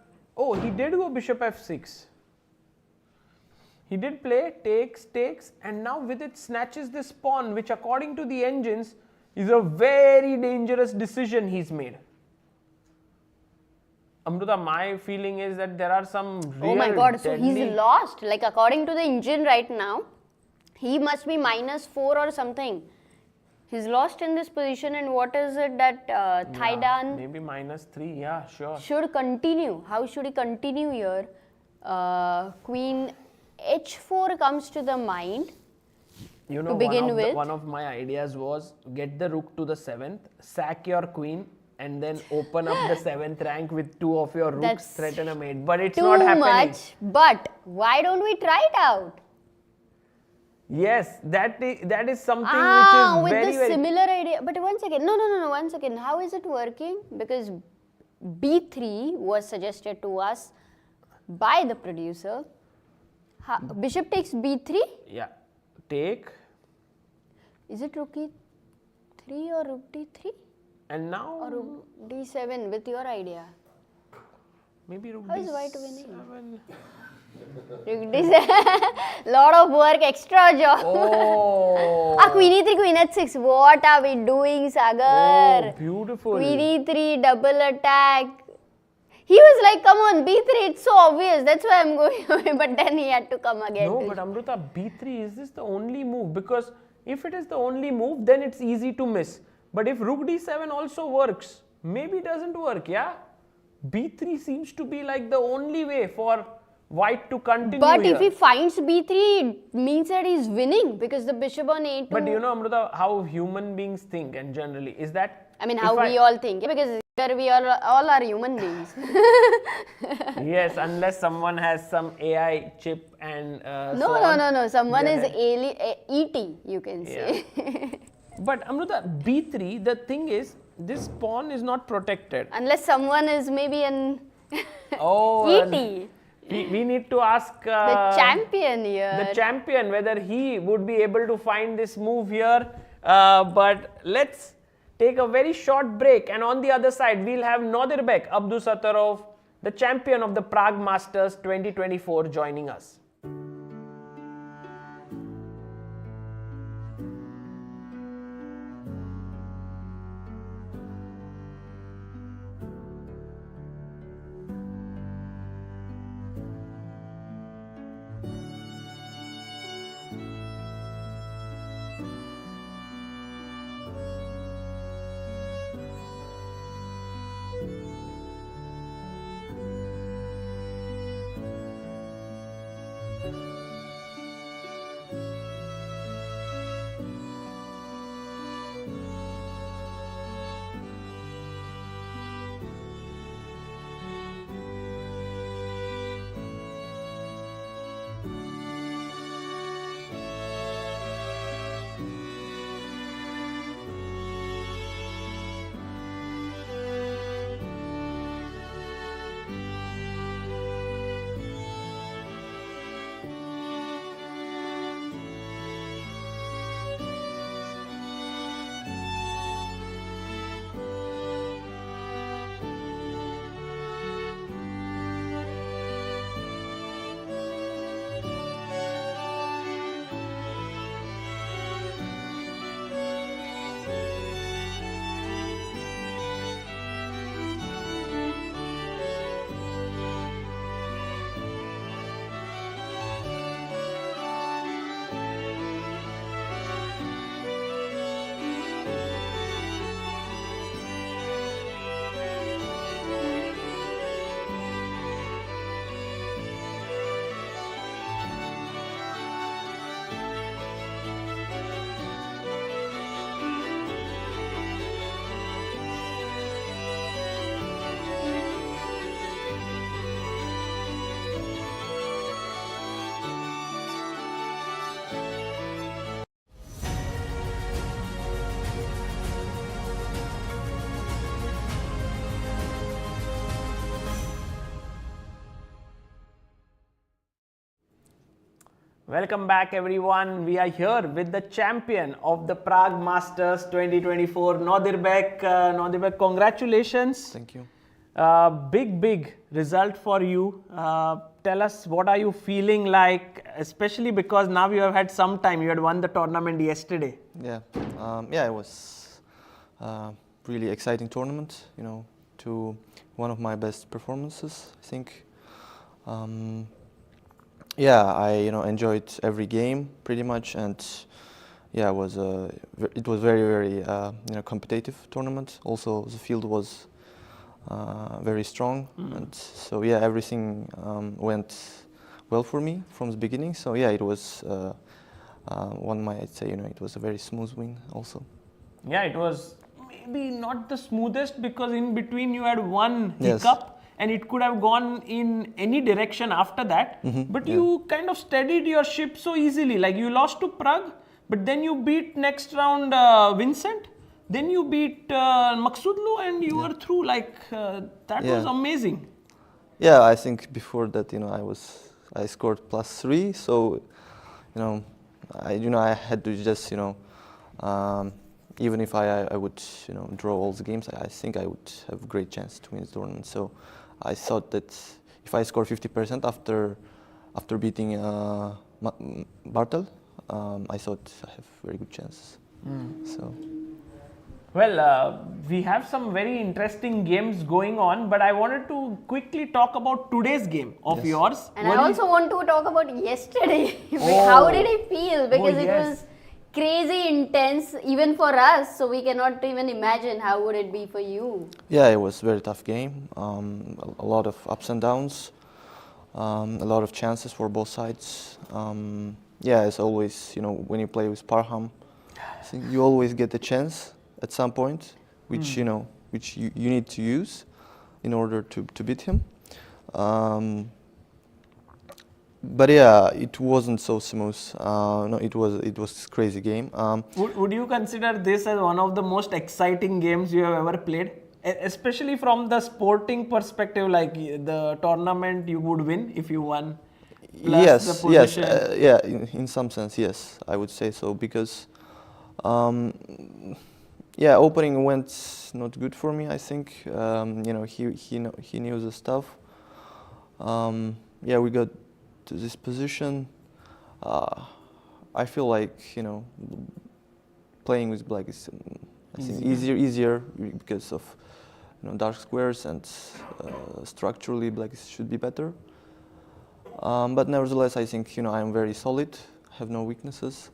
he did go bishop f6. He did play takes, and now Vidit snatches this pawn, which according to the engines is a very dangerous decision he's made. Amruta, my feeling is that there are some real
Oh my god, so
deadly-
he's lost. Like according to the engine right now, He must be -4 or something. He's lost in this position, and what is it that Thaidan
Maybe -3, yeah, sure.
should continue? How should he continue here? Queen h4 comes to the mind.
You know,
begin with.
one of my ideas was get the rook to the 7th, sack your queen, and then open up the 7th rank with 2 of your rooks,
That's
threaten a mate. But it's
Too
not happening.
much, but why don't we try it out?
Yes, that is something
Ah,
which is
with
very,
the
very...
similar idea. But one second, no, one second. How is it working? Because b3 was suggested to us by the producer. Bishop takes b3.
Yeah, take,
Is it rook e3 or rook d3
and now
or rook d7 with your idea?
maybe rook
How is white winning?
d7.
Rook d7. Lot of work, extra job.
Oh,
Queen e3, queen h6. What are we doing, Sagar?
oh, beautiful.
Queen e3, double attack. He was like, come on, b3, it's so obvious. That's why I'm going away. But then he had to come again.
No, but Amruta, b3, is this the only move? Because if it is the only move, then it's easy to miss. But if rook d7 also works, maybe it doesn't work, yeah? b3 seems to be like the only way for white to continue
But
here.
if he finds b3, it means that he's winning because the bishop on a2.
But you know, Amruta, how human beings think, and generally, is that...
I mean, how we all think. Because we all are human beings.
Yes, unless someone has some AI chip and
No. Someone
Then
is ET, you can say.
But Amruta, b3, the thing is, this pawn is not protected.
Unless someone is maybe an
Oh,
ET.
we need to ask
The champion here.
the champion whether he would be able to find this move here. But let's take a very short break, and on the other side we'll have Nodirbek Abdusattorov, the champion of the Prague Masters 2024, joining us. Welcome back, everyone. We are here with the champion of the Prague Masters 2024, Nodirbek. Nodirbek, congratulations.
Thank you.
Big result for you. Tell us, what are you feeling like, especially because now you have had some time. You had won the tournament yesterday.
Yeah, it was really exciting tournament. You know, to one of my best performances, I think. Yeah, I enjoyed every game pretty much, and yeah, it was very competitive tournament. Also, the field was very strong, and so yeah, everything went well for me from the beginning. So yeah, it was one might say it was a very smooth win also.
Yeah, it was maybe not the smoothest because in between you had one
Yes.
hiccup and it could have gone in any direction after that. But
yeah.
you kind of steadied your ship so easily. Like you lost to Prague, but then you beat next round Vincent. Then you beat Maghsoodloo and you were through. Like that was
Yeah.
amazing.
Yeah, I think before that, I scored +3, so I had to just even if I would draw all the games, I think I would have a great chance to win the tournament. So I thought that if I score 50% after beating Bartel, I thought I have very good chances. So.
Well, we have some very interesting games going on, but I wanted to quickly talk about today's game of
Yes.
yours.
And
What
I
is-
also want to talk about yesterday.
Oh.
How did it feel? Because it
yes.
was crazy intense even for us, so we cannot even imagine how would it be for you.
Yeah, it was a very tough game. A lot of ups and downs, a lot of chances for both sides. Yeah, as always, when you play with Parham, I think you always get a chance at some point, which you need to use in order to beat him. But yeah, it wasn't so smooth. No, it was a crazy game.
Would you consider this as one of the most exciting games you have ever played? Especially from the sporting perspective, like the tournament you would win if you won. Plus
Yes,
the
yes,
position.
yeah. In some sense, yes, I would say so because, yeah, opening went not good for me. I think he knew the stuff. Yeah, we got to this position. I feel like playing with black is I think easier because of dark squares and structurally black should be better. But nevertheless, I think I am very solid. Have no weaknesses.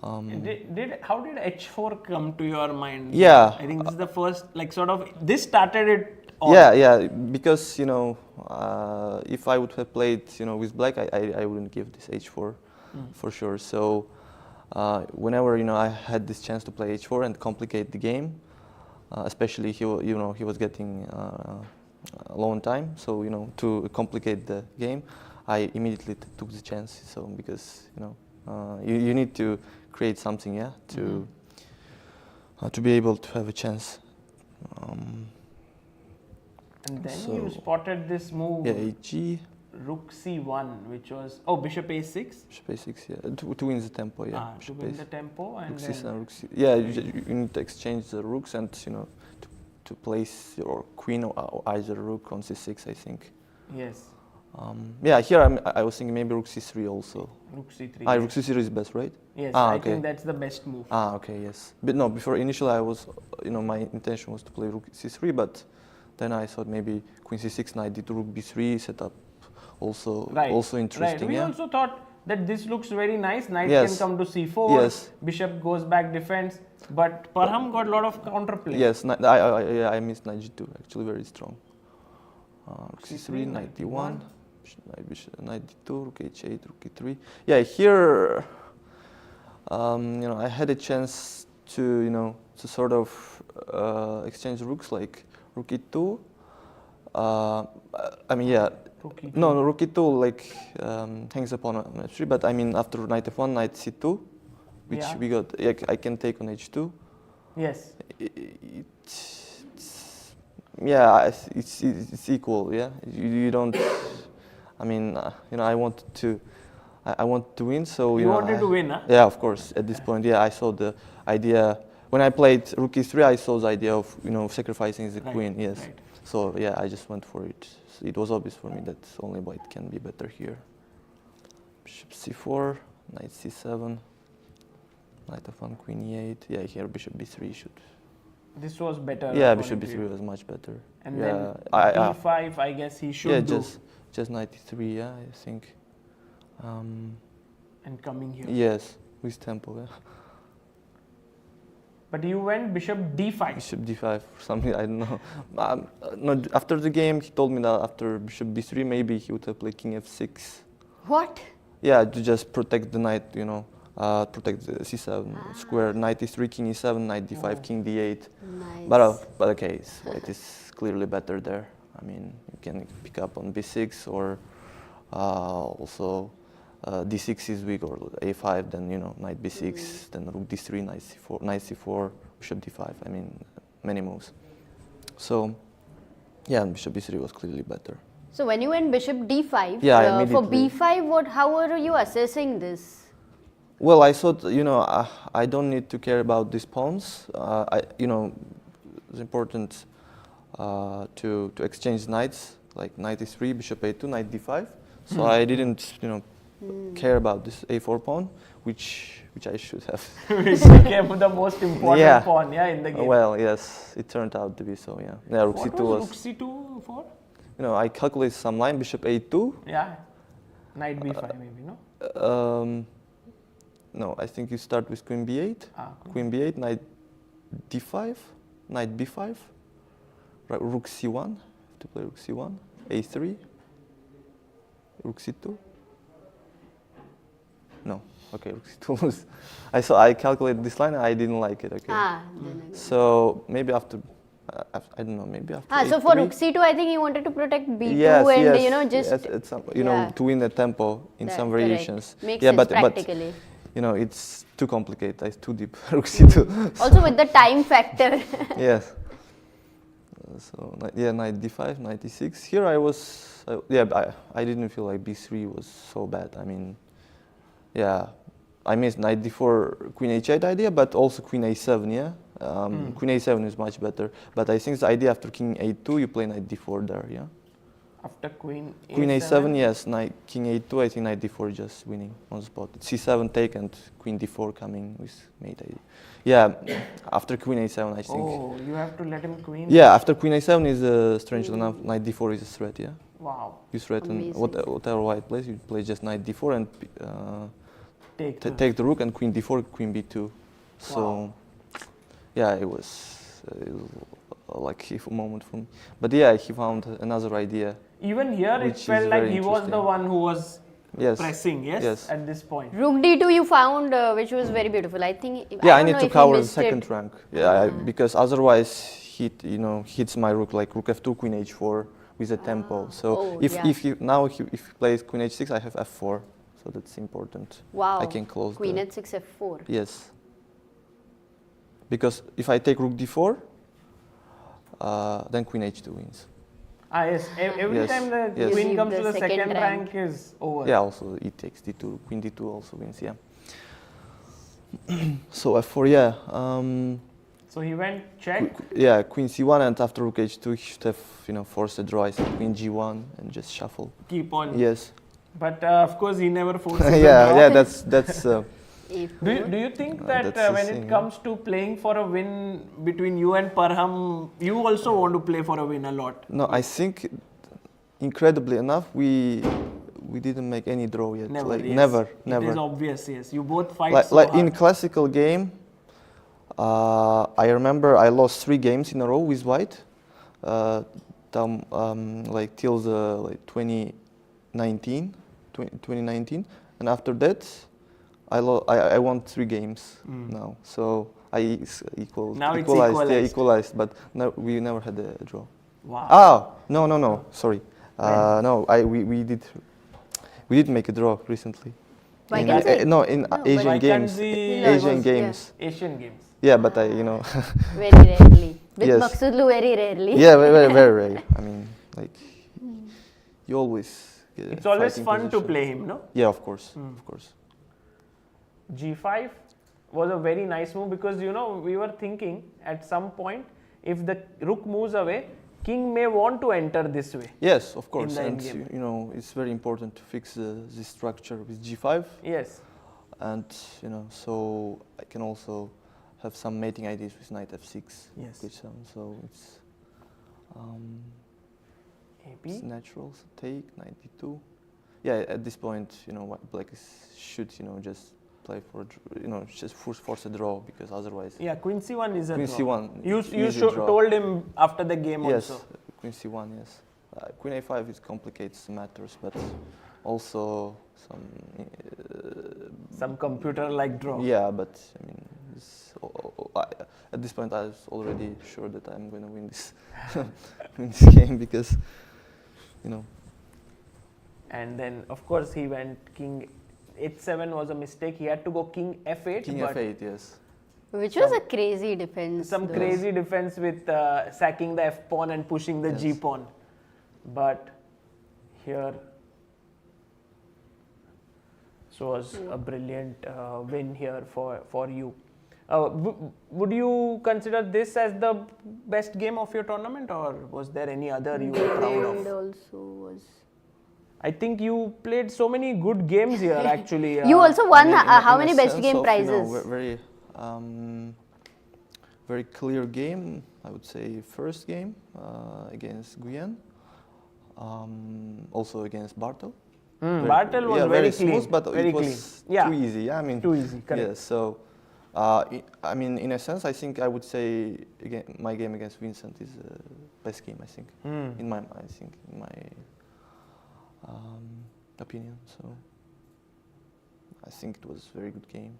How did H4 come to your mind?
Yeah.
I think this is the first, like, sort of, this started it all.
Yeah, because if I would have played with black, I wouldn't give this H4 for sure. So whenever I had this chance to play H4 and complicate the game, especially he was getting a long time, so to complicate the game, I immediately took the chance. So because you need to create something, yeah, to be able to have a chance.
And then
So-
you spotted this move,
Yeah, Hg,
Rook C1, which was, Bishop A6.
Bishop A6, yeah, to win the tempo, yeah.
To
Bishop
win
A6.
the tempo, and
Rook C7,
then
Rook C. Yeah, you need to exchange the rooks and to place your queen or either rook on C6, I think.
yes,
Yeah, here I was thinking maybe Rook C3 also.
Rook C3.
Rook C3 is best, right?
Yes,
Ah,
I
okay.
think that's the best move.
Okay, yes. But no, before initially I was, my intention was to play Rook C3, but then I thought maybe Queen C6, Knight D2, Rook B3 setup also interesting.
Right. We
Yeah.
also thought that this looks very nice. Knight
Yes.
can come to C4.
Yes.
Bishop goes back defense. But Parham got a lot of counterplay.
Yes, I missed Knight G2, actually very strong. Rook
C3,
C3, Knight D1, Knight D2, Rook H8, Rook E3. Yeah, here, I had a chance to sort of exchange rooks like Rook E2. I mean, yeah.
Rook E2.
No, Rook E2 like hangs upon H3, but I mean after Knight F1, Knight C2, which
Yeah.
we got. Yeah, I can take on H2.
Yes.
It's equal. Yeah, you don't. I mean, I want to win. So
You wanted to win, huh?
Yeah, of course. At this point, yeah, I saw the idea when I played Rook E3. I saw the idea of sacrificing the
Right,
queen. Yes.
right.
So yeah, I just went for it. So it was obvious for me that only white can be better here. Bishop C4, Knight C7, Knight F1, Queen E8. Yeah, here Bishop B3 should.
This was better.
Yeah,
according
Bishop
to you.
B3 was much better.
And
yeah,
then
I
D5, I guess he should
yeah,
do.
just Knight E3. Yeah, I think.
And coming here.
Yes, with tempo. Yeah.
But you went bishop d5.
Bishop d5 or something. I don't know. No, after the game, he told me that after bishop b3, maybe he would have played king f6.
What?
Yeah, to just protect the knight, protect the c7 square, knight e3, king e7, knight d5, king d8.
Nice.
But okay, white is clearly better there. I mean, you can pick up on b6 or also d6 is weak, or a5, then knight b6, then rook d3, knight c4, bishop d5. I mean, many moves. So, yeah, and bishop b3 was clearly better.
So when you went bishop d5,
Yeah,
for
immediately.
b5, how were you assessing this?
Well, I thought, I don't need to care about these pawns. It's important to exchange knights, like knight e3, bishop a2, knight d5. So I didn't, care about this a4 pawn, which I should have.
Which became the most important pawn, in the game.
Well, yes, it turned out to be so. Yeah. Yeah, rook
What
c2
was
was.
rook c2 for?
I calculated some line, bishop a2.
Yeah, knight b5 maybe, no?
No, I think you start with queen b8, queen b8, knight d5, knight b5, rook c1, to play rook c1, a3, rook c2. No, okay, rook c2 was. I calculated this line and I didn't like it. Okay. So maybe after, I don't know, maybe after.
So for rook c2, I think he wanted to protect b2
yes,
and
yes,
just
yes, to win the tempo in some
correct.
variations.
Makes
yeah,
sense
but
practically.
it's too complicated. It's too deep. Rook c2.
Also with the time factor.
Yes. So knight d5, knight d6. Here I was, I didn't feel like b3 was so bad. I mean, yeah, I missed knight d4, queen h8 idea, but also queen a7. Yeah, queen a7 is much better. But I think the idea after king a2, you play knight d4 there. Yeah.
After queen a7?
Queen a7, yes. Knight king a2. I think knight d4 just winning on the spot. c7 take and queen d4 coming with mate idea. Yeah, after queen a7, I think.
Oh, you have to let him queen?
Yeah, after queen a7 is strangely enough, knight d4 is a threat. Yeah.
Wow.
You threaten whatever white plays. You play just knight d4 and take the rook, and queen d4, queen b2. So, yeah, it was like a moment for me. But yeah, he found another idea.
Even here, it felt like he was the one who was
yes.
pressing, yes, at this point.
Rook d2 you found, which was very beautiful. I think.
Yeah,
I
need to cover the second rank. Yeah, because otherwise hits my rook, like rook f2, queen h4 with a tempo. So if he plays queen h6, I have f4. So that's important.
Wow.
I can close
queen h6, f4.
Yes. Because if I take rook d4, then queen h2 wins.
Yes. Every time the queen comes to the second rank is over.
Yeah, also e takes d2, queen d2 also wins, yeah. So f4, yeah.
So he went check?
Queen c1, and after rook h2, he should have, forced a draw. I think queen g1 and just shuffle.
Keep on.
Yes.
But of course, he never forced
that's...
Do you think that when it comes to playing for a win between you and Parham, you also want to play for a win a lot?
No, I think, incredibly enough, we didn't make any draw yet.
Never.
Never.
It is obvious, yes. You both fight so
like
hard.
in classical game, I remember I lost 3 games in a row with white, till the 2019, and after that, I won 3 games now. So I equalized, but no, we never had a draw.
Wow.
No. Sorry. We did make a draw recently. In Asian Games. Asian Games.
Asian Games.
Yeah, but
very rarely. With Maghsoodloo, very rarely.
Yeah, very rarely. I mean, you always.
It's always fun to play him, no?
Yeah, of course, of course.
G5 was a very nice move because we were thinking at some point if the rook moves away, king may want to enter this way.
Yes, of course, and
endgame.
It's very important to fix this structure with G5.
Yes,
and so I can also have some mating ideas with knight f6.
Yes.
So it's
AP.
it's natural. So take knight d2. yeah, at this point, black should, just play for, just force a draw, because otherwise.
Yeah, Queen C1 is a
Queen
draw.
C1.
You told him after the game
yes,
also.
Queen C1, yes. Queen A5, it complicates matters, but also
some computer-like draw.
Yeah, but I mean, at this point, I was already sure that I'm going to win this, win this game, because,
And then, of course, he went King H7 was a mistake. He had to go King F8.
King F8, yes.
Which was a crazy defense.
Some crazy defense with sacking the F pawn and pushing the G pawn. But here, so was a brilliant win here for you. Would you consider this as the best game of your tournament, or was there any other you were proud of?
Also was.
I think you played so many good games here, actually.
You also won how
in
many
a
best
sense
game
of,
prizes?
Very clear game. I would say first game against Guyan, also against Bartel.
Bartel was very clean,
smooth, but
very
it was
clean.
too easy. Yeah, I mean,
too easy. Correct.
Yeah, so I mean, in a sense, I think I would say my game against Vincent is the best game. I think in my opinion. So I think it was a very good game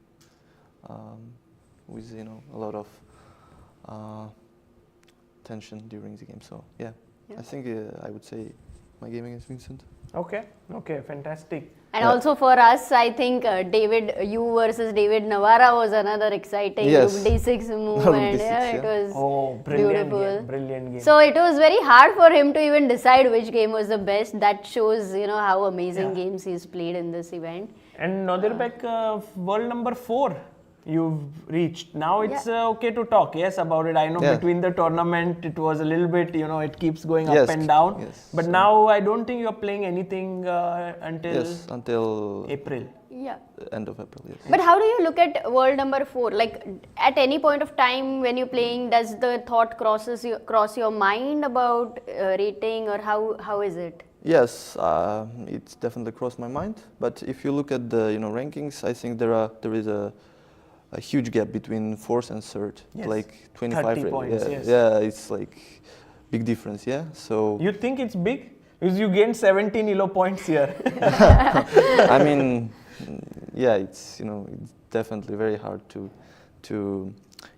with a lot of tension during the game. So yeah. I think I would say my game against Vincent.
Okay, fantastic.
And also for us, I think you versus David Navara was another exciting
Rook
D6 move, and it was
brilliant game.
So it was very hard for him to even decide which game was the best. That shows, how amazing games he's played in this event.
And Nodirbek, world number 4 you've reached. Now it's okay to talk, about it. I know between the tournament it was a little bit, it keeps going up and down.
Yes,
but now I don't think you're playing anything until April.
Yeah.
End of April, yes.
But how do you look at world number 4? Like, at any point of time when you're playing, does the thought cross your mind about rating, or how is it?
Yes, it's definitely crossed my mind. But if you look at the rankings, I think there is a huge gap between fourth and third, like 25
30 points.
Yeah, it's like big difference. Yeah, so
you think it's big because you gained 17 ELO points here.
I mean, yeah, it's it's definitely very hard to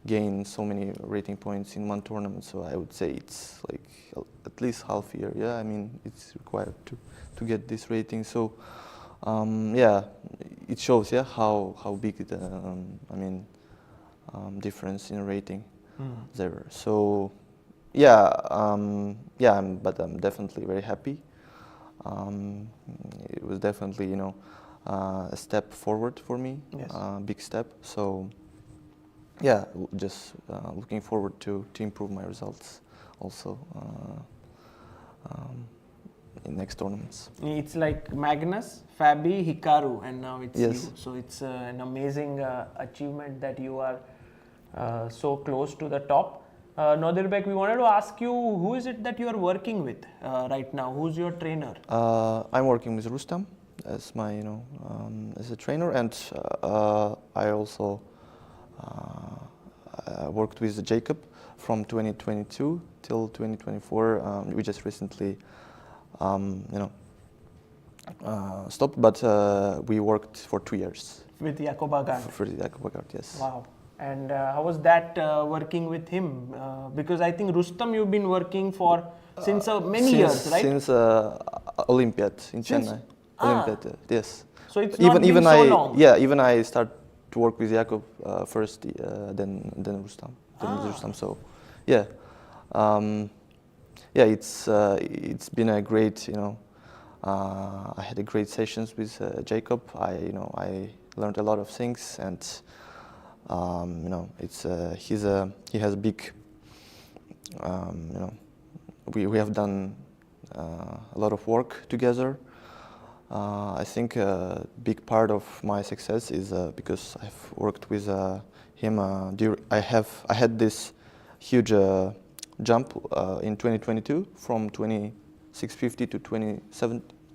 gain so many rating points in one tournament. So I would say it's like at least half year. Yeah, I mean it's required to get this rating. So. It shows how big the difference in rating there. So but I'm definitely very happy. It was definitely a step forward for me, big step. So just looking forward to improve my results also. In next tournaments.
It's like Magnus, Fabi, Hikaru, and now it's you.
Yes.
So it's an amazing achievement that you are so close to the top. Nodirbek, we wanted to ask you, who is it that you are working with right now? Who's your trainer?
I'm working with Rustam as my, as a trainer, and I also worked with Jacob from 2022 till 2024. We just recently stopped, but we worked for 2 years.
With Jakob Agard?
For Jakob Agard, yes.
Wow. And how was that working with him? Because I think Rustam you've been working for since many years, right?
Since Olympiad in Chennai. Olympiad, yes.
So it's not been so long?
Yeah, even I started to work with Jakob first, then Rustam. Rustam, so yeah. It's been a great, I had a great sessions with Jacob. I learned a lot of things, and he has a big, we have done a lot of work together. I think a big part of my success is because I've worked with him. I had this huge jump in 2022 from 2650 to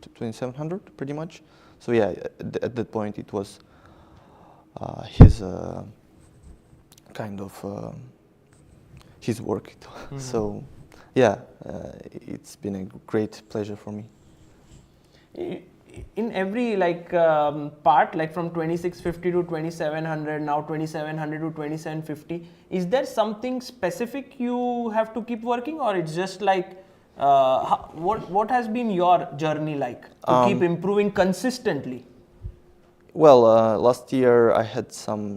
2700 pretty much. So yeah, at that point it was his kind of his work. So yeah, it's been a great pleasure for me.
In every part, like from 2650 to 2700, now 2700 to 2750, is there something specific you have to keep working, or it's just like what has been your journey like to keep improving consistently?
Well, last year I had some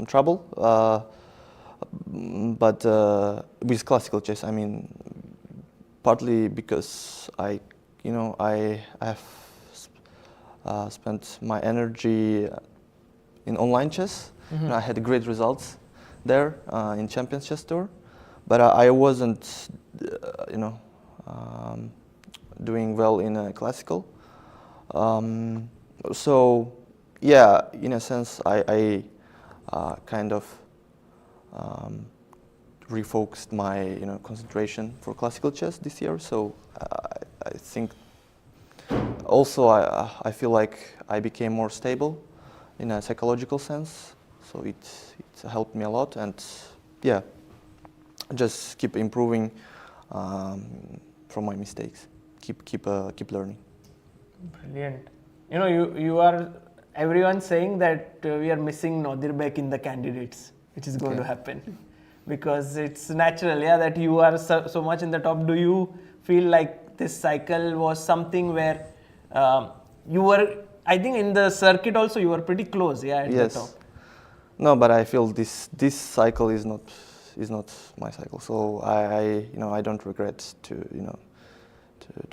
trouble, but with classical chess. I mean, partly because I have spent my energy in online chess. And I had great results there in Champions Chess Tour, but I wasn't, doing well in classical. So yeah, in a sense, I kind of refocused my concentration for classical chess this year. So I think also I feel like I became more stable in a psychological sense. So it helped me a lot, and yeah, just keep improving from my mistakes. Keep learning.
Brilliant. You are everyone saying that we are missing Nodirbek in the candidates, which is going to happen, because it's natural, that you are so much in the top. Do you feel like this cycle was something where you were, I think in the circuit also you were pretty close, at the top?
No, but I feel this cycle is not my cycle. So I don't regret to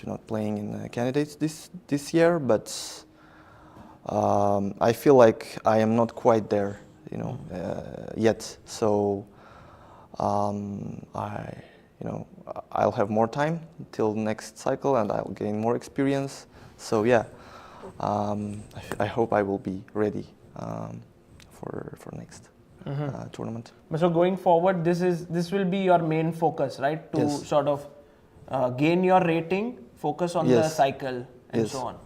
not playing in candidates this year, but I feel like I am not quite there, yet. So I'll have more time till next cycle, and I'll gain more experience. So yeah, I hope I will be ready for next tournament.
So going forward, this will be your main focus, right? To sort of gain your rating, focus on the cycle and so on.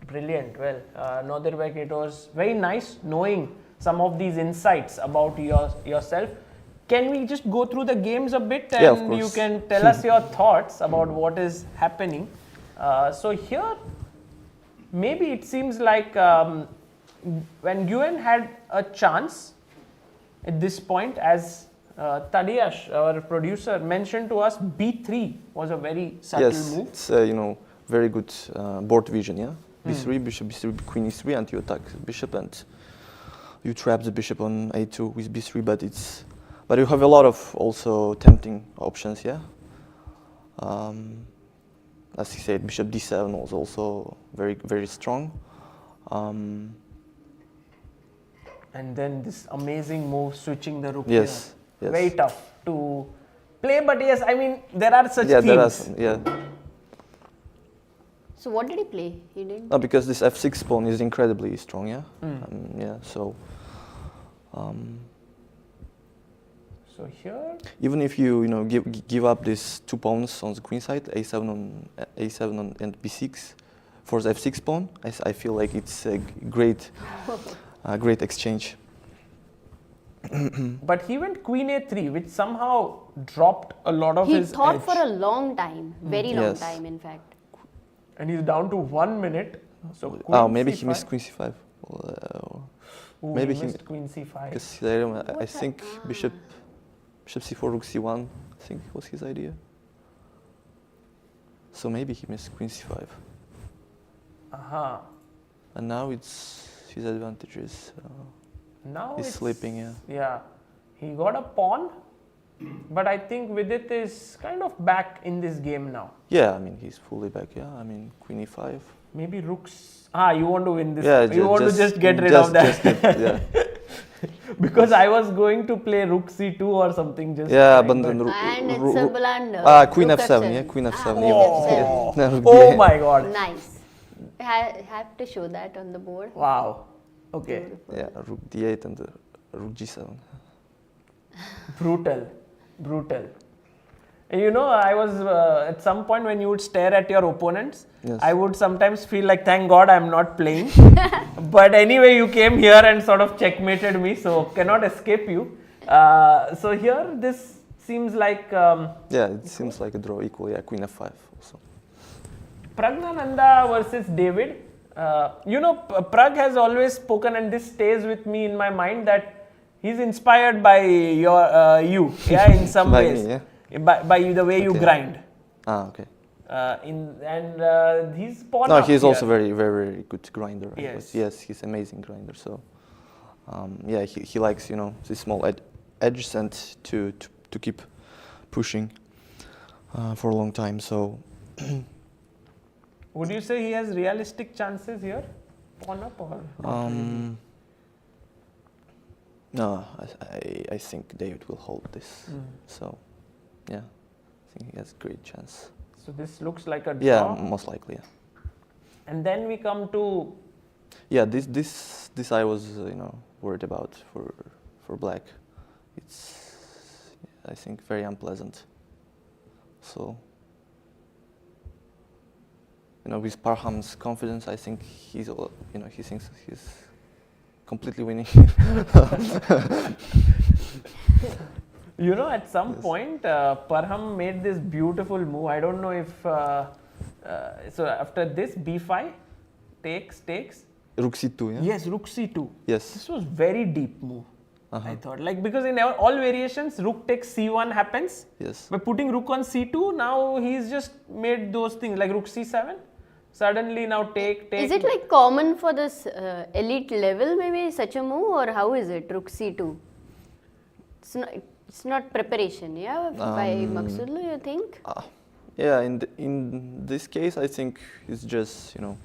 Brilliant. Well, Nodirbek, it was very nice knowing some of these insights about yourself. Can we just go through the games a bit, and you can tell us your thoughts about what is happening? So here, maybe it seems like when Nguyen had a chance at this point, as Tadiash, our producer, mentioned to us, B3 was a very subtle move.
It's very good board vision, B3, bishop B3, queen E3, and you attack bishop, and you trap the bishop on A2 with B3, but you have a lot of also tempting options, as he said, bishop D7 was also very, very strong.
And then this amazing move, switching the rook.
Yes.
Very tough to play, but yes, I mean, there are such themes.
There are some,
So what did he play? He didn't.
Because this F6 pawn is incredibly strong, So.
So here,
even if you give up these two pawns on the queen side, A7 and B6 for the F6 pawn, I feel like it's a great exchange.
But he went queen A3, which somehow dropped a lot of his
He thought
edge.
for a long time, very long time, in fact.
And he's down to 1 minute. So queen
maybe
C5.
he missed queen C5.
Maybe he missed queen C5.
Because I think bishop C4, rook C1, I think was his idea. So maybe he missed queen C5. And now it's his advantages.
Now
he's sleeping,
Yeah, he got a pawn, but I think Vidit is kind of back in this game now.
Yeah, I mean, he's fully back, I mean, queen E5.
Maybe rooks. You want to win this.
Yeah,
you want to just get rid of that. Because I was going to play rook C2 or something. But
and it's a blunder.
Queen F7, queen F7.
Oh my god.
Nice. Have to show that on the board.
Wow. Okay.
Beautiful.
Yeah, rook D8 and rook G7.
Brutal. You know, I was at some point when you would stare at your opponents,
Yes.
I would sometimes feel like, thank God I'm not playing. But anyway, you came here and sort of checkmated me, so cannot escape you. So here, this seems like
Yeah, it seems like a draw equal. Yeah, queen f5 also.
Praggnanandhaa versus David. You know, Pragg has always spoken, and this stays with me in my mind, that he's inspired by you, yeah, in some
By
ways.
me, yeah.
By the way you
Okay.
grind.
Okay.
He's pawn
No,
up
he's
here.
also very, very, very good grinder. I
Yes.
guess. Yes, he's amazing grinder. So, yeah, he likes, you know, these small edges and to keep pushing for a long time. So,
Would you say he has realistic chances here? Pawn up or not really?
no, I think David will hold this. So, yeah, I think he has a great chance.
So this looks like a draw.
Yeah, most likely. Yeah.
And then we come to
Yeah, this I was you know, worried about for black. It's, I think, very unpleasant. So, you know, with Parham's confidence, I think he's you know, he thinks he's completely winning.
You know, at some point, Parham made this beautiful move. I don't know if so after this b5 takes.
Rook c2, yeah.
Yes, rook c2.
Yes.
This was very deep move. I thought, like, because in all variations, rook takes c1 happens.
Yes.
By putting rook on c2, now he's just made those things like rook c7. Suddenly now take.
Is it like common for this elite level, maybe such a move, or how is it? Rook c2. It's not preparation, yeah, by Maghsoodloo, you think?
Yeah, in this case, I think it's just, you know,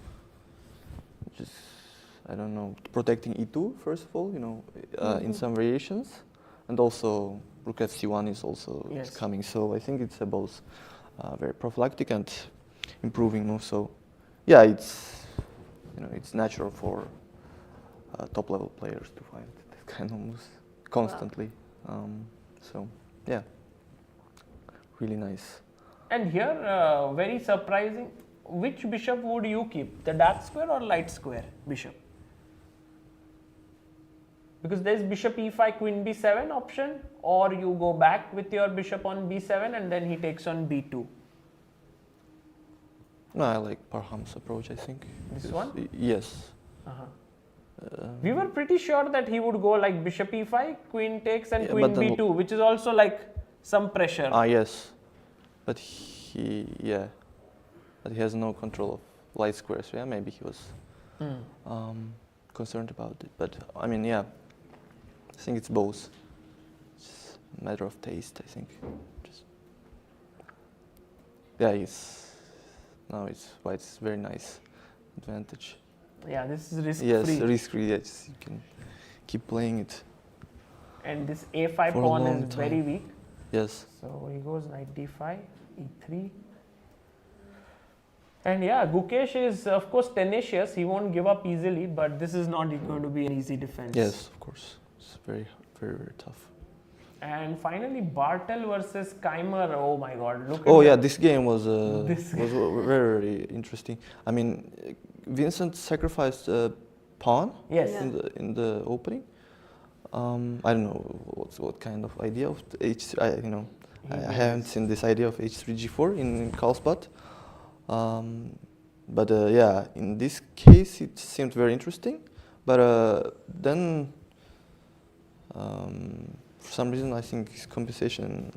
I don't know, protecting e2 first of all, you know, in some variations, and also rook at c1 is also coming. So I think it's both very prophylactic and improving move. So yeah, it's, you know, it's natural for top level players to find that kind of moves constantly. So yeah, really nice.
And here, very surprising. Which bishop would you keep? The dark square or light square bishop? Because there's bishop e5, queen b7 option, or you go back with your bishop on b7 and then he takes on b2.
No, I like Parham's approach, I think.
This one?
Yes.
We were pretty sure that he would go like bishop e5, queen takes and
Yeah,
queen
but then
b2, which is also like some pressure.
Yes. But but he has no control of light squares. Yeah, maybe he was concerned about it. But I mean, yeah, I think it's both. It's a matter of taste, I think. White's very nice advantage.
Yeah, this is risk
Yes,
free.
risk-free. Yes, you can keep playing it.
And this a5
For a
pawn
long
is very
time.
weak.
Yes.
So he goes knight d5, e3. And yeah, Gukesh is of course tenacious. He won't give up easily, but this is not going to be an easy defense.
Yes, of course. It's very, very, very tough.
And finally, Bartel versus Keymer. Oh my God! Look.
Oh
at
yeah,
that.
this game was
This
very, very interesting. I mean, Vincent sacrificed a pawn
Yes.
Yeah.
in the opening. I don't know what kind of idea of the H3. I haven't seen this idea of H3 G4 in Carlsbad. But yeah, in this case it seemed very interesting. But then, for some reason, I think his compensation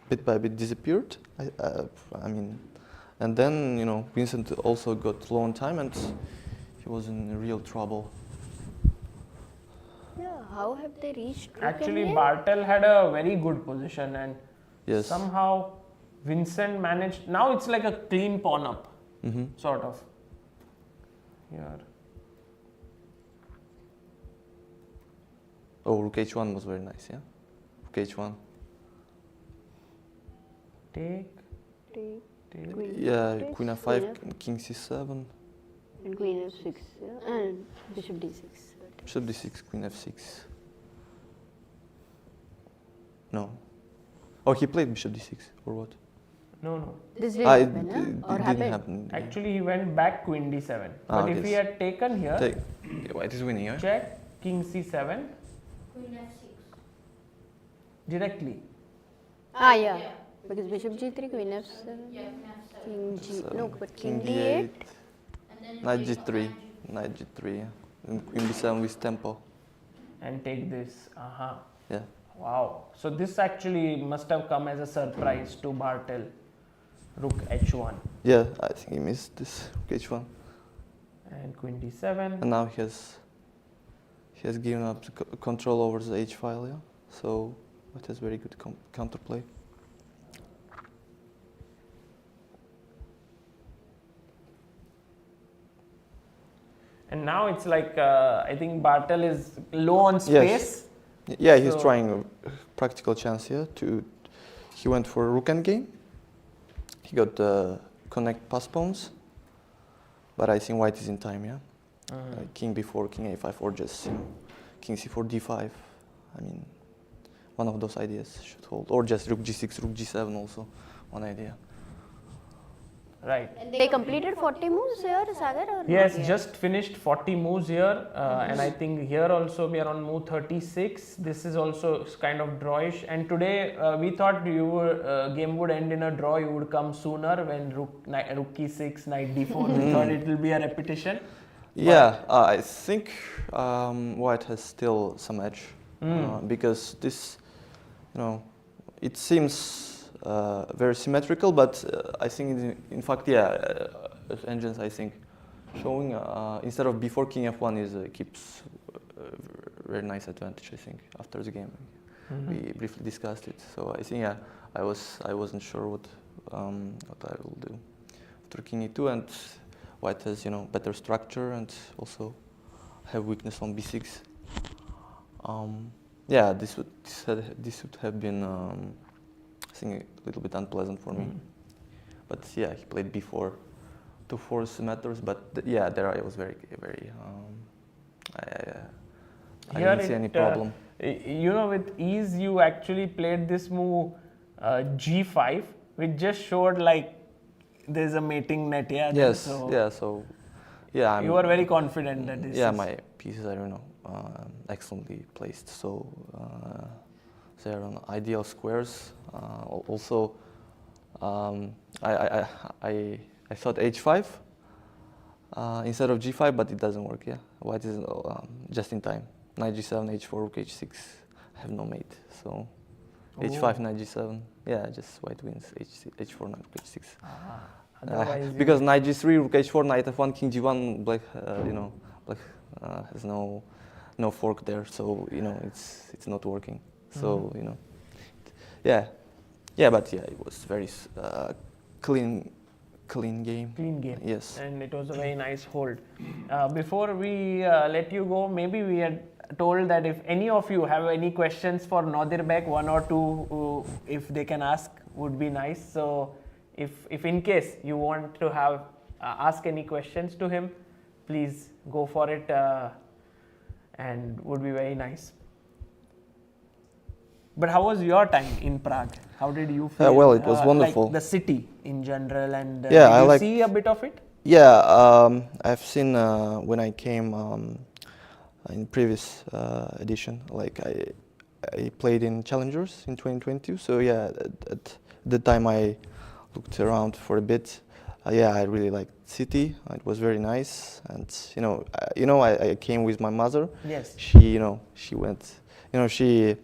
bit by bit disappeared. I mean, and then, you know, Vincent also got low on time and he was in real trouble.
Yeah, how have they reached?
Actually, Bartel had a very good position, and
Yes.
somehow Vincent managed. Now it's like a clean pawn up, sort of. Here.
Oh, Rook H1 was very nice, yeah? Rook H1.
Take.
Queen
Yeah,
takes,
Queen F5,
yeah.
King C7,
And Queen F6, yeah, and Bishop D6.
Bishop D6, Queen F6. No. Oh, he played bishop d6 or what?
No.
This
Ah,
didn't happen, huh? Or
didn't
happened?
happen. Yeah.
Actually, he went back queen d7.
Ah,
But if
okay.
he had taken here,
White is winning, yeah?
check, king c7,
Queen f6.
directly.
Yeah. Because bishop g3, queen f7,
Yeah, queen f7.
king g...
So,
No, but
king
king d8.
And then you
Knight
take
g3, knight g3, yeah. And queen b7 with tempo.
And take this.
Yeah.
Wow. So this actually must have come as a surprise to Bartel. Rook h1
Yeah, I think he missed this h1.
and queen d7.
And now he has given up the control over the h file, yeah. So it has very good counterplay.
And now it's like I think Bartel is low on space.
Yeah, he's
So-
trying a practical chance here he went for rook endgame. He got the connect pass pawns, but I think white is in time, yeah. King b4, king a5, or just king c4, d5. I mean, one of those ideas should hold, or just rook g6, rook g7 also, one idea.
Right.
They completed 40 moves here, Sagar? Or
Yes,
not yet?
just finished 40 moves here, and I think here also we are on move 36. This is also kind of drawish. And today we thought game would end in a draw. You would come sooner when rook e6, knight d4. We thought it will be a repetition.
Yeah, I think white has still some edge because this, it seems very symmetrical, but I think in fact, engines I think showing instead of before king f1 keeps very nice advantage. I think after the game we briefly discussed it. So I think I wasn't sure what I will do after king e2, and white has better structure and also have weakness on b6. This would have been I think a little bit unpleasant for me. But yeah, he played b4 to force matters. But there I was very I didn't see any problem.
With ease, you actually played this move g5, which just showed like there's a mating net. Yeah.
Yes.
So
You
were very confident that this.
Yeah, my pieces are excellently placed. So they're on ideal squares. Also, I thought h5 instead of g5, but it doesn't work. Yeah, white is just in time. Knight g7, h4, rook h6. I have no mate, so h5, knight g7. Yeah, just white wins. h4, knight rook h6. Because knight g3, rook h4, knight f1, king g1. Black, black has no fork there, so it's not working. So but it was very clean game.
Clean game.
Yes.
And it was a very nice hold. Before we let you go, maybe we had told that if any of you have any questions for Nodirbek, one or two, if they can ask, would be nice. So if in case you want to have ask any questions to him, please go for it, and would be very nice. But how was your time in Prague? How did you feel?
Well, it was wonderful.
Like the city in general, and
Yeah, I
did you
like-
see a bit of it?
Yeah, I've seen when I came in previous edition. Like I played in Challengers in 2022. So yeah, at the time I looked around for a bit. I really liked city. It was very nice, and I came with my mother.
Yes.
She went. She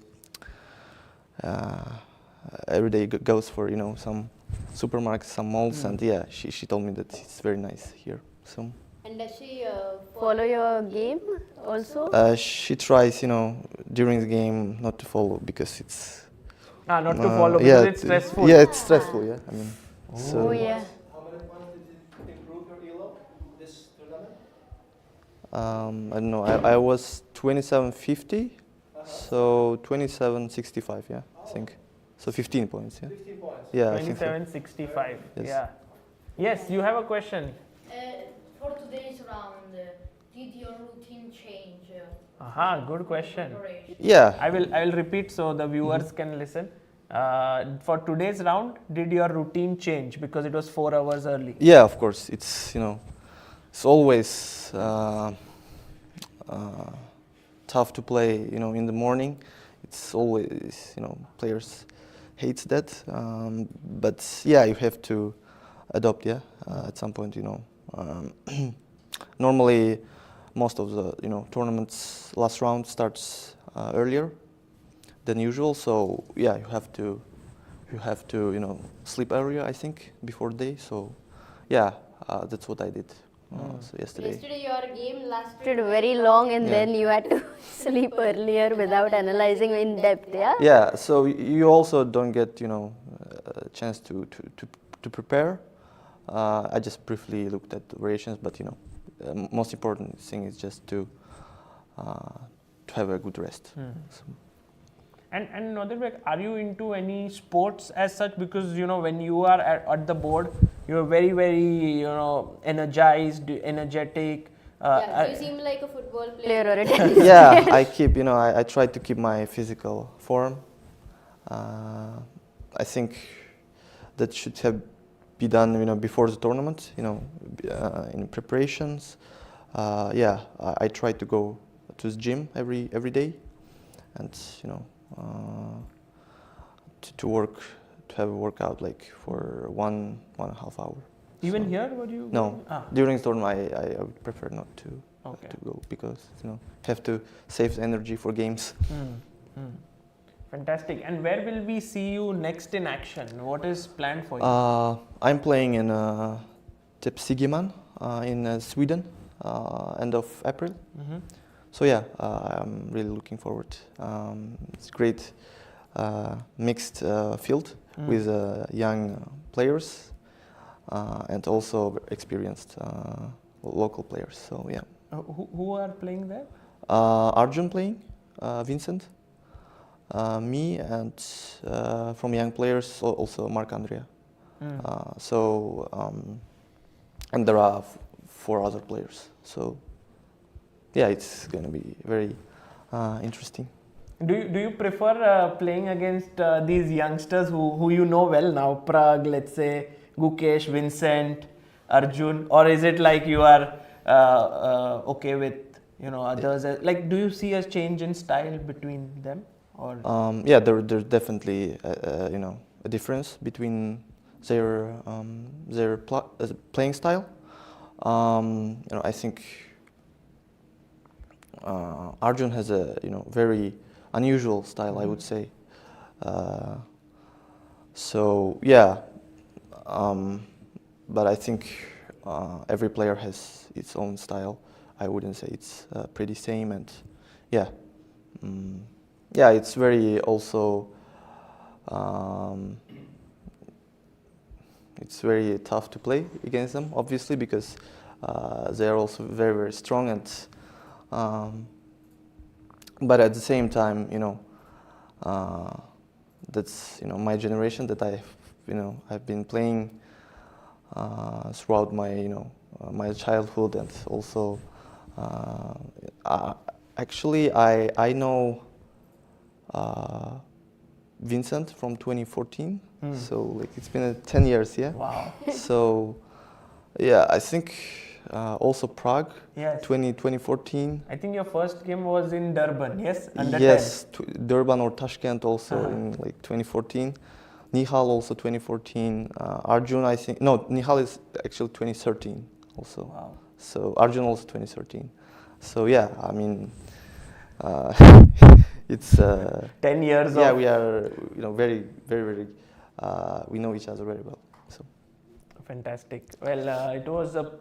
every day goes for some supermarkets, some malls, and she told me that it's very nice here. So.
And does she follow your game also?
She tries, during the game not to follow because it's.
Not to follow because it's stressful.
Yeah, it's stressful. Yeah, I mean.
Oh yeah.
How many points did it improve your elo this tournament?
I don't know. I was 27.50, so 27.65. Yeah, I think. So 15 points. Yeah.
15 points.
Yeah. I think so.
27.65.
Yes.
Yeah. Yes, you have a question.
For today's round, did your routine change?
Good question.
Preparation?
Yeah.
I will repeat so the viewers can listen. For today's round, did your routine change because it was 4 hours early?
Yeah, of course. It's it's always tough to play. In the morning, it's always players hates that. But yeah, you have to adopt. Yeah, at some point, normally most of the tournaments last round starts earlier than usual. So yeah, you have to sleep earlier, I think, before day. So yeah, that's what I did. So yesterday.
Yesterday your game lasted very long and then you had to sleep earlier without analyzing in depth, yeah?
Yeah, so you also don't get a chance to prepare. I just briefly looked at the variations, but most important thing is just to have a good rest. So.
And Nodirbek, are you into any sports as such? Because when you are at the board, you're very, very energized, energetic.
Yeah, you seem like a football player or a tennis
Yeah, I keep I try to keep my physical form. I think that should have be done before the tournament. In preparations. Yeah, I try to go to the gym every day, and to have a workout like for 1.5 hour.
Even here, would you?
No, during the tournament I would prefer not to go because have to save the energy for games.
Fantastic. And where will we see you next in action? What is planned for you?
I'm playing in Tepsigiman in Sweden, end of April. So yeah, I'm really looking forward. It's great mixed field with young players and also experienced local players. So yeah.
Who are playing there?
Arjun playing, Vincent, me, and from young players also Mark Andrea. And there are 4 other players. So yeah, it's going to be very interesting.
Do you prefer playing against these youngsters who you know well now, Pragg, let's say, Gukesh, Vincent, Arjun, or is it like you are okay with others? Like, do you see a change in style between them? Or
yeah, there's definitely a difference between their playing style. I think Arjun has a very unusual style, I would say. So yeah, but I think every player has its own style. I wouldn't say it's pretty same, and yeah, yeah, it's very also. It's very tough to play against them, obviously, because they are also very, very strong, and but at the same time, that's my generation that I've been playing throughout my my childhood, and also actually I know Vincent from 2014, so like it's been 10 years, yeah.
wow.
So yeah, I think also Prague,
Yes.
2014.
I think your first game was in Durban, yes? Under
Yes, Durban or Tashkent also in like 2014. Nihal also 2014. Arjun, I think, no, Nihal is actually 2013 also.
Wow.
So Arjun also 2013. So yeah, I mean, it's
10 years
yeah,
of...
we are very, very, very we know each other very well. So
Fantastic. Well, it was a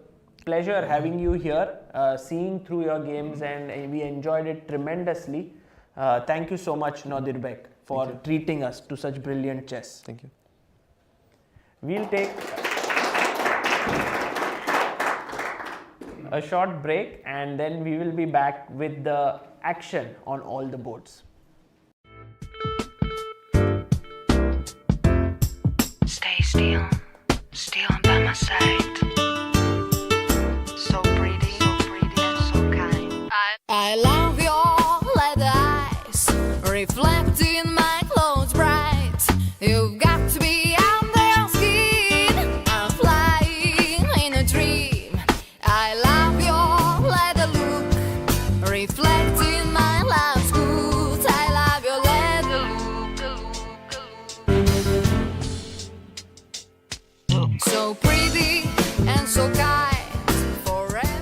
pleasure having you here, seeing through your games, and we enjoyed it tremendously. Thank you so much, Nodirbek, for treating us to such brilliant chess.
thank you.
We'll take a short break, and then we will be back with the action on all the boards.
Stay still by my side. So pretty and so kind.
I love your leather eyes, reflecting my clothes bright.
so pretty and so kind forever.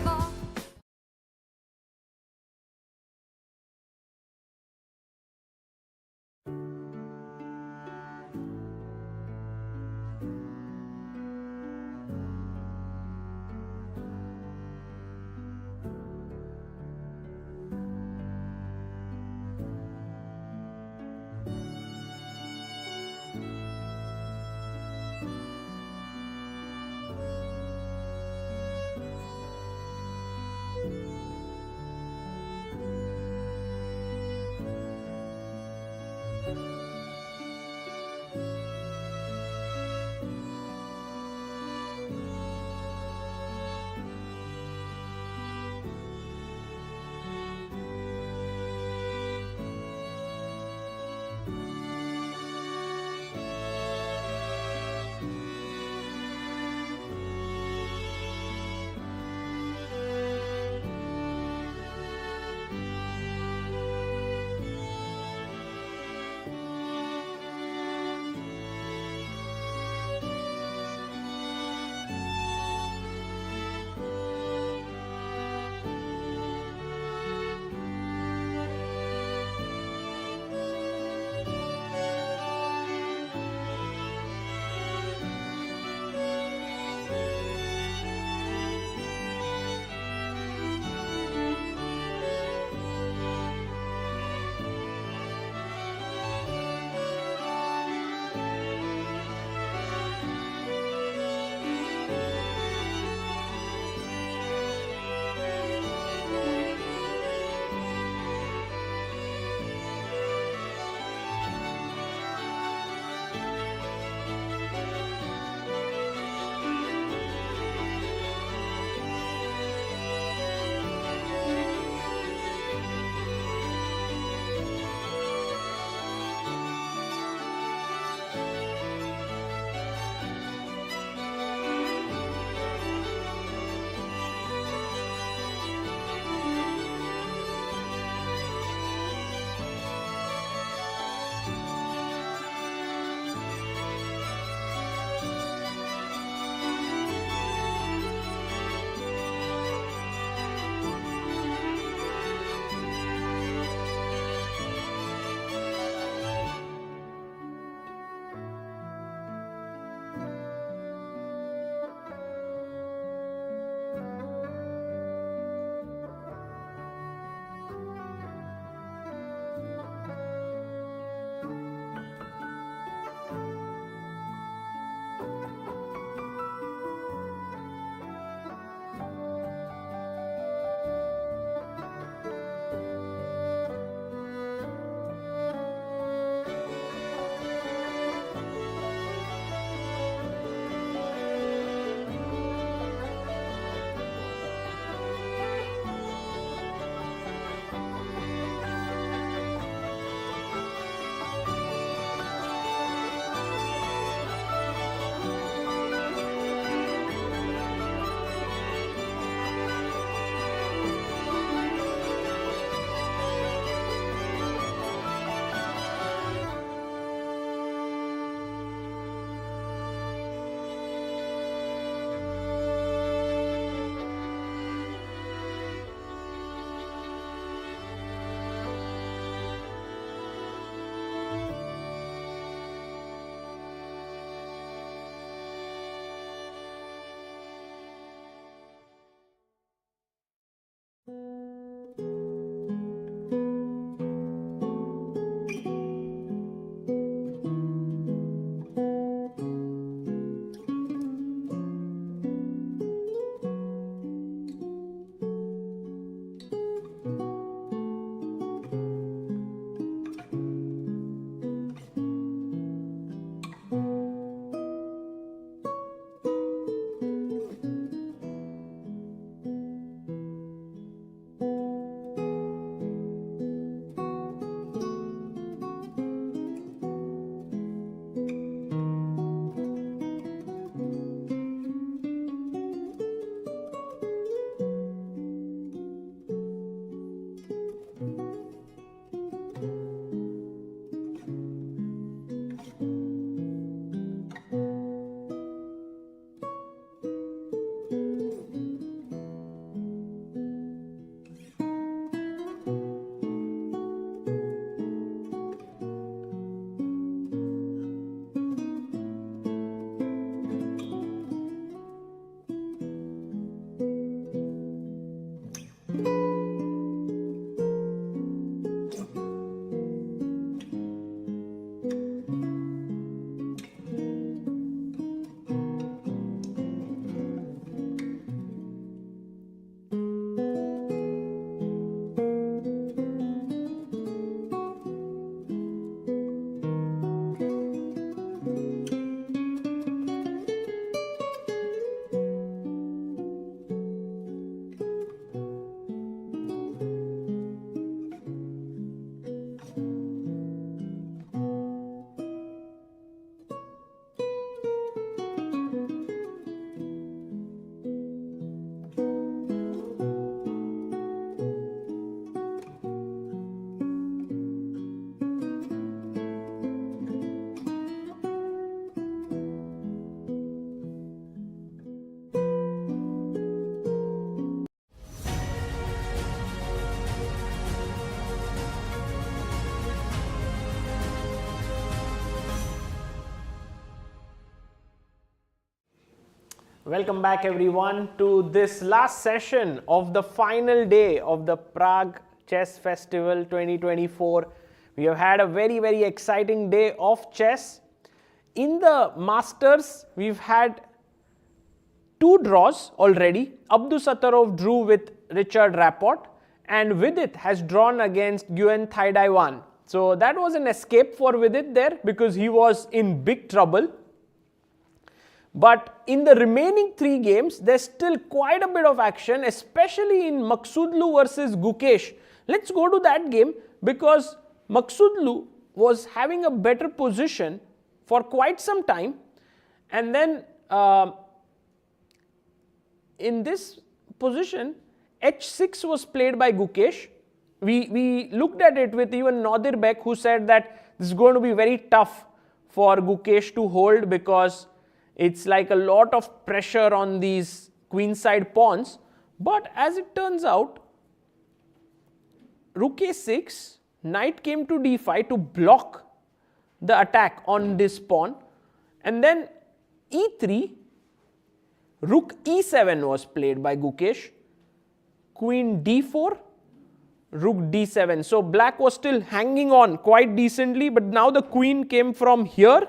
Welcome back everyone to this last session of the final day of the Prague Chess Festival 2024. We have had a very exciting day of chess. In the Masters, we've had 2 draws already. Abdusattorov drew with Richard Rapport and Vidit has drawn against Nguyen Thai Dai Wan. So that was an escape for Vidit there because he was in big trouble. But in the remaining 3 games, there's still quite a bit of action, especially in Maghsoodloo versus Gukesh. Let's go to that game because Maghsoodloo was having a better position for quite some time, and then in this position, h6 was played by Gukesh. We looked at it with even Nodirbek, who said that this is going to be very tough for Gukesh to hold because it's like a lot of pressure on these queenside pawns. But as it turns out, rook a6, knight came to d5 to block the attack on this pawn, and then e3, rook e7 was played by Gukesh, queen d4, rook d7. So black was still hanging on quite decently, but now the queen came from here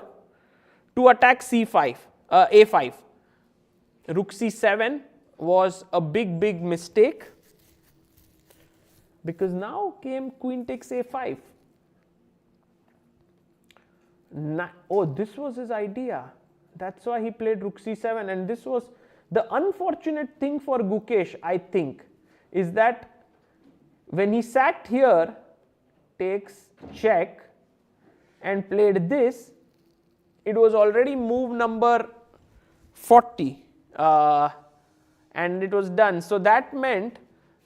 to attack c5, a5. Rook c7 was a big mistake because now came queen takes a5. Oh, this was his idea. That's why he played rook c7, and this was the unfortunate thing for Gukesh, I think, is that when he sat here, takes check and played this, it was already move number 40 and it was done. So that meant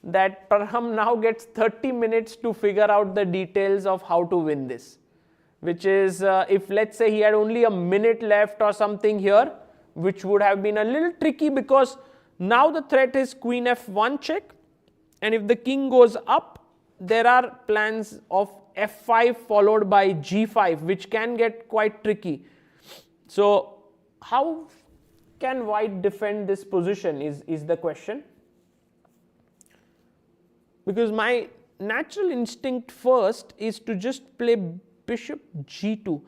that Parham now gets 30 minutes to figure out the details of how to win this, which is if let's say he had only a minute left or something here, which would have been a little tricky because now the threat is queen f1 check, and if the king goes up, there are plans of f5 followed by g5, which can get quite tricky. So how can white defend this position is the question. Because my natural instinct first is to just play bishop g2.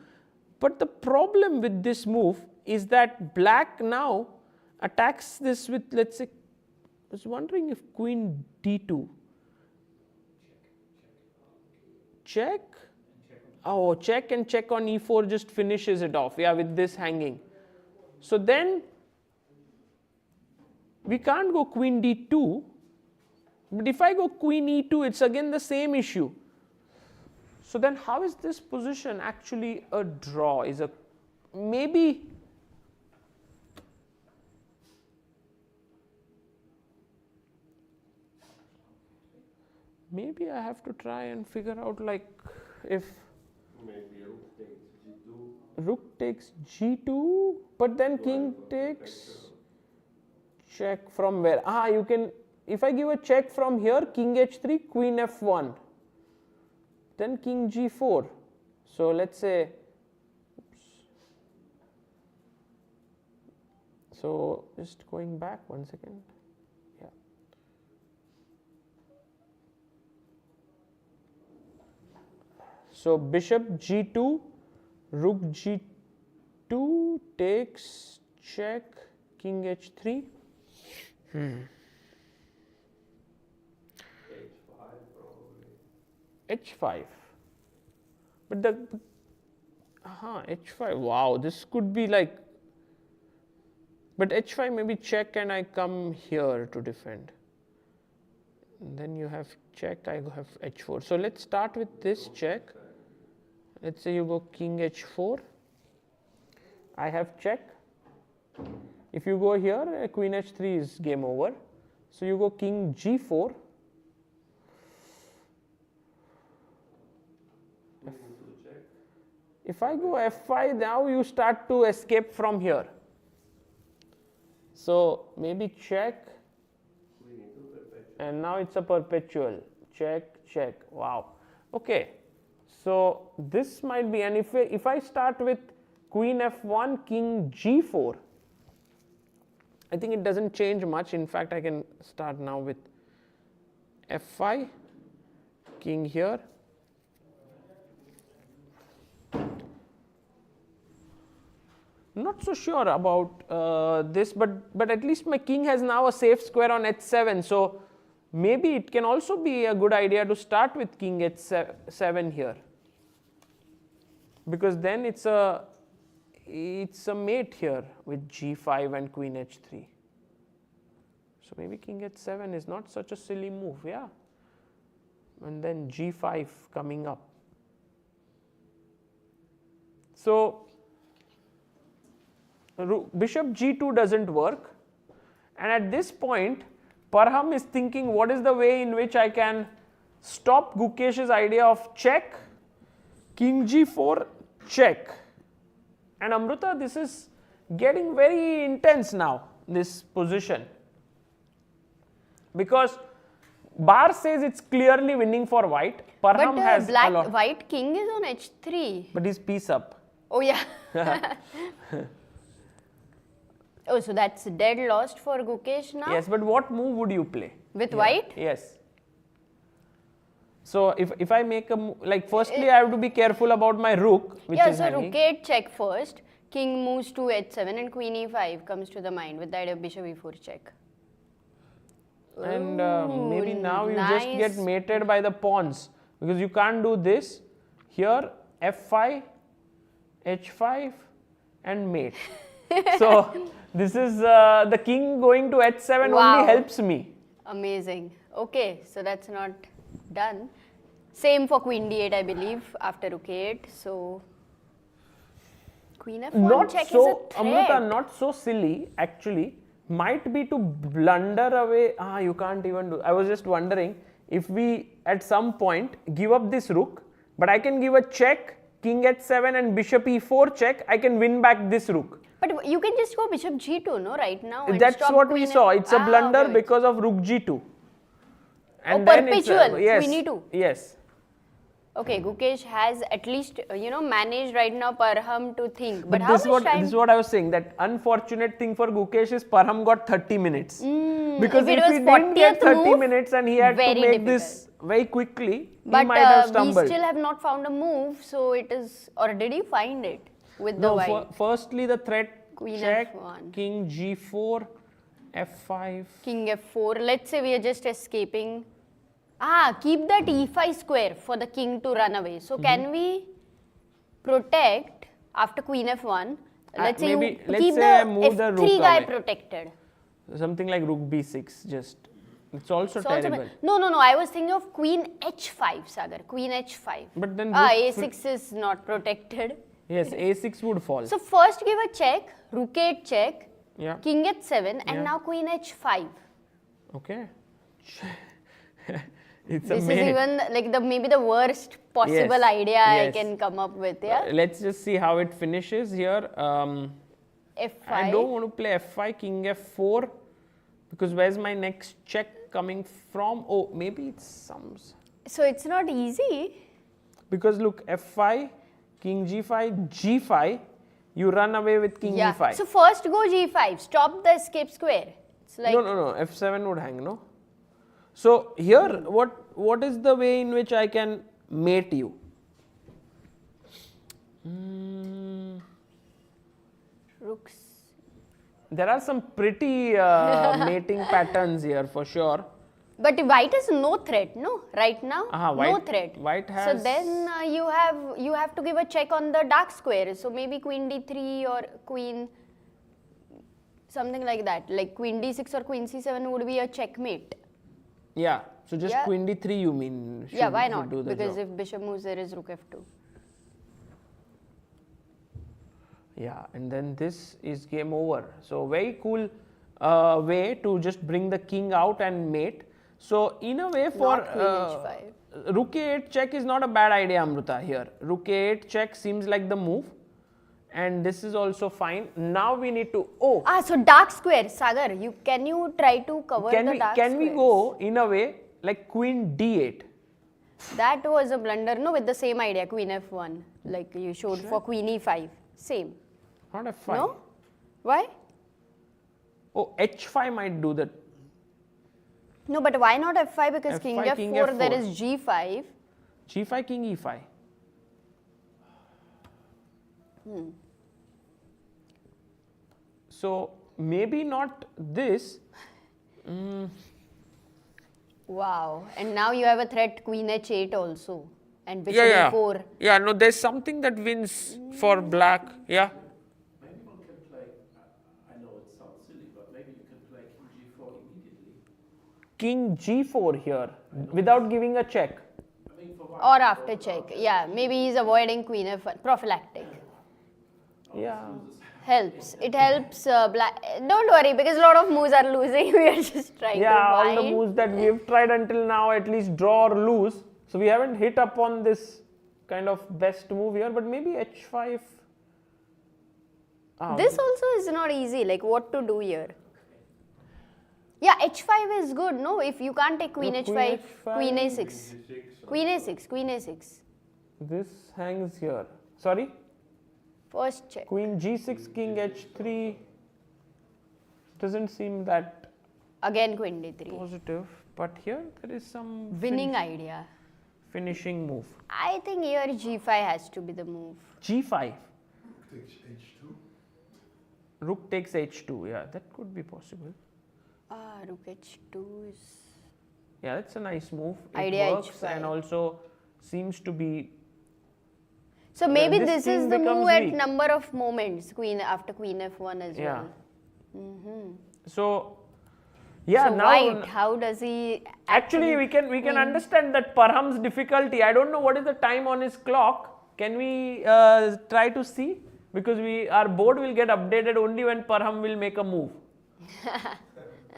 But the problem with this move is that black now attacks this with, let's say, I was wondering if queen d2. Check. Oh, check and check on e4 just finishes it off, yeah, with this hanging. So then we can't go queen d2, but if I go queen e2, it's again the same issue. So then how is this position actually a draw? Is a maybe I have to try and figure out, like, if
maybe
rook takes g2, but then king takes check from where? You can, if I give a check from here, king h3, queen f1, then king g4. So let's say, so just going back 1 second. Yeah. So bishop g2, rook g2 takes check, king h3. H5. But the h5. Wow, this could be like. But h5 maybe check and I come here to defend. And then you have check, I have h4. So let's start with this check. Let's say you go king h4. I have check. If you go here, queen h3 is game over. So you go king g4. If I go f5, now you start to escape from here. So maybe check, and now it's a perpetual. Check, check. Wow. Okay. So this might be, and if I start with queen f1, king g4, I think it doesn't change much. In fact, I can start now with f5, king here. Not so sure about this, but at least my king has now a safe square on h7. So maybe it can also be a good idea to start with king h7 here, because then it's a mate here with g5 and queen h3. So maybe king h7 is not such a silly move, yeah. And then g5 coming up. So bishop g2 doesn't work, and at this point Parham is thinking, what is the way in which I can stop Gukesh's idea of check, king g4, check. And Amruta, this is getting very intense now, this position, because Bar says it's clearly winning for white. Parham has a lot.
White king is on h3.
But he's piece up.
Oh yeah. Oh, so that's dead lost for Gukesh now?
Yes, but what move would you play?
With white?
Yes. So if I make a move, like firstly I have to be careful about my rook, which is
so
hanging.
rook 8 check first, king moves to h7 and queen e5 comes to the mind with the idea of bishop e4 check.
And maybe now you
nice.
just get mated by the pawns, because you can't do this. Here f5, h5 and mate. So this is the king going to h7 only helps me.
Amazing. Okay, so that's not done. Same for queen d8, I believe, after rook 8. So queen f1 check is a threat.
Amruta, not so silly actually. Might be to blunder away. You can't even do. I was just wondering if we at some point give up this rook, but I can give a check, king h7 and bishop e4 check. I can win back this rook.
But you can just go bishop g2, no, right now? And
That's
stop
what we
queen
saw. It's a blunder
okay.
because of rook g2. And
perpetual,
yes,
queen e2.
Yes.
Okay, Gukesh has at least, managed right now Parham to think. But how
this
much time?
This is what I was saying, that unfortunate thing for Gukesh is Parham got 30 minutes. Because
if
if
it
he
was
didn't get 30
move,
minutes and he had to make
difficult.
this very quickly,
But
he might have
we
stumbled.
still have not found a move, so it is, or did you find it with the white?
Firstly the threat
Queen
check,
f1.
king g4, f5.
King f4, let's say we are just escaping. Keep that e5 square for the king to run away. So can we protect after queen f1? Let's say
maybe,
you
let's
keep
say I
the
move the
f3
rook
guy
away.
protected.
Something like rook b6, just. It's also
So also
terrible.
no, I was thinking of queen h5, Sagar. Queen h5.
But then
a6 is not protected.
Yes, a6 would fall.
So first give a check, rook 8 check,
Yeah.
king h7 and
Yeah.
now queen h5.
Okay. It's
This is
amazing.
even like maybe the worst possible
Yes,
idea I
yes.
can come up with, yeah?
Let's just see how it finishes here.
f5.
I don't want to play f5, king f4, because where's my next check coming from? Oh, maybe it's some.
So it's not easy.
Because look, f5, king g5, g5, you run away with king e5.
So first go g5, stop the escape square. It's like
No, f7 would hang, no? So here, what is the way in which I can mate you?
rooks.
There are some pretty mating patterns here for sure.
But white has no threat, no? Right now, no
white-
threat.
white
So
has-
then you have to give a check on the dark square. So maybe queen d3 or queen something like that. Like queen d6 or queen c7 would be a checkmate.
Yeah, so just
Yeah.
queen d3 you mean?
Yeah, why
should
not?
do the
Because
job.
if bishop moves, there is rook f2.
Yeah, and then this is game over. So very cool way to just bring the king out and mate. So in a way for
Not queen h5.
rook a8 check is not a bad idea, Amruta, here. Rook a8 check seems like the move. And this is also fine. Now we need to,
So dark square, Sagar, can you try to cover the dark
can we
squares?
go in a way like queen d8?
That was a blunder, no, with the same idea, queen f1, like you showed for queen e5, same.
Not f5.
No? Why?
Oh, h5 might do that.
No, but why not f5? Because king
F5, king
f4, there
F4.
is g5.
g5, king e5. So maybe not this.
Wow. And now you have a threat queen h8 also. And bishop e4.
Yeah, no, there's something that wins for black. Yeah.
Maybe one can play, I know it sounds silly, but maybe you can play king g4 immediately.
King g4 here without giving a check.
I mean, for white.
Or after check. Yeah, maybe he's avoiding queen f1. Prophylactic.
Yeah.
Helps. It helps black. Don't worry, because a lot of moves are losing. We are just trying to
Yeah, all
find.
the moves that we've tried until now at least draw or lose. So we haven't hit upon this kind of best move here, but maybe h5.
This also is not easy, like what to do here. Yeah, h5 is good, no? If you can't take queen
No,
h5,
queen
queen
h5.
a6. Queen a6, queen a6.
This hangs here. Sorry?
First check.
Queen g6, king h3 doesn't seem that
Again queen d3.
positive, but here there is some
Winning idea.
finishing move.
I think here g5 has to be the move.
g5.
Takes h2.
Rook takes h2. Yeah, that could be possible.
Rook h2 is...
Yeah, that's a nice move. It
Idea
works
h5.
and also seems to be.
So maybe
this
this is
king
the
becomes
move at
weak.
number of moments, queen after queen f1 as
Yeah.
well.
So, yeah,
So
now
white, how does he
actually we can understand that Parham's difficulty. I don't know what is the time on his clock. Can we try to see? Because our board will get updated only when Parham will make a move.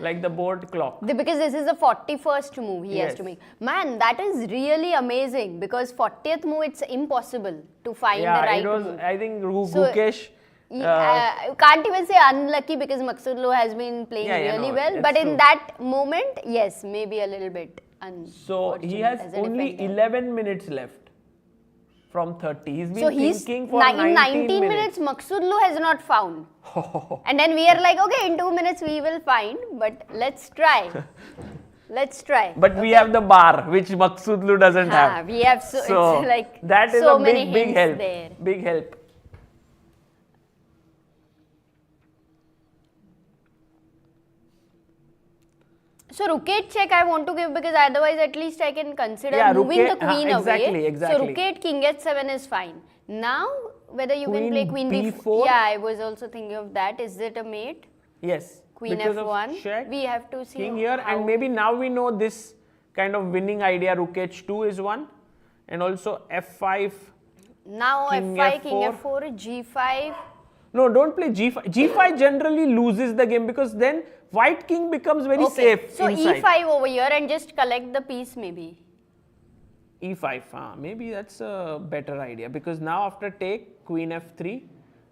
Like the board clock.
Because this is the 41st move he has to
Yes.
make. Man, that is really amazing because 40th move it's impossible to find the right
it was.
move.
I think
So,
Gukesh.
You can't even say unlucky because Maghsoodloo has been playing really
no,
well.
it's
But in
true.
that moment, yes, maybe a little bit
So he has
as a
only
defender.
11 minutes left from 30. He's been
So he's
thinking for
in
19
minutes Maghsoodloo has not found. And then we are like, okay, in 2 minutes we will find, but let's try. Let's try.
But we have the bar, which Maghsoodloo doesn't have.
We have so it's like
that is
so
a
many
big
hints
help.
there.
Big help.
So rook 8 check I want to give because otherwise at least I can consider
Yeah, rook
moving the
8,
queen
exactly,
away.
exactly.
So rook 8, king h7 is fine. Now whether you
Queen
can play queen
b4?
Yeah, I was also thinking of that. Is it a mate?
Yes.
Queen
because of
f1.
check,
We have to see
king here,
how-
and maybe now we know this kind of winning idea. Rook h2 is one, and also f5.
Now
king
f5, king
f4.
f4, g5.
No, don't play g5. g5 generally loses the game because then white king becomes very
Okay,
safe
so
inside.
e5 over here and just collect the piece maybe.
e5, maybe that's a better idea because now after take queen f3,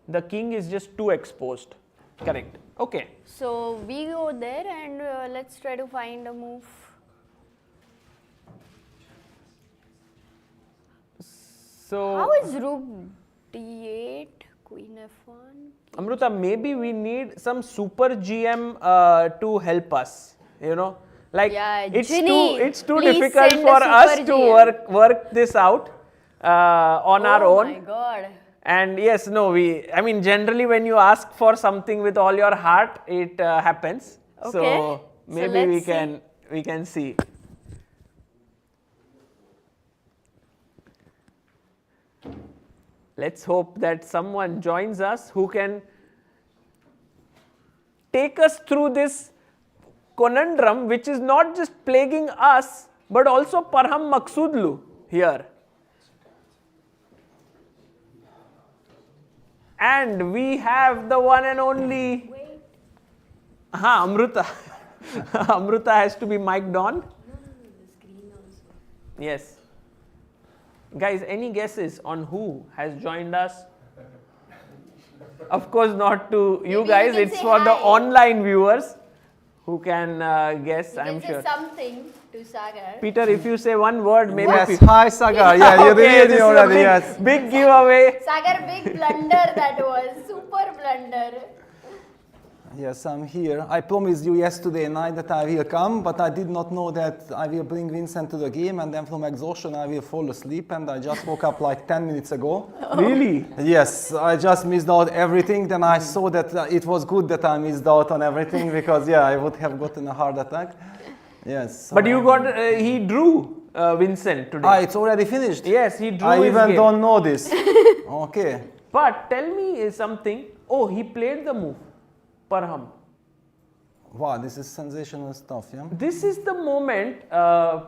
the king is just too exposed. Correct. Okay.
So we go there and let's try to find a move.
So
How is rook d8, queen f1?
Amruta, maybe we need some super GM to help us. You know, like
Yeah,
it's
Ginny,
too
please
difficult
send a
for us
super
to
GM.
work this out on our
Oh
own.
my god.
And yes, no, I mean, generally when you ask for something with all your heart, it happens.
Okay.
So
So
maybe
let's see.
we can see. Let's hope that someone joins us who can take us through this conundrum, which is not just plaguing us, but also Parham Maghsoodloo here. And we have the one and only. Amruta. Amruta has to be mic'd on. Yes. Guys, any guesses on who has joined us? Of course, not to you
Maybe you
guys,
can
it's
say
for the
hi.
online viewers who can guess, I'm
Say
sure.
something to Sagar.
Peter, if you say one word, maybe.
Yes, hi Sagar. Yeah, you
Okay,
really
this
know
is a
that.
big,
Yes.
big giveaway.
Sagar, big blunder that was. Super blunder.
Yes, I'm here. I promised you yesterday night that I will come, but I did not know that I will bring Vincent to the game, and then from exhaustion I will fall asleep, and I just woke up like 10 minutes ago.
Really?
Yes, I just missed out everything. Then I saw that it was good that I missed out on everything because, yeah, I would have gotten a heart attack. Yes.
But you got, he drew Vincent today.
It's already finished.
Yes, he drew
I
his
even
game.
don't know this. Okay.
But tell me something. Oh, he played the move. Parham.
Wow, this is sensational stuff, yeah?
This is the moment,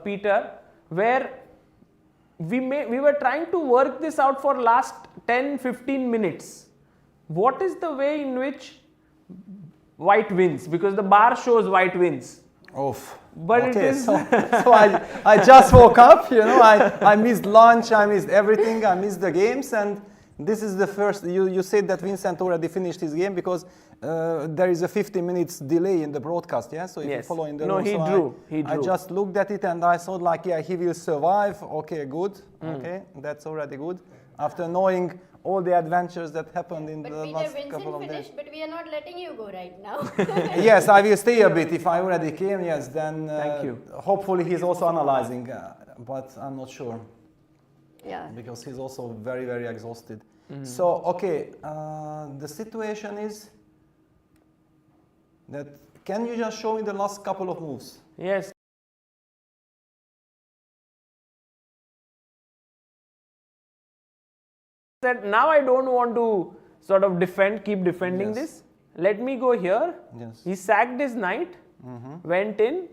Peter, where we were trying to work this out for last 10-15 minutes. What is the way in which white wins? Because the bar shows white wins.
Oof.
But
okay,
it is...
so I just woke up, you know, I missed lunch, I missed everything, I missed the games, and this is the first, you said that Vincent already finished his game because there is a 15 minutes delay in the broadcast, yeah? So if you follow in the room,
he drew.
I just looked at it and I thought like, yeah, he will survive, okay, good, okay, that's already good. After knowing all the adventures that happened in
But
the
Peter,
last
Vincent
couple of days.
finished, but we are not letting you go right now.
Yes, I will stay a bit. If I already came, yes, then
Thank you.
hopefully he's also analyzing, but I'm not sure
Yeah.
because he's also very, very exhausted. So, okay, the situation is that, can you just show me the last couple of moves?
Yes. That now I don't want to sort of keep defending
Yes.
this. Let me go here.
Yes.
He sacked his knight, went in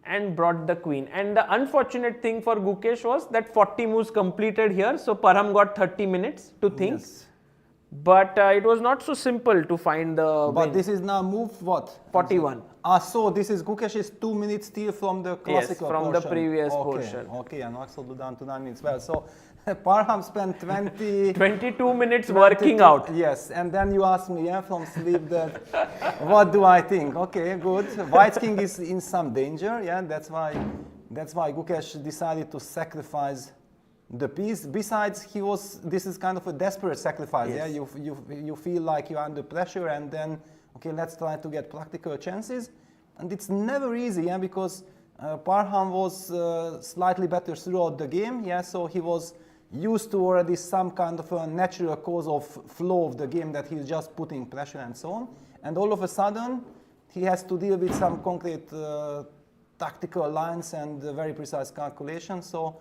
and brought the queen. And the unfortunate thing for Gukesh was that 40 moves completed here. So Parham got 30 minutes to think.
Yes.
But it was not so simple to find the
But
win.
this is now move what?
41.
So this is Gukesh is 2 minutes still from the classical
from the
portion.
previous
Okay,
portion.
Okay, and Maghsoodloo down to 9 minutes. Well, so Parham spent
22 minutes working out.
Yes, and then you ask me, yeah, from sleep that, what do I think? Okay, good. White king is in some danger, yeah, that's why Gukesh decided to sacrifice the piece. Besides, this is kind of a desperate sacrifice,
Yes.
yeah, you feel like you're under pressure and then, okay, let's try to get practical chances. And it's never easy, yeah, because Parham was slightly better throughout the game, yeah, so he was used to already some kind of a natural cause of flow of the game that he's just putting pressure and so on. And all of a sudden, he has to deal with some concrete tactical lines and very precise calculations. So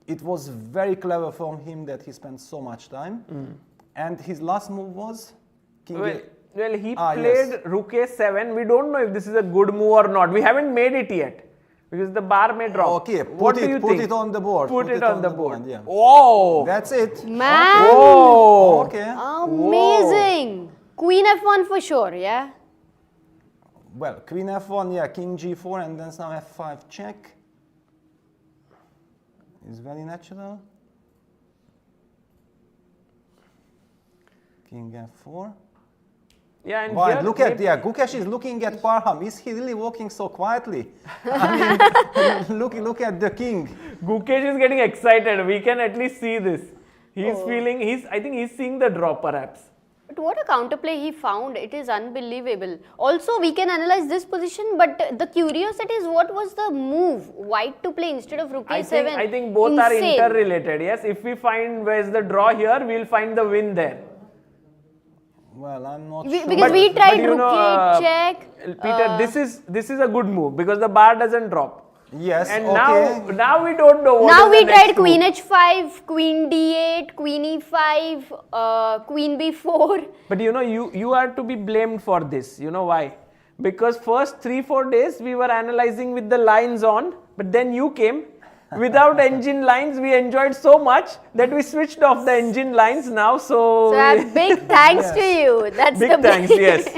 it was very clever from him that he spent so much time. And his last move was King
Well, he
yes.
played Rook A7. We don't know if this is a good move or not. We haven't made it yet because the bar may drop.
Okay,
What do you
put
think?
it on the board.
Put it on the board.
Yeah.
Oh,
That's it.
Man!
oh.
Okay.
Amazing! Queen F1 for sure, yeah?
Well, Queen F1, yeah, King G4, and then some F5 check. Is very natural. King F4.
Yeah, and
Right,
here
look at, yeah, Gukesh is looking at Parham. Is he really walking so quietly? I mean, look at the king.
Gukesh is getting excited. We can at least see this. He's feeling, I think he's seeing the draw perhaps.
But what a counterplay he found. It is unbelievable. Also, we can analyze this position, but the curiosity is what was the move? White to play instead of Rook A7.
I think both are interrelated. Yes, if we find where's the draw here, we'll find the win there.
Well, I'm not
We,
sure.
because we tried
you
Rook
know,
A check.
Peter, this is a good move because the bar doesn't drop.
Yes,
And
okay.
now we don't know what
Now
is
we
the next
tried Queen
move.
H5, Queen D8, Queen E5, Queen B4.
But you know, you are to be blamed for this. You know why? Because first 3-4 days we were analyzing with the lines on, but then you came. Without engine lines, we enjoyed so much that we switched off the engine lines now. So
Big thanks to you. That's
big
the
thanks, yes.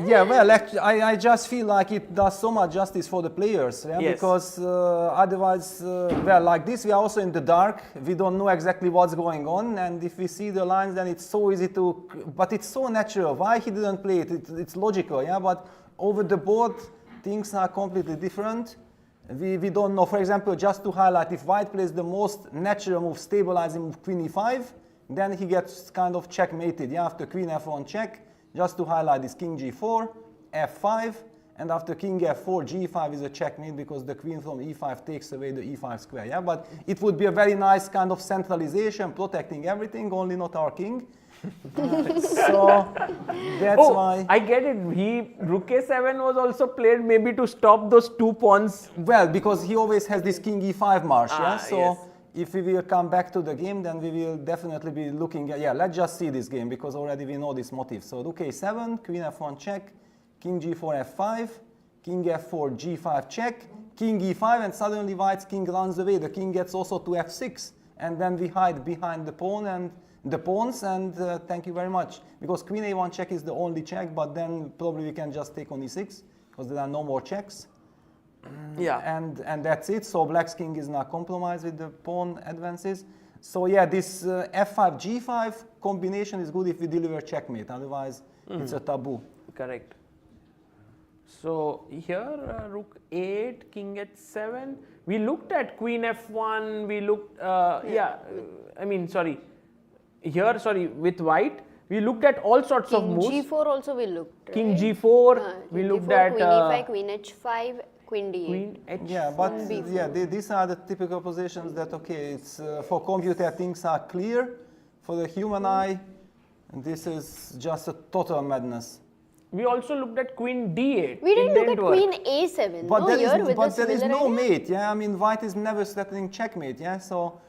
Yeah, well, actually, I just feel like it does so much justice for the players, yeah?
Yes.
Because otherwise, well, like this, we are also in the dark. We don't know exactly what's going on, and if we see the lines, then it's so easy to. But it's so natural. Why he didn't play it? It's logical, yeah. But over the board, things are completely different. We don't know. For example, just to highlight, if White plays the most natural move, stabilizing move Queen E5, then he gets kind of checkmated. Yeah, after Queen F1 check. Just to highlight this King G4, f5, and after king f4, g5 is a checkmate because the queen from e5 takes away the e5 square. Yeah, but it would be a very nice kind of centralization, protecting everything, only not our king. So that's why.
I get it. Rook a7 was also played maybe to stop those 2 pawns.
Well, because he always has this king e5 march, yeah? So
yes.
if we will come back to the game, then we will definitely be looking at, yeah, let's just see this game because already we know this motif. So rook a7, queen f1 check, king g4 f5, king f4 g5 check, king e5, and suddenly white's king runs away. The king gets also to f6, and then we hide behind the pawn and the pawns, and thank you very much. Because queen a1 check is the only check, but then probably we can just take on e6 because there are no more checks.
Yeah.
And that's it. So black's king is now compromised with the pawn advances. So yeah, this f5 g5 combination is good if we deliver checkmate. Otherwise, it's a taboo.
Correct. So here rook 8, king h7. We looked at queen f1. We looked. Sorry, with white. We looked at all sorts of
King
moves.
g4 also we looked, right?
King g4. We
King
looked
g4,
at
queen e5, queen h5, queen d8.
queen h.
Yeah, but
b4.
yeah, these are the typical positions that, okay, it's for computer things are clear. For the human eye, this is just a total madness.
We also looked at queen d8.
We didn't
It
look at
work.
queen a7.
But
no,
there
here
is,
with
but
the
there is
similar
no
idea?
mate, yeah? I mean, white is never threatening checkmate, yeah? So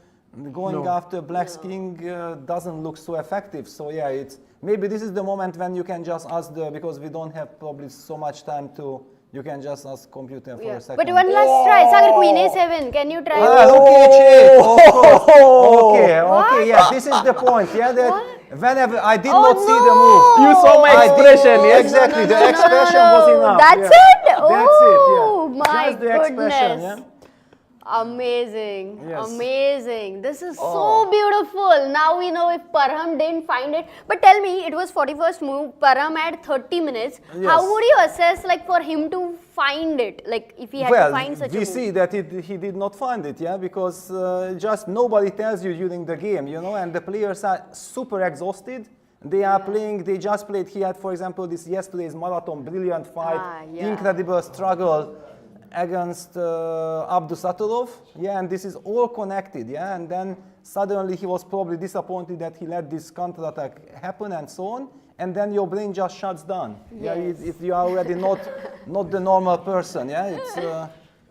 going after black's king doesn't look so effective. So yeah, it's maybe this is the moment when you can just ask because we don't have probably so much time to, you can just ask computer for a second.
But one last try. Sagar, queen a7. Can you try?
Okay, of course. Okay, yeah, this is the point, yeah? That whenever I did not see the move.
You saw my
I did-
expression, yes?
Exactly, the expression was enough.
That's
yeah.
it?
That's it,
Oh,
yeah.
my
Just the expression,
goodness.
yeah?
Amazing.
Yes.
Amazing. This is so beautiful. Now we know if Parham didn't find it. But tell me, it was 41st move. Parham had 30 minutes.
Yes.
How would you assess, like, for him to find it? Like, if he had to find such a
we
move?
see that he did not find it, yeah, because just nobody tells you during the game, you know, and the players are super exhausted. They are playing, they just played, he had, for example, this yesterday's marathon, brilliant fight, incredible struggle against Abdusatulov, yeah, and this is all connected, yeah, and then suddenly he was probably disappointed that he let this counterattack happen and so on, and then your brain just shuts down. Yeah, if you are already not the normal person, yeah, it's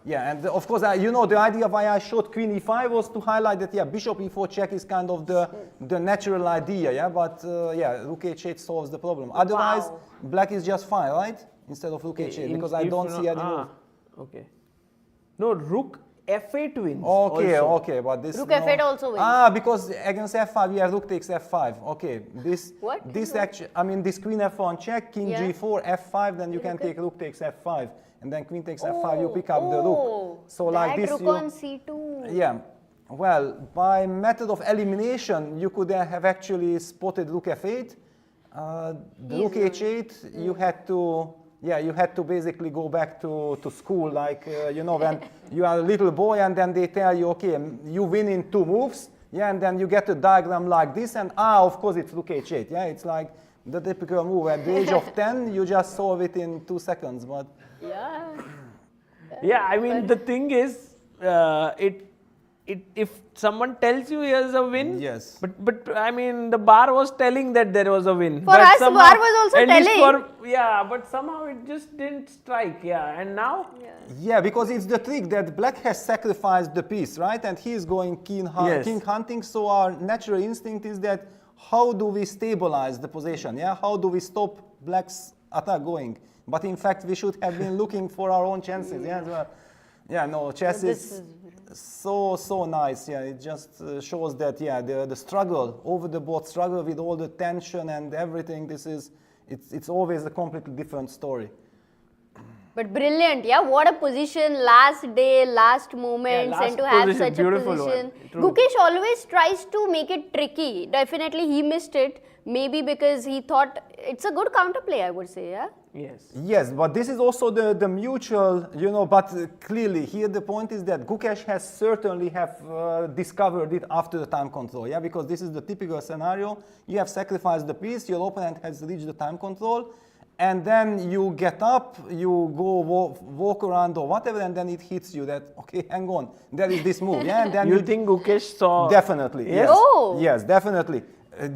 yeah, and of course, you know, the idea why I showed queen e5 was to highlight that, yeah, bishop e4 check is kind of the natural idea, yeah, but yeah, rook h8 solves the problem. Otherwise, black is just fine, right? Instead of rook h8, because I don't see any move.
Okay. No, rook f8 wins.
Okay,
also.
okay, but this
Rook f8 also wins.
because against f5, yeah, rook takes f5. Okay, this
What?
this actually, I mean, this queen f1 check, king
Yeah.
g4, f5, then you can take rook takes f5, and then queen takes f5. You pick up the rook. So like this,
rook
you
on c2.
yeah. Well, by method of elimination, you could have actually spotted rook f8. The rook h8, you had to. Yeah, you had to basically go back to school, like, you know, when you are a little boy and then they tell you, okay, you win in 2 moves, yeah, and then you get a diagram like this, and of course it's rook h8, yeah, it's like the typical move. At the age of 10, you just solve it in 2 seconds, but...
Yeah.
Yeah, I mean, the thing is, if someone tells you here's a win,
Yes.
But I mean, the bar was telling that there was a win.
For
But
us,
somehow-
bar was also
at least
telling.
yeah, but somehow it just didn't strike, yeah. And now,
Yeah, because it's the trick that black has sacrificed the piece, right? And he's going king hunting, so our natural instinct is that how do we stabilize the position, yeah? How do we stop black's attack going? But in fact, we should have been looking for our own chances, yeah? Well, yeah, no, chess is so nice, yeah. It just shows that, yeah, the struggle, over the board struggle with all the tension and everything, it's always a completely different story.
But brilliant, yeah. What a position, last day, last moments,
last
and to have
position,
such a
beautiful
position.
one. True.
Gukesh always tries to make it tricky. Definitely he missed it. Maybe because he thought it's a good counterplay, I would say, yeah.
yes.
Yes, but this is also the mutual, you know, but clearly here the point is that Gukesh has certainly have discovered it after the time control, yeah, because this is the typical scenario. You have sacrificed the piece, your opponent has reached the time control, and then you get up, you go walk around or whatever, and then it hits you that, okay, hang on, there is this move, yeah, and then
You think Gukesh saw?
Definitely, yes.
Oh.
Yes, definitely.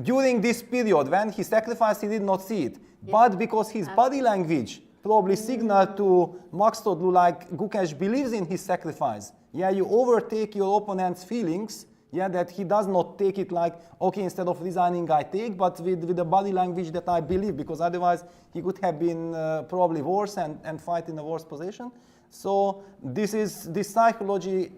During this period when he sacrificed, he did not see it. But because his body language probably signaled to Maghsoodloo like Gukesh believes in his sacrifice. Yeah, you overtake your opponent's feelings, yeah, that he does not take it like, okay, instead of resigning, I take, but with the body language that I believe, because otherwise he could have been probably worse and fight in a worse position. So this psychology,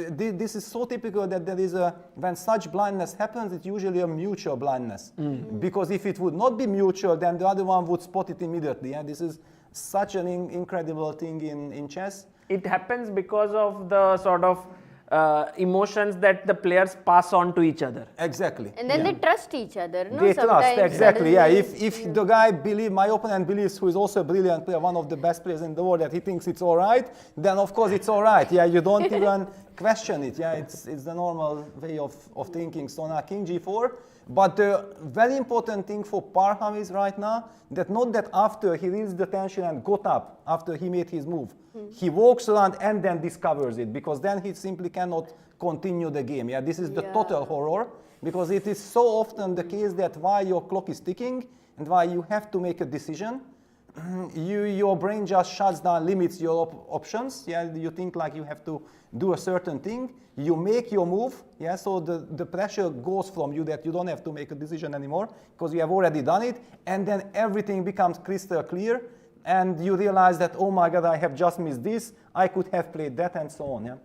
this is so typical that there is when such blindness happens, it's usually a mutual blindness. Because if it would not be mutual, then the other one would spot it immediately. Yeah? This is such an incredible thing in chess.
It happens because of the sort of emotions that the players pass on to each other.
Exactly.
And then they trust each other. No?
They trust,
Sometimes
exactly, yeah.
suddenly-
If the guy my opponent believes, who is also a brilliant player, one of the best players in the world, that he thinks it's all right, then of course it's all right. Yeah, you don't even question it. Yeah, it's the normal way of thinking. So now King G4. But the very important thing for Parham is right now that not that after he released the tension and got up after he made his move, he walks around and then discovers it, because then he simply cannot continue the game. Yeah, this is the total horror, because it is so often the case that while your clock is ticking and while you have to make a decision, your brain just shuts down, limits your options. Yeah, you think like you have to do a certain thing. You make your move. Yeah, so the pressure goes from you that you don't have to make a decision anymore because you have already done it, and then everything becomes crystal clear, and you realize that, oh my God, I have just missed this. I could have played that, and so on. Yeah.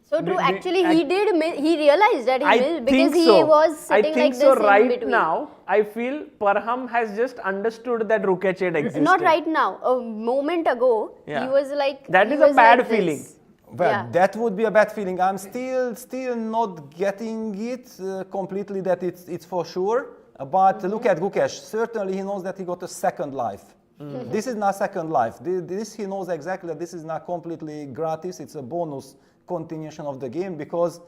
So true. Actually, he realized that he missed because he
so.
was sitting
I think
like
so.
this in
Right
between.
now, I feel Parham has just understood that Rukechade existed.
Not right now. A moment ago,
Yeah.
he was like.
That
he
is a
was
bad
like this.
feeling.
Well,
Yeah.
that would be a bad feeling. I'm still not getting it completely that it's for sure. But look at Gukesh. Certainly, he knows that he got a second life. This is not second life. This he knows exactly that this is not completely gratis. It's a bonus continuation of the game, because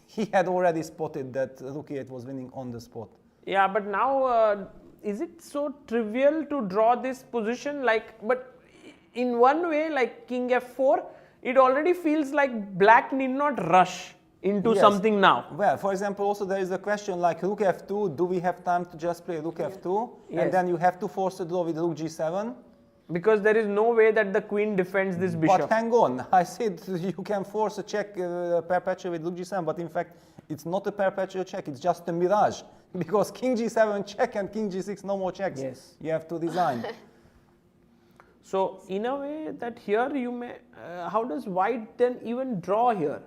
he had already spotted that Rook E8 was winning on the spot.
Yeah, but now is it so trivial to draw this position? But in one way, like King F4, it already feels like Black need not rush into
Yes.
something now.
Well, for example, also there is a question like Rook F2. Do we have time to just play Rook F2?
Yes.
And then you have to force a draw with Rook G7.
Because there is no way that the queen defends this bishop.
But hang on, I said you can force a check perpetual with Rook G7, but in fact it's not a perpetual check, it's just a mirage. Because King G7 check and King G6 no more checks.
Yes.
You have to resign.
So in a way that here you may, how does White then even draw here?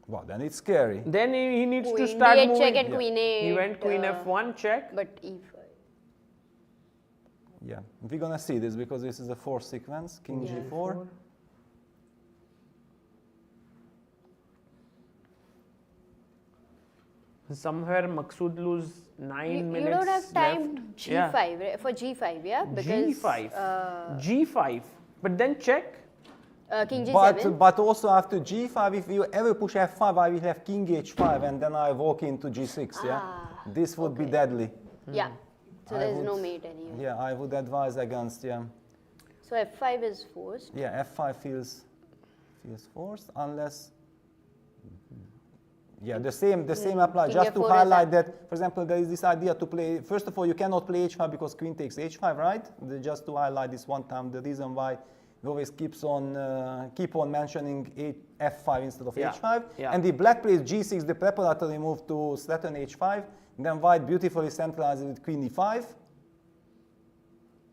Well, then it's scary.
Then he needs to
Queen
start
D8
moving.
check and Queen A8.
He went Queen F1 check.
But E5.
Yeah, we're gonna see this because this is a fourth sequence. King G4.
Somewhere Maghsoodloo's 9 minutes
You don't have time
left.
G5, right? For G5, yeah? Because
G5. G5. But then check.
King G7.
But also after G5, if you ever push F5, I will have King H5 and then I walk into G6, yeah? This would be deadly.
Yeah. So
I
there's
would-
no mate anyway.
Yeah, I would advise against, yeah.
So F5 is forced.
Yeah, F5 feels forced unless, yeah, the same applies.
King
Just to
F4 is
highlight
up.
that, for example, there is this idea to play. First of all, you cannot play H5 because Queen takes H5, right? Just to highlight this one time, the reason why we always keep on mentioning F5 instead of
Yeah,
H5.
yeah.
And the Black plays G6, the preparatory move to threaten H5. Then White beautifully centralizes with Queen E5.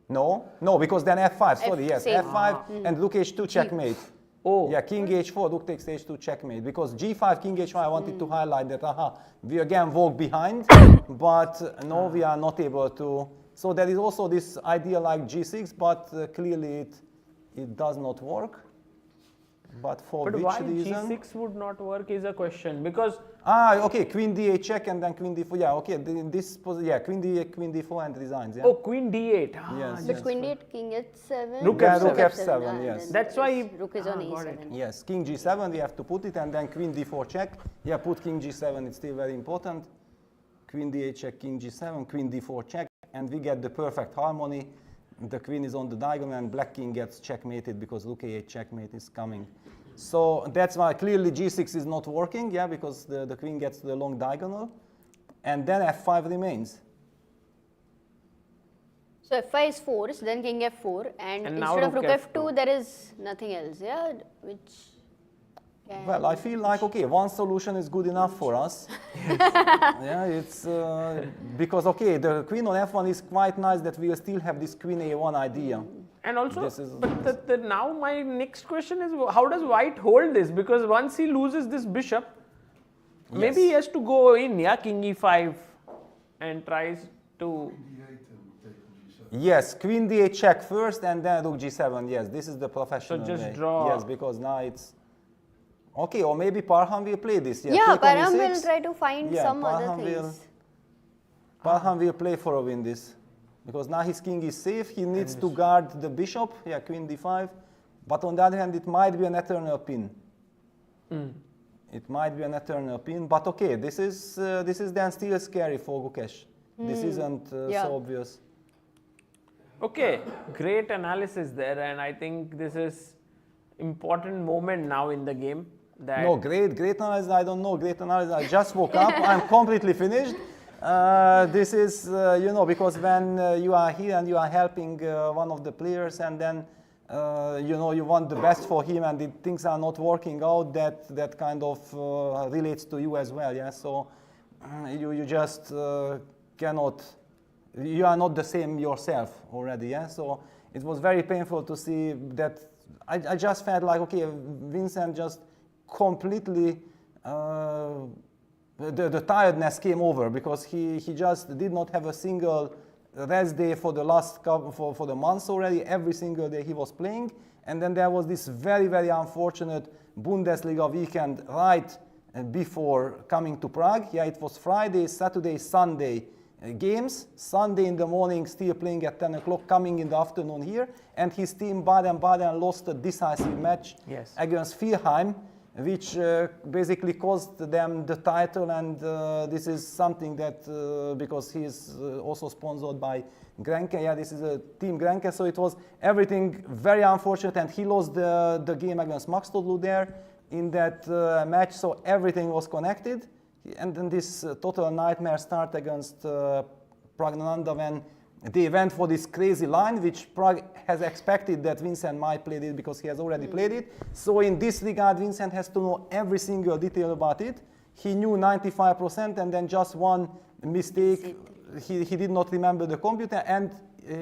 No, because then F5, sorry, yes,
same.
F5 and Rook H2 checkmate.
Oh.
Yeah, King H4, Rook takes H2 checkmate. Because G5, King H5, I wanted to highlight that, we again walk behind, but no, we are not able to. So there is also this idea like G6, but clearly it does not work. But for
But
which
why
reason?
G6 would not work is a question. Because
Okay, Queen D8 check and then Queen D4. Yeah, okay, in this position, yeah, Queen D8, Queen D4 and resigns, yeah.
oh, Queen D8.
Yes.
But Queen D8, King H7.
Rook
Yeah,
F7.
Rook F7,
and
yes.
then
That's why he-
Rook is on
got
E7.
Yes, King G7, we have to put it, and then Queen D4 check. Yeah, put King G7, it's still very important. Queen D8 check, King G7, Queen D4 check. and we get the perfect harmony. The queen is on the diagonal and black king gets checkmated because rook a8 checkmate is coming. So that's why clearly g6 is not working, yeah, because the queen gets to the long diagonal. And then f5 remains.
So f5 is forced, then king f4, and
now
instead of
rook
rook
f2.
f2, there is nothing else, yeah, which can...
Well, I feel like, okay, one solution is good enough for us. Yeah, it's because, okay, the queen on f1 is quite nice that we still have this queen a1 idea.
And also,
This is-
but now my next question is, how does white hold this? Because once he loses this bishop, maybe he has to go in, yeah, king e5 and tries to...
Yes, queen d8 check first and then rook g7, yes, this is the professional
just
way.
draw.
Yes, because now it's... Okay, or maybe Parham will play this.
Yeah,
take on
Param
e6.
will try to find
Yeah,
some other
Parham
things.
Parham will play for a win this. Because now his king is safe, he needs to guard the bishop, yeah, queen d5. But on the other hand, it might be an eternal pin. It might be an eternal pin, but okay, this is then still scary for Gukesh. This isn't
Yeah.
so obvious.
Okay, great analysis there, and I think this is important moment now in the game. That
No, great analysis, I don't know, great analysis, I just woke up, I'm completely finished. This is, you know, because when you are here and you are helping one of the players and then, you know, you want the best for him and things are not working out, that kind of relates to you as well, yeah, so you just cannot, you are not the same yourself already, yeah, so it was very painful to see that. I just felt like, okay, Vincent just completely, the tiredness came over because he just did not have a single rest day for the last couple, for the months already. Every single day he was playing, and then there was this very, very unfortunate Bundesliga weekend right before coming to Prague. Yeah, it was Friday, Saturday, Sunday games. Sunday in the morning, still playing at 10 o'clock, coming in the afternoon here, and his team Baden-Baden lost a decisive match
Yes.
against Philheim, which basically cost them the title, and this is something that, because he is also sponsored by Grenke, yeah, this is a team Grenke, so it was everything very unfortunate, and he lost the game against Maghsoodloo there in that match, so everything was connected. And then this total nightmare start against Praggnanandhaa when they went for this crazy line, which Prague has expected that Vincent might play it because he has already played it. So in this regard, Vincent has to know every single detail about it. He knew 95%, and then just one mistake, he did not remember the computer, and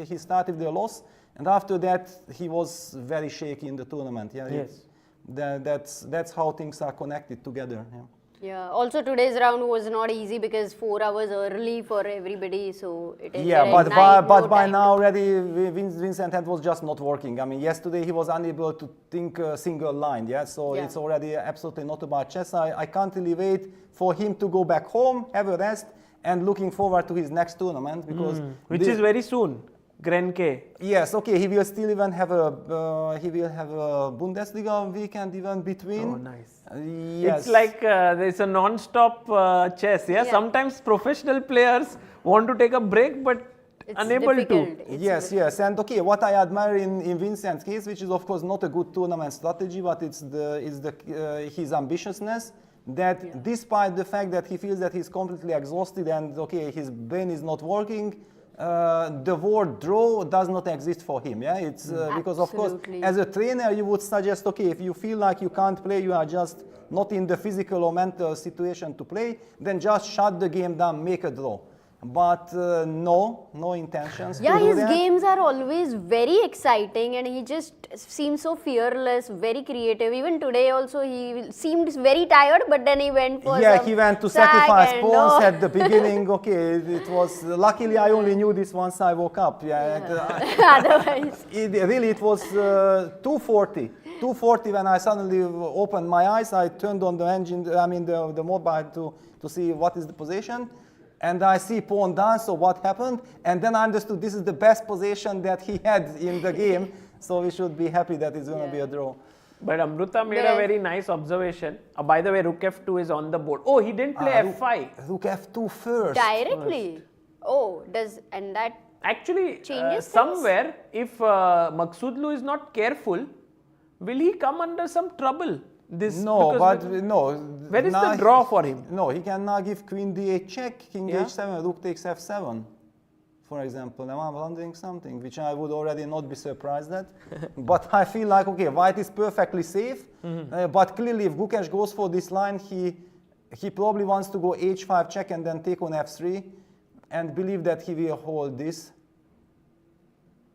he started the loss. And after that, he was very shaky in the tournament. Yeah,
Yes.
That's how things are connected together. Yeah.
Yeah, also today's round was not easy because 4 hours early for everybody, so it is
Yeah,
at
but
night,
by
no
by
time
now
to-
already Vincent hand was just not working. I mean, yesterday he was unable to think a single line, yeah, so
Yeah.
it's already absolutely not about chess. I can't really wait for him to go back home, have a rest, and looking forward to his next tournament because
which is very soon, Grenke.
yes, okay, he will still even have a Bundesliga weekend even between.
Oh, nice.
Yes.
It's like there's a non-stop chess. Yeah?
Yeah.
Sometimes professional players want to take a break, but
It's
unable
difficult.
to.
It's
Yes, yes, and okay, what I admire in Vincent's case, which is of course not a good tournament strategy, but it's his ambitiousness, that despite the fact that he feels that he's completely exhausted and okay, his brain is not working, the word draw does not exist for him. Yeah, it's because of course,
Absolutely.
as a trainer, you would suggest, okay, if you feel like you can't play, you are just not in the physical or mental situation to play, then just shut the game down, make a draw. But no intentions
Yeah,
to do
his
that.
games are always very exciting and he just seems so fearless, very creative. Even today also he seemed very tired, but then he went for
Yeah,
some
he went to
sack
sacrifice
and
pawns
all.
at the beginning. Okay, it was luckily I only knew this once I woke up. Yeah,
Otherwise,
it was 2:40. 2:40 when I suddenly opened my eyes. I turned on the engine, I mean the mobile to see what is the position. And I see pawn down, so what happened? And then I understood this is the best position that he had in the game. So we should be happy that it's going to be a draw.
But Amruta made
But
a very nice observation. By the way, Rook F2 is on the board. Oh, he didn't play F5.
Rook F2 first.
directly. Oh, and that
Actually,
Changes things?
somewhere, if Maghsoodloo is not careful, will he come under some trouble?
No,
because
but no.
where is
now
the draw for him?
No, he can now give queen d8 check, king
Yeah.
h7, rook takes f7, for example. Now I'm wondering something, which I would already not be surprised at. But I feel like, okay, white is perfectly safe, but clearly if Gukesh goes for this line, he probably wants to go h5 check and then take on f3, and believe that he will hold this.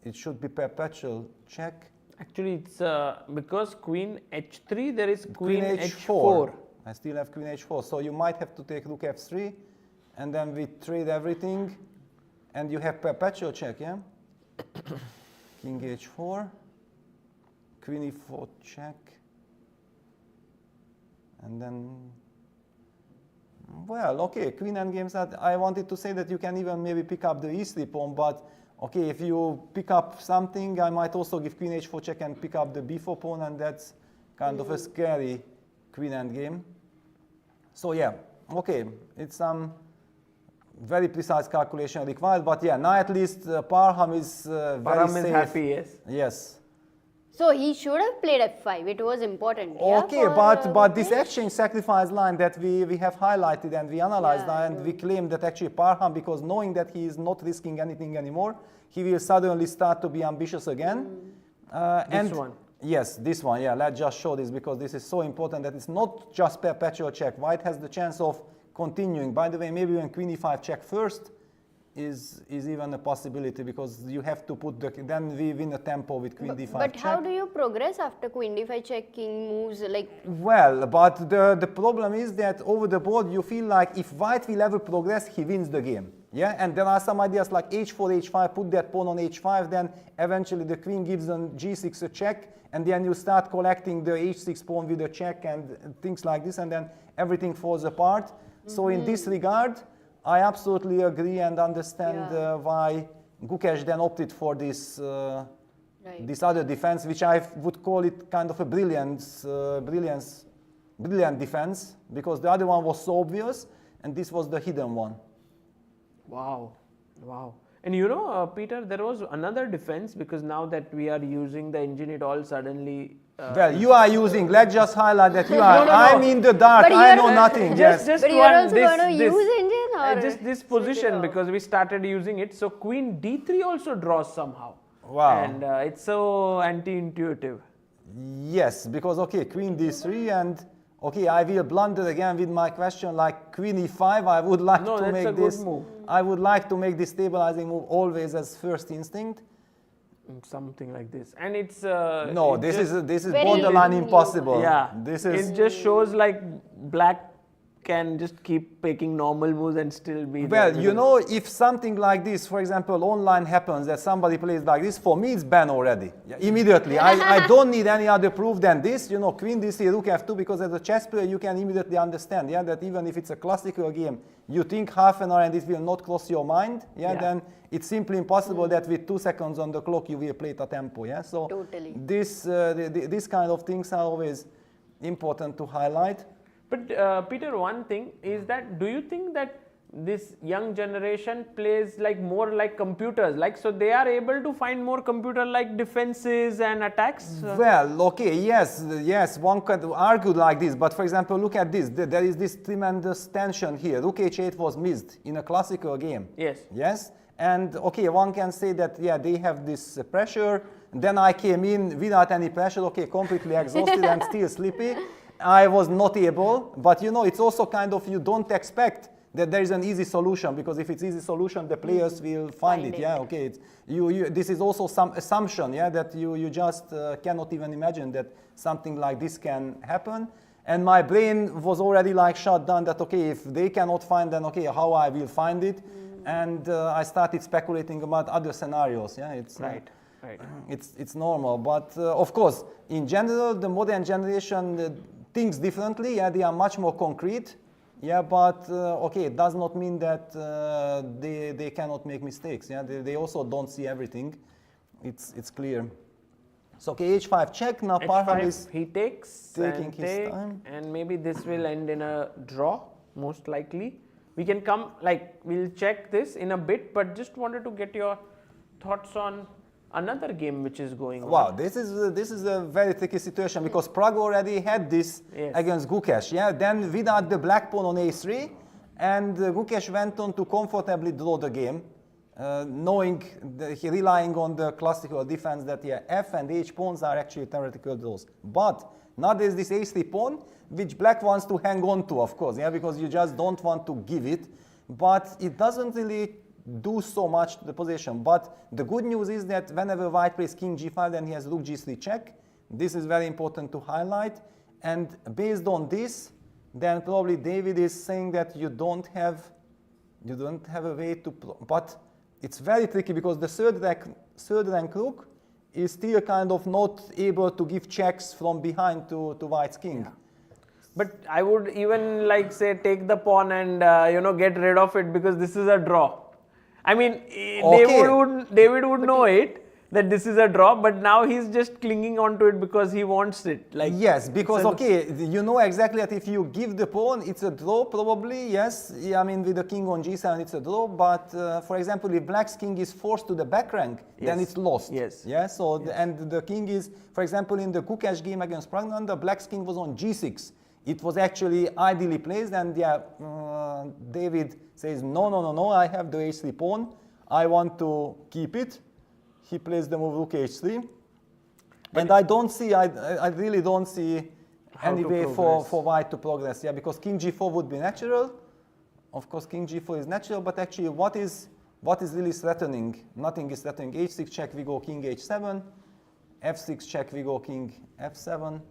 It should be perpetual check.
Actually, it's because queen h3, there is queen,
h4.
h4.
I still have queen h4, so you might have to take rook f3, and then we trade everything, and you have perpetual check, yeah? King h4, queen e4 check, and then, well, okay, queen endgames. I wanted to say that you can even maybe pick up the e3 pawn, but okay, if you pick up something, I might also give queen h4 check and pick up the b4 pawn, and that's kind of a scary queen endgame. So yeah, okay, it's some very precise calculation required, but yeah, now at least Parham is very
Param
safe.
is happy, yes.
Yes.
So he should have played f5. It was important.
Okay,
yeah,
but this exchange sacrifice line that we have highlighted and we analyzed
Yeah,
and we claim that actually Parham, because knowing that he is not risking anything anymore, he will suddenly start to be ambitious again.
This one.
Yes, this one. Yeah, let's just show this because this is so important that it's not just perpetual check. White has the chance of continuing. By the way, maybe when queen e5 check first is even a possibility because you have to put then we win a tempo with queen d5
But
check.
how do you progress after queen d5 check, king moves like?
Well, but the problem is that over the board you feel like if white will ever progress, he wins the game. Yeah, and there are some ideas like h4, h5, put that pawn on h5, then eventually the queen gives on g6 a check, and then you start collecting the h6 pawn with a check and things like this, and then everything falls apart. So in this regard, I absolutely agree and understand why Gukesh then opted for this this other defense, which I would call it kind of a brilliant defense, because the other one was so obvious, and this was the hidden one.
Wow, wow. And you know, Peter, there was another defense because now that we are using the engine, it all suddenly.
Well, you are using, let's just highlight that you are,
no.
I'm in the dark,
But
I
you're-
know nothing.
Just
But you're
one,
also going to
this,
use engine or
just this
switch it
position
off?
because we started using it. So queen d3 also draws somehow.
Wow.
And it's so anti-intuitive.
Yes, because okay, queen d3 and okay, I will blunder again with my question like queen e5. I would like
No,
to
that's
make
a good
this.
move.
I would like to make this stabilizing move always as first instinct.
Something like this, and it's
No,
it
this
just-
is
Very
borderline
new.
impossible.
yeah.
This is
it just shows like black can just keep making normal moves and still be
well,
there
you
because-
know, if something like this, for example, online happens that somebody plays like this, for me it's ban already. Yeah, immediately. I don't need any other proof than this. You know, queen d3, rook f2, because as a chess player you can immediately understand, yeah, that even if it's a classical game, you think half an hour and it will not cross your mind, yeah. Then it's simply impossible that with 2 seconds on the clock you will play it a tempo, yeah. So
Totally.
this kind of things are always important to highlight.
But Peter, one thing is that do you think that this young generation plays like more like computers, like so they are able to find more computer-like defenses and attacks?
Well, okay, yes, one could argue like this, but for example, look at this. There is this tremendous tension here. Rook h8 was missed in a classical game.
Yes.
Yes, and okay, one can say that, yeah, they have this pressure. Then I came in without any pressure, okay, completely exhausted and still sleepy. I was not able, but you know, it's also kind of, you don't expect that there is an easy solution, because if it's easy solution, the players will find it. Yeah, okay. It's, this is also some assumption, yeah, that you just cannot even imagine that something like this can happen. And my brain was already like shut down that, okay, if they cannot find, then okay, how I will find it. And I started speculating about other scenarios. Yeah, it's
Right. Right.
it's normal, but of course, in general, the modern generation thinks differently. Yeah, they are much more concrete. Yeah, but okay, it does not mean that they cannot make mistakes. Yeah, they also don't see everything. It's clear. So okay, h5 check. Now Parham is
he takes
taking
and
his time.
and maybe this will end in a draw, most likely. We can come, like, we'll check this in a bit, but just wanted to get your thoughts on another game which is going on.
Wow, this is a very tricky situation because Prague already had this against Gukesh. Yeah, then without the black pawn on a3, and Gukesh went on to comfortably draw the game, knowing relying on the classical defense that f and h pawns are actually theoretical draws. But now there's this a3 pawn which black wants to hang on to, of course, because you just don't want to give it, but it doesn't really do so much to the position. But the good news is that whenever white plays king g5, then he has rook g3 check. This is very important to highlight, and based on this, then probably David is saying that you don't have a way to, but it's very tricky because the third rank rook is still kind of not able to give checks from behind to white's king.
Yeah. But I would even like say take the pawn and get rid of it because this is a draw. I mean, David would know it that this is a draw, but now he's just clinging on to it because he wants it. Like,
yes, because you know exactly that if you give the pawn, it's a draw probably. Yes, I mean with the king on g7, it's a draw. But for example, if black's king is forced to the back rank, then it's lost.
Yes.
Yeah. So and the king is, for example, in the Gukesh game against Praggnanandhaa, black's king was on g6. It was actually ideally placed, and David says, no, I have the h3 pawn. I want to keep it. He plays the move rook h3. And I really don't see any way for white to progress. Yeah, because king g4 would be natural. Of course, king g4 is natural, but actually what is really threatening? Nothing is threatening. h6 check, we go king h7. f6 check, we go king f7.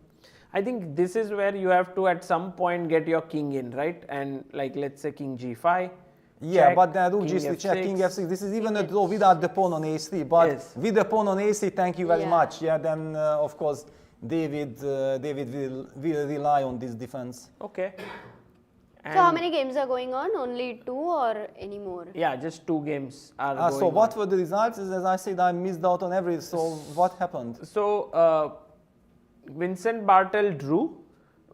I think this is where you have to at some point get your king in, right? And like let's say king g5.
Yeah,
check,
but then rook g3 check, king f6. This is even a draw without the pawn on a3. But with the pawn on a3, thank you very much. Yeah, then of course David will rely on this defense.
Okay.
So how many games are going on? Only 2 or any more?
Yeah, just 2 games are going
so what
on.
were the results? As I said, I missed out on every. So what happened?
So Vincent Bartel drew.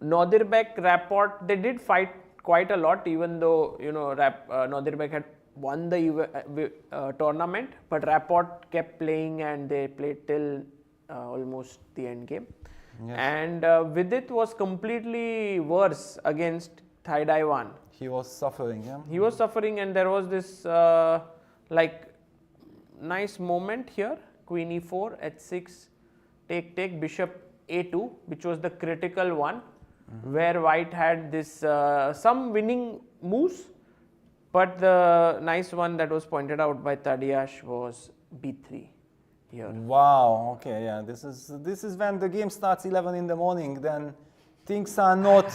Nodirbek, Rapport, they did fight quite a lot, even though Nodirbek had won the tournament, but Rapport kept playing and they played till almost the end game. Yes. And Vidit was completely worse against Thaidaiwan.
He was suffering, yeah?
He was suffering, and there was this nice moment here, queen e4, h6, take, bishop a2, which was the critical one, where white had this some winning moves, but the nice one that was pointed out by Tadiash was b3 here.
Wow, okay, yeah, this is when the game starts 11 in the morning, then things are not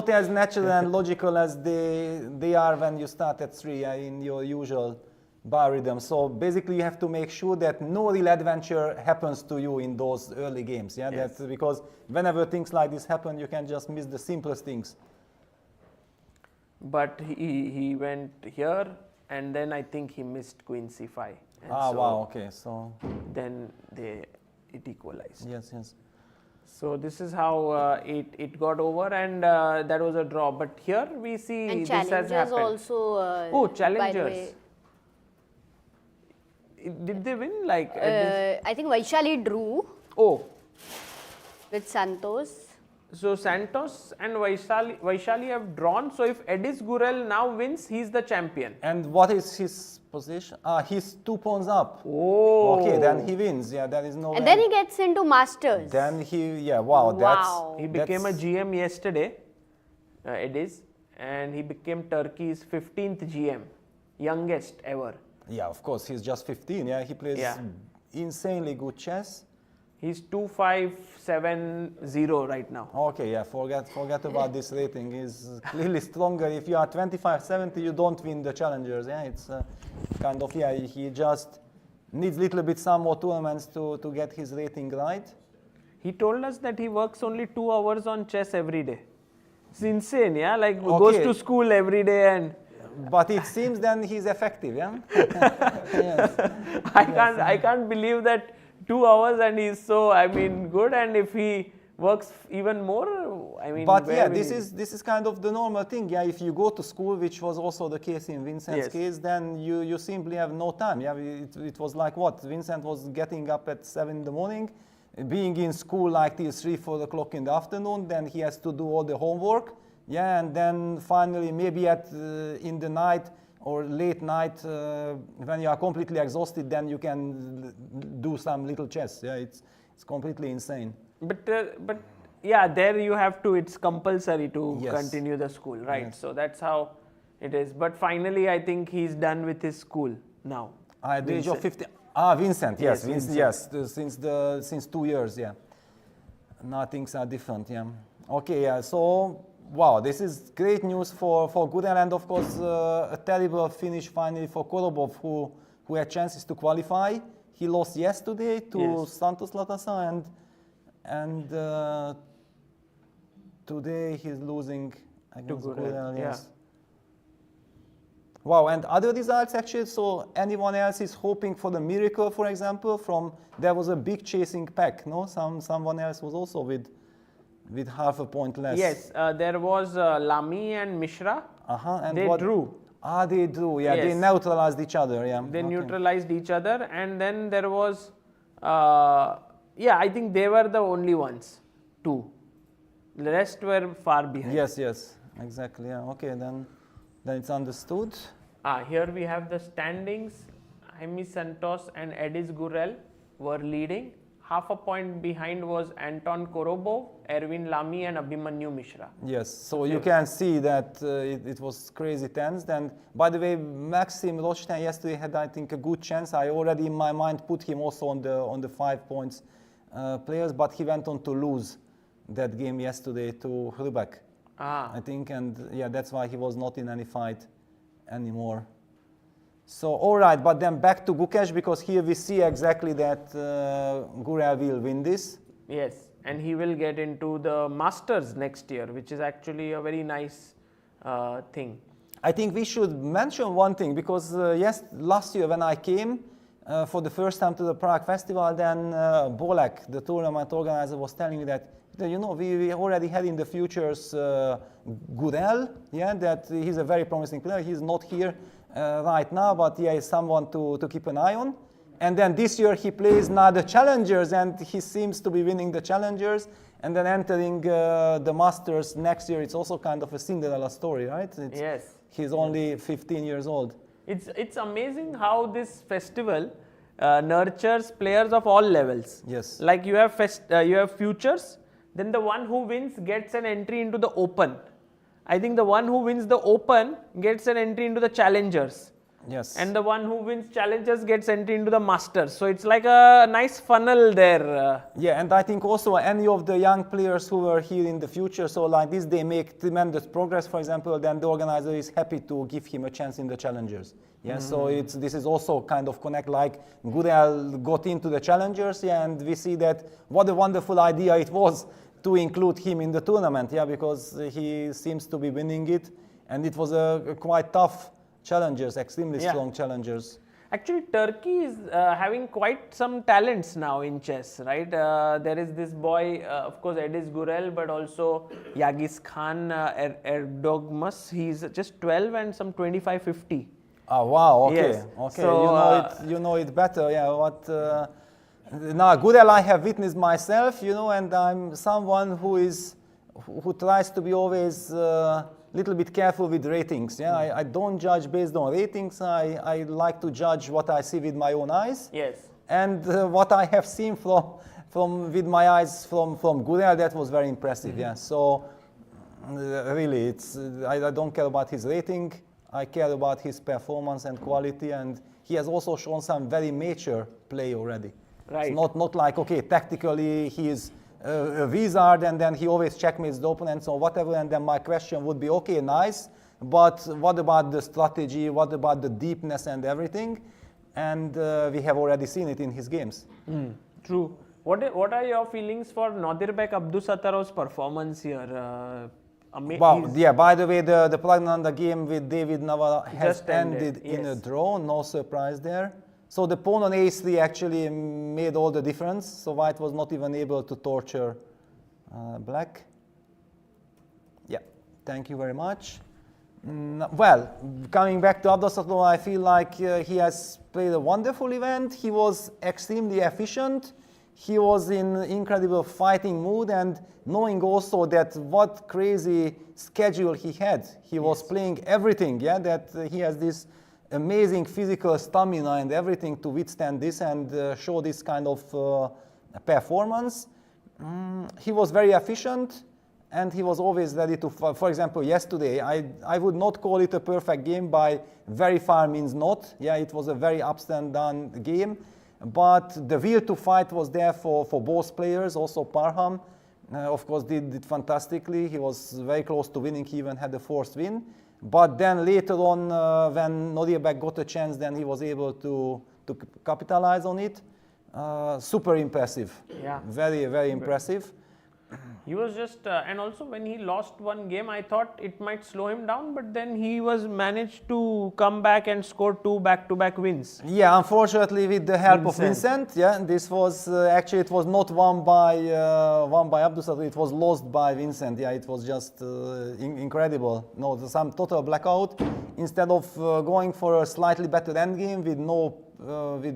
as natural and logical as they are when you start at 3 in your usual bar rhythm. So basically you have to make sure that no real adventure happens to you in those early games. Yeah, yes. That's because whenever things like this happen, you can just miss the simplest things.
But he went here, and then I think he missed queen c5. And
wow, okay, so
then it equalized.
Yes.
So this is how it got over, and that was a draw. But here we see
and
this has happened.
Also,
challengers. Did they win? Like
I think Vaishali drew.
Oh.
With Santos.
So Santos and Vaishali have drawn. So if Edis Gurel now wins, he's the champion.
And what is his position? He's 2 pawns up.
Oh.
Okay, then he wins. Yeah, there is no.
And then he gets into Masters.
Then wow.
He became a GM yesterday, Edis, and he became Turkey's 15th GM, youngest ever.
Yeah, of course, he's just 15. Yeah, he plays insanely good chess.
He's 2570 right now.
Okay, yeah, forget about this rating. He's clearly stronger. If you are 2570, you don't win the challengers. Yeah, it's kind of, he just needs a little bit some more tournaments to get his rating right.
He told us that he works only 2 hours on chess every day. It's insane, yeah? Like goes to school every day and...
But it seems then he's effective, yeah? Yes.
I can't believe that 2 hours and he's so, good, and if he works even more. I mean,
But
where
yeah,
will
this is kind of the normal thing. Yeah, if you go to school, which was also the case in Vincent's
Yes.
case, then you simply have no time. Yeah, it was like what Vincent was getting up at 7 in the morning, being in school like till 3, 4 o'clock in the afternoon. Then he has to do all the homework. Yeah, and then finally maybe at in the night or late night when you are completely exhausted, then you can do some little chess. Yeah, it's completely insane.
But yeah, there you have to. It's compulsory to
Yes.
continue the school, right?
Yes.
So that's how it is. But finally, I think he's done with his school now.
At the age of
Vincent.
50. Vincent, yes,
Yes,
Vincent,
Vincent.
yes, since 2 years, yeah. Now things are different, yeah. Okay, yeah, so, wow, this is great news for Gudel, and of course, a terrible finish finally for Korobov, who had chances to qualify. He lost yesterday to
Yes.
Santos Latasa, and today he's losing against
Gudel,
Gudel,
yeah.
yes. Wow, and other results actually, so anyone else is hoping for the miracle, for example, there was a big chasing pack, no? Someone else was also with half a point less.
Yes, there was Lamy and Mishra.
And
They drew.
They drew, yeah, they
Yes.
neutralized each other, yeah.
They
Okay.
neutralized each other, and then there was, I think they were the only ones, 2. The rest were far behind.
Yes, exactly, yeah, okay, then it's understood.
Here we have the standings. Jaime Santos and Edis Gurel were leading. Half a point behind was Anton Korobov, Erwin Lamy and Abhimanyu Mishra.
Yes, so you can see that it was crazy tense. And by the way, Maxim Rothstein yesterday had, I think, a good chance. I already in my mind put him also on the 5 points players, but he went on to lose that game yesterday to Hrubek, I think, and yeah, that's why he was not in any fight anymore. So, all right, but then back to Gukesh, because here we see exactly that Gurel will win this.
Yes, and he will get into the Masters next year, which is actually a very nice thing.
I think we should mention one thing, because last year when I came for the first time to the Prague Festival, then Bolek, the tournament organizer, was telling me that, you know, we already had in the futures Gurel, yeah, that he's a very promising player. He's not here right now, but yeah, he's someone to keep an eye on. And then this year he plays now the Challengers, and he seems to be winning the Challengers, and then entering the Masters next year. It's also kind of a Cinderella story, right?
Yes.
He's only 15 years old.
It's amazing how this festival nurtures players of all levels.
Yes.
Like you have futures, then the one who wins gets an entry into the Open. I think the one who wins the Open gets an entry into the Challengers.
Yes.
And the one who wins Challengers gets entry into the Masters. So it's like a nice funnel there.
Yeah, and I think also any of the young players who were here in the future, so like this, they make tremendous progress, for example, then the organizer is happy to give him a chance in the Challengers. Yeah, so this is also kind of connect, like Gurel got into the Challengers, yeah, and we see that what a wonderful idea it was to include him in the tournament, yeah, because he seems to be winning it, and it was a quite tough Challengers, extremely strong Challengers.
Actually, Turkey is having quite some talents now in chess, right? There is this boy, of course, Edis Gurel, but also Yagis Khan Erdogmus. He's just 12 and some 25-50.
Oh wow! Okay,
Yes.
okay.
So,
you know it better. Yeah. What? Now, Gurel, I have witnessed myself. You know, and I'm someone who tries to be always little bit careful with ratings. Yeah, I don't judge based on ratings. I like to judge what I see with my own eyes.
Yes.
And what I have seen from with my eyes from Gurel, that was very impressive. Yeah. So really, I don't care about his rating. I care about his performance and quality, and he has also shown some very mature play already.
Right.
It's not like, okay, tactically he is a wizard and then he always checkmates the opponents or whatever, and then my question would be, okay, nice, but what about the strategy, what about the deepness and everything? And we have already seen it in his games.
True. What are your feelings for Nodirbek Abdusatarov's performance here?
Well, yeah, by the way, the Praggnanandhaa game with David Navara has
Just ended,
in a
yes.
draw, no surprise there. So the pawn on a3 actually made all the difference, so White was not even able to torture Black. Yeah, thank you very much. Well, coming back to Abdusattorov, I feel like he has played a wonderful event. He was extremely efficient. He was in incredible fighting mood, and knowing also that what crazy schedule he had. He was playing everything, yeah, that he has this amazing physical stamina and everything to withstand this and show this kind of performance. He was very efficient, and he was always ready to, for example, yesterday, I would not call it a perfect game, by very far means not. Yeah, it was a very ups and down game, but the will to fight was there for both players. Also Parham, of course, did fantastically. He was very close to winning. He even had the fourth win. But then later on, when Nodirbek got a chance, then he was able to capitalize on it. Super impressive.
Yeah.
Very, very impressive.
He was just, and also when he lost one game, I thought it might slow him down, but then he was managed to come back and score 2 back-to-back wins.
Yeah, unfortunately, with the help of Vincent. Yeah, this was actually, it was not won by Abdusattorov. It was lost by Vincent. Yeah, it was just incredible. No, some total blackout. Instead of going for a slightly better endgame with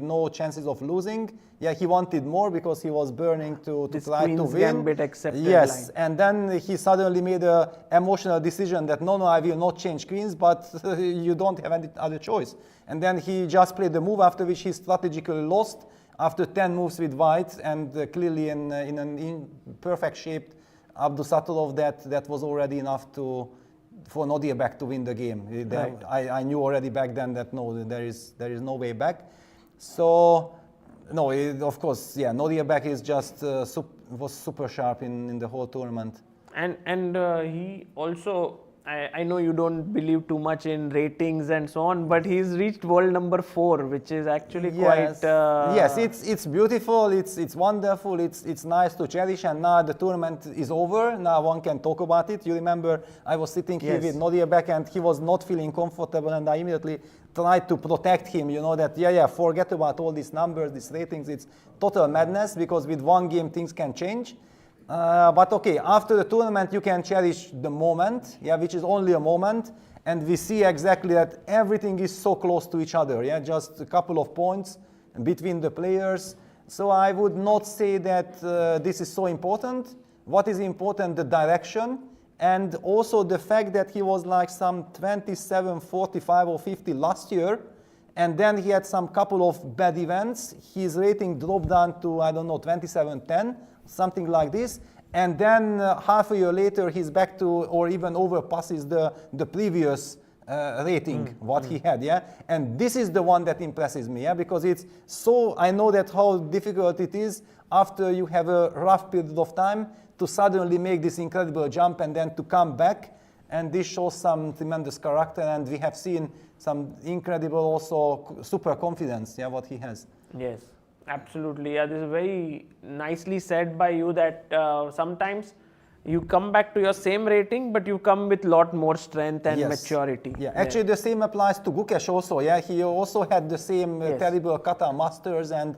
no chances of losing. Yeah, he wanted more because he was burning to try to win.
Gambit accepted
yes,
line.
and then he suddenly made an emotional decision that no, I will not change queens, but you don't have any other choice. And then he just played the move, after which he strategically lost after 10 moves with white, and clearly in an perfect shape Abdusattorov that was already enough for Nodirbek to win the game.
Right.
I knew already back then that no, there is no way back. So no, of course, yeah, Nodirbek is just was super sharp in the whole tournament.
And he also, I know you don't believe too much in ratings and so on, but he's reached world number 4, which is actually
yes.
quite...
yes, it's beautiful, it's wonderful, it's nice to cherish, and now the tournament is over, now one can talk about it. You remember I was sitting here with Nodirbek and he was not feeling comfortable, and I immediately tried to protect him, you know, that forget about all these numbers, these ratings, it's total madness, because with one game things can change. But okay, after the tournament you can cherish the moment, yeah, which is only a moment, and we see exactly that everything is so close to each other, yeah, just a couple of points between the players. So I would not say that this is so important. What is important, the direction, and also the fact that he was like some 27, 45 or 50 last year, and then he had some couple of bad events. His rating dropped down to, I don't know, 27-10, something like this. And then half a year later, he's back to, or even overpasses the previous rating, what he had, yeah? And this is the one that impresses me, yeah? Because it's so, I know that how difficult it is after you have a rough period of time to suddenly make this incredible jump and then to come back. And this shows some tremendous character, and we have seen some incredible also super confidence, yeah, what he has.
Yes, absolutely. Yeah, this is very nicely said by you that sometimes you come back to your same rating, but you come with lot more strength and maturity.
Yeah, actually the same applies to Gukesh also. Yeah, he also had the same terrible Qatar Masters and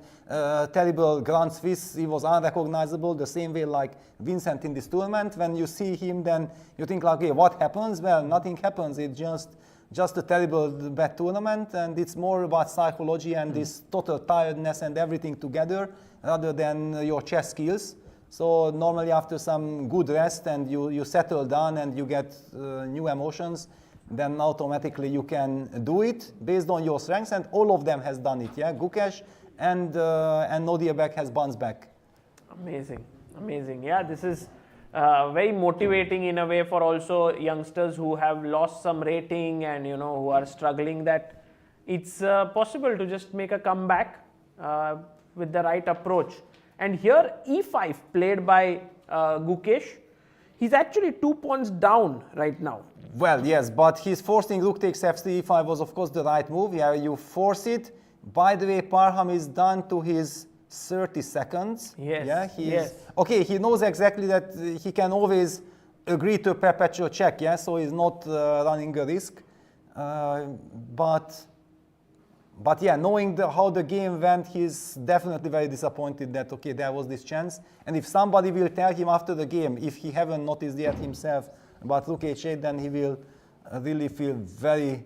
terrible Grand Swiss. He was unrecognizable, the same way like Vincent in this tournament. When you see him, then you think like, okay, what happens? Well, nothing happens. It's just a terrible bad tournament, and it's more about psychology and this total tiredness and everything together rather than your chess skills. So normally after some good rest and you settle down and you get new emotions, then automatically you can do it based on your strengths, and all of them has done it. Yeah, Gukesh and Nodirbek has bounced back.
Amazing, amazing. Yeah, this is very motivating in a way for also youngsters who have lost some rating and who are struggling, that it's possible to just make a comeback with the right approach. And here e5 played by Gukesh, he's actually 2 points down right now.
Well, yes, but he's forcing rook takes f3, e5 was of course the right move. Yeah, you force it. By the way, Parham is down to his 30 seconds.
Yes.
Yeah, he okay, he knows exactly that he can always agree to a perpetual check, yeah, so he's not running a risk. But But yeah, knowing how the game went, he's definitely very disappointed that, okay, there was this chance. And if somebody will tell him after the game, if he haven't noticed yet himself about Rook H8, then he will really feel very,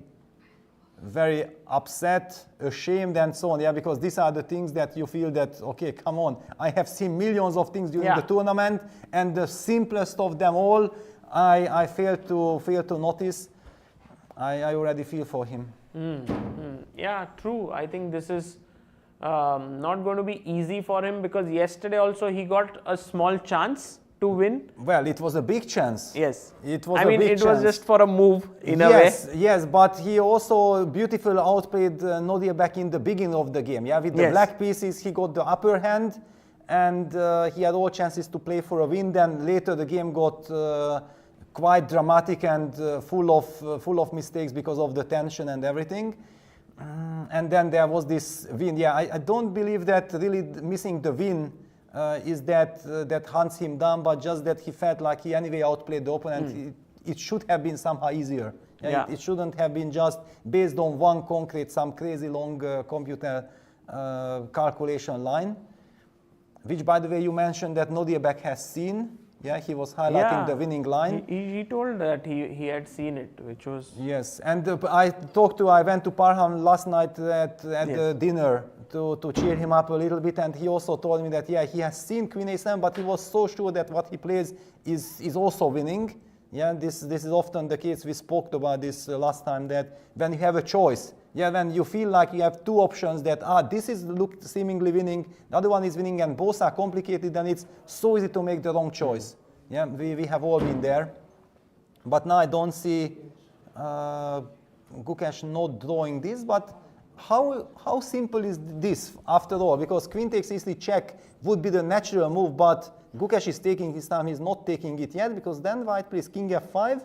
very upset, ashamed, and so on. Yeah, because these are the things that you feel that, okay, come on, I have seen millions of things during the tournament, and the simplest of them all, I failed to notice. I already feel for him.
Yeah, true. I think this is not going to be easy for him, because yesterday also he got a small chance to win.
Well, it was a big chance.
Yes.
It was
I
a
mean,
big
it
chance.
was just for a move in a way.
Yes, but he also beautifully outplayed Nodirbek in the beginning of the game. Yeah, with the black pieces, he got the upper hand, and he had all chances to play for a win. Then later the game got quite dramatic and full of mistakes because of the tension and everything. And then there was this win. Yeah, I don't believe that really missing the win is that hunts him down, but just that he felt like he anyway outplayed the opponent. It should have been somehow easier. It shouldn't have been just based on one concrete, some crazy long computer calculation line, which, by the way, you mentioned that Nodirbek has seen. Yeah, he was highlighting the winning line.
He told that he had seen it, which was...
Yes, and I went to Parham last night at the dinner to cheer him up a little bit, and he also told me that, yeah, he has seen Queen A7, but he was so sure that what he plays is also winning. Yeah, this is often the case. We spoke about this last time, that when you have a choice, yeah, when you feel like you have two options that, this is looked seemingly winning, the other one is winning, and both are complicated, then it's so easy to make the wrong choice. Yeah, we have all been there. But now I don't see Gukesh not drawing this, but how simple is this after all? Because queen takes e3 check would be the natural move, but Gukesh is taking his time, he's not taking it yet, because then white plays king f5,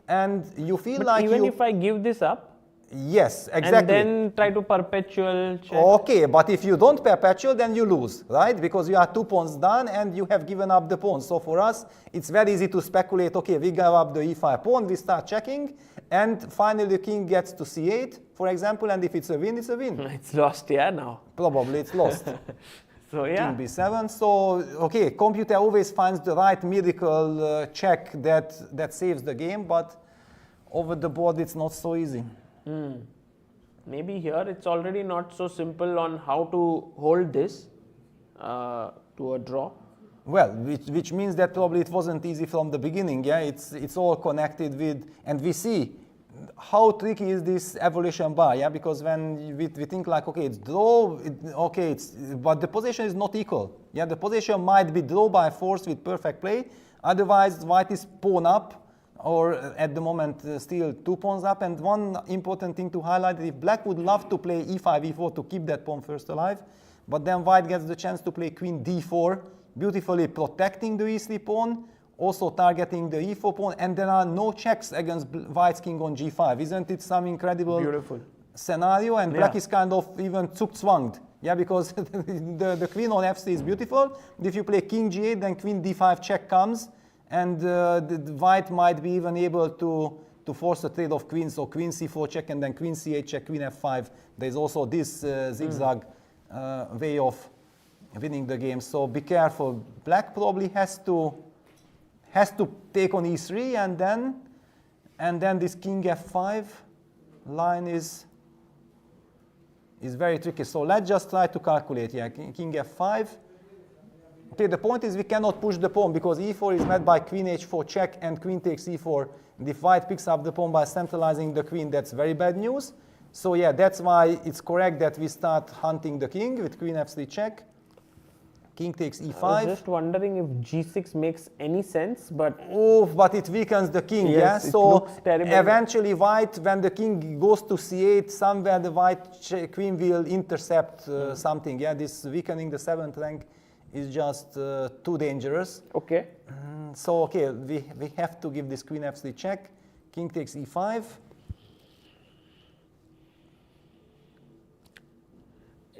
and you feel like
even if I give this up,
yes, exactly.
and then try to perpetual check.
Okay, but if you don't perpetual, then you lose, right? Because you are 2 pawns down and you have given up the pawn. So for us, it's very easy to speculate, okay, we give up the e5 pawn, we start checking, and finally the king gets to c8, for example, and if it's a win, it's a win.
It's lost, yeah, now.
Probably it's lost.
So yeah.
King b7, so, okay, computer always finds the right miracle check that saves the game, but over the board it's not so easy.
Maybe here it's already not so simple on how to hold this to a draw.
Well, which means that probably it wasn't easy from the beginning. Yeah, it's all connected with, and we see how tricky is this evolution bar. Yeah, because when we think like, okay, it's draw, but the position is not equal. Yeah, the position might be draw by force with perfect play. Otherwise, white is pawn up, or at the moment still 2 pawns up. And one important thing to highlight is if black would love to play e5, e4 to keep that pawn first alive, but then white gets the chance to play queen d4, beautifully protecting the e3 pawn, also targeting the e4 pawn, and there are no checks against white's king on g5. Isn't it some incredible scenario? And black is kind of even zugzwanged. Yeah, because the queen on f3 is beautiful. If you play king g8, then queen d5 check comes, and the white might be even able to force a trade of queens, so queen c4 check, and then queen c8 check, queen f5. There's also this zigzag way of winning the game. So be careful. Black probably has to take on e3, and then this king f5 line is very tricky. So let's just try to calculate. Yeah, king f5. Okay, the point is we cannot push the pawn because e4 is met by queen h4 check and queen takes e4. And if white picks up the pawn by centralizing the queen, that's very bad news. So yeah, that's why it's correct that we start hunting the king with queen f3 check. King takes e5.
I was just wondering if g6 makes any sense, but...
Oh, but it weakens the king,
yes,
yeah?
It
So
looks terrible.
eventually white, when the king goes to c8, somewhere the white queen will intercept something, yeah? This weakening the 7th rank is just too dangerous.
Okay.
So, okay, we have to give this queen f3 check. King takes e5.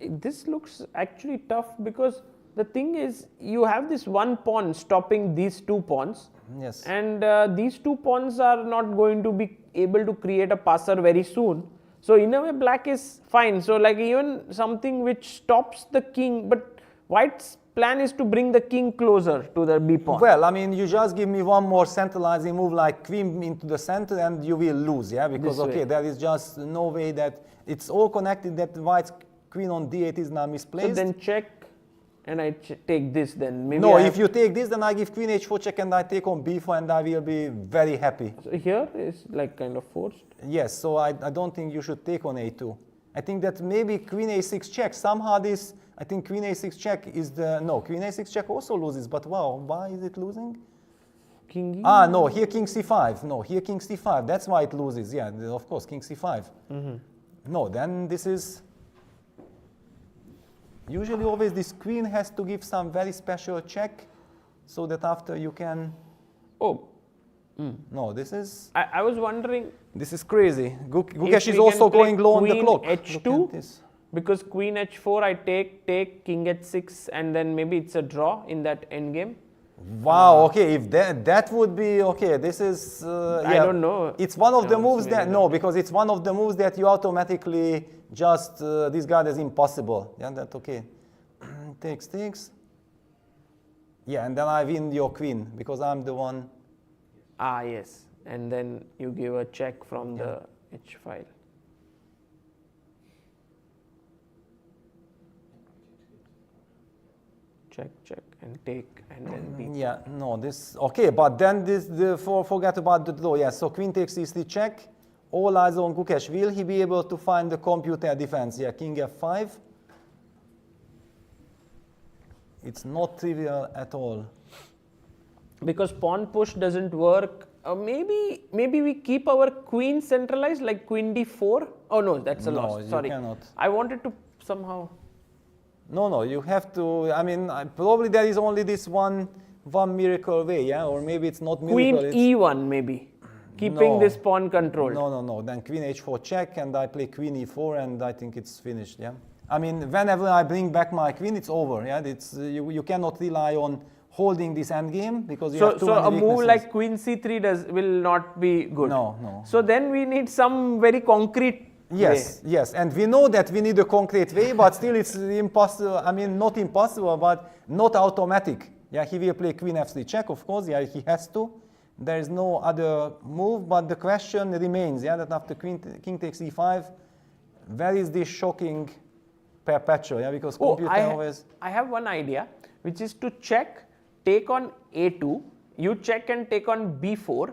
This looks actually tough because the thing is you have this one pawn stopping these 2 pawns.
Yes.
And these 2 pawns are not going to be able to create a passer very soon. So in a way black is fine. So like even something which stops the king, but white's plan is to bring the king closer to the b pawn.
Well, I mean, you just give me one more centralizing move like queen into the center and you will lose, yeah? Because,
This
okay,
way.
there is just no way that it's all connected that white's queen on d8 is now
So
misplaced.
then check and I take this then. Maybe
No,
I
if
have-
you take this, then I give queen h4 check and I take on b4 and I will be very happy.
So here is like kind of forced.
Yes, so I don't think you should take on a2. I think that maybe queen a6 check, somehow this, I think queen a6 check is the, no, queen a6 check also loses, but wow, why is it losing?
King E.
Ah, no, here king c5. No, here king c5. That's why it loses. Yeah, of course, king c5. No, then this is... Usually always this queen has to give some very special check so that after you can...
Oh,
No, this is...
I was wondering
This is crazy. Gukesh
we
is
can
also
play
going low on the
queen
clock.
h2?
Look at this.
because queen h4 I take king h6 and then maybe it's a draw in that endgame.
Wow, okay, if that would be, okay, this is...
I
yeah,
don't know.
It's one of the
No,
moves
it's very
that, no, because it's one of the moves that you automatically just discard as impossible. Yeah, that, okay. takes. Yeah, and then I win your queen because I'm the one.
Ah, yes. And then you give a check from the h file. Check and take and then b.
Yeah, no, this, okay, but then forget about the draw. Yeah, so queen takes easily check. All eyes on Gukesh. Will he be able to find the computer defense? Yeah, king f5. It's not trivial at all.
Because pawn push doesn't work. Maybe we keep our queen centralized like queen d4. Oh no, that's a
No,
loss.
you
Sorry.
cannot.
I wanted to somehow.
No, you have to, I mean, probably there is only this one miracle way, yeah? Or maybe it's not
Queen
miracle.
e1 maybe. Keeping
No.
this pawn controlled.
No. Then queen h4 check and I play queen e4 and I think it's finished, yeah? I mean, whenever I bring back my queen, it's over, yeah? It's, you cannot rely on holding this endgame because you have too
So
many
a move
weaknesses.
like queen c3 will not be good.
No.
So then we need some very concrete
Yes, and we know that we need a concrete way, but still it's impossible, I mean, not impossible, but not automatic. Yeah, he will play queen f3 check, of course, yeah, he has to. There is no other move, but the question remains, yeah, that after king takes e5, where is this shocking perpetual, yeah, because computer always...
I have one idea, which is to check, take on a2, you check and take on b4,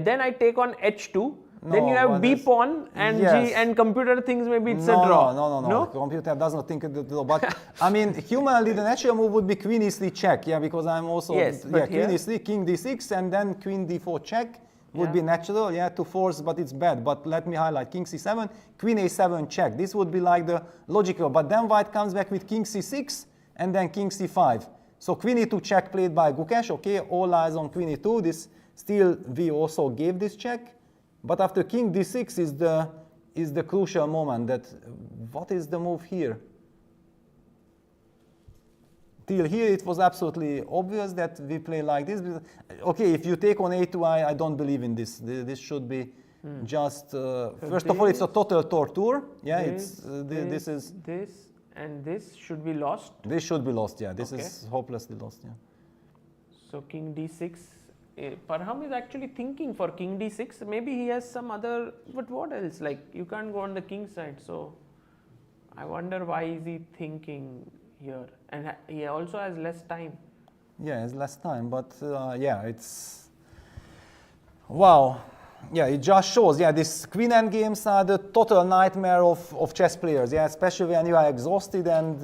then I take on h2, then you have b pawn and
yes.
g and computer thinks maybe it's a
No,
draw.
no. Computer does not think of the draw. But I mean, humanly, the natural move would be queen e3 check, yeah, because I'm also
Yes, but
queen
here-
e3, king d6, and then queen d4 check would be natural, yeah, to force, but it's bad. But let me highlight king c7, queen a7 check. This would be like the logical. But then white comes back with king c6 and then king c5. So queen e2 check played by Gukesh. Okay, all eyes on queen e2. This still we also gave this check. But after king d6 is the crucial moment that what is the move here? Till here it was absolutely obvious that we play like this. Okay, if you take on a2, I don't believe in this. This should be just, first of all, it's a total torture. Yeah, this is...
This and this should be lost.
This should be lost, yeah. This
Okay.
is hopelessly lost, yeah.
So king d6. Parham is actually thinking for king d6. Maybe he has some other, but what else? Like you can't go on the king side. So I wonder why is he thinking here? And he also has less time.
Yeah, it's less time, but yeah, it's... Wow. Yeah, it just shows, yeah, these queen endgames are the total nightmare of chess players, yeah, especially when you are exhausted and...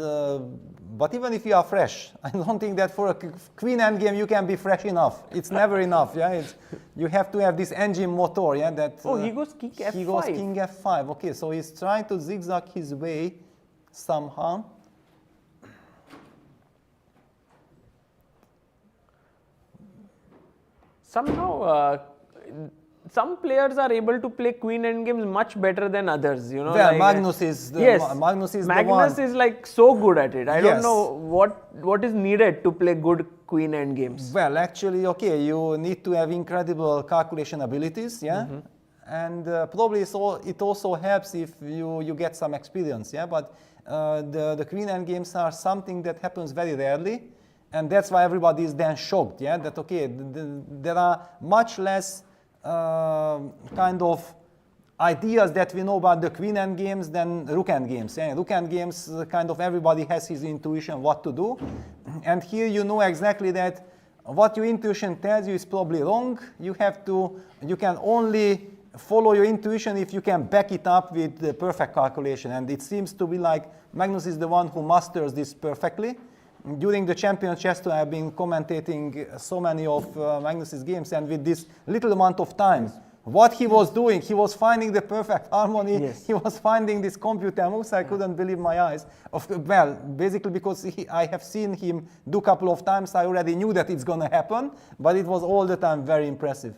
but even if you are fresh, I don't think that for a queen endgame you can be fresh enough. It's never enough, yeah. You have to have this engine motor, yeah. That.
He goes king f5.
He goes king f5. Okay, so he's trying to zigzag his way somehow.
Somehow, some players are able to play queen endgames much better than others. You know,
Well,
like,
Magnus is the
Magnus is like so good at it. I don't know what is needed to play good queen endgames.
Well, actually, okay, you need to have incredible calculation abilities, yeah, and probably it also helps if you get some experience, yeah. But the queen endgames are something that happens very rarely, and that's why everybody is then shocked, yeah. That okay, there are much less kind of ideas that we know about the queen endgames than rook endgames. Yeah? Rook endgames, kind of everybody has his intuition what to do, and here you know exactly that what your intuition tells you is probably wrong. You can only follow your intuition if you can back it up with the perfect calculation, and it seems to be like Magnus is the one who masters this perfectly. During the Champion Chess Tour, I've been commentating so many of Magnus's games, and with this little amount of time, what he was doing, he was finding the perfect harmony,
Yes.
he was finding this computer moves, I couldn't believe my eyes. Well, basically because I have seen him do a couple of times, I already knew that it's going to happen, but it was all the time very impressive.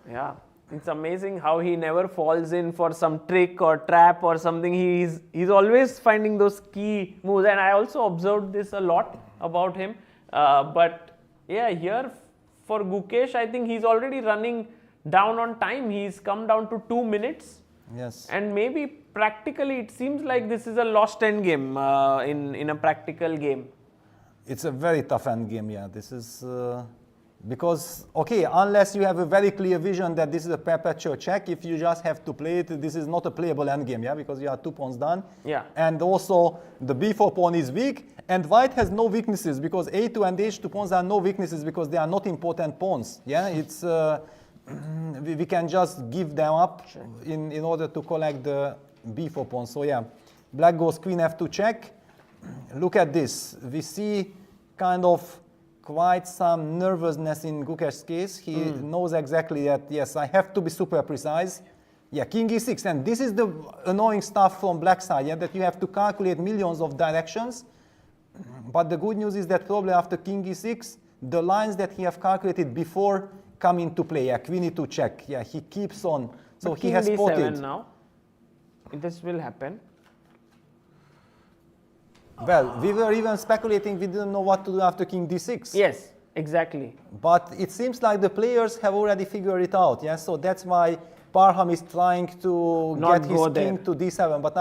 Yeah, it's amazing how he never falls in for some trick or trap or something. He's always finding those key moves, and I also observed this a lot about him. But yeah, here for Gukesh, I think he's already running down on time. He's come down to 2 minutes.
Yes.
And maybe practically it seems like this is a lost endgame in a practical game.
It's a very tough endgame, yeah. This is because, okay, unless you have a very clear vision that this is a perpetual check, if you just have to play it, this is not a playable endgame, yeah, because you are 2 pawns down.
Yeah.
And also the b4 pawn is weak, and white has no weaknesses because a2 and h2 pawns are no weaknesses because they are not important pawns, yeah. It's we can just give them up in order to collect the b4 pawn. So yeah, black goes queen f2 check. Look at this. We see kind of quite some nervousness in Gukesh's case. He knows exactly that, yes, I have to be super precise. Yeah, king e6, and this is the annoying stuff from black side, yeah, that you have to calculate millions of directions. But the good news is that probably after king e6, the lines that he have calculated before come into play. Yeah, queen e2 check. Yeah, he keeps on. So
But
he has
king d7
spotted.
now. This will happen.
Well, we were even speculating, we didn't know what to do after king d6.
Yes, exactly.
But it seems like the players have already figured it out. Yeah, so that's why Parham is trying to
Not
get his
go
king
there.
to d7. But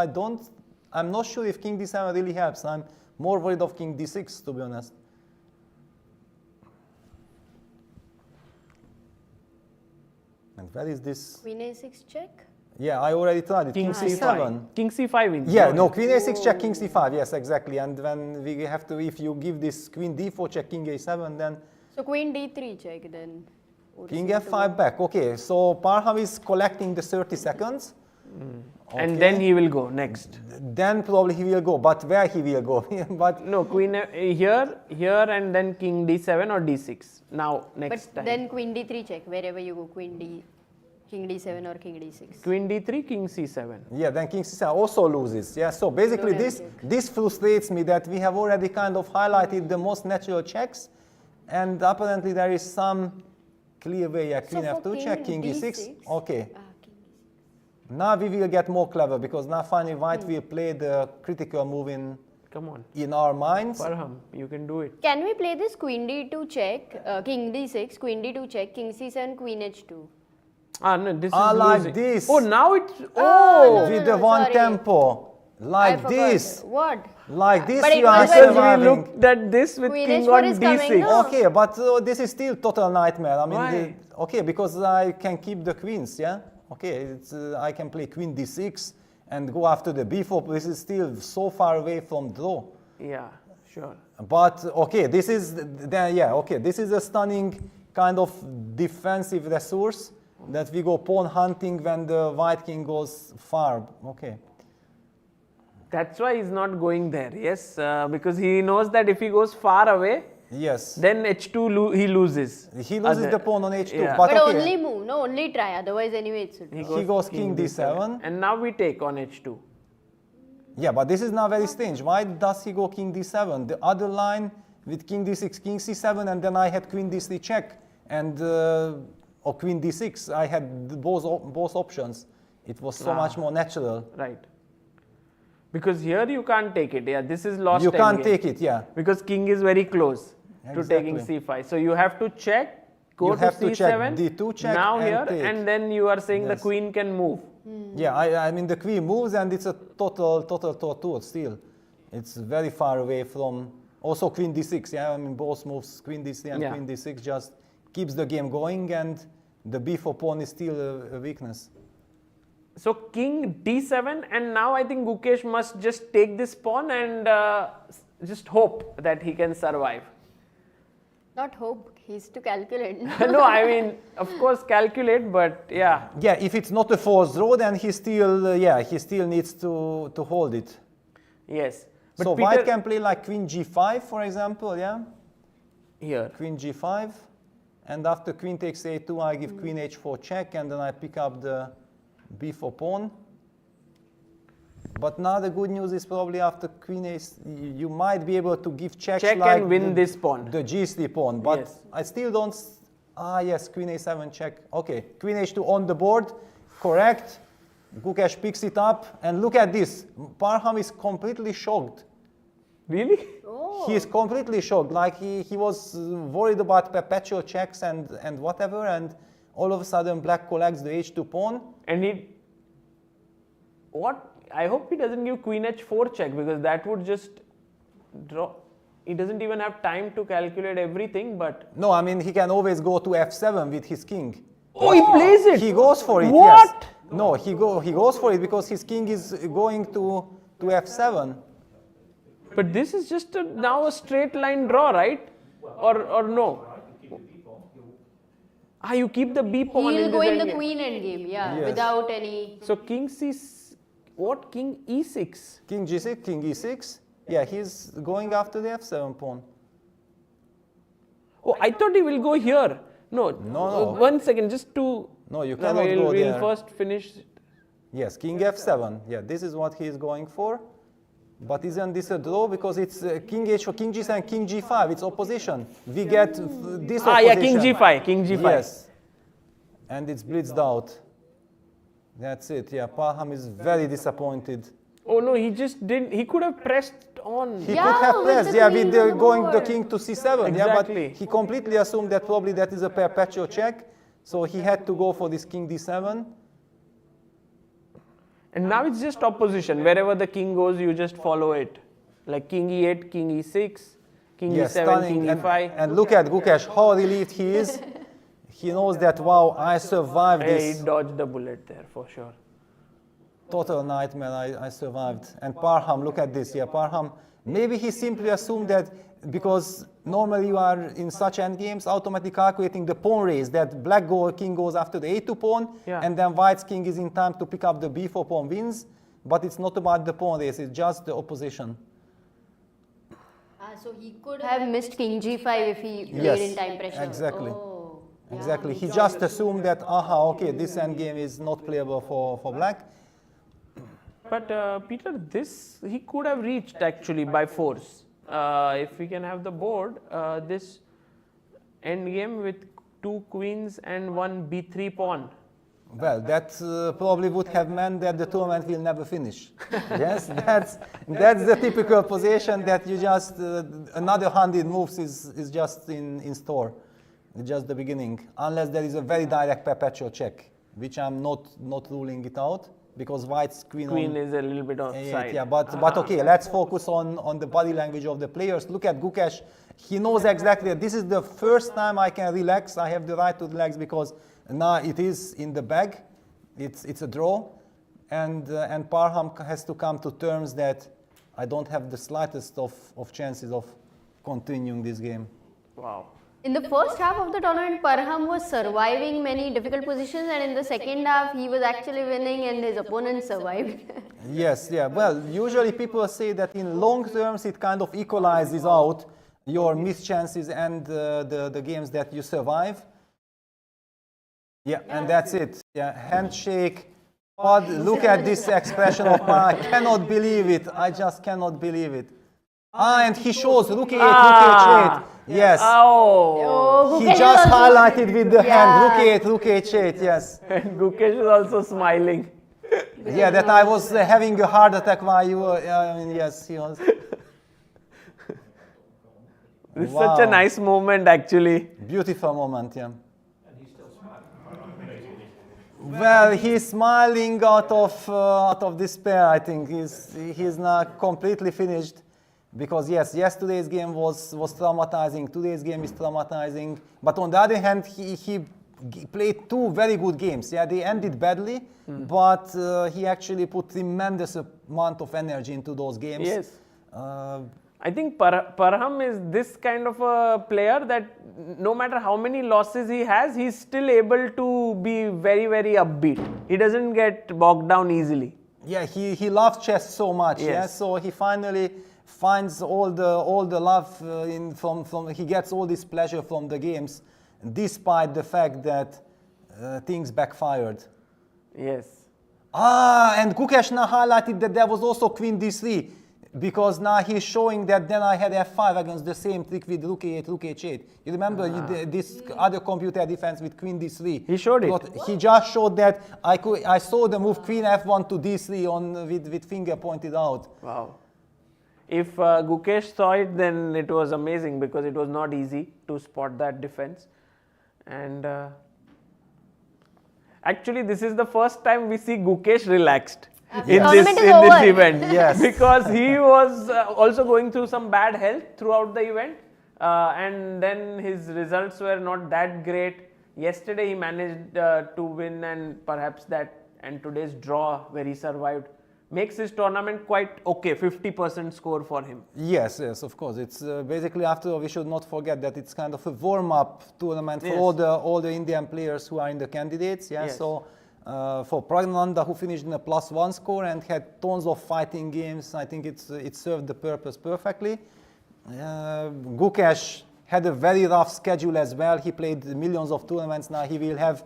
I'm not sure if king d7 really helps. I'm more worried of king d6, to be honest. And where is this?
Queen a6 check.
Yeah, I already tried it.
King c5. King c5 in.
Yeah, no, queen a6 check, king c5. Yes, exactly. And when we have to, if you give this queen d4 check, king a7, then
So queen d3 check then. would
king
seem to
f5 back. Okay, so Parham is collecting the 30 seconds.
And
Okay.
then he will go next.
Then probably he will go, but where he will go? But
No, queen here, and then king d7 or d6. Now, next
But
time.
then queen d3 check, wherever you go, king d7 or king d6.
Queen d3, king c7.
yeah, then king c7 also loses. Yeah, so basically
Okay,
this frustrates me that we have already kind of highlighted the most natural checks, and apparently there is some clear way. Yeah, queen
So for
f2 check, king e6.
d6,
Okay.
king d6.
Now we will get more clever because now finally white will play the critical move
Come on.
in our minds.
Parham, you can do it.
Can we play this queen d2 check, king d6, queen d2 check, king c7, queen h2?
Ah, no, this
Ah,
is
like
losing.
this.
Oh, now it's.
no,
Oh!
With
no,
the one
sorry.
tempo.
I
Like
forgot.
this.
What?
Like this
But it
you are
was
Because we
surviving.
looked at this with
Queen
king
h4
on
is coming,
d6.
no?
Okay, but this is still total nightmare. I mean,
Why?
okay, because I can keep the queens, yeah? Okay, I can play queen d6 and go after the b4. This is still so far away from draw.
Yeah, sure.
But okay, this is this is a stunning kind of defensive resource that we go pawn hunting when the white king goes far. Okay.
That's why he's not going there, yes, because he knows that if he goes far away,
Yes.
then h2 he loses.
He loses the pawn on h2.
Yeah.
But
But
okay,
only move, no, only try, otherwise anyway it should.
he goes king d7.
And now we take on h2.
Yeah, but this is now very strange. Why does he go king d7? The other line with king d6, king c7, and then I had queen d3 check, and or queen d6. I had both options. It was so much more natural.
Right. Because here you can't take it. Yeah, this is lost.
You can't
endgame.
take it, yeah.
Because king is very close to taking
Exactly.
c5. So you have to check go
You
to
have to check
c7,
d2 check
now
and
here,
take.
and then you are saying the
Yes.
queen can move.
Yeah, I mean the queen moves and it's a total torture still. It's very far away from, also queen d6, yeah, I mean both moves, queen d3 and
Yeah.
queen d6 just keeps the game going, and the b4 pawn is still a weakness.
So king d7, and now I think Gukesh must just take this pawn and just hope that he can survive.
Not hope, he's to calculate.
No, I mean, of course calculate, but yeah.
Yeah, if it's not a forced draw, then he still, he still needs to hold it.
Yes. But
So
Peter,
white can play like queen g5, for example, yeah?
here.
Queen g5, and after queen takes a2, I give queen h4 check, and then I pick up the b4 pawn. But now the good news is probably after queen a, you might be able to give checks
Check
like
and win this pawn.
the g3 pawn, but
Yes.
I still don't, yes, queen a7 check, okay. Queen h2 on the board, correct. Gukesh picks it up, and look at this, Parham is completely shocked.
Really?
He is completely shocked, like he was worried about perpetual checks and whatever, and all of a sudden black collects the h2 pawn.
And he, what? I hope he doesn't give queen h4 check, because that would just draw. He doesn't even have time to calculate everything, but.
No, I mean, he can always go to f7 with his king.
Oh, he plays it!
He goes for it,
What?
yes. No, he goes for it because his king is going to f7.
But this is just now a straight line draw, right? Or no? Ah, you keep the b pawn
He'll
in
go
this
in the
endgame.
queen endgame, yeah,
Yes.
without any.
So king c, what? King e6.
King g6, king e6. Yeah, he's going after the f7 pawn.
Oh, I thought he will go here. No,
No.
1 second, just to.
No, you
No,
cannot go
we'll
there.
first finish.
Yes, king f7. Yeah, this is what he is going for. But isn't this a draw? Because it's king h4, king g7, king g5. It's opposition. We get this opposition.
Ah, yeah, king g5, king g5.
Yes. And it's blitzed out. That's it. Yeah, Parham is very disappointed.
Oh no, he just didn't. He could have pressed on.
He
Yeah,
could have
with
pressed,
the
yeah,
queen
with the,
on the
going the
board.
king to c7. Yeah,
Exactly.
but he completely assumed that probably that is a perpetual check. So he had to go for this king d7.
And now it's just opposition. Wherever the king goes, you just follow it. Like king e8, king e6, king
Yes,
e7,
stunning.
king e5.
And look at Gukesh, how relieved he is. He knows that, wow, I survived
Hey,
this
he dodged the bullet there for sure.
total nightmare. I survived. And Parham, look at this. Yeah, Parham, maybe he simply assumed that because normally you are in such endgames automatically calculating the pawn raise, that black king goes after the a2 pawn,
Yeah.
and then white's king is in time to pick up the b4 pawn wins. But it's not about the pawn raise, it's just the opposition.
So he could
Have missed king g5 if he played
Yes,
in time pressure.
exactly.
Oh, yeah.
Exactly. He just assumed that, okay, this endgame is not playable for black.
But Peter, this he could have reached actually by force. If we can have the board, this endgame with 2 queens and 1 b3 pawn.
Well, that probably would have meant that the tournament will never finish. Yes, that's the typical position that you just, another 100 moves is just in store. It's just the beginning, unless there is a very direct perpetual check, which I'm not ruling it out, because white's queen on
Is a little bit on
a8,
side.
yeah, but okay, let's focus on the body language of the players. Look at Gukesh. He knows exactly that this is the first time I can relax. I have the right to relax because now it is in the bag. It's a draw. And Parham has to come to terms that I don't have the slightest of chances of continuing this game.
Wow.
In the first half of the tournament, Parham was surviving many difficult positions, and in the second half, he was actually winning and his opponent survived.
Yes, yeah. Well, usually people say that in long terms it kind of equalizes out your missed chances and the games that you survive. Yeah, and that's it. Yeah, handshake. But look at this expression of I cannot believe it. I just cannot believe it. And he shows rook a8, rook h8. Yes.
Oh.
Oh,
He
Gukesh
just
is also-
highlighted with the hand.
Yeah.
Rook h8, yes.
And Gukesh is also smiling.
Yeah, that I was having a heart attack while you were, I mean, yes, he was.
This is such a
Wow.
nice moment actually.
Beautiful moment, yeah. Well, he's smiling out of despair. I think he's now completely finished, because yes, yesterday's game was traumatizing. Today's game is traumatizing. But on the other hand, he played two very good games. Yeah, they ended badly, but he actually put tremendous amount of energy into those games.
Yes. I think Parham is this kind of a player that no matter how many losses he has, he's still able to be very, very upbeat. He doesn't get bogged down easily.
Yeah, he loves chess so much.
Yes.
Yeah, so he finally finds all the love from he gets all this pleasure from the games, despite the fact that things backfired.
Yes.
And Gukesh now highlighted that there was also Queen D3. Because now he's showing that then I had F5 against the same trick with Rook A8, Rook H8. You remember this other computer defense with Queen D3?
He showed it.
But he just showed that I saw the move Queen F1 to D3 with finger pointed out.
Wow. If Gukesh saw it, then it was amazing, because it was not easy to spot that defense. And actually, this is the first time we see Gukesh relaxed in this event.
Yes.
Because he was also going through some bad health throughout the event, and then his results were not that great. Yesterday he managed to win, and perhaps that and today's draw where he survived makes his tournament quite okay. 50% score for him.
Yes, of course. It's basically, after all, we should not forget that it's kind of a warm-up tournament for
Yes.
all the Indian players who are in the candidates. Yeah,
Yes.
so. For Praggnanandhaa, who finished in a +1 score and had tons of fighting games, I think it served the purpose perfectly. Gukesh had a very rough schedule as well. He played millions of tournaments. Now he will have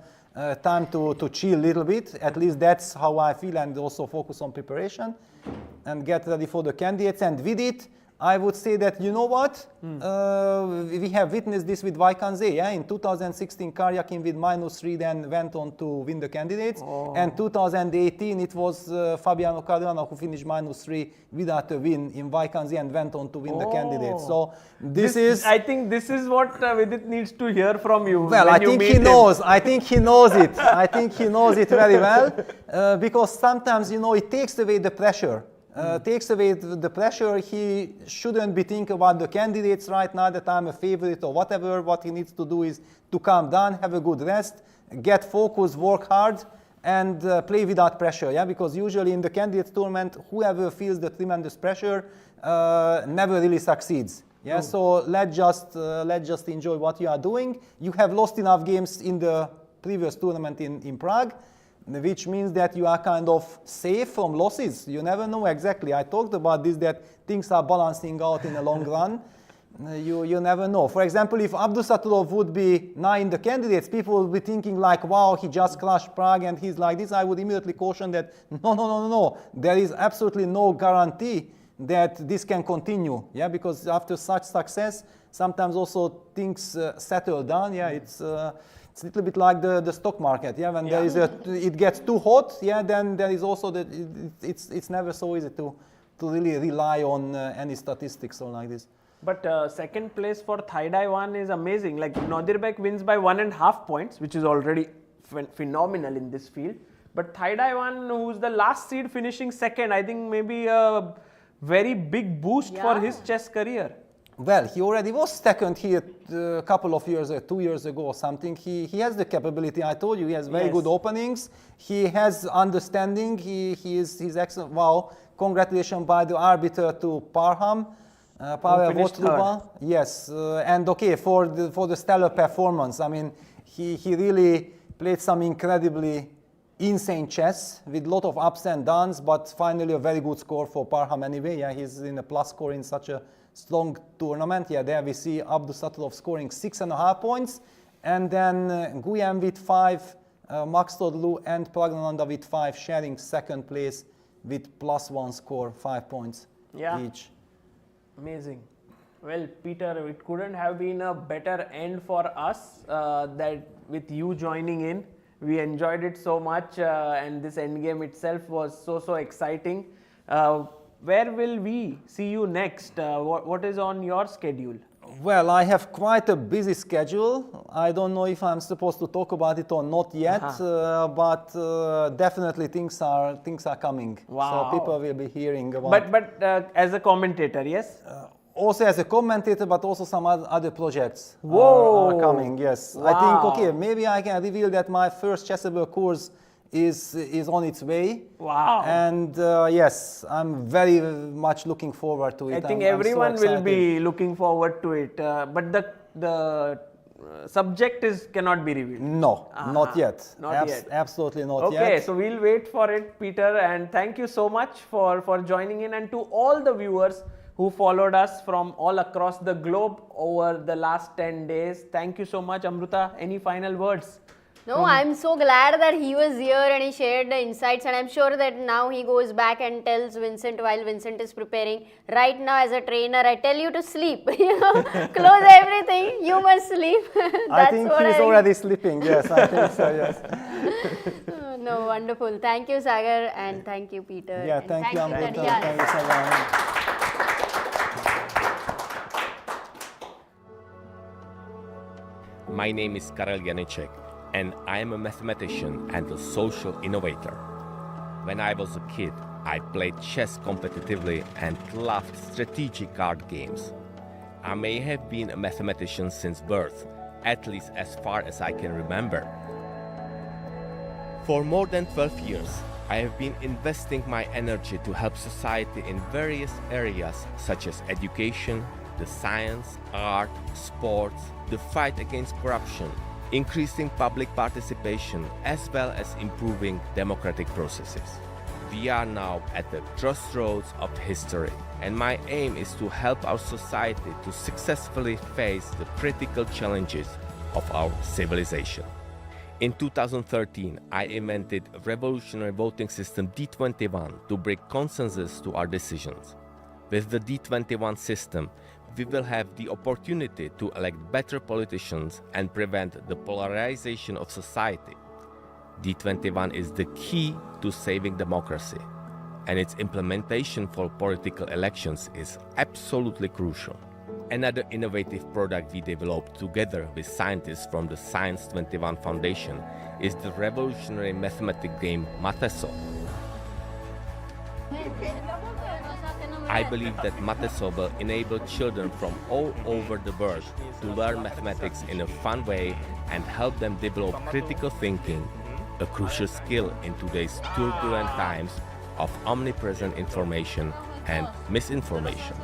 time to chill a little bit. At least that's how I feel, and also focus on preparation and get ready for the candidates. And Vidit, I would say that, you know what, we have witnessed this with Vaikanze. Yeah? In 2016, Karyakin with -3 then went on to win the candidates. And 2018, it was Fabiano Caruana who finished -3 without a win in Vaikanze and went on to win the candidates. So this is...
I think this is what Vidit needs to hear from you.
Well,
when
I
you
think
meet
he
him.
knows. I think he knows it. I think he knows it very well, because sometimes, it takes away the pressure. Takes away the pressure. He shouldn't be thinking about the candidates right now, that I'm a favorite or whatever. What he needs to do is to calm down, have a good rest, get focused, work hard, and play without pressure. Yeah, because usually in the candidates tournament, whoever feels the tremendous pressure never really succeeds. Yeah, so let's just enjoy what you are doing. You have lost enough games in the previous tournament in Prague, which means that you are kind of safe from losses. You never know exactly. I talked about this, that things are balancing out in the long run. You never know. For example, if Abdusatulov would be now in the candidates, people would be thinking like, wow, he just crushed Prague and he's like this. I would immediately caution that no. There is absolutely no guarantee that this can continue. Yeah, because after such success, sometimes also things settle down. Yeah, it's a little bit like the stock market. Yeah, when there is it gets too hot. Yeah, then there is also that it's never so easy to really rely on any statistics or like this.
But second place for Thaidai 1 is amazing. Like Nodirbek wins by 1.5 points, which is already phenomenal in this field. But Thaidai 1, who's the last seed, finishing second, I think maybe a very big boost for his chess career.
Well, he already was second here a couple of years, 2 years ago or something. He has the capability. I told you, he has very good openings. He has understanding. He's excellent. Wow! Congratulations by the arbiter to Parham. Pavel Votruba. Yes, and okay, for the stellar performance. I mean, he really played some incredibly insane chess with a lot of ups and downs, but finally a very good score for Parham anyway. Yeah, he's in a plus score in such a strong tournament. Yeah, there we see Abdusatulov scoring 6.5 points, and then Guillaume with 5, Maghsoodloo and Praggnanandhaa with 5, sharing second place with +1 score, 5 points each.
Amazing. Well, Peter, it couldn't have been a better end for us that with you joining in. We enjoyed it so much, and this endgame itself was so exciting. where will we see you next? What is on your schedule?
Well, I have quite a busy schedule. I don't know if I'm supposed to talk about it or not yet, but definitely things are coming.
Wow.
So people will be hearing about.
But as a commentator, yes?
Also as a commentator, but also some other projects
Whoa.
are coming. Yes,
Wow.
I think okay, maybe I can reveal that my first Chessable course is on its way.
Wow.
And yes, I'm very much looking forward to it.
I think
I'm so
everyone will
excited.
be looking forward to it. But the subject cannot be revealed.
No, not yet.
Not yet.
Absolutely not yet.
Okay, so we'll wait for it, Peter, and thank you so much for joining in, and to all the viewers who followed us from all across the globe over the last 10 days. Thank you so much. Amruta, any final words?
No, I'm so glad that he was here and he shared the insights, and I'm sure that now he goes back and tells Vincent while Vincent is preparing. Right now, as a trainer, I tell you to sleep. Close everything. You must sleep.
I think he's already sleeping. Yes, I think so. Yes.
No, wonderful. Thank you, Sagar, and thank you, Peter.
Yeah,
and
thank you, Amruta.
Nadia.
Thank you, Sagar.
My name is Karel Janicek, and I am a mathematician and a social innovator. When I was a kid, I played chess competitively and loved strategic card games. I may have been a mathematician since birth, at least as far as I can remember. For more than 12 years, I have been investing my energy to help society in various areas such as education, the science, art, sports, the fight against corruption, increasing public participation, as well as improving democratic processes. We are now at the crossroads of history, and my aim is to help our society to successfully face the critical challenges of our civilization. In 2013, I invented a revolutionary voting system D21 to bring consensus to our decisions. With the D21 system, we will have the opportunity to elect better politicians and prevent the polarization of society. D21 is the key to saving democracy, and its implementation for political elections is absolutely crucial. Another innovative product we developed together with scientists from the Science 21 Foundation is the revolutionary mathematics game Mateso. I believe that Mateso will enable children from all over the world to learn mathematics in a fun way and help them develop critical thinking, a crucial skill in today's turbulent times of omnipresent information and misinformation.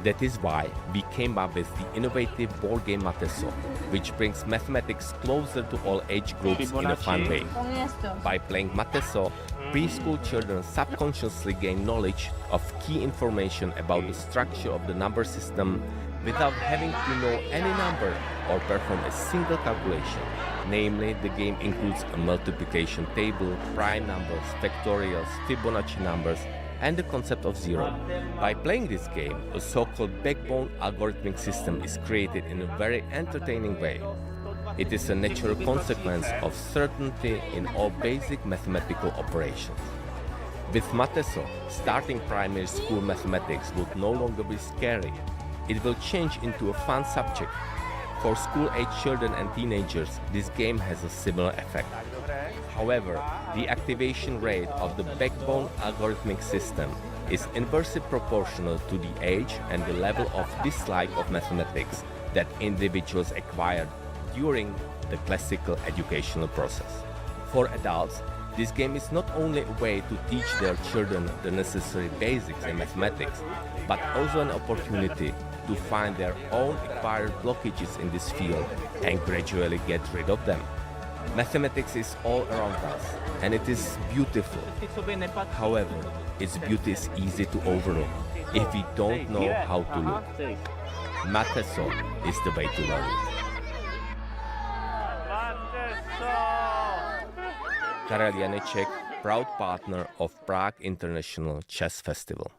That is why we came up with the innovative board game Mateso, which brings mathematics closer to all age groups in a fun way. By playing Mateso, preschool children subconsciously gain knowledge of key information about the structure of the number system without having to know any number or perform a single calculation. Namely, the game includes a multiplication table, prime numbers, factorials, Fibonacci numbers, and the concept of zero. By playing this game, a so-called backbone algorithmic system is created in a very entertaining way. It is a natural consequence of certainty in all basic mathematical operations. With Mateso, starting primary school mathematics would no longer be scary. It will change into a fun subject. For school-age children and teenagers, this game has a similar effect. However, the activation rate of the backbone algorithmic system is inversely proportional to the age and the level of dislike of mathematics that individuals acquired during the classical educational process. For adults, this game is not only a way to teach their children the necessary basics in mathematics, but also an opportunity to find their own acquired blockages in this field and gradually get rid of them. Mathematics is all around us, and it is beautiful. However, its beauty is easy to overlook if we don't know how to look. Mateso is the way to learn it. Karel Janicek, proud partner of Prague International Chess Festival.